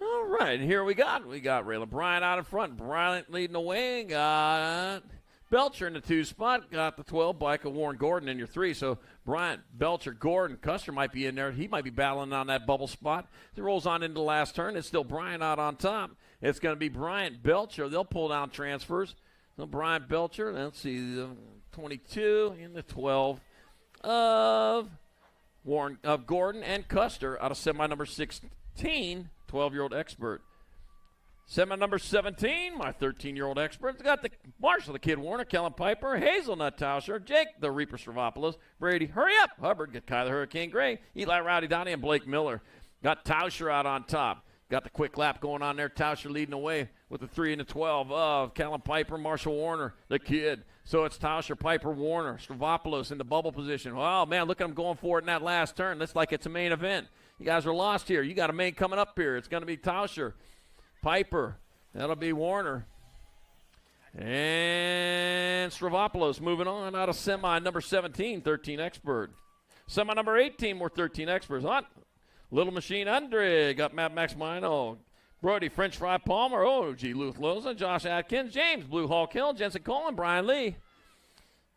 All right, here we got Raylan Bryant out in front. Bryant leading the way. Got Belcher in the 2 spot. Got the 12 bike of Warren Gordon in your 3. So Bryant, Belcher, Gordon, Custer might be in there. He might be battling on that bubble spot. He rolls on into the last turn. It's still Bryant out on top. It's going to be Bryant, Belcher. They'll pull down transfers. So Bryant, Belcher, let's see, the 22 and the 12 of Gordon and Custer out of semi number 16, 12-year-old Expert. Semi number 17, my 13-year-old Expert. Got the Marshall, the Kid Warner, Kellen Piper, Hazelnut Tauscher, Jake, the Reaper Stravopoulos, Brady, Hurry Up, Hubbard, got Kyler Hurricane Gray, Eli Rowdy Donnie, and Blake Miller. Got Tauscher out on top. Got the quick lap going on there. Tauscher leading the way with the 3 and the 12 of Callum Piper, Marshall Warner, the Kid. So it's Tauscher, Piper, Warner, Stravopoulos in the bubble position. Oh, man, look at them going for it in that last turn. Looks like it's a main event. You guys are lost here. You got a main coming up here. It's going to be Tauscher, Piper. That'll be Warner. And Stravopoulos moving on out of semi number 17, 13 Expert. Semi number 18, more 13 Experts. On Little Machine Andre, got Matt Max Mino, Brody French Fry Palmer, OG Luth Loza, Josh Atkins, James Blue Hawk Hill, Jensen Colin, Brian Lee.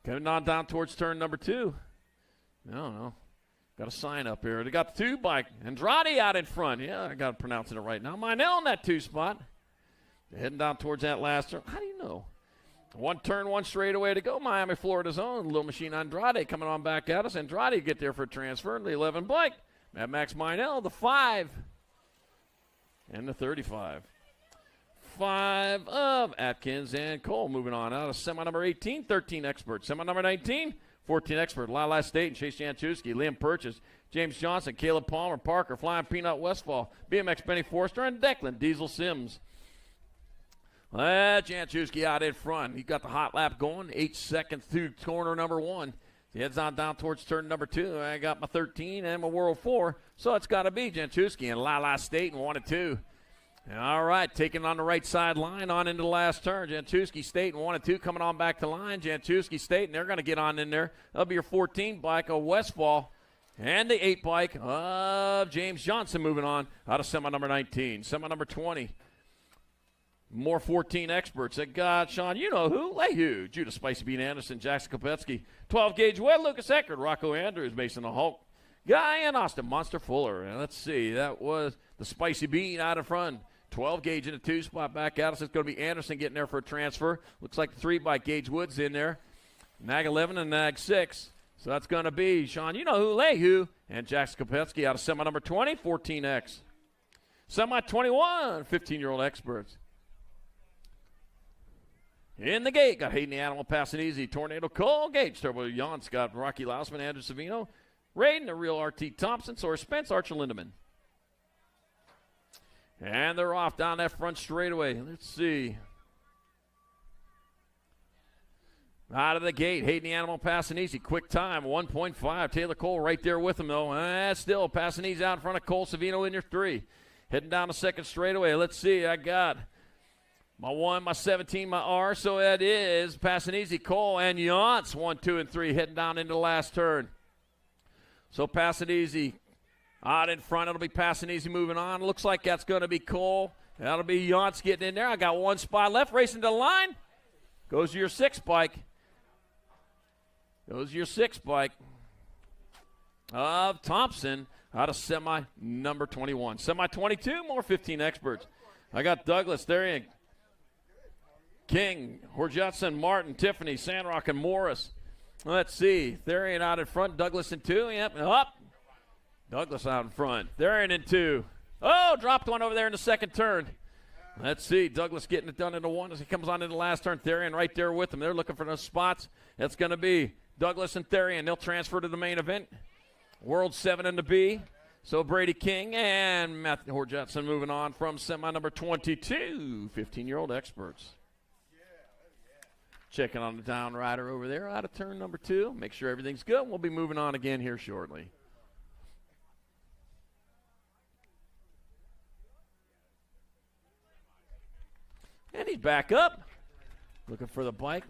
Coming on down towards turn number 2. I don't know. Got a sign up here. They got the 2 bike. Andrade out in front. Yeah, I got to pronounce it right now. Minell in that 2 spot. They're heading down towards that last turn. How do you know? 1 turn, 1 straightaway to go. Miami, Florida's own Little Machine Andrade coming on back at us. Andrade get there for a transfer. The 11 bike. Mad Max Minell, the 5, and the 35. 5 of Atkins and Cole moving on out of semi number 18, 13 Expert. Semi number 19, 14 Expert. Lala State and Chase Janczewski, Liam Purchase, James Johnson, Caleb Palmer, Parker, Flying Peanut Westfall, BMX Benny Forster, and Declan Diesel Sims. Janczewski out in front. He got the hot lap going, 8 seconds through corner number 1. He heads on down towards turn number 2. I got my 13 and my World 4, so it's got to be Janczewski and Lala State in 1 and 2. All right, taking on the right side line on into the last turn. Jantuski State and 1 and 2 coming on back to line. Jantuski State, and they're going to get on in there. That'll be your 14 bike of Westfall. And the 8 bike of James Johnson moving on out of semi number 19. Semi number 20. More 14 experts. They got Sean, you know who? Leahy, Judah Spicy Bean Anderson, Jackson Kopetsky, 12 gauge Wed, Lucas Eckert, Rocco Andrews, Mason the Hulk, Guy and Austin Monster Fuller. And let's see, that was the Spicy Bean out in front. 12 gauge in the 2 spot back out. So it's going to be Anderson getting there for a transfer. Looks like the 3 by Gage Woods in there. Nag 11 and Nag 6. So that's going to be Sean, you know who, Leahy, and Jackson Kopetsky out of semi number 20, 14X. Semi 21, 15-year-old experts. In the gate, got Hayden the Animal passing easy. Tornado Cole, Gage, Turbo Yance, got Rocky Lausman, Andrew Savino, Raiden, the real RT Thompson, Sawyer Spence, Archer Lindemann. And they're off down that front straightaway. Let's see. Out of the gate, Hayden the Animal passing easy. Quick time, 1.5. Taylor Cole right there with him, though. Still passing easy out in front of Cole Savino in your 3. Heading down the second straightaway. Let's see. I got my 1, my 17, my R. So that is passing easy. Cole and Yance, 1, 2, and 3. Heading down into the last turn. So passing easy. Out in front, it'll be passing easy moving on. Looks like that's going to be Cole. That'll be Yance getting in there. I got 1 spot left, racing to the line. Goes to your 6 bike. Goes to your 6 bike of Thompson out of semi number 21. Semi 22, more 15 experts. I got Douglas, Therian, King, Horjatson, Martin, Tiffany, Sandrock, and Morris. Let's see. Therian out in front, Douglas in 2. Yep, up. Douglas out in front. They're in 2. Oh, dropped one over there in the second turn. Let's see. Douglas getting it done into 1 as he comes on in the last turn. Therian right there with him. They're looking for those spots. That's going to be Douglas and Therian. They'll transfer to the main event. World 7 in the B. So Brady King and Matthew Horjatson moving on from semi number 22. 15-year-old experts. Checking on the down rider over there out of turn number 2. Make sure everything's good. We'll be moving on again here shortly. And he's back up, looking for the bike.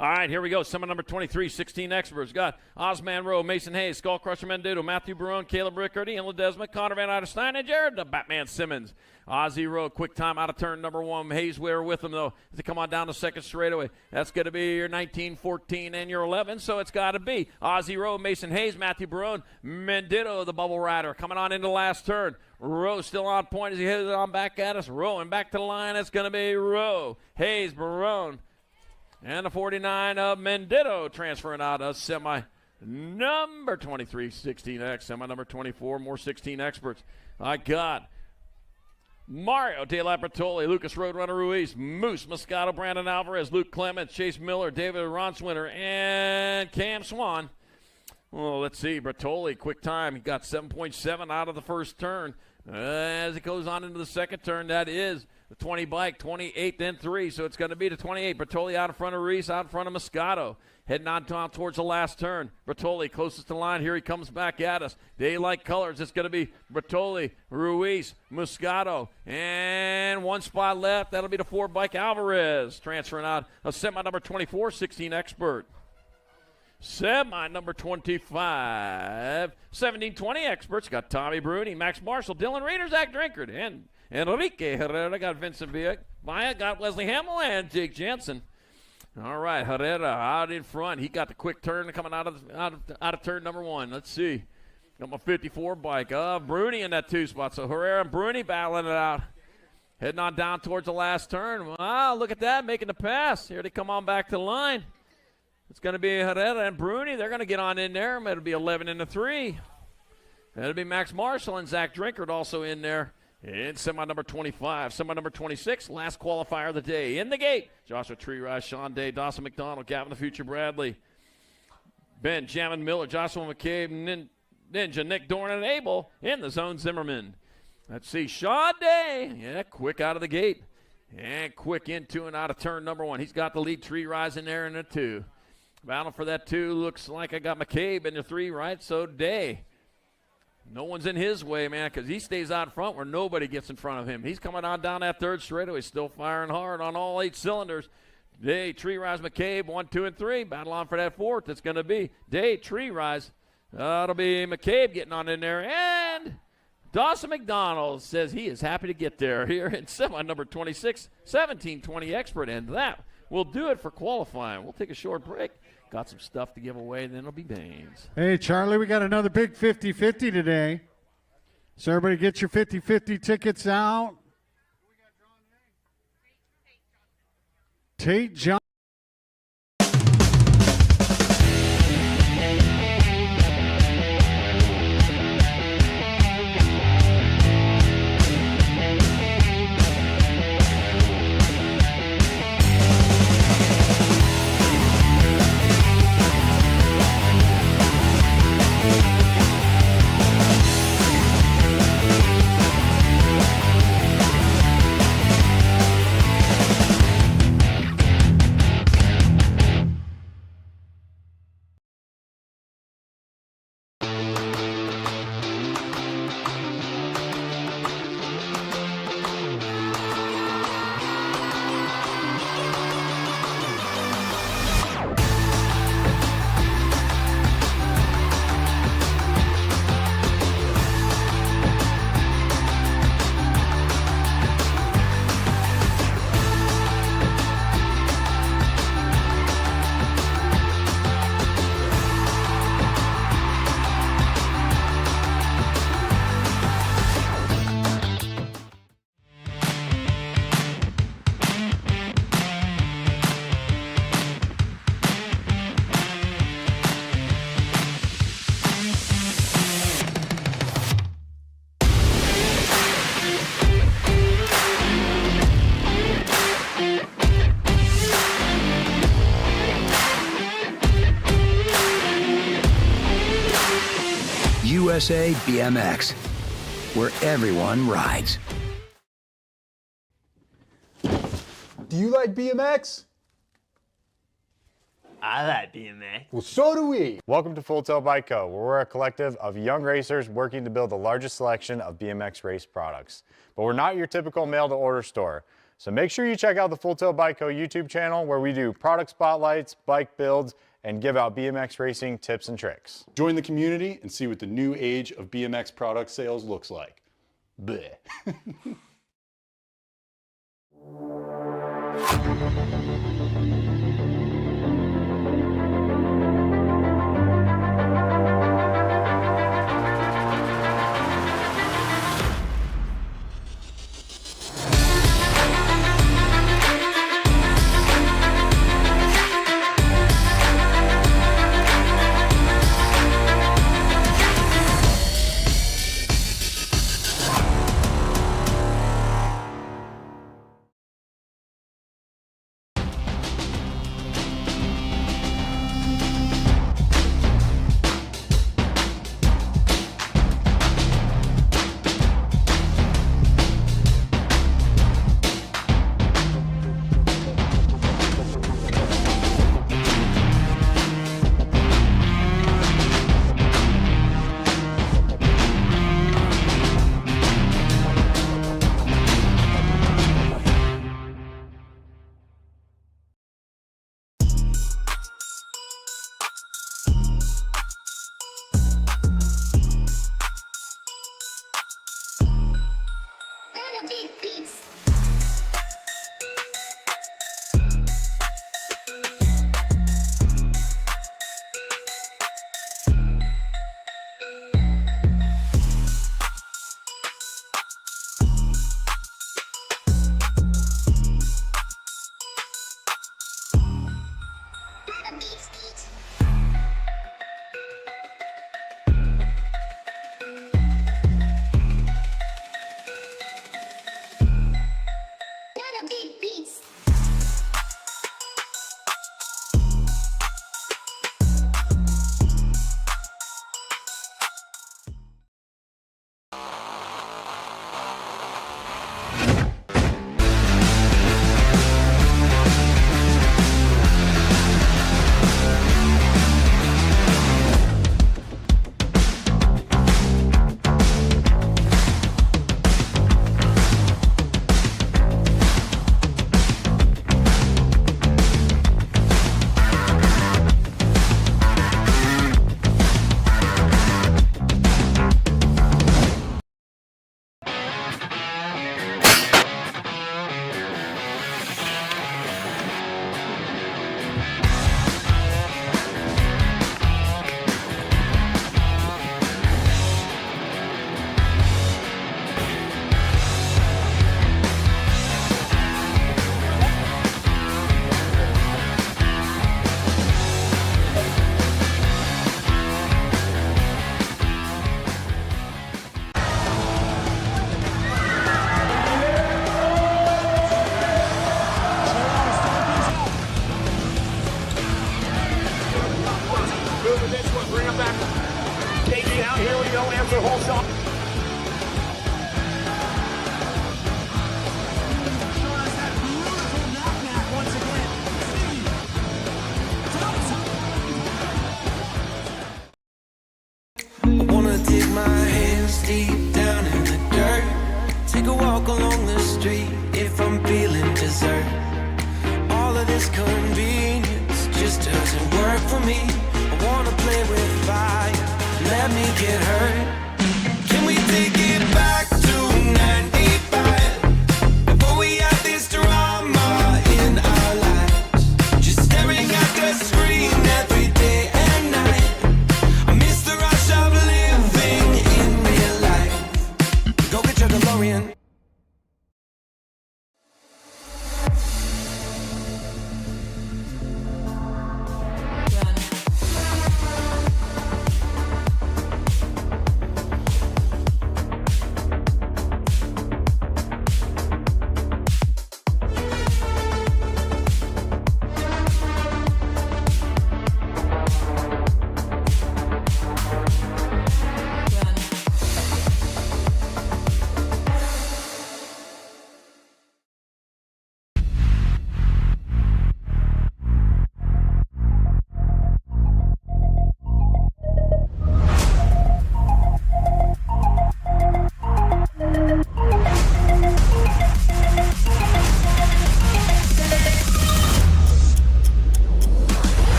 All right, here we go. Semi number 23, 16 experts. Got Osman Rowe, Mason Hayes, Skull Crusher Mendudo, Matthew Barone, Caleb Rickardy, Ian Ledesma, Connor Van Eiderstein, and Jared the Batman Simmons. Ozzy Rowe, quick time out of turn number 1. Hayes Ware with him, though, as they come on down the second straightaway. That's going to be your 19, 14, and your 11, so it's got to be Ozzy Rowe, Mason Hayes, Matthew Barone, Mendido, the Bubble Rider, coming on into the last turn. Rowe still on point as he hits it on back at us. Rowe and back to the line. It's going to be Rowe, Hayes, Barone. And the 49 of Mendido transferring out of semi number 23, 16X. Semi number 24, more 16 experts. I got Mario De La Bertoli, Lucas Roadrunner Ruiz, Moose Moscato, Brandon Alvarez, Luke Clements, Chase Miller, David Ronswinter, and Cam Swan. Well, let's see. Bertoli, quick time. He got 7.7 out of the first turn. As it goes on into the second turn, that is the 20 bike, 28, then 3. So it's going to be the 28. Bertoli out in front of Reese, out in front of Moscato. Heading on down towards the last turn. Bertoli closest to the line. Here he comes back at us. Daylight colors. It's going to be Bertoli, Ruiz, Moscato. And 1 spot left. That'll be the 4 bike Alvarez. Transferring out a semi number 24, 16 expert. Semi number 25, 17-20 experts. Got Tommy Bruni, Max Marshall, Dylan Reeder, Zach Drinkard, and Enrique Herrera. Got Vincent Villa, got Wesley Hamill, and Jake Jensen. All right, Herrera out in front. He got the quick turn coming out of turn number 1. Let's see. Got my 54 bike. Bruni in that 2 spot. So Herrera and Bruni battling it out. Heading on down towards the last turn. Wow, look at that, making the pass. Here they come on back to the line. It's going to be Herrera and Bruni. They're going to get on in there. It'll be 11 and 3. That'll be Max Marshall and Zach Drinkard also in there. In semi number 25, semi number 26, last qualifier of the day. In the gate, Joshua Tree Rise, Sean Day, Dawson McDonald, Gavin the Future Bradley, Ben Jamin Miller, Joshua McCabe, Ninja, Nick Dorn, and Abel. In the zone, Zimmerman. Let's see, Sean Day, yeah, quick out of the gate. And quick into and out of turn number 1. He's got the lead. Tree Rise in there in the 2. Battle for that 2. Looks like I got McCabe in the 3, right? So Day. No one's in his way, man, because he stays out front where nobody gets in front of him. He's coming on down that 3rd straightaway, still firing hard on all 8 cylinders. Day, Tree Rise, McCabe, 1, 2, and 3. Battle on for that 4th. It's going to be Day, Tree Rise. That'll be McCabe getting on in there. And Dawson McDonald says he is happy to get there here in semi number 26, 1720 Expert. And that will do it for qualifying. We'll take a short break. Got some stuff to give away, and then it'll be Baines. Hey, Charlie, we got another big 50-50 today. So everybody get your 50-50 tickets out. Tate John. USA BMX, where everyone rides. Do you like BMX? I like BMX. Well, so do we. Welcome to Full Tilt Bike Co., where we're a collective of young racers working to build the largest selection of BMX race products. But we're not your typical mail-to-order store. So make sure you check out the Full Tilt Bike Co. YouTube channel, where we do product spotlights, bike builds, and give out BMX racing tips and tricks. Join the community and see what the new age of BMX product sales looks like. Bleh. bring him back. KG out, here we go, answer whole shot. I wanna dig my hands deep down in the dirt. Take a walk along the street if I'm feeling dessert. All of this convenience just doesn't work for me. I wanna play with fire, let me get hurt. Can we take it back to 95? Before we had this drama in our lives, just staring at the screen every day and night. I miss the rush of living in real life. Go get your DeLorean.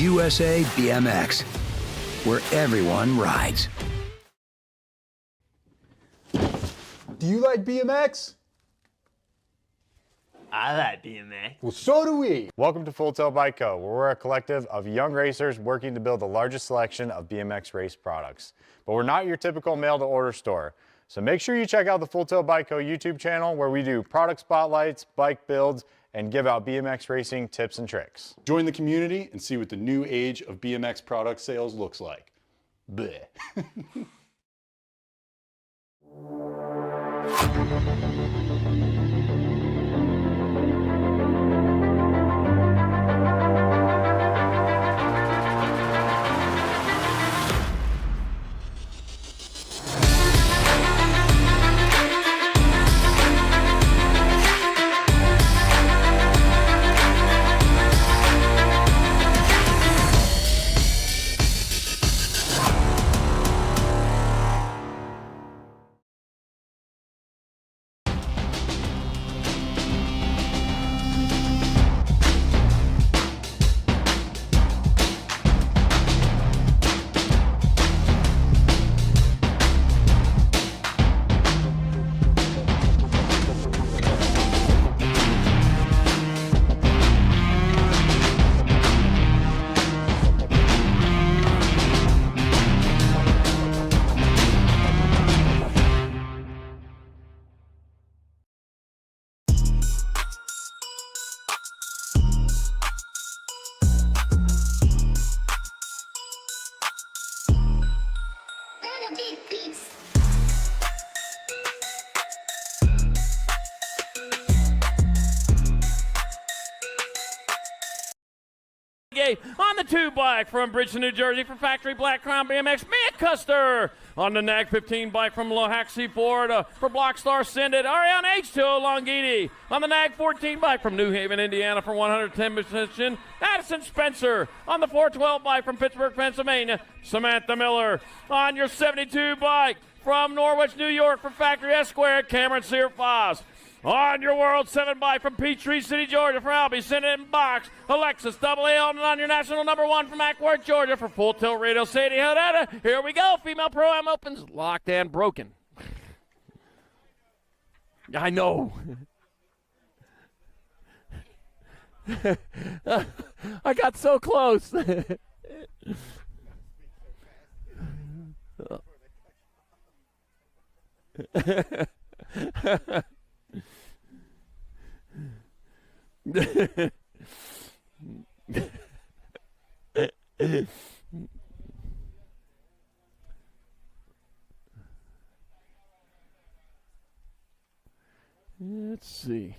USA BMX, where everyone rides. Do you like BMX? I like BMX. Well, so do we. Welcome to Full Tilt Bike Co., where we're a collective of young racers working to build the largest selection of BMX race products. But we're not your typical mail-to-order store. So make sure you check out the Full Tilt Bike Co. YouTube channel, where we do product spotlights, bike builds, and give out BMX racing tips and tricks. Join the community and see what the new age of BMX product sales looks like. Bleh. gate. On the 2 bike from Bridgeton, New Jersey for Factory Black Crown BMX, Mia Custer. On the Nag 15 bike from Lohaxie, Florida for Blockstar Sendit, Ariana H2O Longini. On the Nag 14 bike from New Haven, Indiana for 110 position, Addison Spencer. On the 412 bike from Pittsburgh, Pennsylvania, Samantha Miller. On your 72 bike from Norwich, New York for Factory S-Squared, Cameron Searfoss. On your World 7 bike from Peachtree City, Georgia for Albie, send it in box. Alexis Double A on your national number 1 from Ackworth, Georgia for Full Tilt Radio, Sadie Hodetta. Here we go. Female Pro-Am opens locked and broken. I know. I got so close. Let's see.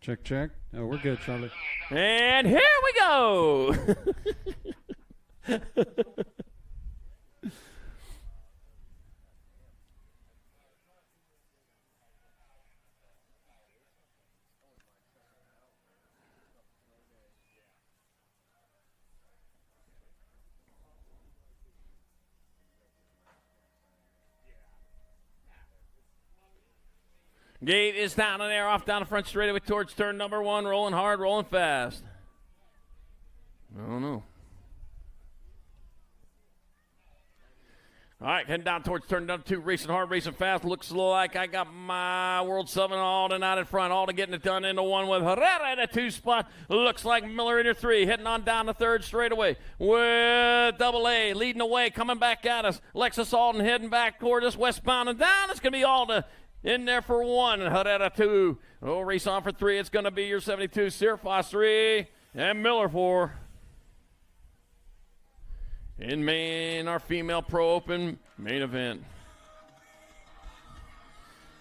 Check, check. Oh, we're good, Charlie. And here we go. Gate is down in there, off down the front straightaway towards turn number 1, rolling hard, rolling fast. I don't know. All right, heading down towards turn number 2, racing hard, racing fast. Looks like I got my World 7 all tonight in front, all to getting it done into 1 with Herrera in a 2 spot. Looks like Miller in your 3, heading on down the 3rd straightaway with Double A leading away, coming back at us. Lexus Alden heading back toward us, westbound and down. It's going to be Alden in there for 1, Herrera 2. Oh, race on for 3. It's going to be your 72, Searfoss 3, and Miller 4. In Maine, our female pro open main event.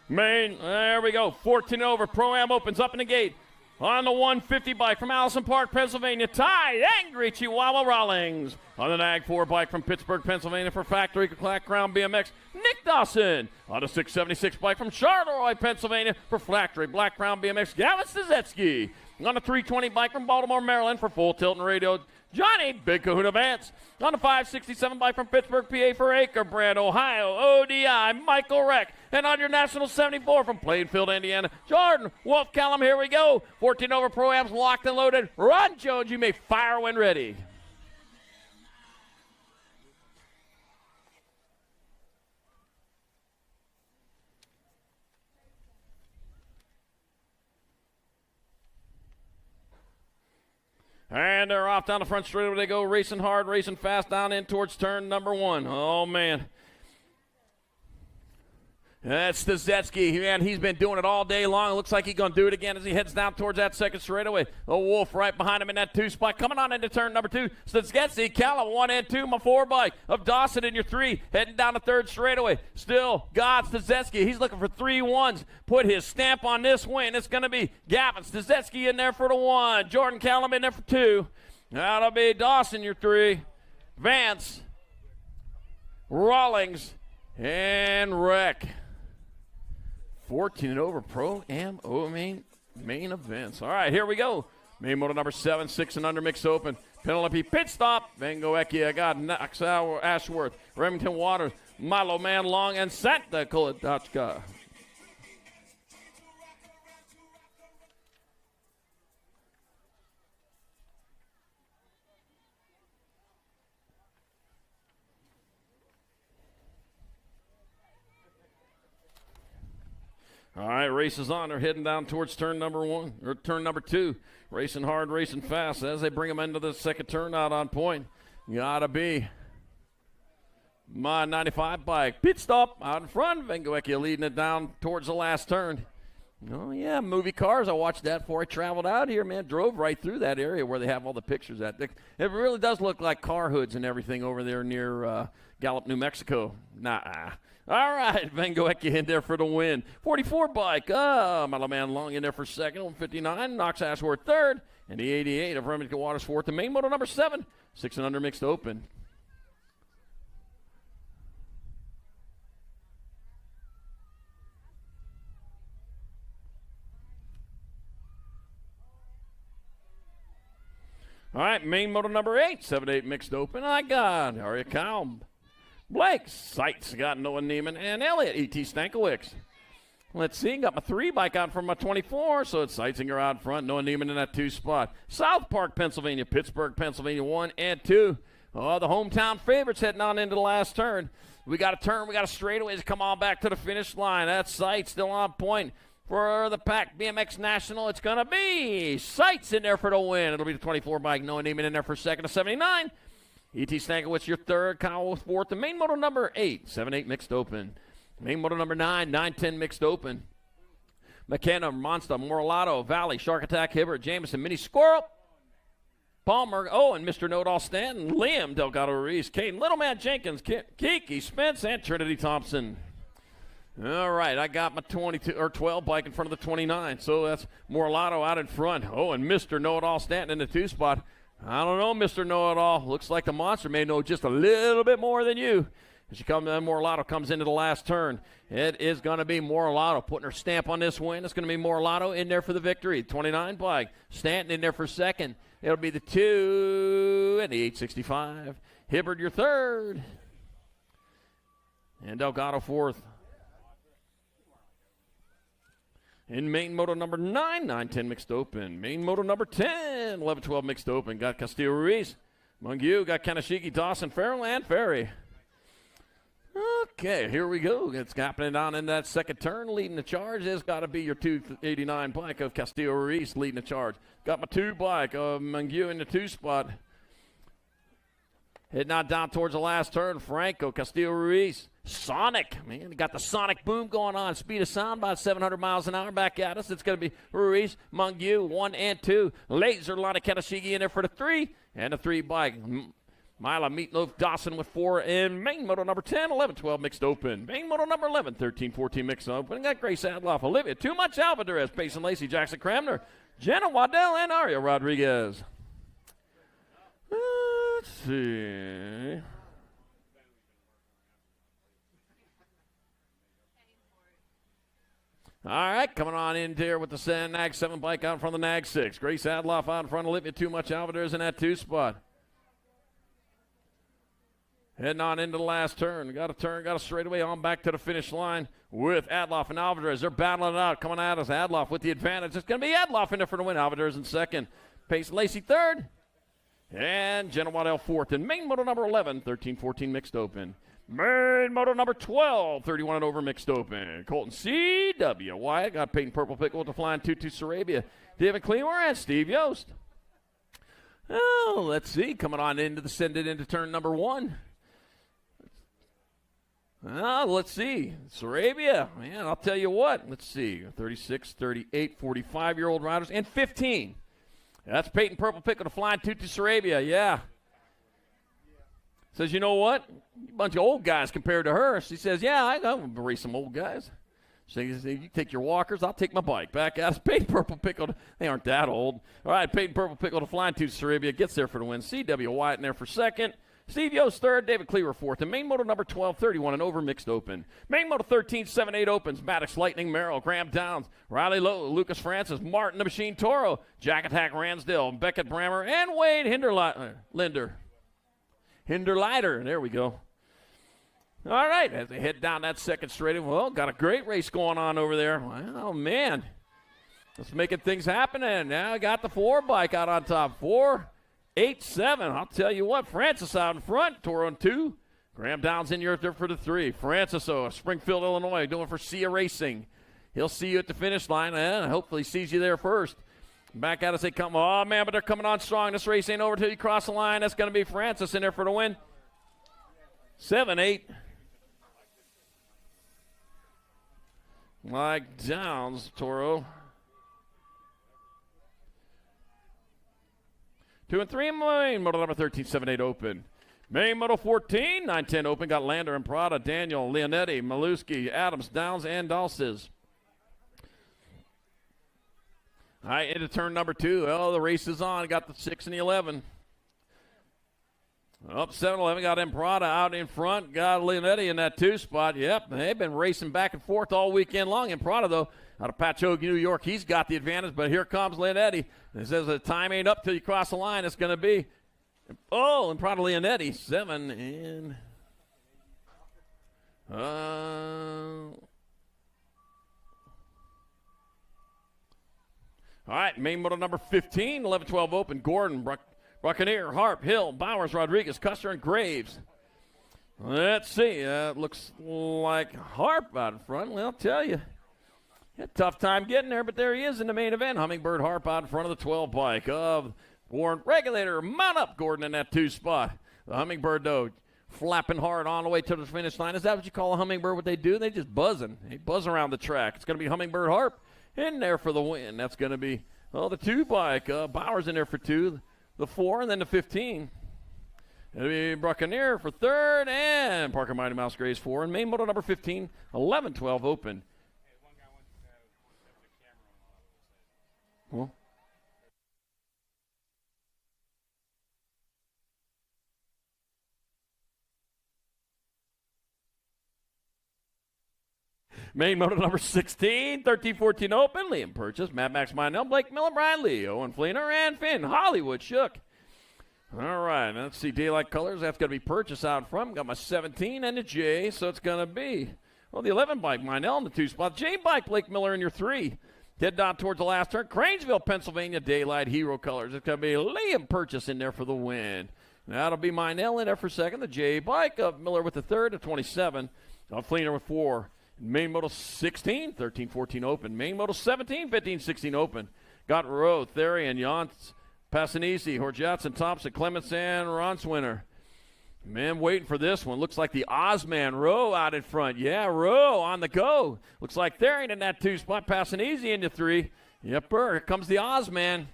Maine, there we go. 14 over. Pro-Am opens up in the gate. On the 150 bike from Allison Park, Pennsylvania, Ty Angry Chihuahua Rawlings. On the Nag 4 bike from Pittsburgh, Pennsylvania for Factory Black Crown BMX, Nick Dawson. On the 676 bike from Charleroi, Pennsylvania for Factory Black Crown BMX, Gavin Stazetsky. On the 320 bike from Baltimore, Maryland for Full Tilt and Radio, Johnny Big Kahuna Vance. On the 567 bike from Pittsburgh, PA for Acre Brand, Ohio, ODI, Michael Reck. And on your National 74 from Plainfield, Indiana, Jordan Wolf Callum. Here we go. 14 over Pro-Ams locked and loaded. Ron Jones, you may fire when ready. And they're off down the front straight. They go racing hard, racing fast down in towards turn number 1. Oh, man. That's Stazetsky. Man, he's been doing it all day long. It looks like he's going to do it again as he heads down towards that second straightaway. A Wolf right behind him in that 2 spot. Coming on into turn number 2. Stazetsky, Callum, 1 and 2. My 4 bike of Dawson in your 3. Heading down the 3rd straightaway. Still, God Stazetsky. He's looking for 3 1s. Put his stamp on this win. It's going to be Gavin Stazetsky in there for the 1. Jordan Callum in there for 2. That'll be Dawson, your 3. Vance, Rawlings, and Reck. 14 and over Pro-Am main events. All right, here we go. Main motor number 7, 6 and under mixed open. Penelope pit stop. Van Goecki, I got Knox Ashworth, Remington Waters, Milo Man Long, and Santa Kolodachka. All right, race is on. They're heading down towards turn number 1, or turn number 2. Racing hard, racing fast. As they bring them into the second turn out on point, gotta be my 95 bike. Pit stop out in front. Van Goecki leading it down towards the last turn. Oh, yeah, movie cars. I watched that before I traveled out here, man. Drove right through that area where they have all the pictures at. It really does look like car hoods and everything over there near Gallup, New Mexico. Nah. All right, Van Goecke in there for the win. 44 bike, Mellow Man Long in there for second. 159, Knox Ashworth third. And the 88 of Remington Waters fourth. The main moto number 7, 6 and under mixed open. All right, main moto number 8, 7-8 mixed open. I got Arya Kalm, Blake, Seitz, got Noah Neiman, and Elliott, E.T. Stankiewicz. Let's see, got my 3 bike out from my 24, so it's Seitzinger out front, Noah Neiman in that 2 spot. South Park, Pennsylvania, Pittsburgh, Pennsylvania, 1 and 2. Oh, the hometown favorites heading on into the last turn. We got a turn, we got a straightaway to come on back to the finish line. That's Seitz still on point. For the pack BMX National, it's going to be Seitz in there for the win. It'll be the 24 bike. Noah Neiman in there for second. A 79. E.T. Stankiewicz, your third. Kyle fourth. The main moto number 8, 7-8 mixed open. Main moto number 9, 9-10 mixed open. McKenna, Monster, Morlato, Valley, Shark Attack, Hibbert, Jameson, Mini Squirrel, Palmer, and Mr. Know-It-All Stanton, Liam, Delgado Ruiz, Kane, Little Man Jenkins, Kiki Spence, and Trinity Thompson. All right, I got my 12 bike in front of the 29, so that's Morlato out in front. Oh, and Mr. Know-It-All Stanton in the 2 spot. I don't know, Mr. Know-It-All. Looks like the monster may know just a little bit more than you. As Morlato comes into the last turn. It is going to be Morlato putting her stamp on this win. It's going to be Morlato in there for the victory. 29 bike. Stanton in there for second. It'll be the 2 and the 865. Hibbard, your third. And Delgado fourth. In main moto number 9, 9-10 mixed open. Main moto number 10, 11-12 mixed open. Got Castillo Ruiz, Mungu, got Kanashiki, Dawson, Farrell, and Ferry. Okay, here we go. It's happening down in that second turn. Leading the charge has got to be your 289 bike of Castillo Ruiz leading the charge. Got my 2 bike of Mungu in the 2 spot. Heading on down towards the last turn, Franco, Castillo Ruiz. Sonic, man, got the sonic boom going on. Speed of sound about 700 miles an hour back at us. It's going to be Ruiz, Mungu, 1 and 2. Laser, Lana Kanashigi in there for the 3. And the 3 bike. Mila Meatloaf Dawson with 4 in main moto number 10, 11-12 mixed open. Main moto number 11, 13-14 mixed open. Got Grace Adloff, Olivia, Too Much Alvarez, Payson Lacey, Jackson Cramner, Jenna Waddell, and Aria Rodriguez. Let's see. All right, coming on in here with the Nag 7 bike out in front of the Nag 6. Grace Adloff out in front of Olivia, Too Much Alvarez in that 2 spot. Heading on into the last turn. Got a straightaway on back to the finish line with Adloff and Alvarez. They're battling it out, coming at us. Adloff with the advantage. It's going to be Adloff in there for the win. Alvarez in second. Pace Lacey third. And Jenna Waddell fourth. And main moto number 11, 13-14 mixed open. Main moto number 12, 31 and over mixed open. Colton C.W. Wyatt got Peyton Purple Pickle with the flying 2-2 Sarabia. David Cleaver and Steve Yost. Oh, let's see. Coming on send it into turn number 1. Let's see. Sarabia, man, I'll tell you what. Let's see. 36, 38, 45-year-old riders, and 15. That's Peyton Purple Pickle, the flying 2-2 Sarabia, yeah. Says, you know what? A bunch of old guys compared to her. She says, yeah, I'll race some old guys. She says, you take your walkers, I'll take my bike. Back out. Peyton Purple Pickle. They aren't that old. All right, Peyton Purple Pickle, the flying 2 Sarabia, gets there for the win. C.W. Wyatt in there for second. Steve Yost third, David Cleaver fourth, and main moto number 12, 31 and over mixed open. Main moto 13, 7-8 opens. Maddox Lightning, Merrill, Graham Downs, Riley Lowe, Lucas Francis, Martin the Machine Toro, Jack Attack Ransdale, Beckett Brammer, and Wade Hinderleiter. There we go. All right, as they head down that second straightaway, well, got a great race going on over there. Oh, man. Let's making things happen, and now I got the 4 bike out on top. 4, 8, 7. I'll tell you what, Francis out in front, Toro in 2. Graham Downs in there for the 3. Francis, Springfield, Illinois, doing for Sia Racing. He'll see you at the finish line, and hopefully sees you there first. Back at us they come. Oh, man, but they're coming on strong. This race ain't over till you cross the line. That's going to be Francis in there for the win. 7, 8. Mike Downs, Toro. 2 and 3 in main moto number 13, 7-8 open. Main Moto 14, 910 open, got Lander and Prada, Daniel, Leonetti, Maluski, Adams, Downs, and Dawes. All right, into turn number 2. Oh, the race is on. Got the 6 and the 11. Up 7-11, got Imprada out in front. Got Leonetti in that 2 spot. Yep, they've been racing back and forth all weekend long. Imprada, though, out of Patchogue, New York, he's got the advantage, but here comes Leonetti. It says the time ain't up till you cross the line. It's going to be, Imprada Leonetti, 7 and... All right, main moto number 15, 11-12 open. Gordon, Buccaneer, Harp, Hill, Bowers, Rodriguez, Custer, and Graves. Let's see. Looks like Harp out in front. Well, I'll tell you, had a tough time getting there, but there he is in the main event. Hummingbird Harp out in front of the 12 bike of Warren Regulator. Mount up, Gordon, in that 2 spot. The Hummingbird, though, flapping hard on the way to the finish line. Is that what you call a Hummingbird? What they do? They just buzzing. They buzz around the track. It's going to be Hummingbird Harp in there for the win. That's going to be, the 2 bike. Bowers in there for 2, the 4, and then the 15. It'll be Buccaneer for 3rd, and Parker Mighty Mouse Grays 4. And main moto number 15, 11-12 open. Well, main moto number 16, 13-14 open. Liam Purchase, Mad Max Minell, Blake Miller, Brian Lee, Owen Fleener, and Finn Hollywood Shook. All right, let's see. Daylight Colors, that's going to be Purchase out front. Got my 17 and the J, so it's going to be, the 11 bike, Minell in the 2 spot. J bike, Blake Miller in your 3. Head down towards the last turn. Cranesville, Pennsylvania, Daylight Hero Colors. It's going to be Liam Purchase in there for the win. That'll be Minell in there for 2nd. The J bike of Miller with the 3rd at 27. Fleener with 4. Main Moto 16, 13-14 open. Main Moto 17, 15-16 open. Got Rowe, Therian, Jans, Passanisi, Horjatson, Thompson, Clements, and Ronswinner. Man, waiting for this one. Looks like the Ozman Rowe out in front. Yeah, Rowe on the go. Looks like Therian in that 2 spot. Passanisi into 3. Yep, here comes the Ozman.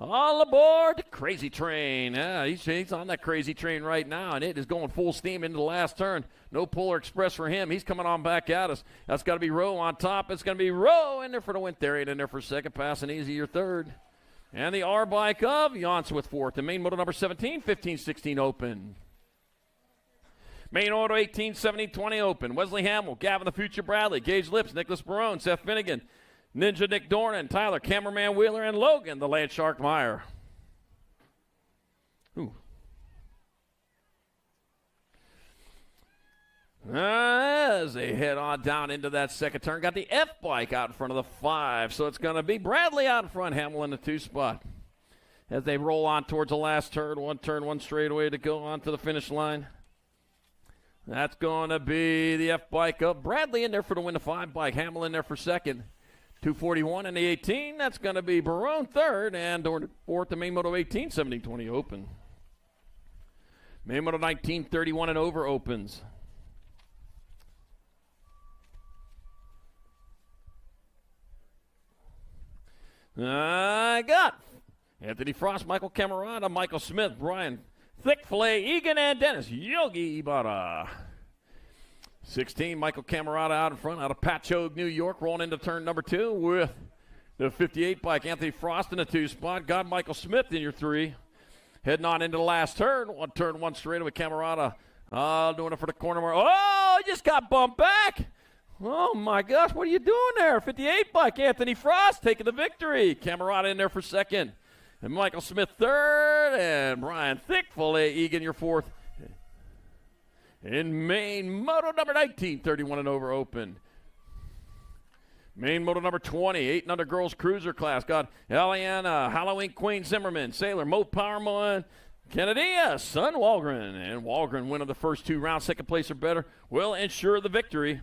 All aboard the crazy train. He's on that crazy train right now, and it is going full steam into the last turn. No Polar Express for him. He's coming on back at us. That's got to be Rowe on top. It's going to be Rowe in there for the win. Therian in there for 2nd. Passing easy, your 3rd. And the R bike of Jans with 4th. The main moto number 17, 15-16 open. Main auto 18, 17, 20 open. Wesley Hamill, Gavin the Future Bradley, Gage Lips, Nicholas Barone, Seth Finnegan, Ninja Nick Dornan, Tyler, Cameraman Wheeler, and Logan, the Land Shark Meyer. Ooh. As they head on down into that 2nd turn, got the F bike out in front of the 5, so it's going to be Bradley out in front, Hamill in the 2 spot. As they roll on towards the last turn, 1 straightaway to go on to the finish line. That's going to be the F bike up. Bradley in there for the win, the 5 bike, Hamill in there for 2nd. 241 and the 18. That's going to be Barone 3rd and 4th. The main moto 18, 17-20 open. Main moto 19, 31 and over opens. I got Anthony Frost, Michael Camerata, Michael Smith, Brian Thick Filet, Egan, and Dennis Yogi Ibarra. 16, Michael Camerata out in front, out of Patchogue, New York, rolling into turn number 2 with the 58 bike. Anthony Frost in the 2 spot. Got Michael Smith in your 3. Heading on into the last turn. Turn 1 straight with Camerata. Doing it for the corner. Oh, he just got bumped back. Oh, my gosh, what are you doing there? 58 bike, Anthony Frost taking the victory. Camerata in there for 2nd. And Michael Smith 3rd. And Brian Thickfilet Egan your 4th. In main moto number 19, 31 and over open. Main moto number 20, 8 and under girls cruiser class. Got Eliana, Halloween Queen Zimmerman, Sailor, Mo Powerman, Kennedy, Son Walgren. And Walgren winning the first 2 rounds, 2nd place or better, will ensure the victory.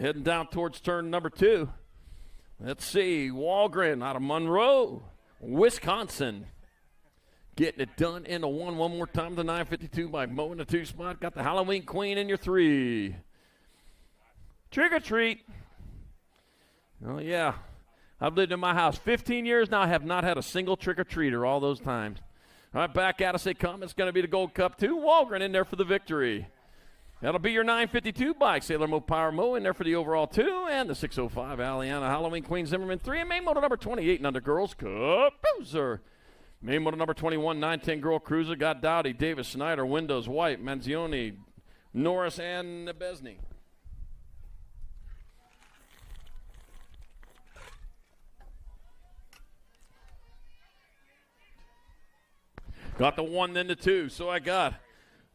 Heading down towards turn number 2. Let's see, Walgren out of Monroe, Wisconsin. Getting it done in the 1 more time. The 952 by Mo in the 2 spot. Got the Halloween Queen in your 3. Trick or treat. Oh, yeah. I've lived in my house 15 years now. I have not had a single trick or treater all those times. All right, back at us they come. It's going to be the Gold Cup 2. Walgren in there for the victory. That'll be your 952 bike. Sailor Mo Power Mo in there for the overall 2. And the 605 Aliana Halloween Queen Zimmerman 3. And main motor number 28 and under girls Cup Cruiser. Main motor number 21, 910 Girl Cruiser. Got Dowdy, Davis, Snyder, Windows, White, Manzioni, Norris, and Besney. Got the 1, then the 2. So I got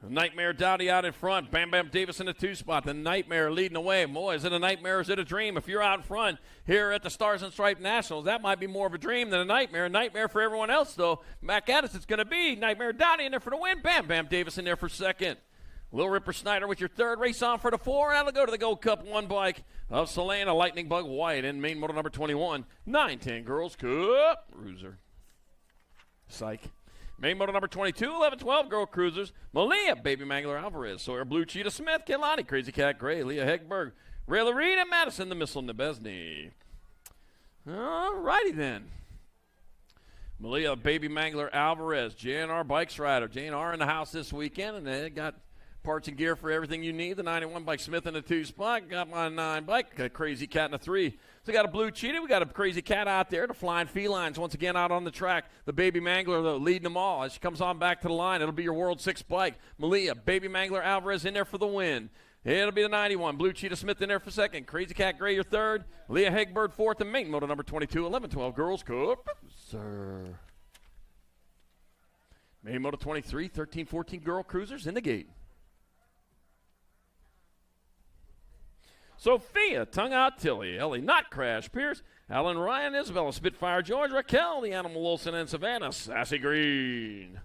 Nightmare Dowdy out in front. Bam Bam Davis in the 2 spot. The Nightmare leading away. Boy, is it a nightmare or is it a dream? If you're out in front here at the Stars and Stripes Nationals, that might be more of a dream than a nightmare. A nightmare for everyone else, though. Back at us, it's going to be Nightmare Dowdy in there for the win. Bam Bam Davis in there for second. Little Ripper Snyder with your third. Race on for the 4. And that'll go to the Gold Cup 1 bike of Selena Lightning Bug White and main motor number 21, 910 Girls Cup Cruiser. Psych. Main motor number 22, 11-12 Girl Cruisers, Malia, Baby Mangler Alvarez, Sawyer Blue Cheetah Smith, Kehlani, Crazy Cat Gray, Leah Hegberg, Rayla Reed, and Madison the Missile Nebesny. All righty then. Malia, Baby Mangler Alvarez, JNR Bikes Rider. JNR in the house this weekend, and they got parts and gear for everything you need. The 91 bike Smith in the 2 spot. Got my 9 bike. Got a Crazy Cat in the 3. So we got a Blue Cheetah. We got a Crazy Cat out there. The Flying Felines once again out on the track. The Baby Mangler, though, leading them all. As she comes on back to the line, it'll be your World 6 bike. Malia, Baby Mangler Alvarez in there for the win. It'll be the 91. Blue Cheetah Smith in there for second. Crazy Cat Gray, your third. Leah Hegbird fourth. And main motor number 22, 11-12 Girls Cup. Sir. Main motor 23, 13-14 Girl Cruisers in the gate. Sophia, Tongue Out Tilly, Ellie, Not Crash Pierce, Alan Ryan, Isabella, Spitfire George, Raquel, the Animal Wilson, and Savannah, Sassy Green.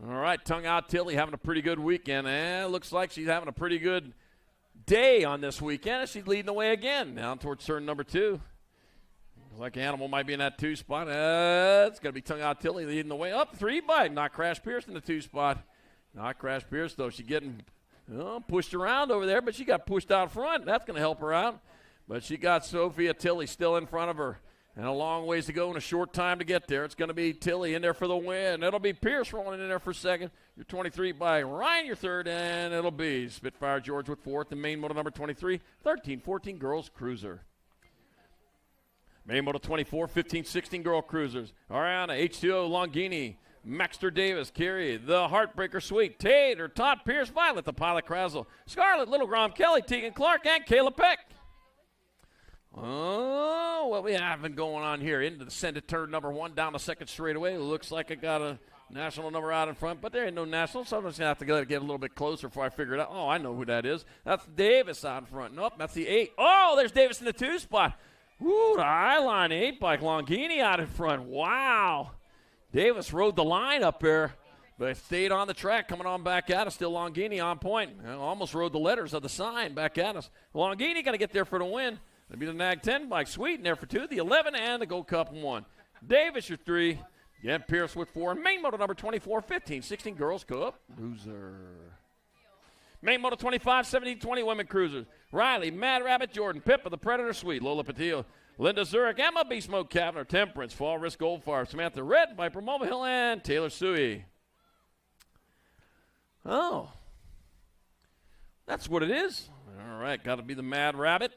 All right, Tongue Out Tilly having a pretty good weekend. Looks like she's having a pretty good day on this weekend. She's leading the way again, down towards turn number 2. Looks like Animal might be in that 2 spot. It's going to be Tongue Out Tilly leading the way up 3 by Not Crash Pierce in the 2 spot. Not Crash Pierce, though, she's getting pushed around over there, but she got pushed out front. That's going to help her out. But she got Sophia Tilly still in front of her. And a long ways to go and a short time to get there. It's going to be Tilly in there for the win. It'll be Pierce rolling in there for second. Your 23 by Ryan, your third. And it'll be Spitfire George with fourth. And main motor number 23, 13-14 Girls Cruiser. Main motor 24, 15-16 Girl Cruisers. Ariana, H2O, Longini, Maxter Davis, Carey, the Heartbreaker Sweet, Tater, Todd Pierce, Violet, the Pilot Crazzle, Scarlett, Little Grom, Kelly, Tegan Clark, and Kayla Peck. Oh, what we have been going on here. Into the send it turn number 1 down the second straightaway. Looks like I got a national number out in front, but there ain't no national, so I'm just going to have to get a little bit closer before I figure it out. Oh, I know who that is. That's Davis out in front. Nope, that's the 8. Oh, there's Davis in the 2 spot. Ooh, the Eyeline 8 bike, Longini out in front. Wow. Davis rode the line up there, but stayed on the track, coming on back at us. Still Longini on point. Almost rode the letters of the sign back at us. Longini got to get there for the win. It'll be the Nag 10 bike. Sweet in there for 2, the 11, and the Gold Cup 1. Davis, your 3. Again, Pierce with 4. Main motor number 24, 15-16 Girls Cup Loser. Main motor 25, 17-20 Women Cruisers. Riley, Mad Rabbit, Jordan, Pippa, the Predator Sweet, Lola Patillo, Linda Zurich, Emma Beast Mode Kavner, Temperance, Fall Risk Goldfire, Samantha Red, Viper Mulvihill, and Taylor Suey. Oh. That's what it is. All right, got to be the Mad Rabbit.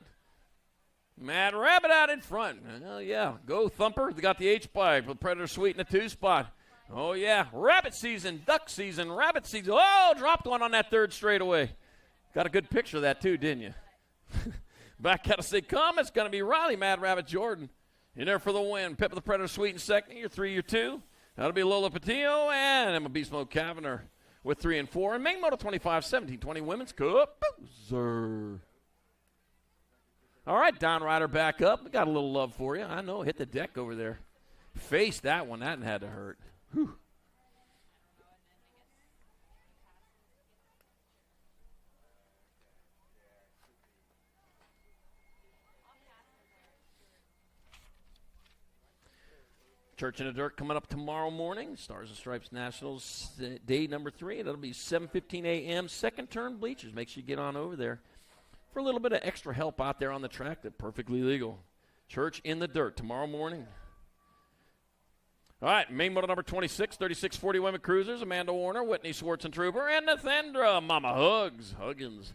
Mad Rabbit out in front. Oh, yeah. Go Thumper. They got the H-Pipe with Predator Sweet in the 2 spot. Oh, yeah. Rabbit season, duck season, rabbit season. Oh, dropped one on that third straightaway. Got a good picture of that, too, didn't you? Back out of say come. It's going to be Riley, Mad Rabbit, Jordan. In there for the win. Pippa the Predator Sweet in second. Your 3, your 2. That'll be Lola Patillo and Emma Beast Mode Kavner with 3 and 4. And main motor 25, 17-20 Women's Cup Boozer. All right, Don Ryder back up. We got a little love for you. I know, hit the deck over there. Faced that one. That had to hurt. Whew. Church in the Dirt coming up tomorrow morning. Stars and Stripes Nationals, day number 3. That'll be 7:15 a.m. Second turn bleachers. Make sure you get on over there for a little bit of extra help out there on the track. That's perfectly legal. Church in the Dirt tomorrow morning. All right, main moto number 26, 3640 women cruisers, Amanda Warner, Whitney Schwarzentrooper, and Nathendra Mama Huggins.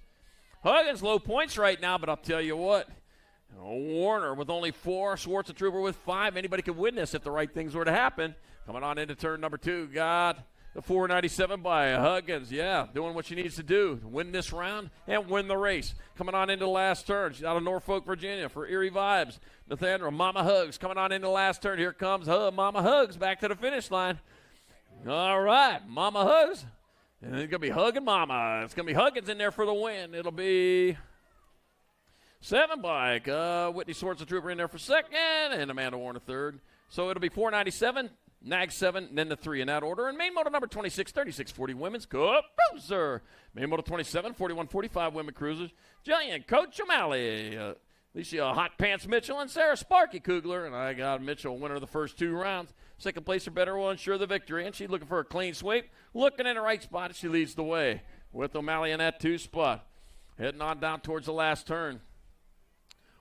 Huggins low points right now, but I'll tell you what, Warner with only 4, Schwarzentrooper with 5. Anybody could win this if the right things were to happen. Coming on into turn number 2, got the 497 by Huggins. Yeah, doing what she needs to do to win this round and win the race. Coming on into the last turn. She's out of Norfolk, Virginia for Erie Vibes. Nathendra Mama Hugs coming on into the last turn. Here comes Mama Hugs back to the finish line. All right, Mama Hugs. And it's going to be Hugging Mama. It's going to be Huggins in there for the win. It'll be 7 bike. Whitney Schwarzentrooper in there for second and Amanda Warner third. So it'll be 497. Nag 7, and then the 3 in that order. And main moto number 26, 3640 women's cruiser. Main moto 27, 4145 women cruisers. Jillian Coach O'Malley. Alicia Hot Pants Mitchell and Sarah Sparky Kugler. And I got Mitchell, winner of the first 2 rounds. Second place or better will ensure the victory. And she's looking for a clean sweep. Looking in the right spot, she leads the way with O'Malley in that 2 spot. Heading on down towards the last turn.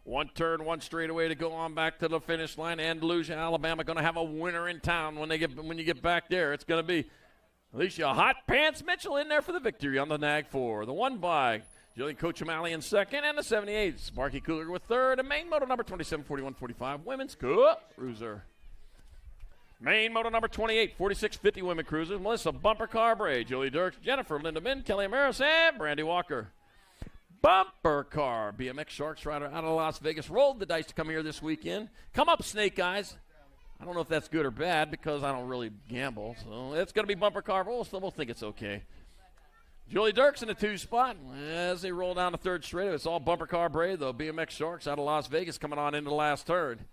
1 turn, 1 straightaway to go on back to the finish line. Andalusia, Alabama, going to have a winner in town when you get back there. It's going to be Alicia Hot Pants Mitchell in there for the victory on the Nag 4. The 1 by Jillian Coach O'Malley in second, and the 78 Sparky Cooler with third. And main moto number 27, 4145 women's cruiser. Main moto number 28, 4650 women cruisers. Melissa Bumper Carbray, Julie Dirks, Jennifer Lindeman, Kelly Amaris, and Brandy Walker. Bumper car. BMX Sharks rider out of Las Vegas. Rolled the dice to come here this weekend. Come up, Snake Eyes. I don't know if that's good or bad because I don't really gamble. So it's going to be bumper car. We'll think it's okay. Julie Dirks in the 2 spot. As they roll down the 3rd straight, it's all bumper car braid, though. BMX Sharks out of Las Vegas coming on into the last turn.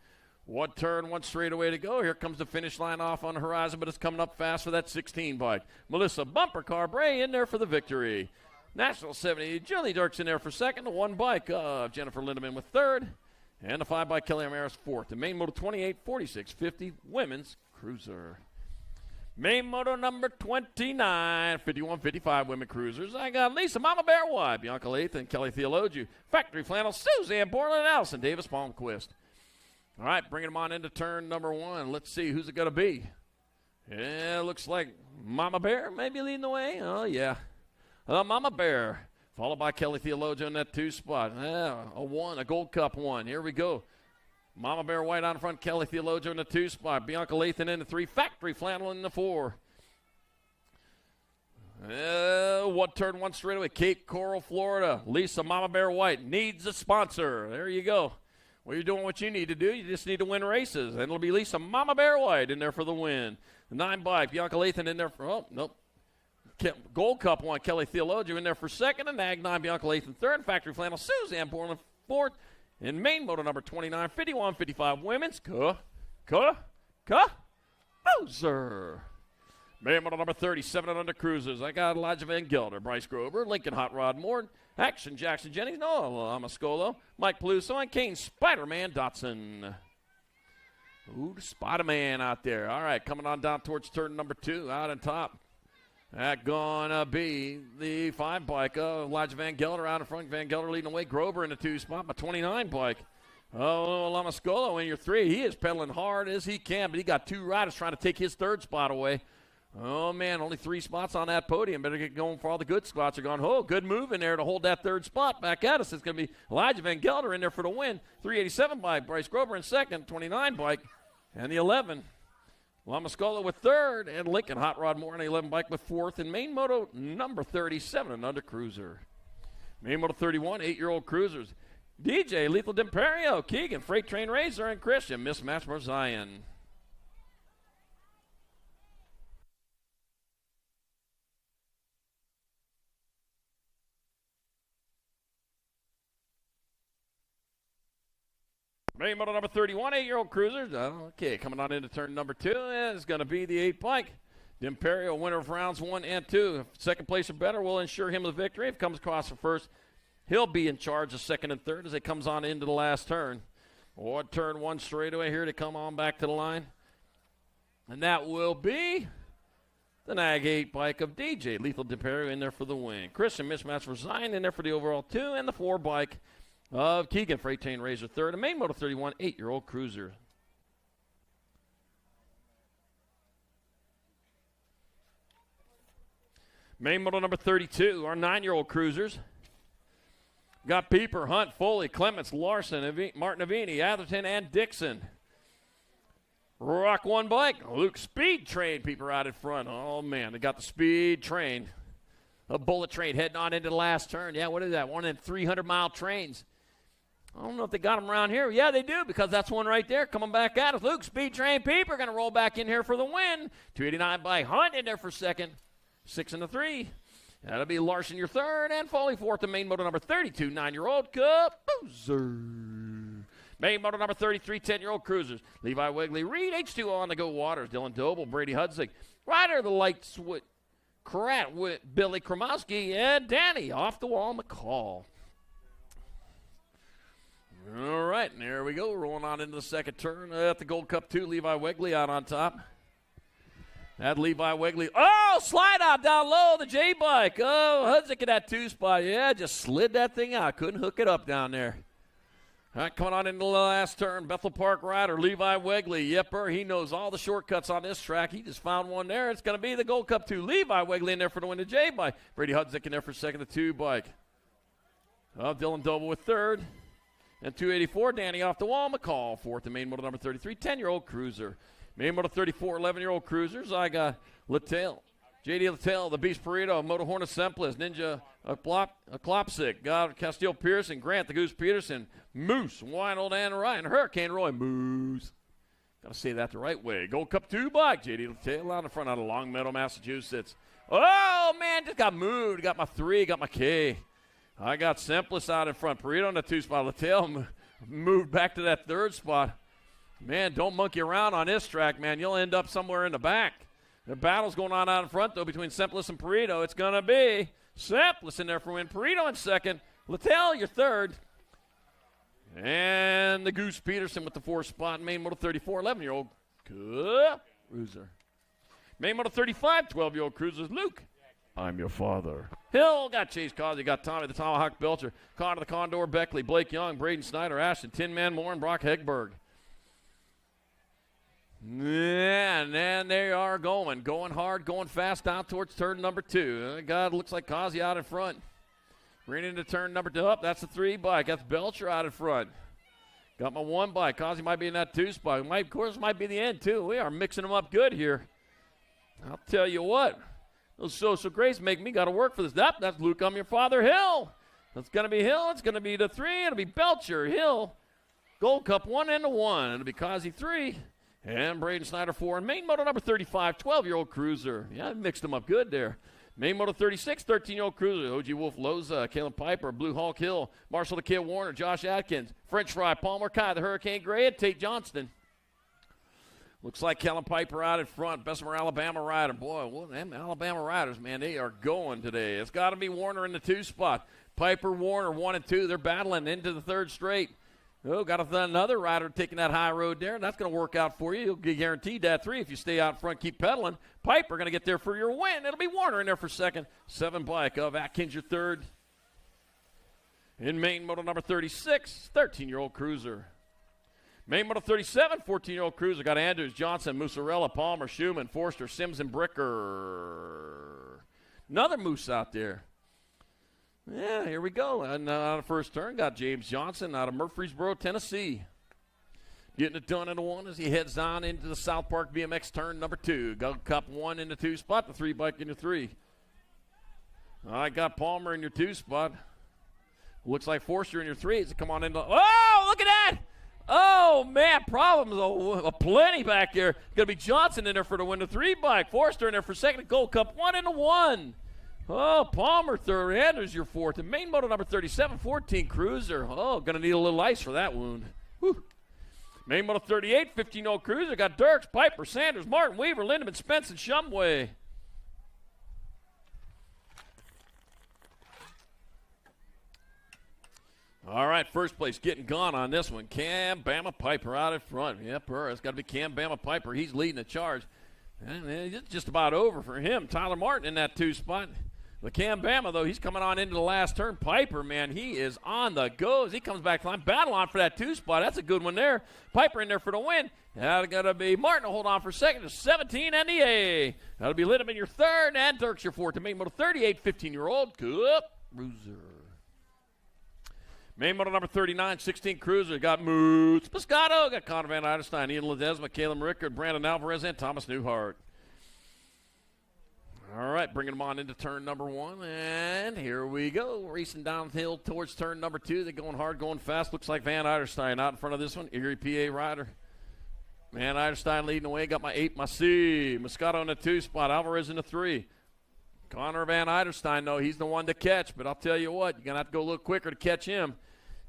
1 turn, 1 straightaway to go. Here comes the finish line off on the horizon, but it's coming up fast for that 16 bike. Melissa Bumper Car Bray in there for the victory. National 70, Julie Dirks in there for second. The 1 bike of Jennifer Lindeman with third. And the 5 bike Kelly Amaris fourth. The main moto 28, 4650 women's cruiser. Main moto number 29, 5155 women cruisers. I got Lisa Mama Bear White, Bianca Lath, and Kelly Theologiu. Factory Flannel, Suzanne Borland, and Allison Davis Palmquist. All right, bringing them on into turn number 1. Let's see who's it going to be. Yeah, looks like Mama Bear maybe leading the way. Oh, yeah. Mama Bear, followed by Kelly Theologian in that 2 spot. A Gold Cup 1. Here we go. Mama Bear White on front, Kelly Theologian in the 2 spot. Bianca Lathan in the 3. Factory Flannel in the 4. 1 turn, 1 straightaway. Cape Coral, Florida. Lisa Mama Bear White needs a sponsor. There you go. Well, you're doing what you need to do. You just need to win races. And it'll be Lisa Mama Bear White in there for the win. The 9 bike, Bianca Lathan in there for, Gold Cup 1, Kelly Theologian in there for second. And Nag 9, Bianca Lathan third. Factory Flannel, Suzanne Borland fourth. In main moto number 29, 5155 women's cruiser. Main moto number 37 and under cruisers. I got Elijah Van Gelder, Bryce Grover, Lincoln Hot Rod Morton, Action Jackson Jennings, Noah Amascolo, Mike Peluso, and Kane Spider-Man Dotson. Ooh, the Spider-Man out there. All right, coming on down towards turn number 2, out on top. That gonna be the 5 bike of Elijah Van Gelder out in front. Van Gelder leading away. Grover in the 2 spot. My 29 bike. Lamascolo in your 3. He is pedaling hard as he can, but he got 2 riders trying to take his 3rd spot away. Oh, man, only 3 spots on that podium. Better get going for all the good spots are gone. Oh, good move in there to hold that 3rd spot back at us. It's going to be Elijah Van Gelder in there for the win. 387 bike. Bryce Grover in second. 29 bike. And the 11. Lamascolo with 3rd, and Lincoln Hot Rod Moore on the 11 bike with 4th, and main moto number 37, and under cruiser. Main moto 31, 8-year-old cruisers. DJ, Lethal D'Imperio, Keegan, Freight Train Razor, and Christian, Mismatch for Zion. Main moto number 31, 8-year-old cruisers. Okay, coming on into turn number 2 is going to be the 8 bike. D'Imperio, winner of rounds 1 and 2. Second place or better will ensure him the victory. If he comes across the first, he'll be in charge of second and third as it comes on into the last turn. Or turn 1 straightaway here to come on back to the line. And that will be the Nag 8 bike of DJ. Lethal D'Imperio in there for the win. Christian, Mismatch for Zion in there for the overall 2. And the 4 bike of Keegan, Freight Train Razor third. And main moto 31, 8-year-old cruiser. Main model number 32, our 9-year-old cruisers. Got Pieper, Hunt, Foley, Clements, Larson, Martin Avini, Atherton, and Dixon. Rock 1 bike. Luke Speed Train Pieper out in front. Oh, man, they got the Speed Train. A bullet train heading on into the last turn. Yeah, what is that? One of them 300-mile trains. I don't know if they got them around here. Yeah, they do, because that's one right there coming back at us. Luke Speed Train Pieper going to roll back in here for the win. 289 by Hunt in there for second. 6 and a 3. That'll be Larson your third, and Foley fourth. The main motor number 32, 9-year-old Boozer. Main motor number 33, 10-year-old cruisers. Levi Wigley, Reed, H2O on the go Waters, Dylan Doble, Brady Hudzik. Ryder the lights with Krat with Billy Kromowski, and Danny off the wall McCall. All right, and there we go. Rolling on into the second turn at the Gold Cup 2. Levi Wigley out on top. That Levi Wigley. Oh, slide out down low, the J-bike. Oh, Hudzik in that 2 spot. Yeah, just slid that thing out. Couldn't hook it up down there. All right, coming on into the last turn. Bethel Park rider, Levi Wigley. Yepper, he knows all the shortcuts on this track. He just found one there. It's going to be the Gold Cup 2. Levi Wigley in there for the win, the J-bike. Brady Hudzik in there for second, the 2 bike. Oh, Dylan Doble with third. And 284, Danny off the wall. McCall fourth, the main motor number 33, 10-year-old cruiser. Main motor 34, 11-year-old cruisers. I got Littell, J.D. Littell, the Beast Burrito, Moto Hornet Semplis, Ninja Klopsic, God Castile Pearson, Grant the Goose Peterson, Moose, Winold and Ryan, Hurricane Roy, Moose. Got to say that the right way. Gold Cup 2 bike, J.D. Littell out in front out of Longmeadow, Massachusetts. Oh, man, just got moved. Got my 3, got my K. I got Semplis out in front. Burrito in the 2 spot. Littell moved back to that 3rd spot. Man, don't monkey around on this track, man. You'll end up somewhere in the back. The battle's going on out in front, though, between Semplis and Burrito. It's going to be Semplis in there for win. Burrito in second. Littell, your third. And the Goose Peterson with the 4th spot. Main motor 34, 11-year-old cruiser. Main motor 35, 12-year-old cruisers. Luke, I'm your father. Hill got Chase Causey, got Tommy the Tomahawk Belcher, Connor the Condor Beckley, Blake Young, Braden Snyder, Ashton, Tin Man Moore, and Brock Hegberg. Yeah, and then they are going hard, going fast down towards turn number 2. God, looks like Causey out in front. Ran into turn number 2. Up, that's the 3 bike. That's Belcher out in front. Got my 1 bike. Causey might be in that 2 spot. Of course, might be the end, too. We are mixing them up good here. I'll tell you what. Those social grace make me got to work for this. That's Luke, I'm your father, Hill. That's going to be Hill. It's going to be the 3. It'll be Belcher, Hill. Gold Cup 1 and a 1. It'll be Causey 3. And Braden Snyder 4. And main motor number 35, 12-year-old cruiser. Yeah, I mixed them up good there. Main motor 36, 13-year-old cruiser. OG Wolf Loza, Caleb Piper, Blue Hawk Hill, Marshall the Kid Warner, Josh Atkins, French Fry, Palmer Kai, the Hurricane Gray, and Tate Johnston. Looks like Caleb Piper out in front. Bessemer, Alabama rider. Boy, well, them Alabama riders, man, they are going today. It's got to be Warner in the 2 spot. Piper, Warner, 1 and 2. They're battling into the 3rd straight. Oh, got another rider taking that high road there. That's going to work out for you. You'll get guaranteed that 3 if you stay out front, keep pedaling. Piper going to get there for your win. It'll be Warner in there for second. 7 bike of Atkins your third. In main motor number 36, 13-year-old cruiser. Main motor 37, 14-year-old cruiser. Got Andrews, Johnson, Musarella, Palmer, Schumann, Forster, Sims, and Bricker. Another Moose out there. Yeah, here we go. And on the first turn, got James Johnson out of Murfreesboro, Tennessee. Getting it done in the 1 as he heads on into the South Park BMX turn number 2. Gold Cup 1 in the 2 spot, the 3 bike in the 3. I got Palmer in your 2 spot. Looks like Forster in your 3 as it come on into. Oh, look at that! Oh, man, problems aplenty back there. Going to be Johnson in there for the win, the 3 bike. Forster in there for second. Gold Cup 1 in the 1. Oh, Palmer third, Andrews your 4th. And main motor number 37, 14 cruiser. Oh, going to need a little ice for that wound. Whew. Main motor 38, 15-year-old cruiser. Got Dirks, Piper, Sanders, Martin, Weaver, Lindemann, Spence, and Shumway. All right, first place getting gone on this one. Cam Bama Piper out in front. Yep, it's got to be Cam Bama Piper. He's leading the charge. And it's just about over for him. Tyler Martin in that 2 spot. The Cambama, though, he's coming on into the last turn. Piper, man, he is on the go as he comes back to line. Battle on for that 2 spot. That's a good one there. Piper in there for the win. That's going to be Martin to hold on for second to 17 NDA. That'll be Lindemann your third and Dirks your fourth. To main moto 38, 15-year-old Cup Cruiser. Main moto number 39, 16 Cruiser. Got Moots Piscato. Got Connor Van Eiderstein, Ian Ledesma, Caleb Rickard, Brandon Alvarez, and Thomas Newhart. All right, bringing them on into turn number 1, and here we go. Racing downhill towards turn number 2. They're going hard, going fast. Looks like Van Eiderstein out in front of this one. Erie, PA rider. Van Eiderstein leading the way. Got my 8, my C. Moscato in the 2 spot. Alvarez in the 3. Connor Van Eiderstein, though, he's the one to catch. But I'll tell you what, you're going to have to go a little quicker to catch him.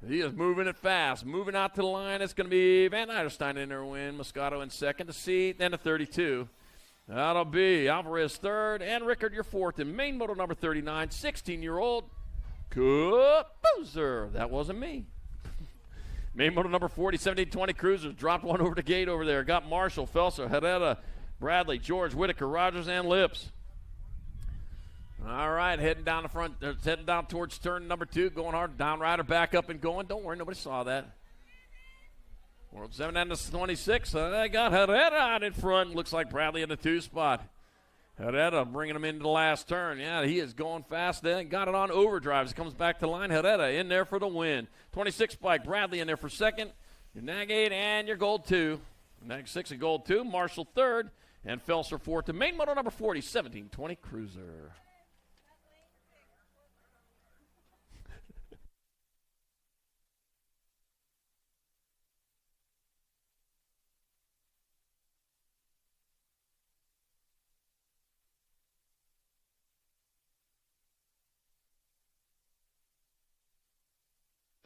He is moving it fast. Moving out to the line, it's going to be Van Eiderstein in there win. Moscato in second to C, then to 32. That'll be Alvarez third and Rickard your fourth in main moto number 39, 16-year-old Cup Boozer. That wasn't me. Main moto number 40, 17-20 Cruisers. Dropped one over the gate over there. Got Marshall, Felser, Herrera, Bradley, George, Whitaker, Rogers, and Lips. All right, heading down the front. Heading down towards turn number 2. Going hard. Down rider back up and going. Don't worry, nobody saw that. World 7 and the 26. They got Herrera out in front. Looks like Bradley in the 2 spot. Herrera bringing him into the last turn. Yeah, he is going fast then. Got it on overdrive as he comes back to line. Herrera in there for the win. 26 bike. Bradley in there for second. Your Nag 8 and your Gold 2. Nag 6 and Gold 2. Marshall third. And Felser fourth to main moto number 40, 17-20 Cruiser.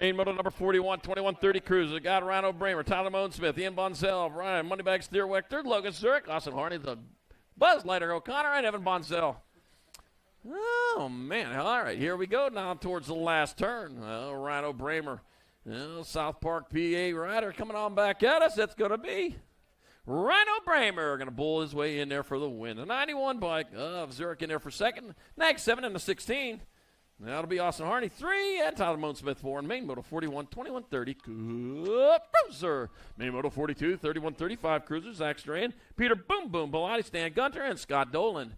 Main moto number 41, 21-30 Cruiser. Got Rhino Bramer, Tyler Moan-Smith, Ian Bonzell, Ryan Moneybag Steerweck, third Logan Zurich, Austin Harney, the Buzz Lighter O'Connor, and Evan Bonzell. Oh, man. All right, here we go now towards the last turn. Rhino Bramer, South Park, PA rider coming on back at us. That's going to be Rhino Bramer going to bull his way in there for the win. The 91 bike of Zurich in there for second. Nag 7 and the 16. That'll be Austin Harney, 3, and Tyler Moan-Smith, 4, and main moto 41, 21-30, Cup Cruiser. Main moto 42, 31-35 Cruiser, Zach Strahan, Peter Boom Boom, Bellotti, Stan Gunter, and Scott Dolan.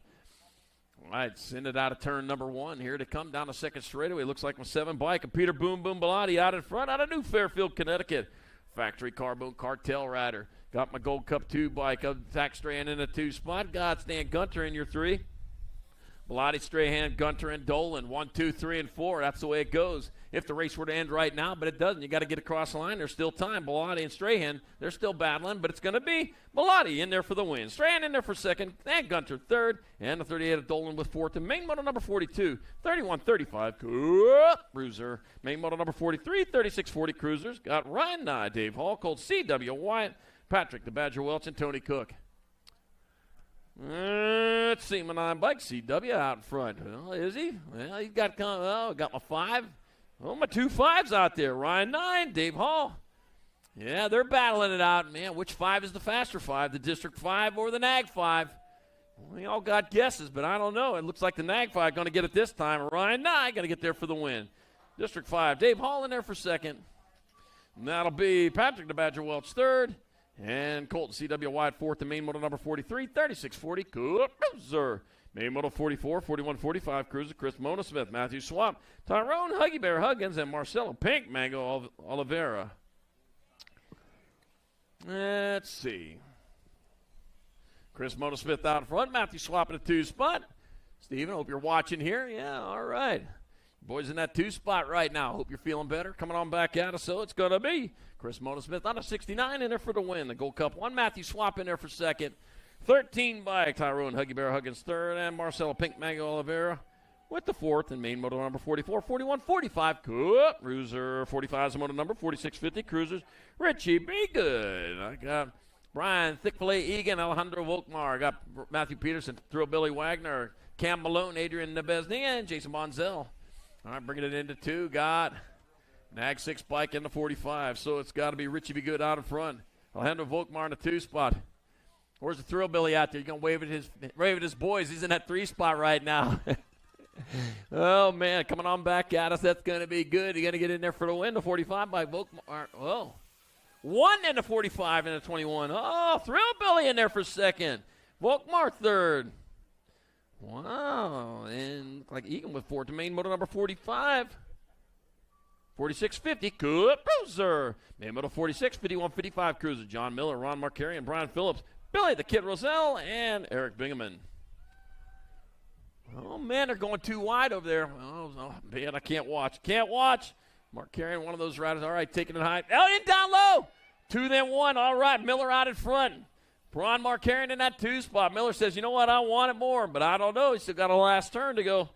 All right, send it out of turn number 1 here to come down the second straightaway. Looks like my 7 bike, and Peter Boom Boom Bellotti out in front out of New Fairfield, Connecticut. Factory Carbone Cartel rider. Got my Gold Cup 2 bike of Zach Strahan in the 2 spot. Got Stan Gunter in your 3. Bellotti, Strahan, Gunter, and Dolan. 1, 2, 3, and 4. That's the way it goes. If the race were to end right now, but it doesn't. You got to get across the line. There's still time. Bellotti and Strahan, they're still battling, but it's going to be Bellotti in there for the win. Strahan in there for second, and Gunter third, and the 38 of Dolan with fourth. And main moto number 42, 31-35 Cup Cruiser. Main moto number 43, 36-40 Cruisers. Got Ryan Nye, Dave Hall, Colt C.W. Wyatt, Patrick the Badger Welch, and Tony Cook. Let's see, my 9 bike, CW out in front. Well, is he? Well, he's got my 5. Oh, my 2 5s out there. Ryan 9, Dave Hall. Yeah, they're battling it out. Man, which 5 is the faster 5? The District 5 or the Nag 5? Well, we all got guesses, but I don't know. It looks like the Nag 5 going to get it this time. Ryan 9 going to get there for the win. District 5, Dave Hall in there for second. And that'll be Patrick the Badger Welch third. And Colton C.W. Wyatt fourth to main moto number 43, 36-40 Cruiser. Main moto 44, 41-45 Cruiser, Chris Mona Smith, Matthew Swap, Tyrone Huggy Bear Huggins, and Marcelo Pink Mango Oliveira. Let's see. Chris Mona Smith out in front, Matthew Swap in the 2 spot. Steven, hope you're watching here. Yeah, all right. Boys in that 2 spot right now. Hope you're feeling better. Coming on back at us, so it's going to be Chris Mona Smith on a 69 in there for the win. The Gold Cup 1. Matthew Swap in there for second. 13 bike, Tyrone Huggy Bear Huggins third, and Marcelo Pink Mango Oliveira with the fourth. And main moto number 44, 41-45 Cup Cruiser. 45 is the moto number, 46-50 Cruisers. Richie, be good. I got Brian Thickfilet Egan, Alejandro Volkmar. I got Matthew Peterson, Thrill Billy Wagner, Cam Malone, Adrian Nebesny, and Jason Bonzell. All right, bringing it into 2. Got Nag 6 bike in the 45, so it's got to be Richie Be Good out in front. Alejandro Volkmar in the 2 spot. Where's the Thrill Billy out there? You're going to wave at his boys. He's in that 3 spot right now. Oh, man, coming on back at us. That's going to be good. You're going to get in there for the win. The 45 by Volkmar. Oh, 1 and the 45 and the 21. Oh, Thrillbilly in there for second. Volkmar third. Wow, and look like Egan with fourth. Main motor number 45. 4650, good cruiser. Main motor 46, 5155 cruiser. John Miller, Ron Marcari, and Brian Phillips. Billy the Kid Roselle, and Eric Bingaman. Oh, man, they're going too wide over there. Oh, man, I can't watch. Can't watch. Marcari, one of those riders. All right, taking it high. Elliott down low. 2 then 1. All right, Miller out in front. Ron Marcari in that 2 spot. Miller says, you know what, I want it more, but I don't know. He's still got a last turn to go.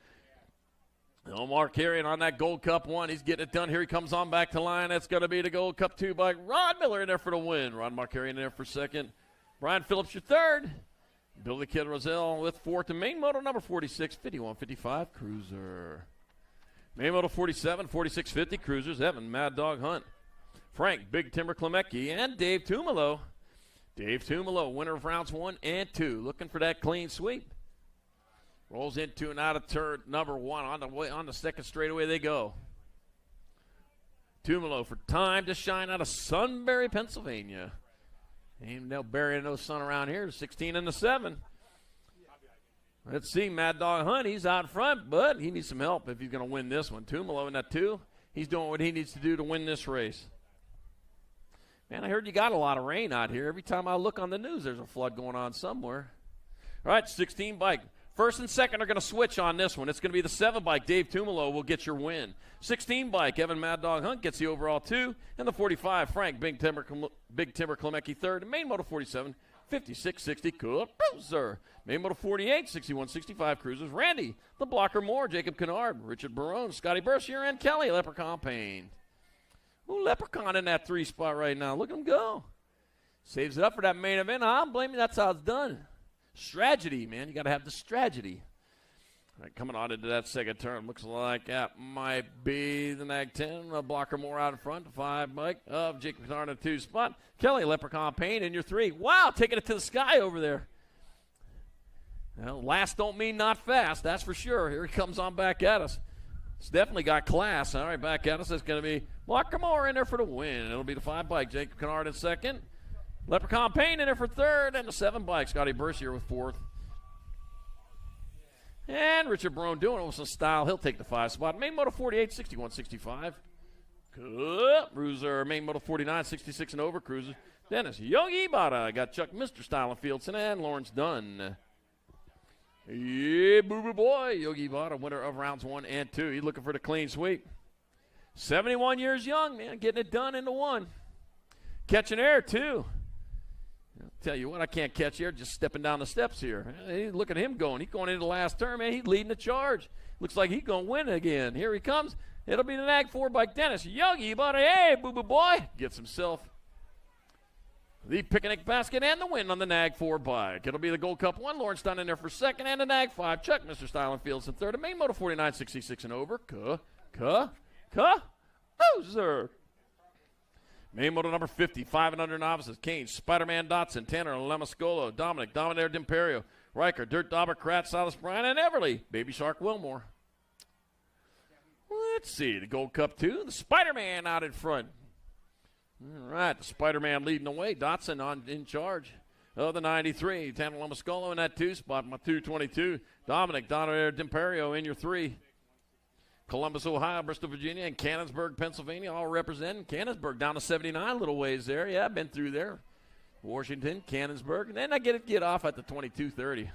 Marcari on that Gold Cup 1. He's getting it done. Here he comes on back to line. That's going to be the Gold Cup 2 by Ron Miller in there for the win. Ron Marcari in there for second. Brian Phillips, your third. Billy Kid Roselle with fourth. And main motor number 46, 5155 cruiser. Main motor 47, 4650 cruisers. Evan Mad Dog Hunt. Frank Big Timber Klemecki, and Dave Tumalo. Dave Tumalo, winner of rounds 1 and 2, looking for that clean sweep. Rolls into and out of turn number 1 on the second straightaway they go. Tumalo for time to shine out of Sunbury, Pennsylvania. Ain't no burying no sun around here. 16 and the 7. Let's see, Mad Dog Hunt. He's out front, but he needs some help if he's going to win this one. Tumalo in that 2. He's doing what he needs to do to win this race. Man, I heard you got a lot of rain out here. Every time I look on the news, there's a flood going on somewhere. All right, 16 bike. First and second are going to switch on this one. It's going to be the 7 bike. Dave Tumalo will get your win. 16 bike. Evan Mad Dog Hunt gets the overall 2. And the 45, Frank Big Timber Klemecki third. And main motor 47, 5660 cruiser. Main motor 48, 6165 cruisers. Randy, the Blocker Moore, Jacob Kennard, Richard Barone, Scotty Bercier, and Kelly Leprechaun Payne. Ooh, Leprechaun in that 3 spot right now. Look at him go. Saves it up for that main event. I don't blame you. That's how it's done. Strategy, man. You got to have the strategy. All right, coming on into that second turn. Looks like that might be the Nag 10. Blocker Moore out in front. The 5 bike of Jacob Kennard in the 2 spot. Kelly Leprechaun Payne in your 3. Wow, taking it to the sky over there. Well, last don't mean not fast. That's for sure. Here he comes on back at us. It's definitely got class. All right, back at us. It's going to be Blocker Moore in there for the win. It'll be the 5 bike. Jacob Kennard in second. Leprechaun Payne in there for third. And the 7 bike. Scotty Bercier with fourth. And Richard Barone doing it with some style. He'll take the 5 spot. Main motor 48, 6165. Good. Cruiser. Main motor 49, 66 and over. Cruiser. Dennis Yogi Bada. Got Chuck Mr. Style and Fieldson and Lawrence Dunn. Yeah, boo-boo boy. Yogi Bada, winner of rounds 1 and 2. He's looking for the clean sweep. 71 years young, man. Getting it done into 1. Catching air, too. I'll tell you what, I can't catch air just stepping down the steps here. Hey, look at him going. He's going into the last turn, man. He's leading the charge. Looks like he's going to win again. Here he comes. It'll be the Nag 4 bike. Dennis Yogi Bada. Hey, boo-boo boy. Gets himself the picnic basket and the win on the Nag 4 bike. It'll be the Gold Cup 1. Lawrence Dunn in there for second. And the Nag 5. Chuck Mr. Style and Fields in third. And main motor 49, 66 and over. Loser. Main motor number 50. 5 and under novices. Kane, Spider-Man Dotson, Tanner Lamascolo, Dominic, Dominator D'Imperio, Riker, Dirt Dauber, Kratz, Silas Bryan, and Everly. Baby Shark Wilmore. Let's see. The Gold Cup 2. The Spider-Man out in front. All right, the Spider-Man leading the way. Dotson in charge of the 93. Tanner Lamascolo in that 2 spot. My 222. Dominic, Dominator D'Imperio in your 3. Columbus, Ohio, Bristol, Virginia, and Cannonsburg, Pennsylvania, all representing. Cannonsburg down to 79, little ways there. Yeah, I've been through there. Washington, Cannonsburg, and then I get off at the 2230.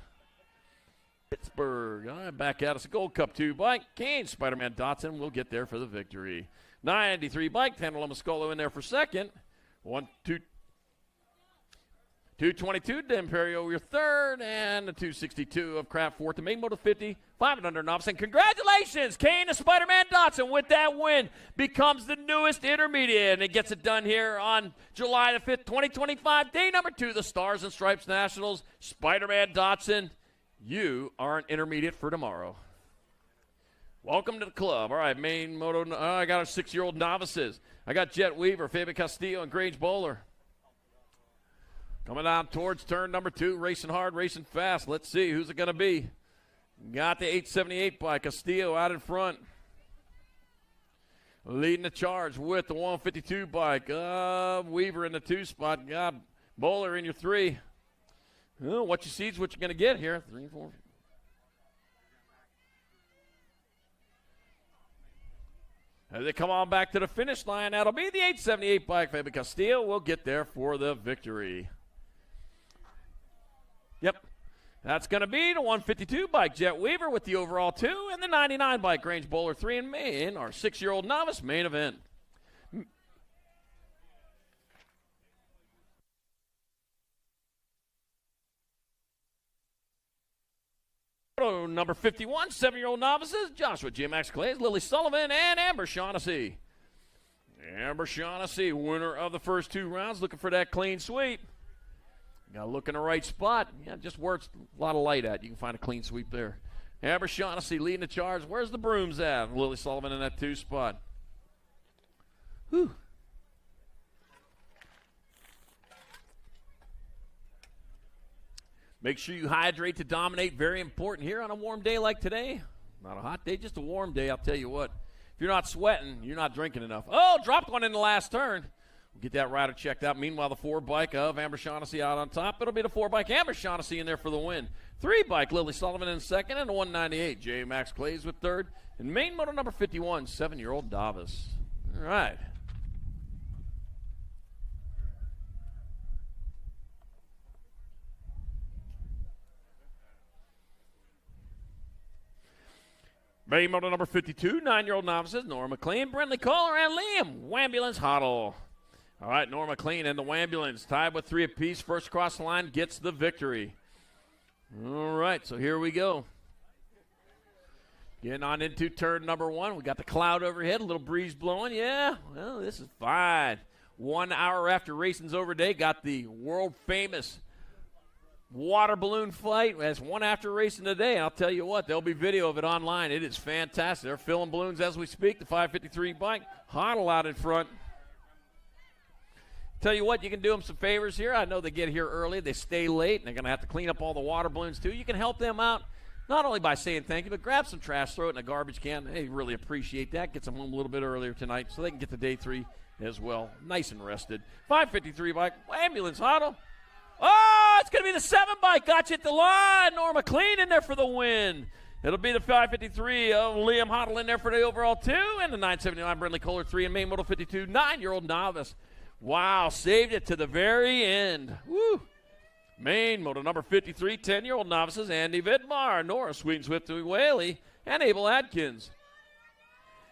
Pittsburgh, all right, back at us. A Gold Cup 2 bike. Kane, Spider-Man Dotson will get there for the victory. 93 bike, Tanner Lamascolo in there for second. 222 D'Imperio, your third, and the 262 of Kraft fourth. The main motor 50, 5 and under novice. And congratulations, Kane and Spider-Man Dotson with that win. Becomes the newest intermediate, and it gets it done here on July the 5th, 2025. Day number 2, the Stars and Stripes Nationals. Spider-Man Dotson, you are an intermediate for tomorrow. Welcome to the club. All right, main moto. I got our 6-year-old novices. I got Jet Weaver, Fabian Castillo, and Grange Bowler. Coming down towards turn number 2, racing hard, racing fast. Let's see, who's it going to be? Got the 878 by Castillo out in front. Leading the charge with the 152 bike. Weaver in the 2 spot. Got Bowler in your 3. What you see is what you're going to get here. 3, 4. As they come on back to the finish line, that'll be the 878 bike. Fabi Castillo will get there for the victory. Yep. That's going to be the 152 bike, Jet Weaver with the overall 2, and the 99 bike, Grange Bowler 3 in Maine, our 6-year-old novice main event. Number 51, 7-year-old novices, Joshua J-Max Clays, Lily Sullivan, and Amber Shaughnessy. Amber Shaughnessy, winner of the first 2 rounds, looking for that clean sweep. Got to look in the right spot. Yeah, just where it's a lot of light at. You can find a clean sweep there. Amber Shaughnessy leading the charge. Where's the brooms at? Lily Sullivan in that 2 spot. Whew. Make sure you hydrate to dominate. Very important here on a warm day like today. Not a hot day, just a warm day. I'll tell you what. If you're not sweating, you're not drinking enough. Oh, dropped one in the last turn. We'll get that rider checked out. Meanwhile, the 4 bike of Amber Shaughnessy out on top. It'll be the 4 bike Amber Shaughnessy in there for the win. 3 bike Lily Sullivan in second, and the 198 J. Max Clays with third. And main moto number 51, 7-year-old Davis. All right. Main moto number 52, 9-year-old novices, Nora McLean, Brentley Kohler, and Liam Wambulance Hoddle. All right, Nora McLean and the Wambulance tied with 3 apiece. First across the line gets the victory. All right, so here we go. Getting on into turn number 1. We got the cloud overhead, a little breeze blowing. Yeah, well, this is fine. 1 hour after racing's over day, got the world-famous water balloon flight. That's 1 after racing today. I'll tell you what, there'll be video of it online. It is fantastic. They're filling balloons as we speak. The 553 bike, Hoddle out in front. Tell you what, you can do them some favors here. I know they get here early. They stay late, and they're going to have to clean up all the water balloons, too. You can help them out not only by saying thank you, but grab some trash, throw it in a garbage can. They really appreciate that. Gets them home a little bit earlier tonight so they can get to day 3 as well. Nice and rested. 553 bike, Ambulance Hoddle. Oh, it's going to be the 7 bike. Got you at the line. Norma Clean in there for the win. It'll be the 553 of Liam Hoddle in there for the overall 2, and the 979 Brentley Kohler 3 and main moto 52, 9-year-old novice. Wow, saved it to the very end. Woo. Main moto number 53, 10-year-old novices, Andy Vidmar, Nora Sweet and Swift Whaley, and Abel Adkins.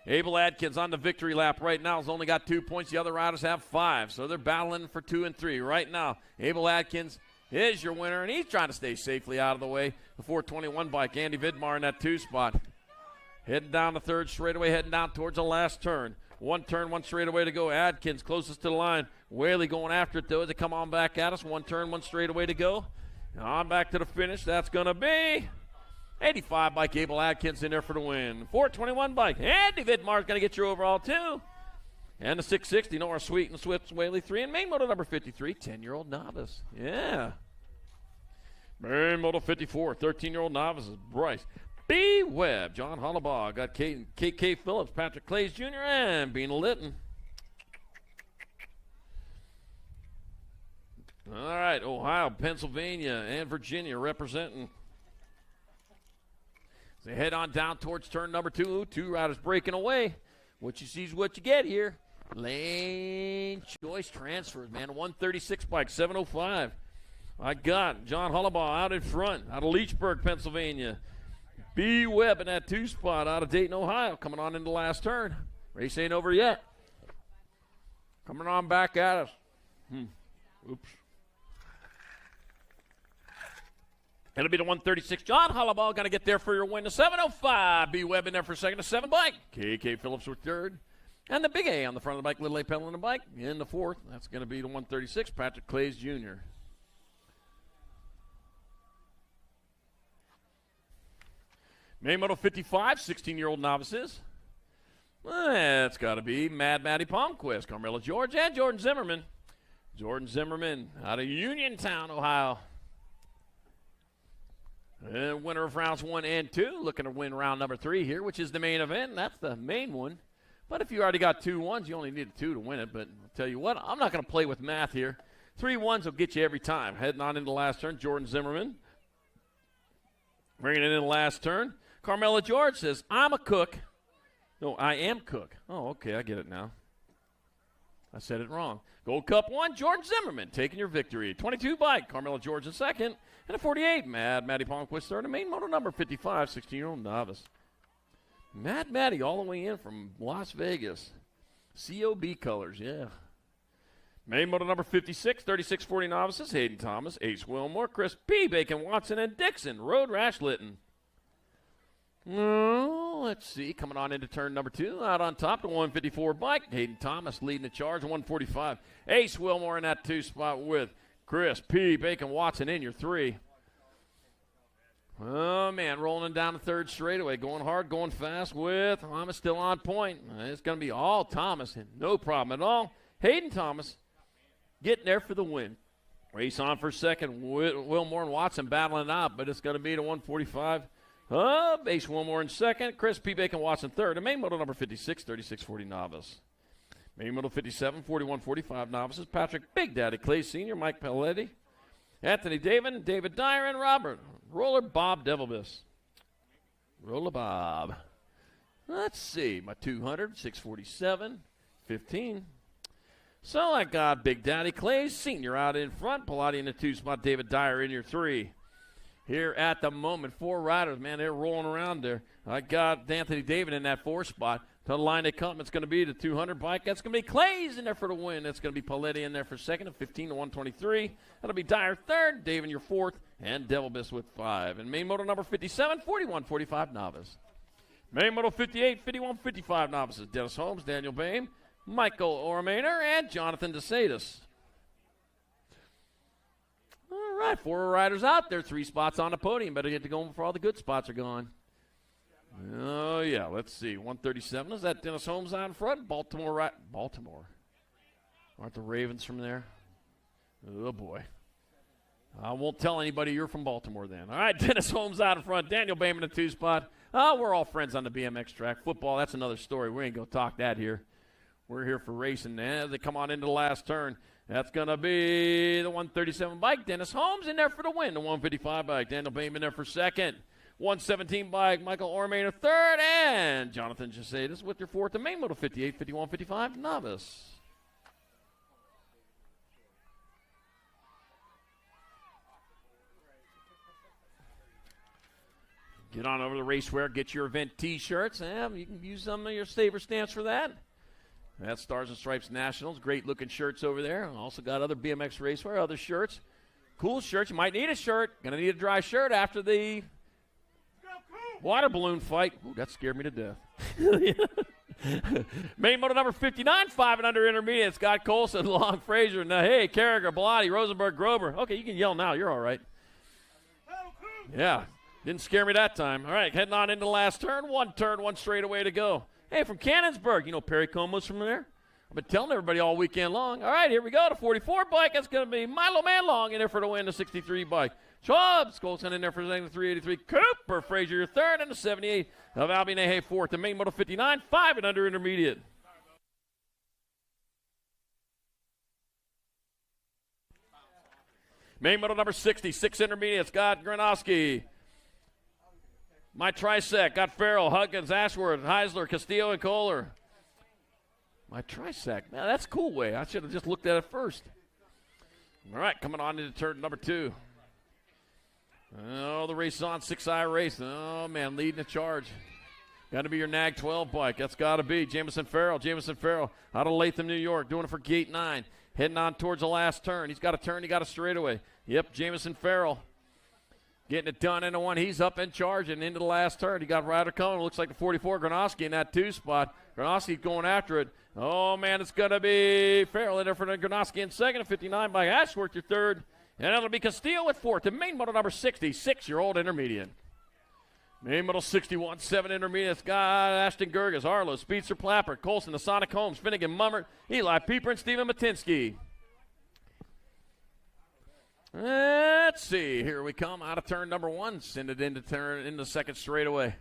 Abel Adkins on the victory lap right now has only got 2 points. The other riders have 5, so they're battling for 2 and 3 right now. Abel Adkins is your winner, and he's trying to stay safely out of the way. The 421 bike, Andy Vidmar in that 2 spot. Heading down the 3rd straightaway, heading down towards the last turn. 1 turn, 1 straightaway to go. Adkins closest to the line. Whaley going after it, though, as they come on back at us. 1 turn, 1 straightaway to go. And on back to the finish. That's going to be 85 bike Abel Adkins in there for the win. 421 bike. Andy Vidmar's going to get your overall 2. And the 660, Nora Sweet and Swift Whaley 3. And main moto number 53, 10-year-old novice. Yeah. Main moto 54, 13-year-old novices. Bryce B. Webb, John Hollabaugh, got K.K. Phillips, Patrick Clays Jr., and Bean Litton. All right, Ohio, Pennsylvania, and Virginia representing. They head on down towards turn number 2. 2 riders breaking away. What you see is what you get here. Lane choice transfers, man. 136 bike, 705. I got John Hollabaugh out in front, out of Leechburg, Pennsylvania. B. Webb in that 2 spot out of Dayton, Ohio, coming on into the last turn. Race ain't over yet. Coming on back at us. Oops. It'll be the 136. John Hollabaugh got to get there for your win. The 705. B. Webb in there for second. The 7 bike. K.K. Phillips with third. And the big A on the front of the bike. Little A pedal on the bike. In the 4th. That's going to be the 136. Patrick Clays Jr. Main moto 55, 16-year-old novices. That's got to be Mad Matty Palmquist, Carmelo George, and Jordan Zimmerman. Jordan Zimmerman out of Uniontown, Ohio. And winner of rounds 1 and 2, looking to win round number 3 here, which is the main event. That's the main one. But if you already got 2 1s, you only need 2 to win it. But I'll tell you what, I'm not going to play with math here. 3 1s will get you every time. Heading on into the last turn, Jordan Zimmerman. Bringing it in the last turn. Carmela George says, I'm a cook. No, I am cook. Oh, okay, I get it now. I said it wrong. Gold Cup 1, Jordan Zimmerman taking your victory. 22 bike, Carmela George in second. And a 48, Maddie Palmquist third. And main moto number 55, 16-year-old novice. Maddie all the way in from Las Vegas. COB colors, yeah. Main moto number 56, 36-40 novices. Hayden Thomas, Ace Wilmore, Chris P. Bacon Watson, and Dixon. Road Rash Litton. Let's see. Coming on into turn number 2. Out on top, the 154 bike. Hayden Thomas leading the charge, 145. Ace Wilmore in that 2 spot with Chris P. Bacon Watson in your 3. Oh, man, rolling down the 3rd straightaway. Going hard, going fast with Thomas still on point. It's going to be all Thomas, and no problem at all. Hayden Thomas getting there for the win. Race on for second. Wilmore and Watson battling out, but it's going to be the 145. Ace Wilmore in second. Chris P. Bacon Watson third. And main moto number 56, 36-40 novice. Main moto 57, 41-45 novices. Patrick Big Daddy Clay Sr., Mike Pelletti, Anthony David, David Dyer, and Robert Roller Bob Devilbus. Roller Bob. Let's see. My 200, 647, 15. So I got Big Daddy Clay Sr. out in front. Pilati in the 2 spot. David Dyer in your 3. Here at the moment, 4 riders, man, they're rolling around there. I got Anthony David in that 4 spot. To the line they come, it's going to be the 200 bike. That's going to be Clay's in there for the win. That's going to be Paletti in there for second at 15 to 123. That'll be Dyer third, Dave in your 4th, and Devilbus with 5. And main moto number 57, 41-45 novice. Main moto 58, 51-55 novices. Dennis Holmes, Daniel Boehm, Michael Ormaner, and Jonathan DeSatis. All right, 4 riders out there, 3 spots on the podium. Better get to going before all the good spots are gone. Oh, yeah, let's see. 137, is that Dennis Holmes out in front? Baltimore. Aren't the Ravens from there? Oh, boy. I won't tell anybody you're from Baltimore then. All right, Dennis Holmes out in front. Daniel Boehm in the 2 spot. Oh, we're all friends on the BMX track. Football, that's another story. We ain't going to talk that here. We're here for racing. As they come on into the last turn, that's going to be the 137 bike. Dennis Holmes in there for the win. The 155 bike. Daniel Boehm in there for second. 117 bike. Michael Ormaner third. And Jonathan Jasadis with your 4th. The main moto 58, 51, 55 novice. Get on over to Racewear. Get your event T-shirts. You can use some of your saver stamps for that. That's Stars and Stripes Nationals. Great-looking shirts over there. Also got other BMX Racewear, other shirts. Cool shirts. You might need a shirt. Going to need a dry shirt after the water balloon fight. Ooh, that scared me to death. Main moto number 59, 5 and under intermediate. Scott Colson, Long Fraser, Hey, Carragher, Bellotti, Rosenberg, Grover. Okay, you can yell now. You're all right. Yeah, didn't scare me that time. All right, heading on into the last turn. 1 straightaway to go. Hey, from Cannonsburg. You know Perry Como's from there? I've been telling everybody all weekend long. All right, here we go. The 44 bike. That's going to be Milo Manlong in there for the win. The 63 bike. Chubbs, Colson in there for the 383. Cooper Frazier, your 3rd, and the 78 of Albie Nehe 4th. The main moto 59, 5 and under intermediate. Main moto number 60, 6 intermediates. Got Granowski. My trisect got Farrell, Huggins, Ashworth, Heisler, Castillo, and Kohler. My trisect. Man, that's a cool way. I should have just looked at it first. All right, coming on into turn number 2. Oh, the race is on. 6-eye race. Oh, man, leading the charge. Got to be your NAG 12 bike. That's got to be Jamison Farrell. Jamison Farrell out of Latham, New York, doing it for Gate 9. Heading on towards the last turn. He's got a turn. He got a straightaway. Yep, Jamison Farrell. Getting it done into one. He's up and charging into the last turn. He got Ryder coming. Looks like the 44 Gronowski in that 2 spot. Gronowski going after it. Oh, man, it's going to be Farrell in there for Gronowski in second. A 59 by Ashworth, your 3rd. And that'll be Castillo at 4th. The main moto number 60, 6-year-old intermediate. Main moto 61, 7 intermediate. Got Ashton Gerges, Arlo, Speedster Plapper, Colson, the Sonic Holmes, Finnegan Mummert, Eli Pieper, and Stephen Matinsky. Let's see. Here we come out of turn number 1. Send it into second straightaway.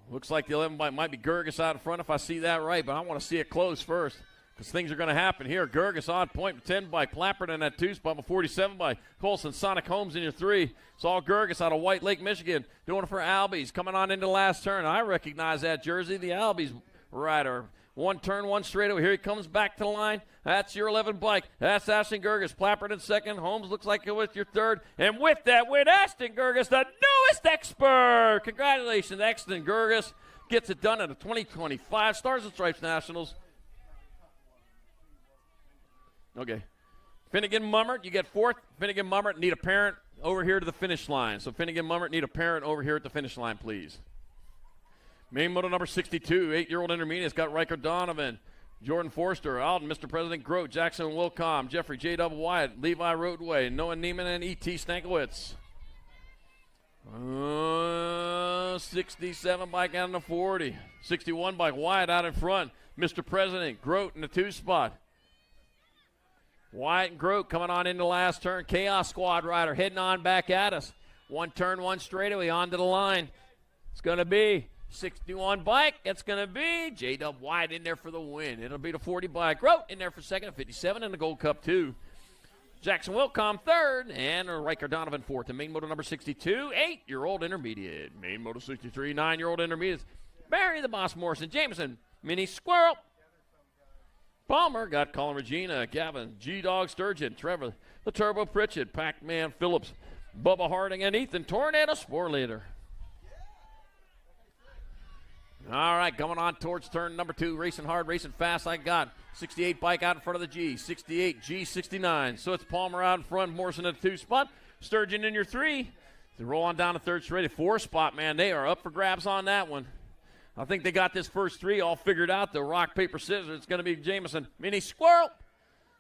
Looks like the 11 bike might be Gerges out in front if I see that right, but I want to see it close first because things are going to happen here. Gerges on point, 10 bike. Plappert in that 2 spot, with 47 bike. Colson, Sonic Holmes in your 3. It's all Gerges out of White Lake, Michigan. Doing it for Albies. Coming on into the last turn. I recognize that jersey, the Albies rider. 1 turn, 1 straightaway. Here he comes back to the line. That's your 11 bike. That's Ashton Gerges. Plappert in second. Holmes looks like it with your third. And with that win, Ashton Gerges, the newest expert. Congratulations, Ashton Gerges. Gets it done at the 2025 Stars and Stripes Nationals. Okay. Finnegan Mummert, you get 4th. Finnegan Mummert, need a parent over here to the finish line. So Finnegan Mummert, need a parent over here at the finish line, please. Main moto number 62, 8-year-old intermediate, got Riker Donovan, Jordan Forster, Alden, Mr. President Grote, Jackson Wilcom, Jeffrey J. W. Wyatt, Levi Roadway, Noah Neiman, and E.T. Stankiewicz. 67 bike out in the 40. 61 bike Wyatt out in front. Mr. President Grote in the 2 spot. Wyatt and Grote coming on into the last turn. Chaos Squad rider heading on back at us. 1 turn, 1 straightaway onto the line. It's going to be 61 bike, it's going to be J-Dub Wyatt in there for the win. It'll be the 40 bike. Grote in there for second, 57 in the Gold Cup 2. Jackson Wilcom third, and Riker Donovan fourth. And main moto number 62, 8-year-old intermediate. Main moto 63, 9-year-old intermediate. Barry the Boss Morrison, Jameson, Mini Squirrel. Palmer got Colin Regina, Gavin, G-Dog Sturgeon, Trevor, the Turbo Pritchett, Pac-Man Phillips, Bubba Harding, and Ethan Tornado Sport Leader. All right, going on towards turn number 2, racing hard, racing fast. I got 68 bike out in front of the G, 68, G69. So it's Palmer out in front, Morrison at the 2 spot, Sturgeon in your 3. They roll on down to third straight, 4 spot, man. They are up for grabs on that one. I think they got this first 3 all figured out. The rock, paper, scissors. It's going to be Jameson, Mini Squirrel.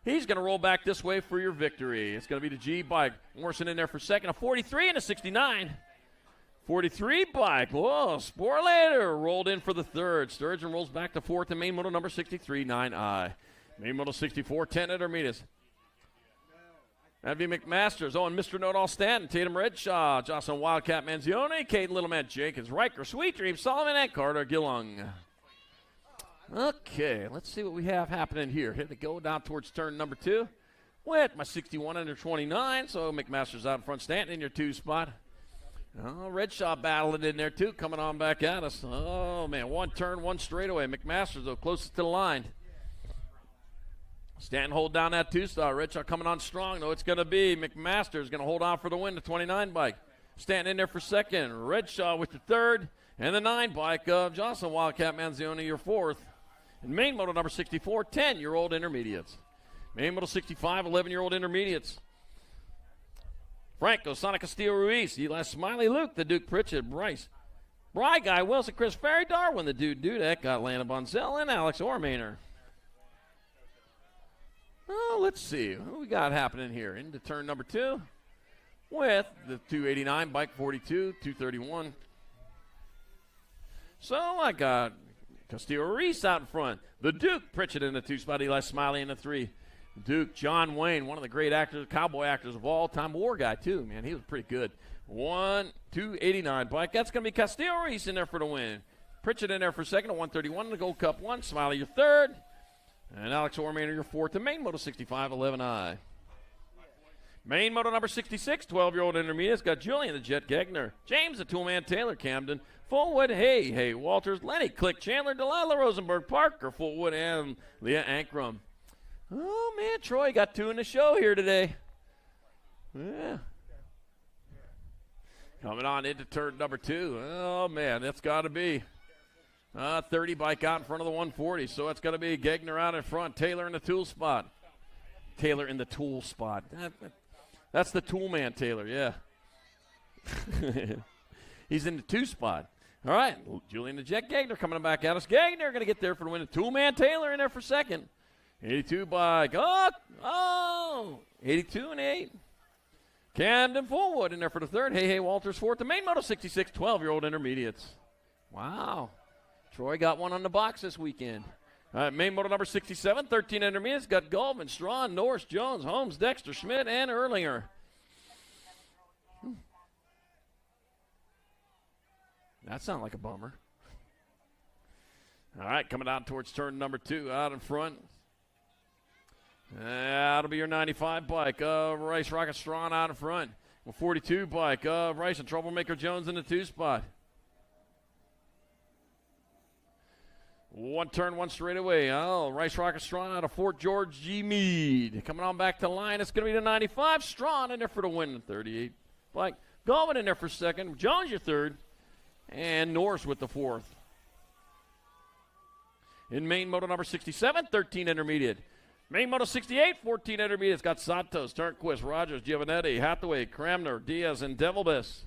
He's going to roll back this way for your victory. It's going to be the G bike. Morrison in there for second, a 43 and a 69. 43 bike. Whoa, Sporlader rolled in for the third. Sturgeon rolls back to fourth in main moto number 63, 9I. Main moto 64, 10 intermediates. That'd be McMasters. Oh, and Mr. Know-It-All Stanton, Tatum Redshaw, Jocelyn Wildcat Manzione, Caden Littleman Jenkins, Riker, Sweet Dream, Solomon, and Carter Gillung. Okay, let's see what we have happening here. Here they go down towards turn number 2 with my 61 under 29. So McMasters out in front, Stanton in your 2 spot. Oh, Redshaw battling in there, too, coming on back at us. Oh, man, 1 turn, 1 straightaway. McMasters, though, closest to the line. Stanton hold down that 2-star. Redshaw coming on strong, though. It's going to be McMasters going to hold on for the win, the 29 bike. Stanton in there for second. Redshaw with the third. And the 9 bike of Jocelyn Wildcat Manzione, your 4th. And main moto number 64, 10-year-old intermediates. Main moto 65, 11-year-old intermediates. Franco, Sonic Castillo Ruiz, Eli Smiley, Luke, the Duke Pritchett, Bryce, Bry Guy, Wilson, Chris Ferry, Darwin, the Dude Dudek, got Landon Bonzell, and Alex Ormaner. Oh, let's see. What we got happening here? Into turn number 2 with the 289, bike 42, 231. So I got Castillo Ruiz out in front. The Duke Pritchett in the 2 spot, Eli Smiley in the 3. Duke, John Wayne, one of the great actors, cowboy actors of all time, war guy too, man. He was pretty good. 289 bike. That's going to be Castillo Ruiz in there for the win. Pritchett in there for second, a 131 in the Gold Cup 1. Smiley your third. And Alex Ormaner your 4th. The main moto 65, 11I. Main moto number 66, 12-year-old intermediates. Got Julian the Jet Gegner. James the Toolman Taylor Camden. Fullwood, Hey Walters, Lenny Click, Chandler, Delilah Rosenberg, Parker Fullwood, and Leah Ankrum. Oh, man, Troy got 2 in the show here today. Yeah. Coming on into turn number 2. Oh, man, that's got to be 30 bike out in front of the 140. So it's going to be Gegner out in front, Taylor in the tool spot. Taylor in the tool spot. That's the tool man, Taylor, yeah. He's in the 2 spot. All right, Julian the Jet Gegner coming back at us. Gegner going to get there for the win. The tool man, Taylor in there for second. 82 bike. Oh, 82 and 8. Camden Fullwood in there for the third. Hey Walters 4th. The main moto 66, 12-year-old intermediates. Wow. Troy got one on the box this weekend. All right, main motor number 67, 13 intermediates. Got Goldman, Strawn, Norris, Jones, Holmes, Dexter, Schmidt, and Erlinger. That sounded like a bummer. All right, coming out towards turn number 2, out in front. That'll be your 95 bike. Rice Rocket Strawn out in front. 42 bike. Rice and Troublemaker Jones in the 2 spot. One turn, one straightaway. Oh, Rice Rocket Strawn out of Fort George G. Meade. Coming on back to line. It's going to be the 95. Strawn in there for the win. 38 bike. Goldman in there for second. Jones your third. And Norris with the 4th. In main moto number 67, 13 intermediate. Main moto 68, 14 intermediates. Got Santos, Turnquist, Rogers, Giovanetti, Hathaway, Cramner, Diaz, and Devilbus.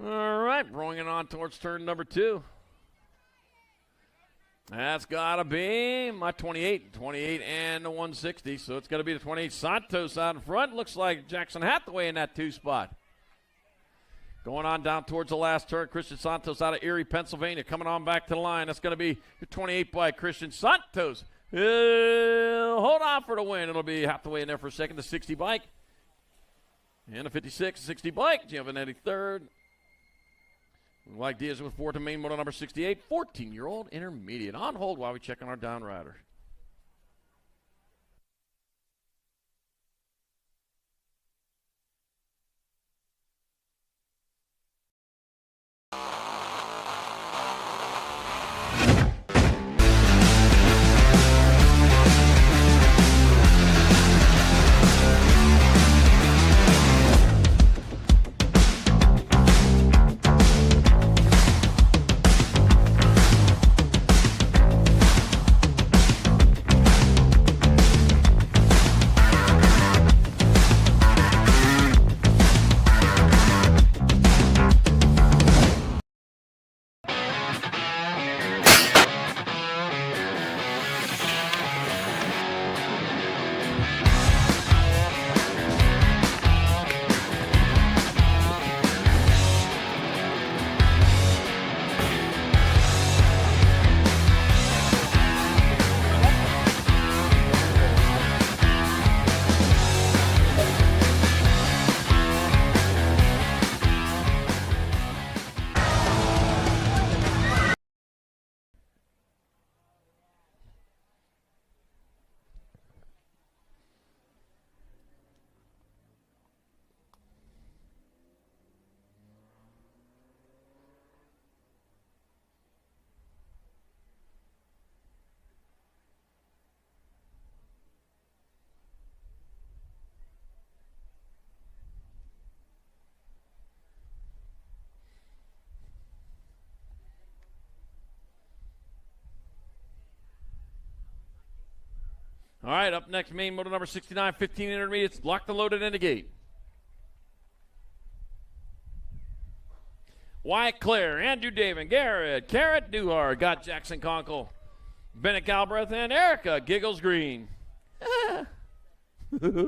All right, rolling it on towards turn number 2. That's got to be my 28 and the 160. So it's going to be the 28 Santos out in front. Looks like Jackson Hathaway in that 2 spot. Going on down towards the last turn, Christian Santos out of Erie, Pennsylvania. Coming on back to the line. That's going to be your 28 by Christian Santos. Hold on for the win. It'll be Hathaway in there for a second, the 60 bike. And a 56, 60 bike. Giovanetti third. Like Diaz with 4th to main motor number 68. 14-year-old intermediate. On hold while we check on our down rider. All right, up next, main motor number 69, 15 intermediates. Locked and loaded in the gate. Wyatt Clare, Andrew David, Garrett, Carrot Duhar, got Jackson Conkle, Bennett Galbraith, and Erica Giggles Green. That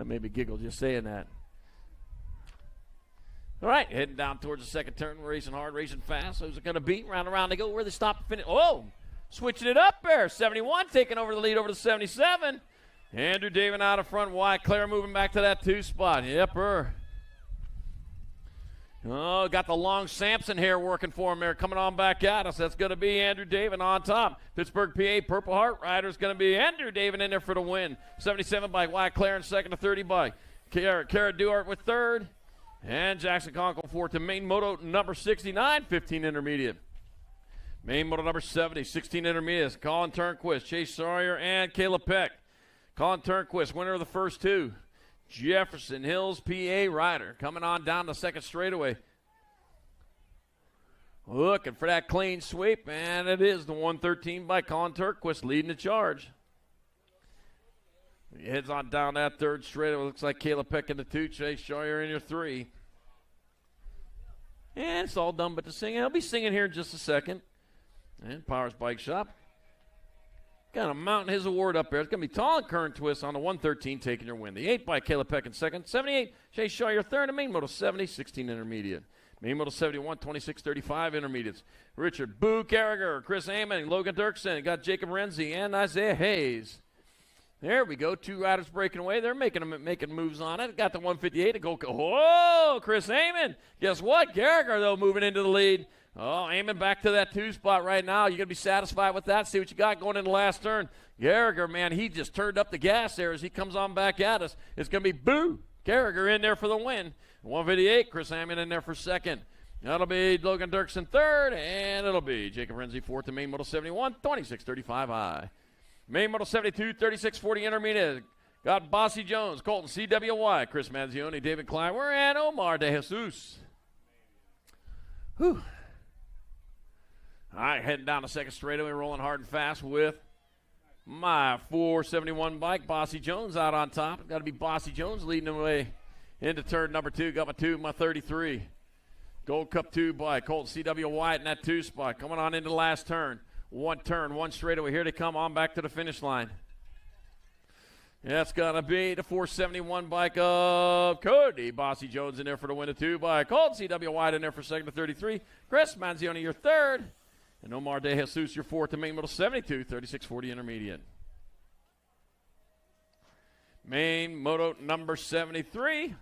made me giggle just saying that. All right, heading down towards the second turn, racing hard, racing fast. Who's it going to beat? Round and round they go. Where they stop and finish. Oh! Switching it up there. 71 taking over the lead over to 77. Andrew David out of front. Wyatt Clare moving back to that 2 spot. Yepper. Oh, got the long Samson hair working for him there. Coming on back at us. That's going to be Andrew David on top. Pittsburgh, PA, Purple Heart Rider's going to be Andrew David in there for the win. 77 by Wyatt Clare in second to 30 by Kara Duhart with third. And Jackson Conkle fourth to main moto number 69, 15 intermediate. Main motor number 70, 16 intermediates. Colin Turnquist, Chase Sawyer, and Caleb Peck. Colin Turnquist, winner of the first 2. Jefferson Hills, PA rider. Coming on down the second straightaway. Looking for that clean sweep, and it is the 113 by Colin Turnquist leading the charge. He heads on down that third straightaway. Looks like Caleb Peck in the 2, Chase Sawyer in your 3. And it's all done but the singing. He'll be singing here in just a second. And Powers Bike Shop. Got a mountain his award up there. It's going to be Tall and Current Twist on the 113 taking your win. The 8 by Caleb Peck in second. 78, Chase Shaw your third. And main moto 70, 16 intermediate. Main Model 71, 26-35 intermediates. Richard Boo Carragher, Chris Amon, Logan Dirksen. Got Jacob Renzi and Isaiah Hayes. There we go. 2 riders breaking away. They're making moves on it. Got the 158 to go. Whoa, Chris Amon. Guess what? Carragher, though, moving into the lead. Oh, Amon back to that 2 spot right now. You're going to be satisfied with that. See what you got going in the last turn. Carragher, man, he just turned up the gas there as he comes on back at us. It's going to be Boo Carragher in there for the win. 158, Chris Amon in there for second. That'll be Logan Dirksen third, and it'll be Jacob Renzi fourth in Main Model 71, 26-35 high. Main Model 72, 36-40 intermediate. Got Bossy Jones, Colton CWY, Chris Manzioni, David Kleimer, and Omar De Jesus. Whew. All right, heading down the second straightaway, rolling hard and fast with my 471 bike. Bossy Jones out on top. Got to be Bossy Jones leading the way into turn number 2. Got my 33. Gold Cup 2 bike. Colton CW White in that 2 spot. Coming on into the last turn. 1 turn, 1 straightaway. Here they come on back to the finish line. That's going to be the 471 bike of Cody Bossy Jones in there for the win of 2 bike. Colton CW White in there for second to 33. Chris Manzioni, your third. And Omar De Jesus, your fourth to Main Model 72, 36-40 intermediate. Main Moto number 73,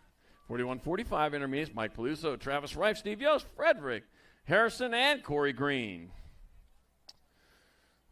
41-45 intermediate. Mike Peluso, Travis Reif, Steve Yost, Frederick Harrison, and Corey Green.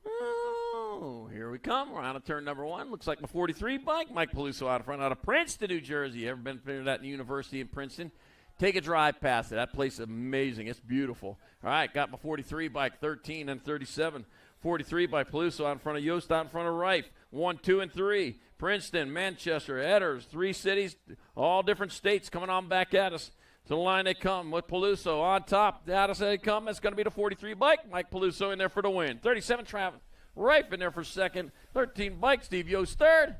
Oh, here we come. We're on to turn number 1. Looks like my 43 bike. Mike Peluso out front, out of Princeton, New Jersey. Ever been to that university in Princeton? Take a drive past it. That place is amazing. It's beautiful. All right, got my 43 bike, 13 and 37. 43 by Peluso out in front of Yost, out in front of Reif. 1, 2, and 3. Princeton, Manchester, Edders, 3 cities, all different states coming on back at us. To the line they come with Peluso on top. Out as they come, it's going to be the 43 bike. Mike Peluso in there for the win. 37 Travis Reif in there for second. 13 bike, Steve Yost third.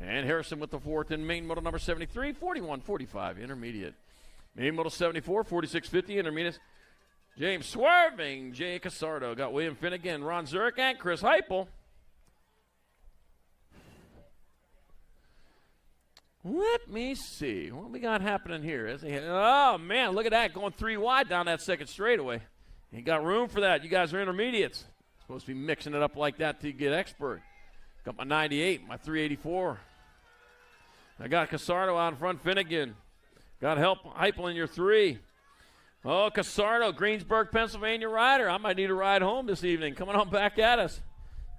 And Harrison with the fourth in Main Model number 73, 41-45 intermediate. Main Model 74, 46-50 intermediate. James Swerving, Jay Casardo. Got William Finnegan, Ron Zurich, and Chris Heupel. Let me see. What we got happening here? Oh, man, look at that. Going 3 wide down that second straightaway. Ain't got room for that. You guys are intermediates. Supposed to be mixing it up like that to get expert. Got my 98, my 384. I got Casardo out in front, Finnegan. Got Heupel in your 3. Oh, Casardo, Greensburg, Pennsylvania rider. I might need a ride home this evening. Coming on back at us.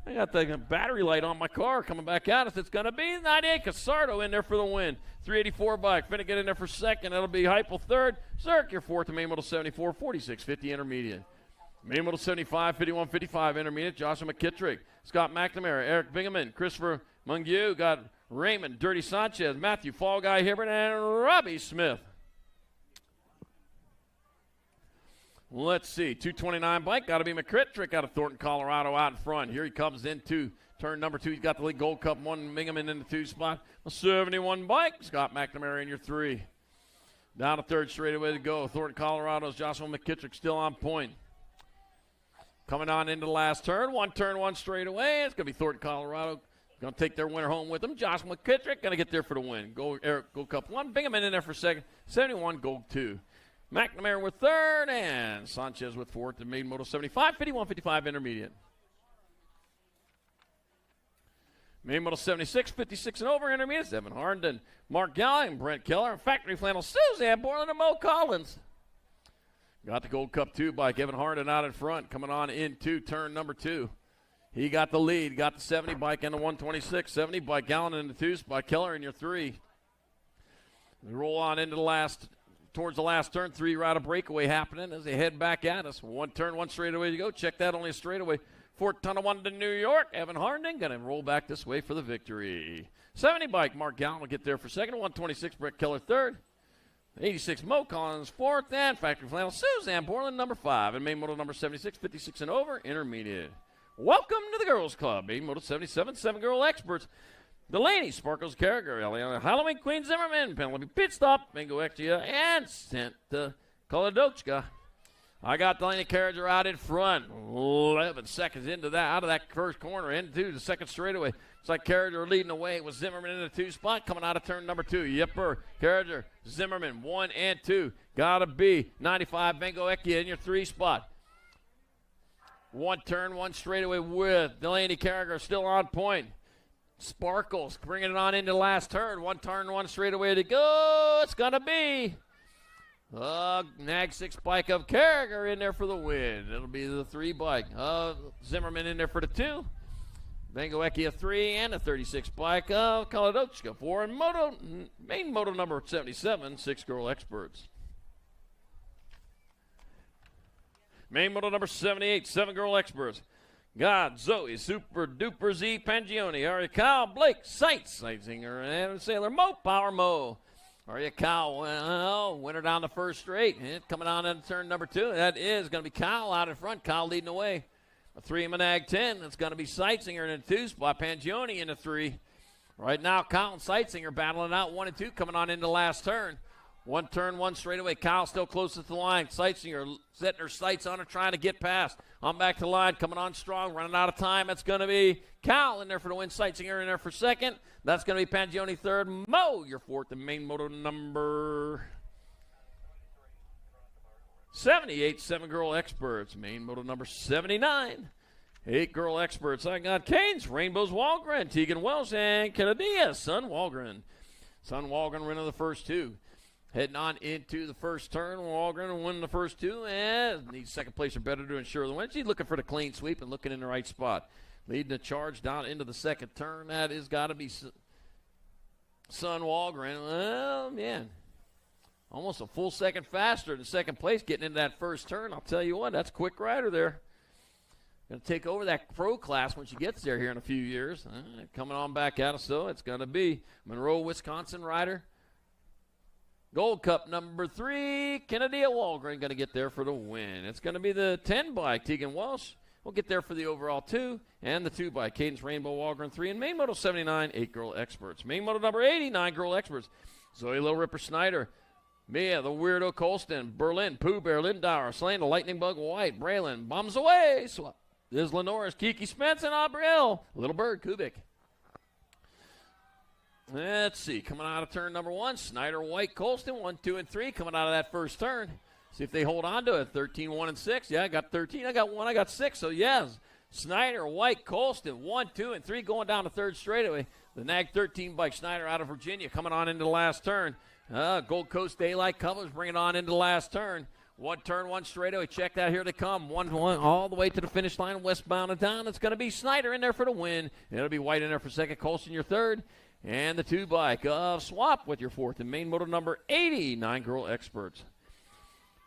I got the battery light on my car coming back at us. It's going to be 98. Casardo in there for the win. 384 bike. Finnegan in there for second. That'll be Heupel third. Zerk, your fourth to Main Model 74, 46-50 intermediate. Main Model 75, 51-55 intermediate. Joshua McKittrick, Scott McNamara, Eric Bingaman, Christopher Mungiu. Got Raymond, Dirty Sanchez, Matthew Fall Guy Hibbert, and Robbie Smith. Let's see, 229 bike, got to be McKittrick out of Thornton, Colorado, out in front. Here he comes into turn number 2. He's got the league Gold Cup 1, Bingaman in the 2 spot. A 71 bike, Scott McNamara in your 3. Down to third straightaway to go. Thornton, Colorado's Joshua McKittrick still on point. Coming on into the last turn, 1 straightaway. It's going to be Thornton, Colorado. Going to take their winner home with them. Josh McKittrick going to get there for the win. Gold Cup 1. Bingaman in there for second. 71, Gold 2. McNamara with third, and Sanchez with fourth in Main Model 75, 51-55 intermediate. Main Model 76, 56 and over intermediate. Evan Harnden, Mark Galling, Brent Keller, and Factory Flannel, Suzanne Borland, and Mo Collins. Got the Gold Cup 2 bike. Evan Harnden out in front, coming on into turn number 2. He got the lead, got the 70 bike and the 126. 70 bike, Gallen in the 2 spot, Keller in your 3. We roll on into towards the last turn. 3 rider breakaway happening as they head back at us. 1 turn, 1 straightaway to go. Check that, only a straightaway. Fort Tonawanda to New York. Evan Harnden going to roll back this way for the victory. 70 bike, Mark Gallen will get there for second. 126, Brett Keller third. 86, Mo Collins fourth. And Factory Flannel, Suzanne Borland number 5. And Main Model number 76, 56 and over, intermediate. Welcome to the Girls Club. Main Model 77, 7 girl experts. Delaney, Sparkles, Carragher, Eliana, Halloween, Queen Zimmerman, Penelope Pit Stop, Bingo Exia, and Santa Kolodochka. I got Delaney Carriger out in front. 11 seconds into that, out of that first corner, into the second straightaway. It's like Carriger leading the way with Zimmerman in the 2 spot, coming out of turn number 2. Yipper, Carriger, Zimmerman, 1 and 2. Gotta be 95, Vengo Ekia in your 3 spot. 1 turn, 1 straightaway with Delaney Carriger still on point. Sparkles bringing it on into the last turn. 1 turn, 1 straightaway to go. It's gonna be Nag 6 bike of Carriger in there for the win. It'll be the 3 bike of Zimmerman in there for the 2. Vengo Ekia 3 and a 36 bike of Kaladochka 4. And main moto number 77, 6 girl experts. Main moto number 78, 7 girl experts. God, Zoe, Super Duper Z, Pangioni, Aria Kyle, Blake, Sightsinger, and Sailor Mo, Power Mo. Aria Kyle, winner down the first straight. And coming on into turn number 2. That is going to be Kyle out in front. Kyle leading the way. A 3 Manag 10. That's going to be Sightsinger in the 2 spot. Pangioni in the 3. Right now, Kyle and Sightsinger battling out 1 and 2 coming on into the last turn. 1 turn, 1 straightaway. Kyle still closest to the line. Sightsinger setting her sights on her, trying to get past. On back to the line, coming on strong, running out of time. That's going to be Kyle in there for the win. Sightsinger in there for second. That's going to be Pangioni third. Mo, your 4th, and main moto number 78, 7 girl experts. Main moto number 79, 8 girl experts. I got Canes, Rainbows Walgren, Tegan Welsh, and Canadias, Son Walgren. Son Walgren winning the first 2. Heading on into the first turn, Walgren winning the first 2, and needs second place or better to ensure the win. She's looking for the clean sweep and looking in the right spot. Leading the charge down into the second turn. That is got to be Son Walgren. Well, man, almost a full second faster than second place getting into that first turn. I'll tell you what, that's a quick rider there. Going to take over that pro class when she gets there here in a few years. Coming on back at us, though, it's going to be Monroe, Wisconsin rider. Gold Cup number 3, Kennedy Walgren going to get there for the win. It's going to be the 10 bike, Tegan Welsh. We'll get there for the overall 2, and the 2 bike, Cadence Rainbow Walgren 3, and main moto 79, 8 girl experts. Main moto number 80, 9 girl experts. Zoe Lil Ripper Snyder, Mia the Weirdo Colston, Berlin, Pooh Bear, Lindauer, Slane the Lightning Bug White, Braylon, Bombs Away, Isla Norris, Kiki Spence, and Aubrielle, Little Bird Kubik. Let's see, coming out of turn number 1, Snyder, White, Colston, 1, 2, and 3, coming out of that first turn. See if they hold on to it. 13, 1, and 6. Yeah, I got 13. I got 1. I got 6. So, yes, Snyder, White, Colston, 1, 2, and 3 going down the third straightaway. The Nag 13 bike, Snyder out of Virginia, coming on into the last turn. Gold Coast Daylight Colors bringing on into the last turn. 1 turn, 1 straightaway. Check that. Here they come. 1 all the way to the finish line, westbound and down. It's going to be Snyder in there for the win. It'll be White in there for second, Colston your third. And the 2 bike of Swap with your 4th. And main moto number 80, 9 girl experts.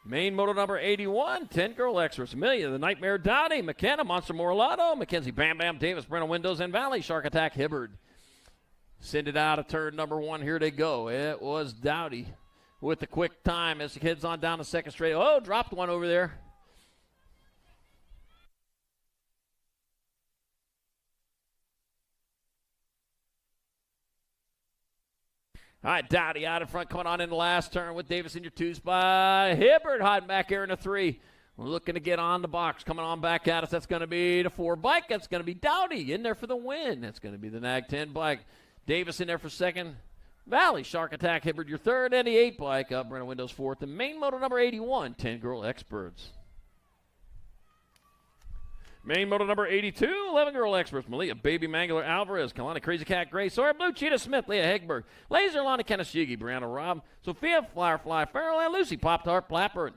Main moto number 81, 10 girl experts. Amelia, the Nightmare Dowdy, McKenna, Monster Morlato, Mackenzie Bam Bam Davis, Brenna Windows, and Valley, Shark Attack Hibbard. Send it out of turn number 1. Here they go. It was Dowdy with the quick time as he heads on down the second straight. Oh, dropped one over there. All right, Dowdy out in front, coming on in the last turn with Davis in your 2 spot. Hibbard hiding back here in the 3. We're looking to get on the box. Coming on back at us, that's going to be the 4 bike. That's going to be Dowdy in there for the win. That's going to be the Nag 10 bike. Davis in there for second. Valley, Shark Attack, Hibbard your third. And the 8 bike, Brenna Windows 4th. The main moto number 81, 10 girl experts. Main moto number 82, 11 girl experts. Malia, Baby Mangler, Alvarez, Kalani, Crazy Cat, Gray, Sawyer, Blue Cheetah, Smith, Leah Hegberg, Laser, Lana, Kanashigi, Brianna, Rob, Sophia, Firefly, Farrell, and Lucy, Pop-Tart, Plapper.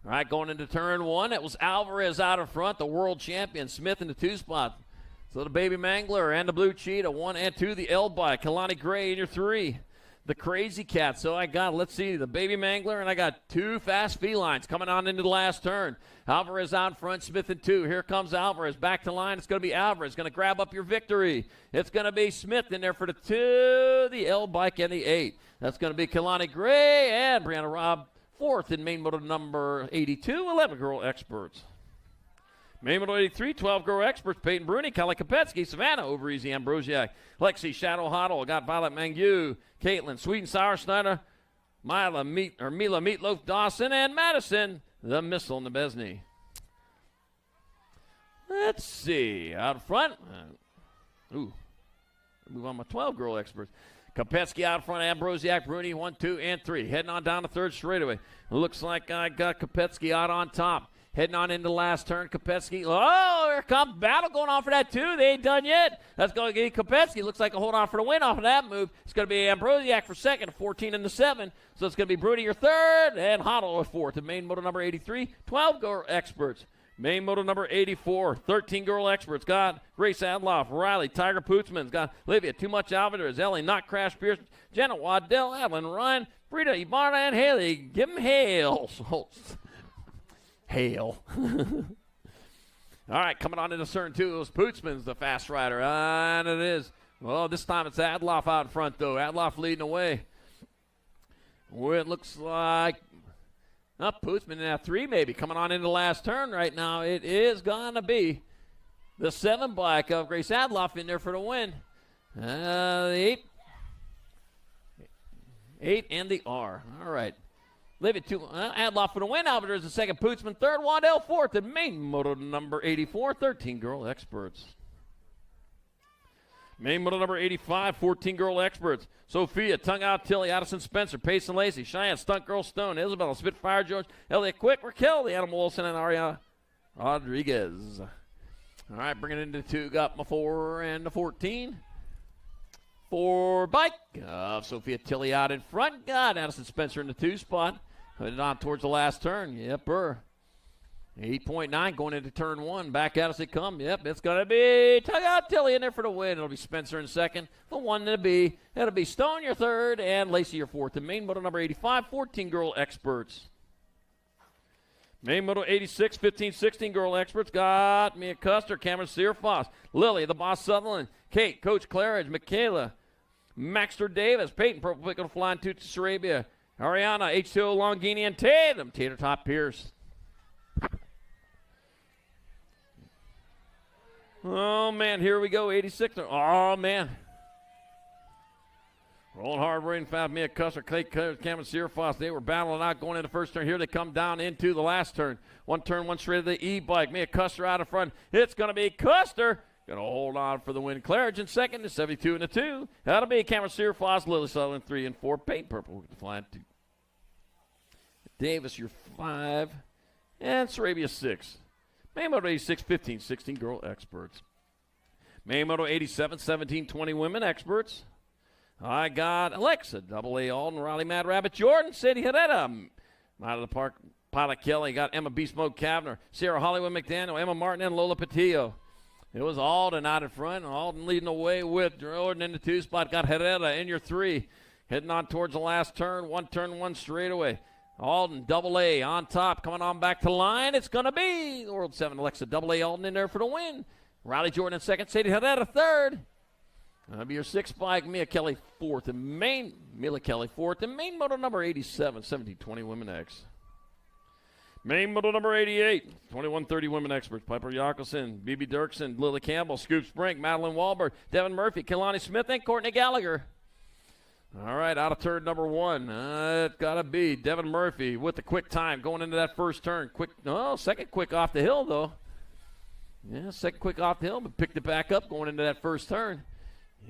All right, going into turn 1, it was Alvarez out in front, the world champion, Smith in the 2 spot. So the Baby Mangler and the Blue Cheetah, 1 and 2, the L bike, Kalani Gray in your 3. The Crazy Cat. So I got, let's see, the Baby Mangler, and I got 2 fast felines coming on into the last turn. Alvarez out front, Smith in 2. Here comes Alvarez. Back to line. It's going to be Alvarez. Going to grab up your victory. It's going to be Smith in there for the 2, the L bike, and the 8. That's going to be Kalani Gray and Brianna Robb 4th in main moto number 82, 11 girl experts. Main moto 83, 12 girl experts. Peyton Bruni, Kelly Kopetsky, Savannah, Overeasy, Ambrosiak, Lexi, Shadow Hoddle, got Violet Mangu, Caitlin, Sweet and Sour Snyder, Mila Meatloaf Dawson, and Madison. the Missile Nebesny. Let's see. Out front. Move on my 12-girl experts. Kopetsky out front, Ambrosiak, Bruni, 1, 2, and 3. Heading on down the third straightaway. Looks like I got Kopetsky out on top. Heading on into the last turn, Kopetsky. Oh, here comes battle going on for that, too. They ain't done yet. That's going to get Kopetsky. Looks like a hold on for the win off of that move. It's going to be Ambrosiak for second, 14 and the 7. So it's going to be Bruni your third, and Hoddle with fourth. The main moto number 83, 12-girl experts. Main moto number 84, 13-girl experts. Got Grace Adloff, Riley, Tiger Pootsman's got Livia, Too Much Alvarez, Ellie, Not Crash Pierce, Jenna Waddell, Adeline Ryan, Frida, Ibarra, and Haley. Give them hail. Hail. All right, coming on into turn 2. It was Pootsman's the fast rider. And it is. Well, this time it's Adloff out in front, though. Adloff leading away. Where it looks like Pootsman in that 3 maybe. Coming on into the last turn right now. It is going to be the 7 bike of Grace Adloff in there for the win. The 8 and the R. All right. Leave it to Adloff for the win. Alvarez the second. Pootsman third. Waddell fourth. And main moto number 84, 13-girl experts. Main moto number 85, 14-girl experts. Sophia, Tongue Out Tilly, Addison Spencer, Payson Lacey, Cheyenne, Stunt Girl Stone, Isabella, Spitfire George, Elliot Quick, Raquel, the Animal Wilson, and Ariana Rodriguez. All right, bringing it into 2. Got my 4 and the 14. 4 bike of Sophia Tilly out in front. Got Addison Spencer in the 2 spot. Headed on towards the last turn. Yep, 8.9 going into turn 1. Back at us they come. Yep, it's going to be Tug Out Tilly in there for the win. It'll be Spencer in second. The 1 to be. It'll be Stone your third and Lacey your fourth. The main moto number 85, 14-girl experts. Main moto 86, 15, 16-girl experts. Got Mia Custer, Cameron Searfoss, Lily, the Boss Sutherland, Kate, Coach Claridge, Michaela, Maxter Davis, Peyton, Purple Pickle Flying Toots Sarabia, Ariana, H2O Longini, and Tatum, Tater Top Pierce. Oh, man, here we go, 86. Oh, man. Rolling hard, rain fast, Mia Custer, Kate, Cameron Searfoss. They were battling out going into the first turn. Here they come down into the last turn. 1 turn, 1 straight of the E-bike. Mia Custer out in front. It's going to be Custer. Going to hold on for the win. Claridge in second, the 72 and the 2. That'll be Cameron Searfoss, Lily Sutherland 3 and 4. Peyton Purple with the flying 2. Davis, your 5. And Sarabia 6. Main Moto 86, 15, 16 girl experts. Main Moto 87, 17, 20 women experts. I got Alexa, AA Alden, Riley Mad Rabbit, Jordan, Sadie Herrera. Out of the park, Pilot Kelly. Got Emma Beast Mode Kavner, Sarah Hollywood McDaniel, Emma Martin, and Lola Patillo. It was Alden out in front. Alden leading away with Jordan in the 2 spot. Got Herrera in your 3. Heading on towards the last turn. 1 turn, 1 straightaway. Alden, AA on top. Coming on back to line. It's going to be the World 7 Alexa, AA Alden in there for the win. Riley Jordan in second. Sadie Herrera third. That'll be your 6 bike. Mia Kelly fourth. And Mila Kelly fourth. And main moto number 87, 1720 Women X. Main moto number 88, 2130 Women Experts. Piper Yakelson, BB Dirksen, Lily Campbell, Scoop Sprink, Madeline Wahlberg, Devin Murphy, Kelani Smith, and Courtney Gallagher. All right, out of turn number 1. It's got to be Devin Murphy with the quick time going into that first turn. Second quick off the hill, though. Yeah, second quick off the hill, but picked it back up going into that first turn.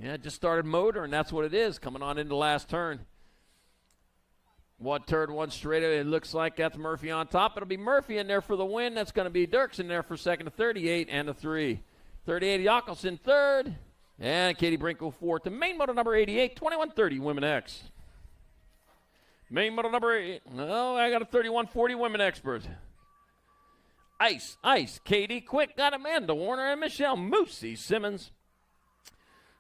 Yeah, just started motor, and that's what it is, coming on into the last turn. 1 turn, 1 straight. It looks like that's Murphy on top. It'll be Murphy in there for the win. That's going to be Dirks in there for second to 38 and a 3. 38, Yakelson third. And Katie Brinkle fourth. The main moto number 88, 2130 Women X. Main moto number 8. Oh, I got a 3140 Women Experts. Ice, Katie Quick, got Amanda Warner and Michelle Moosey Simmons.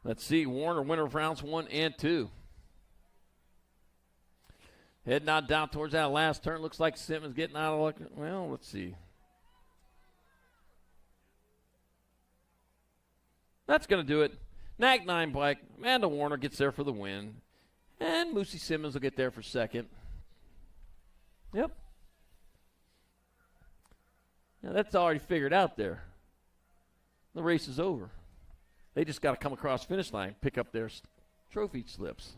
Let's see, Warner, winner of rounds 1 and 2. Heading on down towards that last turn. Looks like Simmons getting out of luck. Well, let's see. That's going to do it. Nag 9 bike. Amanda Warner gets there for the win. And Moosey Simmons will get there for second. Yep. Now, that's already figured out there. The race is over. They just got to come across the finish line, pick up their trophy slips.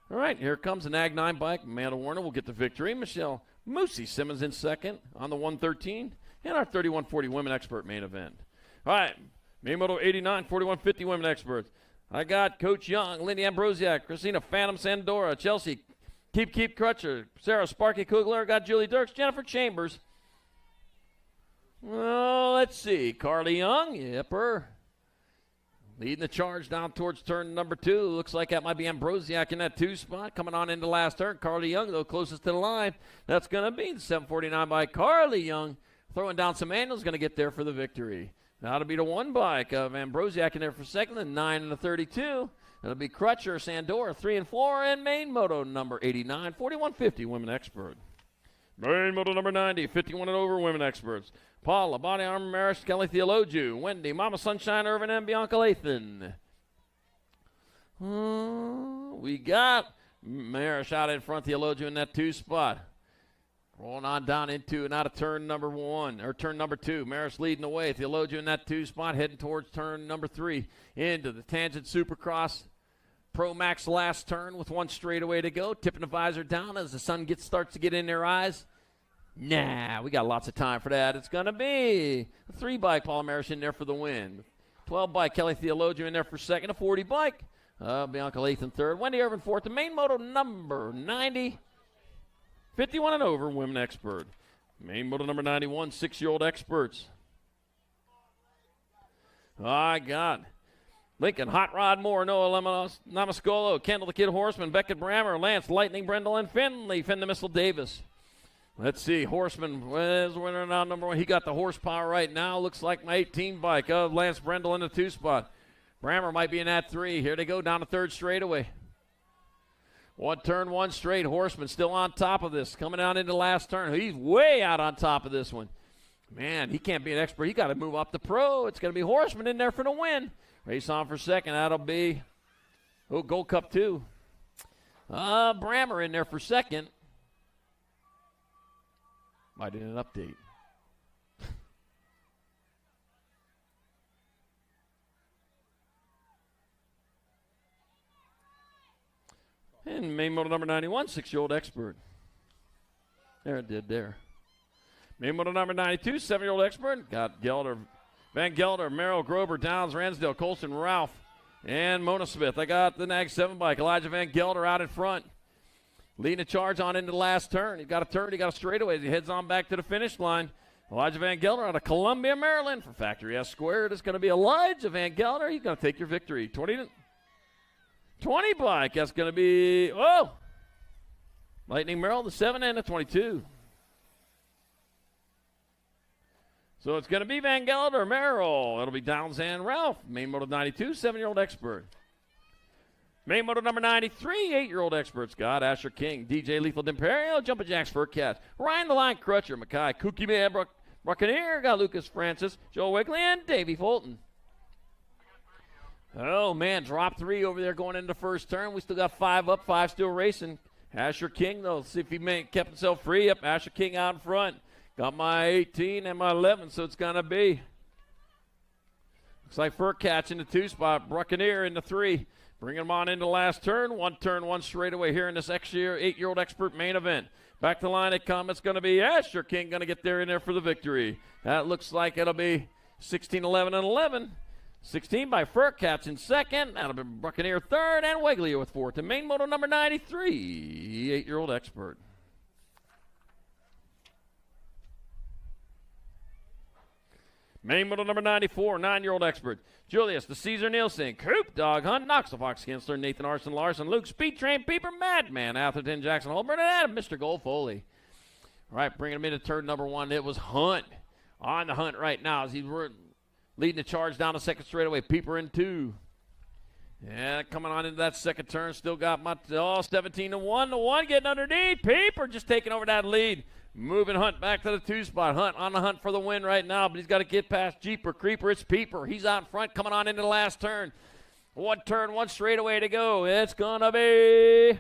All right, here comes the Nag 9 bike. Amanda Warner will get the victory. Michelle Moosey Simmons in second on the 113, and our 3140 women expert main event. All right, main moto 89, 4150 women experts. I got Coach Young, Lindy Ambrosiak, Christina Phantom Sandora, Chelsea Keep Crutcher, Sarah Sparky Kugler, got Julie Dirks, Jennifer Chambers. Well, let's see. Carly Young, yep, her. Leading the charge down towards turn number 2. Looks like that might be Ambrosiak in that 2 spot. Coming on into last turn. Carly Young, though, closest to the line. That's going to be the 749 by Carly Young. Throwing down some manuals, going to get there for the victory. That'll be the 1 bike of Ambrosiak in there for second, the 9 and the 32. That'll be Crutcher, Sandora, 3 and 4, and main moto number 89, 4150 women expert. Main moto number 90, 51 and over women experts. Paula, Body Armor, Maris, Kelly Theologiou, Wendy, Mama Sunshine, Irvin, and Bianca Lathan. We got Maris out in front, Theologiou in that 2 spot. Rolling on down into and out of turn number 1, or turn number 2. Maris leading the way. Theologiou in that 2 spot, heading towards turn number 3. Into the Tangent Supercross Pro Max last turn with 1 straightaway to go. Tipping the visor down as the sun starts to get in their eyes. Nah, we got lots of time for that. It's going to be a 3 bike, Paula Maris in there for the win. 12 bike, Kelly Theologiou in there for second. A 40 bike, Bianca Lathan third. Wendy Irvin fourth. The main moto number 90. 51 and over, women expert. Main moto number 91, 6-year-old experts. I got Lincoln, Hot Rod Moore, Noah Namascolo, Kendall the Kid Horseman, Beckett Brammer, Lance, Lightning Brendel, and Finley, Finn the Missile Davis. Let's see, Horseman is winner now, number 1. He got the horsepower right now. Looks like my 18 bike of Lance Brendel in the 2 spot. Brammer might be in that 3. Here they go down the 3rd straightaway. 1 turn, 1 straight. Horseman still on top of this. Coming out into the last turn. He's way out on top of this one. Man, he can't be an expert. He got to move up the pro. It's going to be Horseman in there for the win. Race on for second. That'll be Gold Cup 2. Brammer in there for second. Might need an update. And main moto number 91, 6-year-old expert. There it did there. Main moto number 92, 7-year-old expert. Got Gelder, Van Gelder, Merrill, Grover, Downs, Ransdale, Colson, Ralph, and Mona Smith. I got the Nag 7 bike. Elijah Van Gelder out in front. Leading the charge on into the last turn. He got a turn, he got a straightaway. He heads on back to the finish line. Elijah Van Gelder out of Columbia, Maryland for Factory S Squared. It's going to be Elijah Van Gelder. He's going to take your victory. 20 bike. That's going to be, Lightning Merrill, the 7 and the 22. So it's going to be Van Gelder, Merrill. It'll be Downs and Ralph. Main moto 92, 7-year-old expert. Main moto number 93, 8-year-old experts. Got Asher King, DJ Lethal D'Imperio, Jumpin' Jacks Fur Cat, Ryan the Line Crutcher, Mackay, Kookie Man, Buccaneer, got Lucas Francis, Joe Wigley, and Davey Fulton. Oh, man, drop 3 over there going into the first turn. We still got 5 up, 5 still racing. Asher King, though, let's see if he kept himself free. Yep, Asher King out in front. Got my 18 and my 11, so it's going to be. Looks like Fur Catch in the 2 spot, Buccaneer in the 3. Bringing them on into the last turn. 1 turn, 1 straightaway here in this 8-year-old expert main event. Back to the line it comes. It's going to be Asher King going to get there in there for the victory. That looks like it'll be 16, 11, and 11. 16 by Fur Cats in second. That'll be Buccaneer third, and Wigley with fourth. And main moto number 93, 8-year-old expert. Main moto number 94, 9-year-old expert. Julius, the Caesar Nielsen, Coop, Dog Hunt, Knox, the Fox Kinsler, Nathan Arson, Larson, Luke, Speed Train, Peeper, Madman, Atherton, Jackson, Holborn, and Adam, Mr. Gold Foley. All right, bringing him into turn number 1. It was Hunt on the hunt right now as he's leading the charge down the second straightaway. Peeper in 2. Yeah, coming on into that second turn. Still got my 17 to 1. The 1 getting underneath. Peeper just taking over that lead. Moving Hunt back to the 2 spot. Hunt on the hunt for the win right now, but he's got to get past Jeeper. Creeper, it's Peeper. He's out in front coming on into the last turn. 1 turn, 1 straightaway to go. It's going to be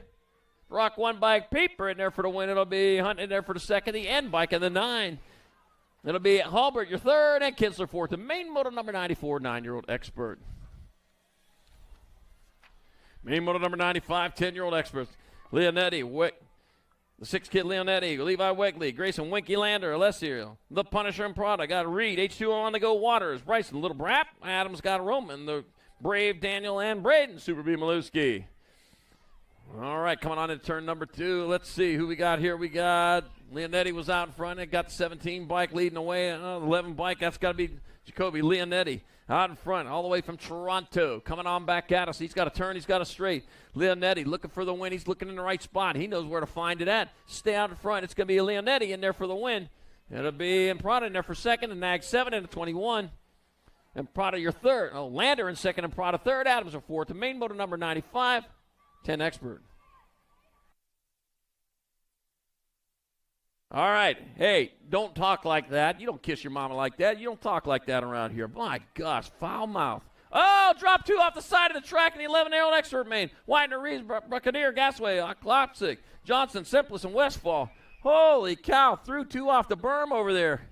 Rock 1 bike Peeper in there for the win. It'll be Hunt in there for the second. The end bike in the 9. It'll be Halbert, your third, and Kinsler fourth. The main moto number 94, 9-year-old expert. Main moto number 95, 10-year-old experts. Leonetti, The 6 kid Leonetti, Levi Wegley, Grayson Winky Lander, Alessio, the Punisher and Prada, got Reed, H2O on the go, Waters, Bryson, Little Brap, Adams got Roman, the Brave, Daniel, and Braden, Super B Maluski. All right, coming on into turn number 2. Let's see who we got here. We got Leonetti was out in front. It got the 17 bike leading away. 11 bike, that's got to be Jacoby Leonetti. Out in front, all the way from Toronto, coming on back at us. He's got a turn, he's got a straight. Leonetti looking for the win. He's looking in the right spot. He knows where to find it at. Stay out in front. It's going to be Leonetti in there for the win. It'll be Prada in there for second, and Nag 7 into 21. And Prada your third. Oh, Lander in second and Prada third. Adams are fourth. The main motor number 95, 10 Expert. All right. Hey, don't talk like that. You don't kiss your mama like that. You don't talk like that around here. My gosh, foul mouth. Oh, drop 2 off the side of the track in the 11-year-old Expert main. Widener, Reeves, Buccaneer, Gasway, Klopsic, Johnson, Simpless, and Westfall. Holy cow, threw 2 off the berm over there.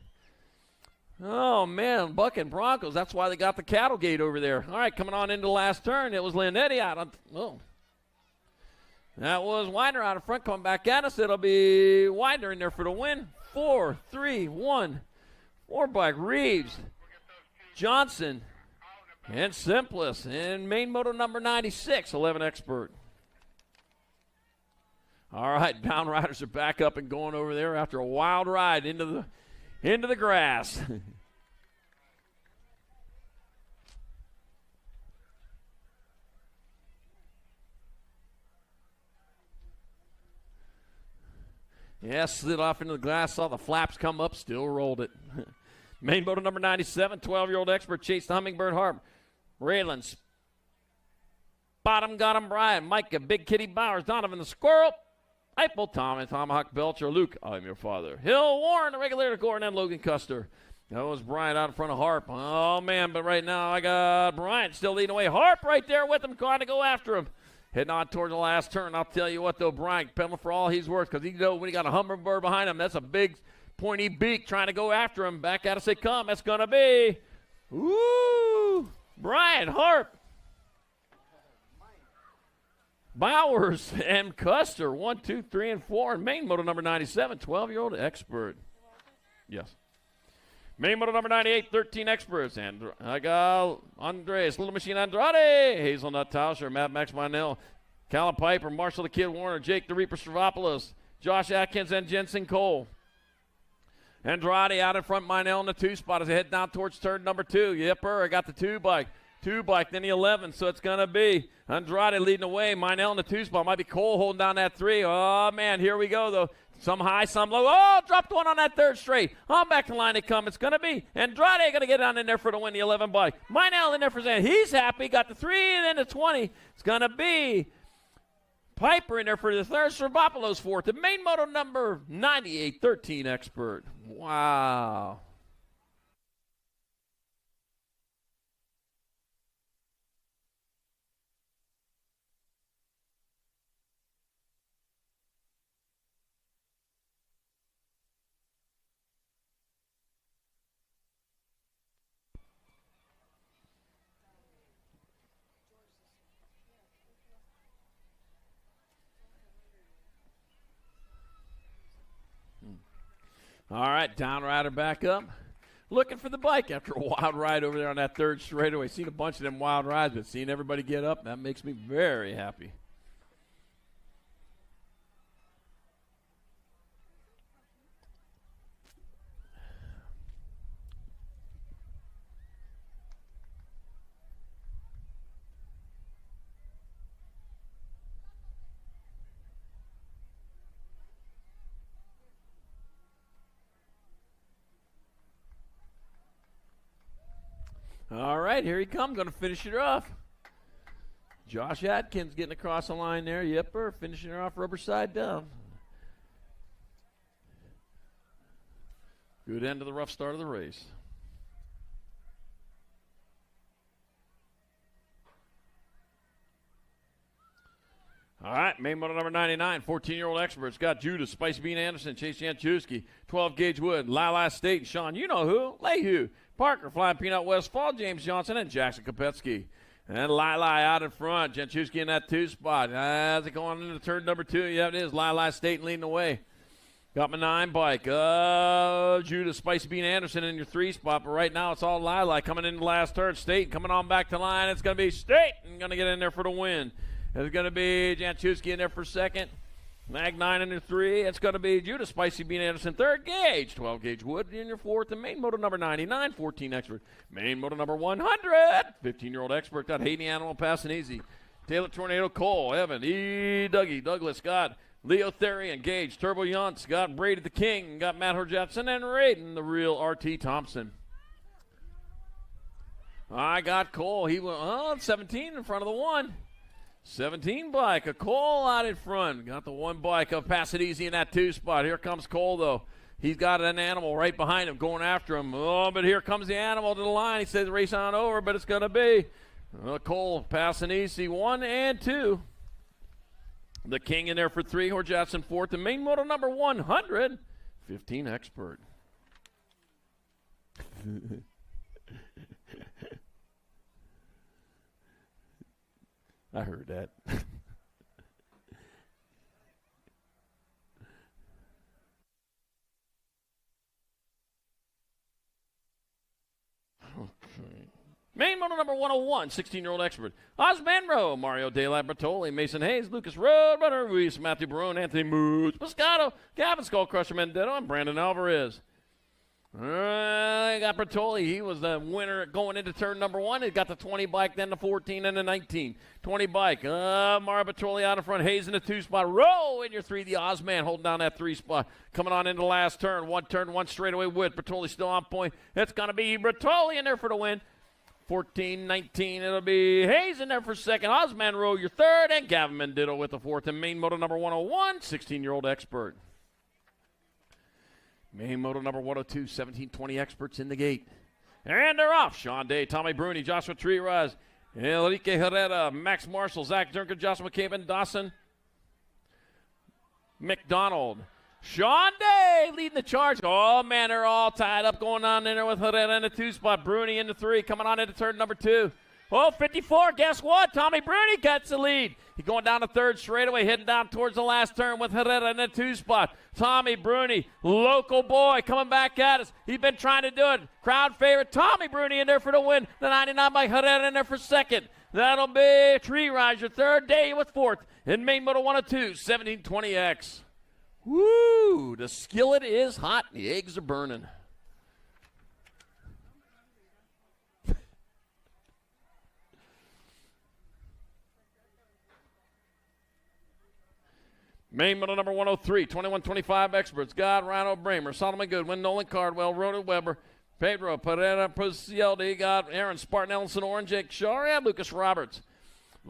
Oh, man, Buck and Broncos. That's why they got the cattle gate over there. All right, coming on into the last turn. It was Leonetti out on, oh. That was Widener out in front, coming back at us. It'll be Widener in there for the win. 4, 3, 1. 4 bike Reeves, Johnson, and Simpless. And main moto number 96, 11 Expert. All right, Down Riders are back up and going over there after a wild ride into the grass. Yeah, slid off into the glass, saw the flaps come up, still rolled it. Main motor number 97, 12-year-old Expert, chased the Hummingbird Harp. Raylan, Bottom got him, Brian, Micah, Big Kitty Bowers, Donovan the Squirrel, Eiffel, Tommy, Tomahawk Belcher, Luke, I'm your father. Hill, Warren, the regulator core, and then Logan Custer. That was Bryant out in front of Harp. Oh, man, but right now I got Bryant still leading away. Harp right there with him, trying to go after him. Heading on towards the last turn. I'll tell you what, though, Bryant pedaling for all he's worth because he knows when he got a Hummingbird behind him, that's a big pointy beak trying to go after him. Back at us they come. That's going to be, woo, Bryant, Harp, Bowers, and Custer. 1, 2, 3, and 4. And main moto number 97, 12-year-old Expert. Yes. Main moto number 98, 13 Experts. And I got Andres, Little Machine Andrade, Hazelnut Tauscher, Matt Max Minell, Callum Piper, Marshall the Kid Warner, Jake the Reaper Stravopoulos, Josh Atkins, and Jensen Cole. Andrade out in front, Minell in the 2 spot as they head down towards turn number 2. Yepper, I got the 2 bike. 2 bike, then the 11, so it's going to be Andrade leading away. Minell in the 2 spot. Might be Cole holding down that 3. Oh, man, here we go, though. Some high, some low. Oh, dropped 1 on that 3rd straight. On back to the line they come. It's going to be Andrade going to get on in there for the win, the 11 bike. Minell in there for Zan. He's happy. Got the 3 and then the 20. It's going to be Piper in there for the 3rd. Stravopoulos 4th. The main moto number 98, 13 Expert. Wow. All right, Down Rider back up. Looking for the bike after a wild ride over there on that 3rd straightaway. Seen a bunch of them wild rides, but seeing everybody get up, that makes me very happy. All right, here he comes, going to finish it off. Josh Atkins getting across the line there. Yepper, finishing her off rubber side down. Good end of the rough start of the race. All right, main moto number 99, 14-year-old Experts. Got Judas, Spicy Bean Anderson, Chase Janchuski, 12-gauge Wood, Lala State, and Sean, you know who, Lehu, Parker, Flying Peanut Westfall, James Johnson, and Jackson Kopetsky. And Lili out in front. Janczewski in that 2 spot. As it going into turn number 2, yeah, it is. Lili State leading the way. Got my 9 bike. Judah, Spicy Bean Anderson in your 3 spot. But right now it's all Lili coming into the last turn. State coming on back to line. It's going to be State. And going to get in there for the win. It's going to be Janczewski in there for second. Mag 9 in your 3. It's going to be Judah, Spicy Bean Anderson, 3rd gauge. 12 gauge Wood in your 4th. And main moto number 99, 14 expert. Main moto number 100, 15-year-old expert. Got Hayden Animal passing easy. Taylor Tornado, Cole, Evan, E. Dougie, Douglas, got Leo Therian, Gage, Turbo Yuntz, got Brady the King, got Matt Herjepson, and Raiden, the real RT Thompson. I got Cole. He went 17 in front of the 1. 17 bike, a Cole out in front. Got the 1 bike of Pass It Easy in that 2 spot. Here comes Cole, though. He's got an Animal right behind him going after him. Oh, but here comes the Animal to the line. He says race on over, but it's going to be Cole passing easy 1 and 2. The King in there for 3. Horjatson 4th. And main moto number 100, 15 expert. I heard that. Main moto number 101, 16-year-old expert. Osmanro, Mario De La Bertoli, Mason Hayes, Lucas Roadrunner, Ruiz, Matthew Barone, Anthony Moods, Moscato, Gavin Skullcrusher Mendetto, and Brandon Alvarez. I got Bertoli. He was the winner going into turn number 1. He got the 20 bike, then the 14, and the 19. 20 bike. Mario Bertoli out in front. Hayes in the 2 spot. Row in your 3. The Ozman holding down that 3 spot. Coming on into the last turn. 1 turn, 1 straightaway with Bertoli still on point. It's going to be Bertoli in there for the win. 14, 19, it'll be Hayes in there for second. Osman Rowe, your 3rd, and Gavin Menditto with the 4th. And main moto number 101, 16-year-old expert. Main moto number 102, 1720 experts in the gate. And they're off. Sean Day, Tommy Bruni, Joshua Triraz, Enrique Herrera, Max Marshall, Zach Duncan, Joshua McCabe, Dawson McDonald. Sean Day leading the charge. Oh, man, they're all tied up going on in there with Herrera in the 2 spot. Bruni in the 3, coming on into turn number 2. Oh, 54, guess what? Tommy Bruni gets the lead. He's going down the 3rd straightaway, heading down towards the last turn with Herrera in the 2 spot. Tommy Bruni, local boy, coming back at us. He's been trying to do it. Crowd favorite, Tommy Bruni in there for the win. The 99 by Herrera in there for second. That'll be Tree Rise, your 3rd. Day with 4th. In main moto 102, 1720X. Woo! The skillet is hot. The eggs are burning. Main moto number 103, 2125 experts. God, Rhino Bramer, Solomon Goodwin, Nolan Cardwell, Rhoda Weber, Pedro Pereira, Prosieldi, got Aaron Spartan, Ellison Orange, Jake Shaw, and Lucas Roberts.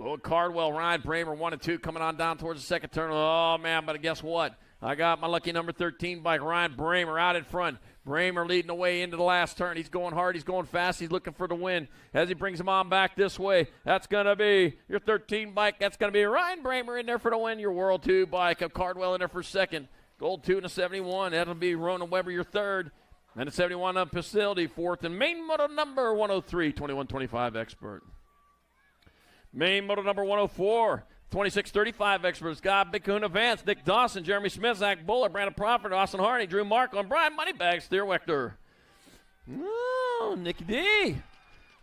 Oh, Cardwell, Ryan Bramer, 1 and 2, coming on down towards the 2nd turn. Oh, man, but guess what? I got my lucky number 13 bike, Ryan Bramer, out in front. Bramer leading the way into the last turn. He's going hard. He's going fast. He's looking for the win as he brings him on back this way. That's going to be your 13 bike. That's going to be Ryan Bramer in there for the win. Your World 2 bike. Cardwell in there for second. Gold 2 and a 71. That'll be Ronan Weber, your 3rd. And a 71 on Facility, 4th. And main moto number 103, 2125 expert. Main moto number 104. 2635 experts. Got Big Kahuna Vance, Nick Dawson, Jeremy Smith, Zach Buller, Brandon Prophet, Austin Harney, Drew Markle, and Brian Moneybags, Steer Wechter. Oh, Nicky D.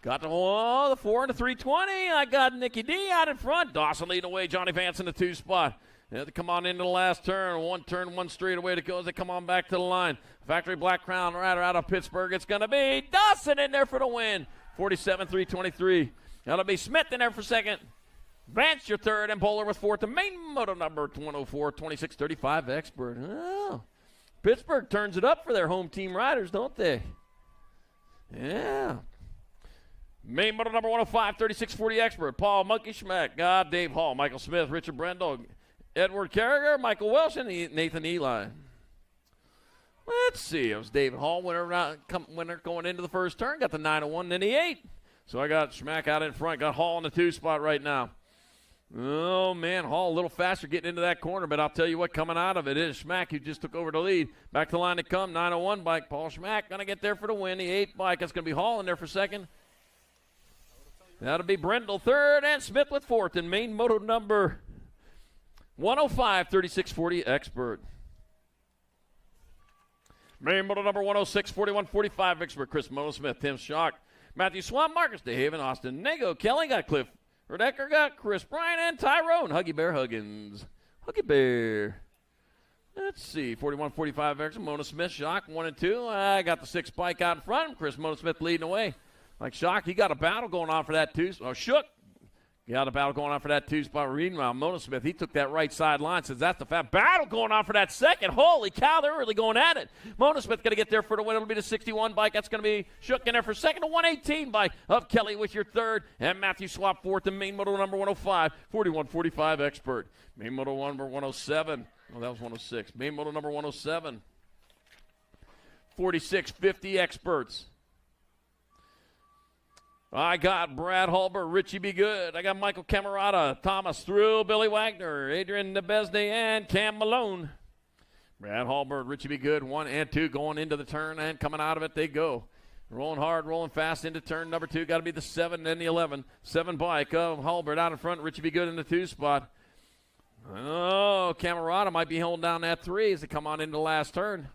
Got the 4 and the 320. I got Nicky D out in front. Dawson leading away. Johnny Vance in the 2 spot. They have to come on into the last turn. 1 turn, 1 straightaway to go as they come on back to the line. Factory Black Crown Rider out of Pittsburgh. It's going to be Dawson in there for the win. 47-323. That'll be Smith in there for second. Vance, your 3rd, and Bowler with 4th. The main moto number 104, 2635 expert. Oh, Pittsburgh turns it up for their home team riders, don't they? Yeah. Main moto number 105, 3640 expert. Paul Monkey Schmack, Dave Hall, Michael Smith, Richard Brendel, Edward Carragher, Michael Welsh, and Nathan Eli. Let's see. It was David Hall winner going into the 1st turn. Got the 901, then the 8. So I got Schmack out in front. Got Hall in the 2 spot right now. Oh, man, Hall a little faster getting into that corner, but I'll tell you what, coming out of it is Schmack, who just took over the lead. Back to the line to come, 901 bike. Paul Schmack going to get there for the win. The 8 bike, that's going to be Hall in there for second. That'll be Brendel third and Smith with fourth in main moto number 105, 3640 Expert. Main moto number 106, 4145 Expert. Chris Moto Smith, Tim Schock, Matthew Swan, Marcus DeHaven, Austin Nago, Kelly got Cliff Redecker, got Chris Bryan, and Tyrone Huggy Bear Huggins. Huggy Bear. Let's see, 4145 Expert. Moto Smith, Schock 1 and 2. I got the 6 bike out in front. Chris Moto Smith leading away. Like Schock, he got a battle going on for that 2. Oh, Shook. He got a battle going on for that 2 spot. Meanwhile, Moto Smith, he took that right side line. Says that's the fat battle going on for that second. Holy cow, they're really going at it. Moto Smith going to get there for the win. It'll be the 61 bike. That's going to be Shook in there for second. The 118 bike of Kelly with your third. And Matthew Swap fourth. And main moto number 105, 4145 Expert. Main moto number 107. Oh, that was 106. Main moto number 107, 4650 Experts. I got Brad Hulbert, Richie Be Good. I got Michael Camerata, Thomas Thrill, Billy Wagner, Adrian Nebesny, and Cam Malone. Brad Hulbert, Richie Be Good, 1 and 2 going into the turn, and coming out of it they go. Rolling hard, rolling fast into turn number 2. Got to be the 7 and the 11. 7 bike of Hulbert out in front. Richie Be Good in the 2 spot. Oh, Camerata might be holding down that 3 as they come on into the last turn.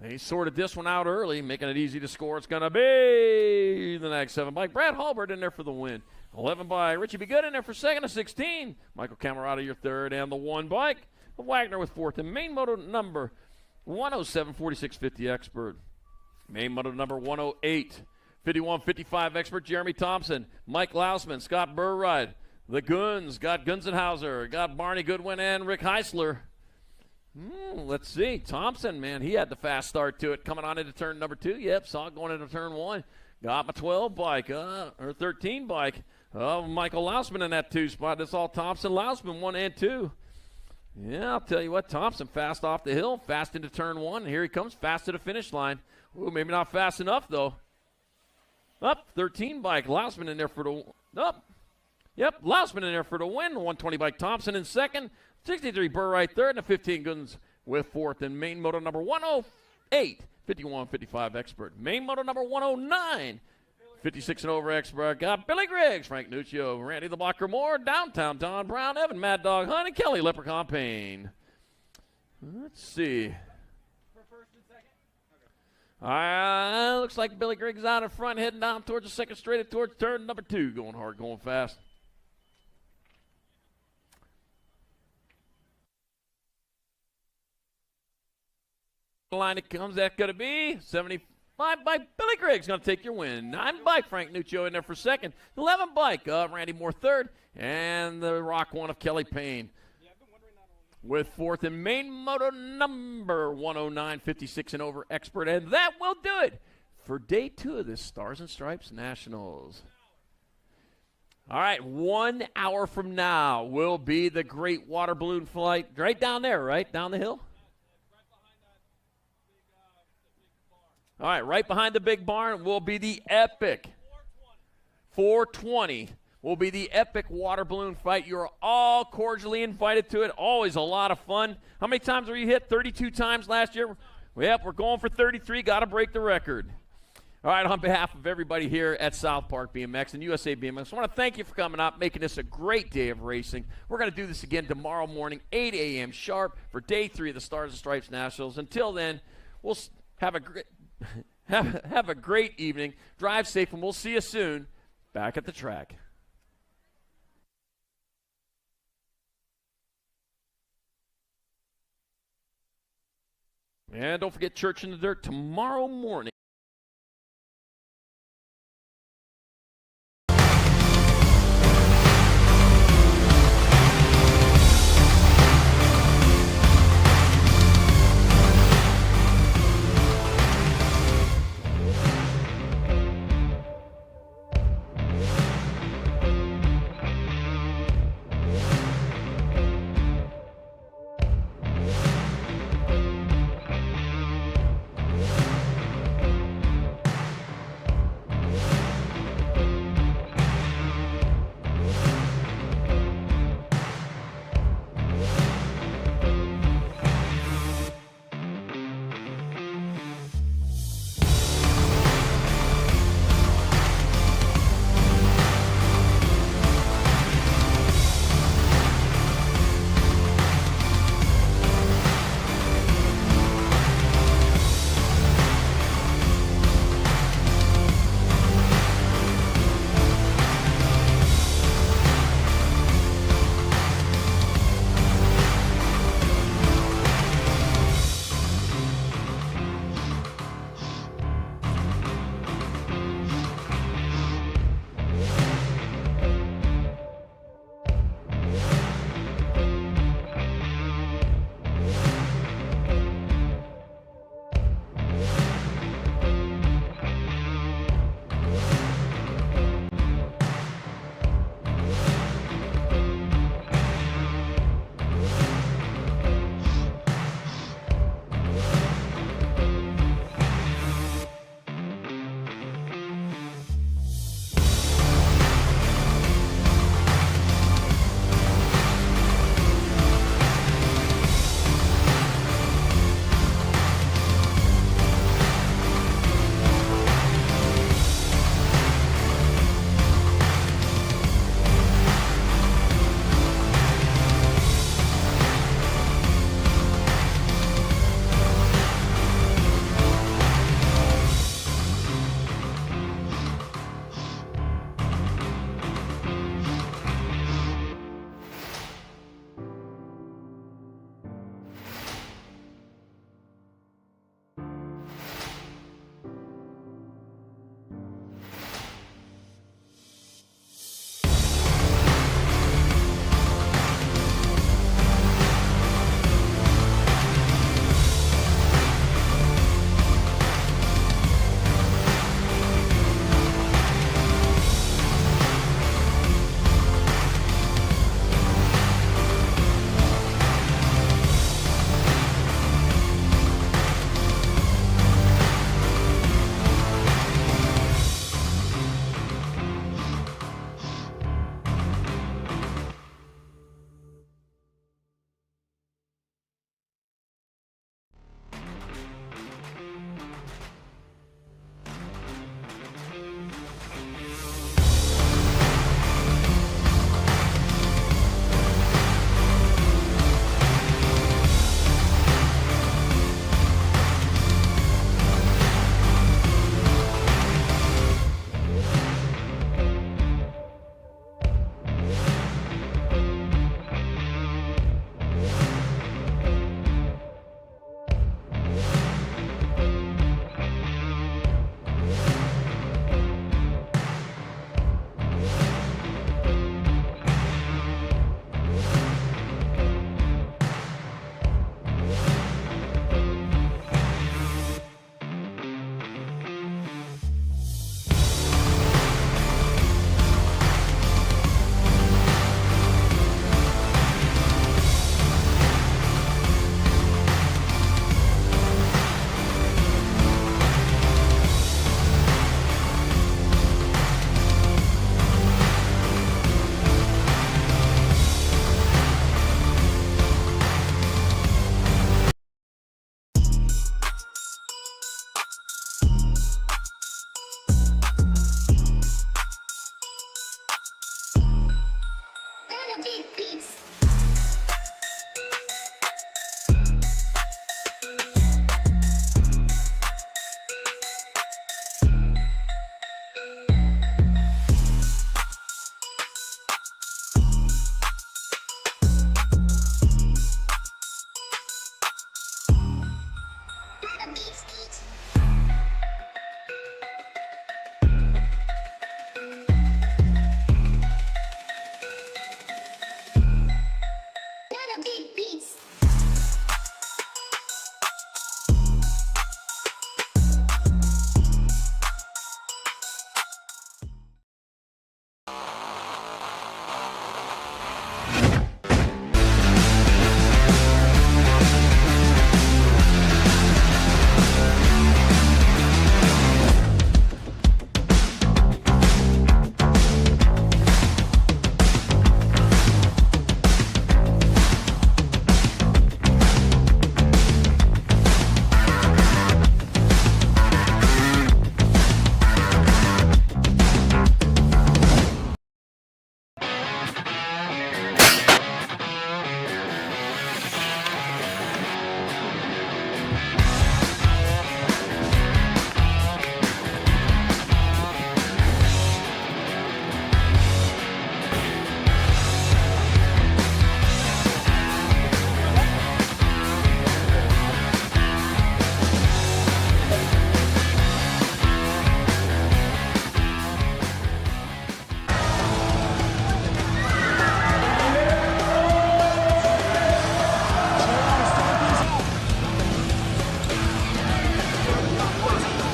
He sorted this one out early, making it easy to score. It's going to be the next 7 bike. Brad Hulbert in there for the win. 11 by Richie Be Good in there for second and 16. Michael Camerata your third, and the 1 bike. Wagner with fourth. And main moto number 107, 4650 Expert. Main moto number 108, 5155 Expert. Jeremy Thompson, Mike Lausman, Scott Burride. The Guns got Gunzenhauser, got Barney Goodwin, and Rick Heisler. Let's see. Thompson, man, he had the fast start to it coming on into turn number 2. Yep, saw it going into turn 1. Got my 12 bike, or 13 bike. Michael Lausman in that 2 spot. That's all Thompson. Lausman 1 and 2. Yeah, I'll tell you what, Thompson fast off the hill, fast into turn 1. Here he comes, fast to the finish line. Ooh, maybe not fast enough, though. Up, 13 bike. Lausman in there for the Yep, Lausman in there for the win. 120 bike Thompson in second. 63 Burright third, and the 15 Guns with fourth. And main moto number 108, 5155 Expert. Main moto number 109, 56 and over Expert. Got Billy Griggs, Frank Nuccio, Randy the Blocker Moore, Downtown Don Brown, Evan Mad Dog Hunt, and Kelly Leprechaun Payne. Let's see. Looks like Billy Griggs out in front, heading down towards the second straight, towards turn number 2. Going hard, going fast. Line it comes, that's going to be 75 by Billy Griggs, going to take your win. 9 bike, Frank Nuccio in there for second. 11 bike, Randy Moore third, and the Rock 1 of Kelly Payne with fourth. And main moto number 109, 56 and over Expert. And that will do it for day 2 of this Stars and Stripes Nationals. All right, 1 hour from now will be the great water balloon flight right down there, right? Down the hill? All right, right behind the big barn will be the epic 420 will be the epic water balloon fight. You're all cordially invited to it. Always a lot of fun. How many times were you hit? 32 times last year? Yep, we're going for 33. Got to break the record. All right, on behalf of everybody here at South Park BMX and USA BMX, I want to thank you for coming out, making this a great day of racing. We're going to do this again tomorrow morning, 8 a.m. sharp for day 3 of the Stars and Stripes Nationals. Until then, we'll have a great... have a great evening. Drive safe, and we'll see you soon back at the track. And don't forget Church in the Dirt tomorrow morning.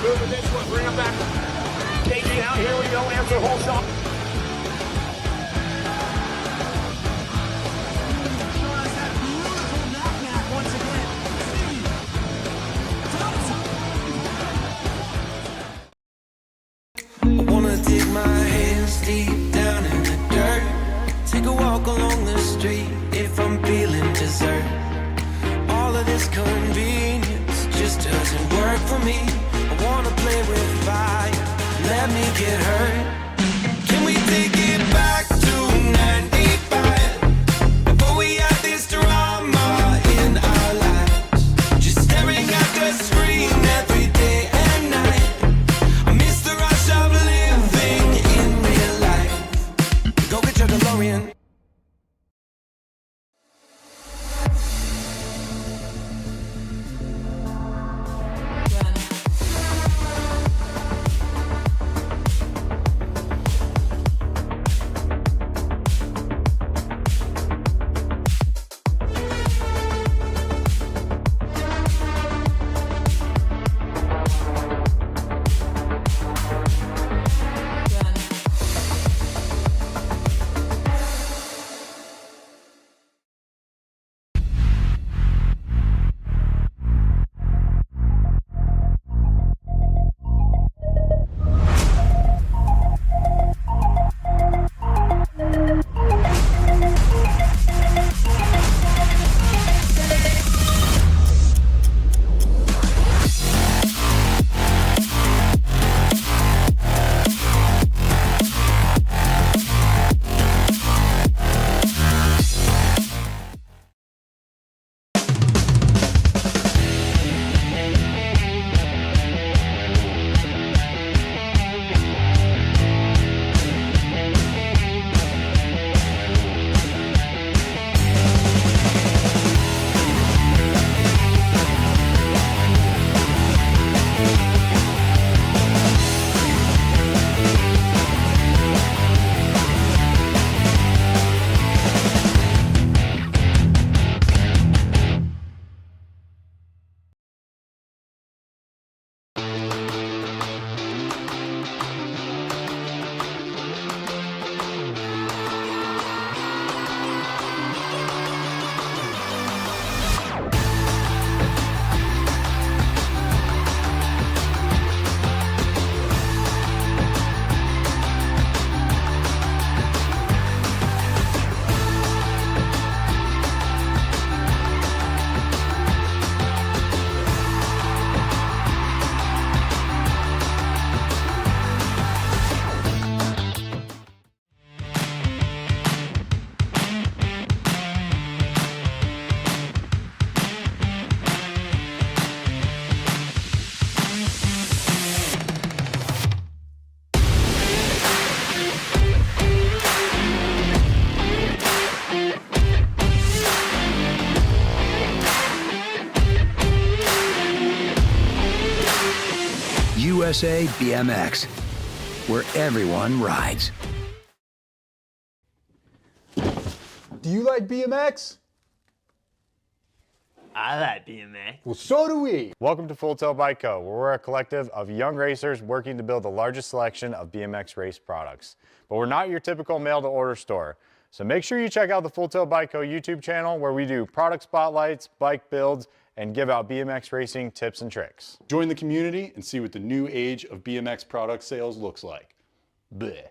Moving this one, bring him back. KG out, here we go, answer whole shot. I wanna dig my hands deep down in the dirt. Take a walk along the street if I'm feeling dessert. All of this convenience just doesn't work for me. I wanna play with fire, let me get hurt. Can we take it back to 95? Before we had this drama in our lives, just staring at the screen every day and night. I miss the rush of living in real life. Go get your DeLorean. USA BMX, where everyone rides. Do you like BMX? I like BMX. Well, so do we. Welcome to Full Tail Bike Co., where we're a collective of young racers working to build the largest selection of BMX race products. But we're not your typical mail-to-order store. So make sure you check out the Full Tail Bike Co. YouTube channel, where we do product spotlights, bike builds, and give out BMX racing tips and tricks. Join the community and see what the new age of BMX product sales looks like. Bleh.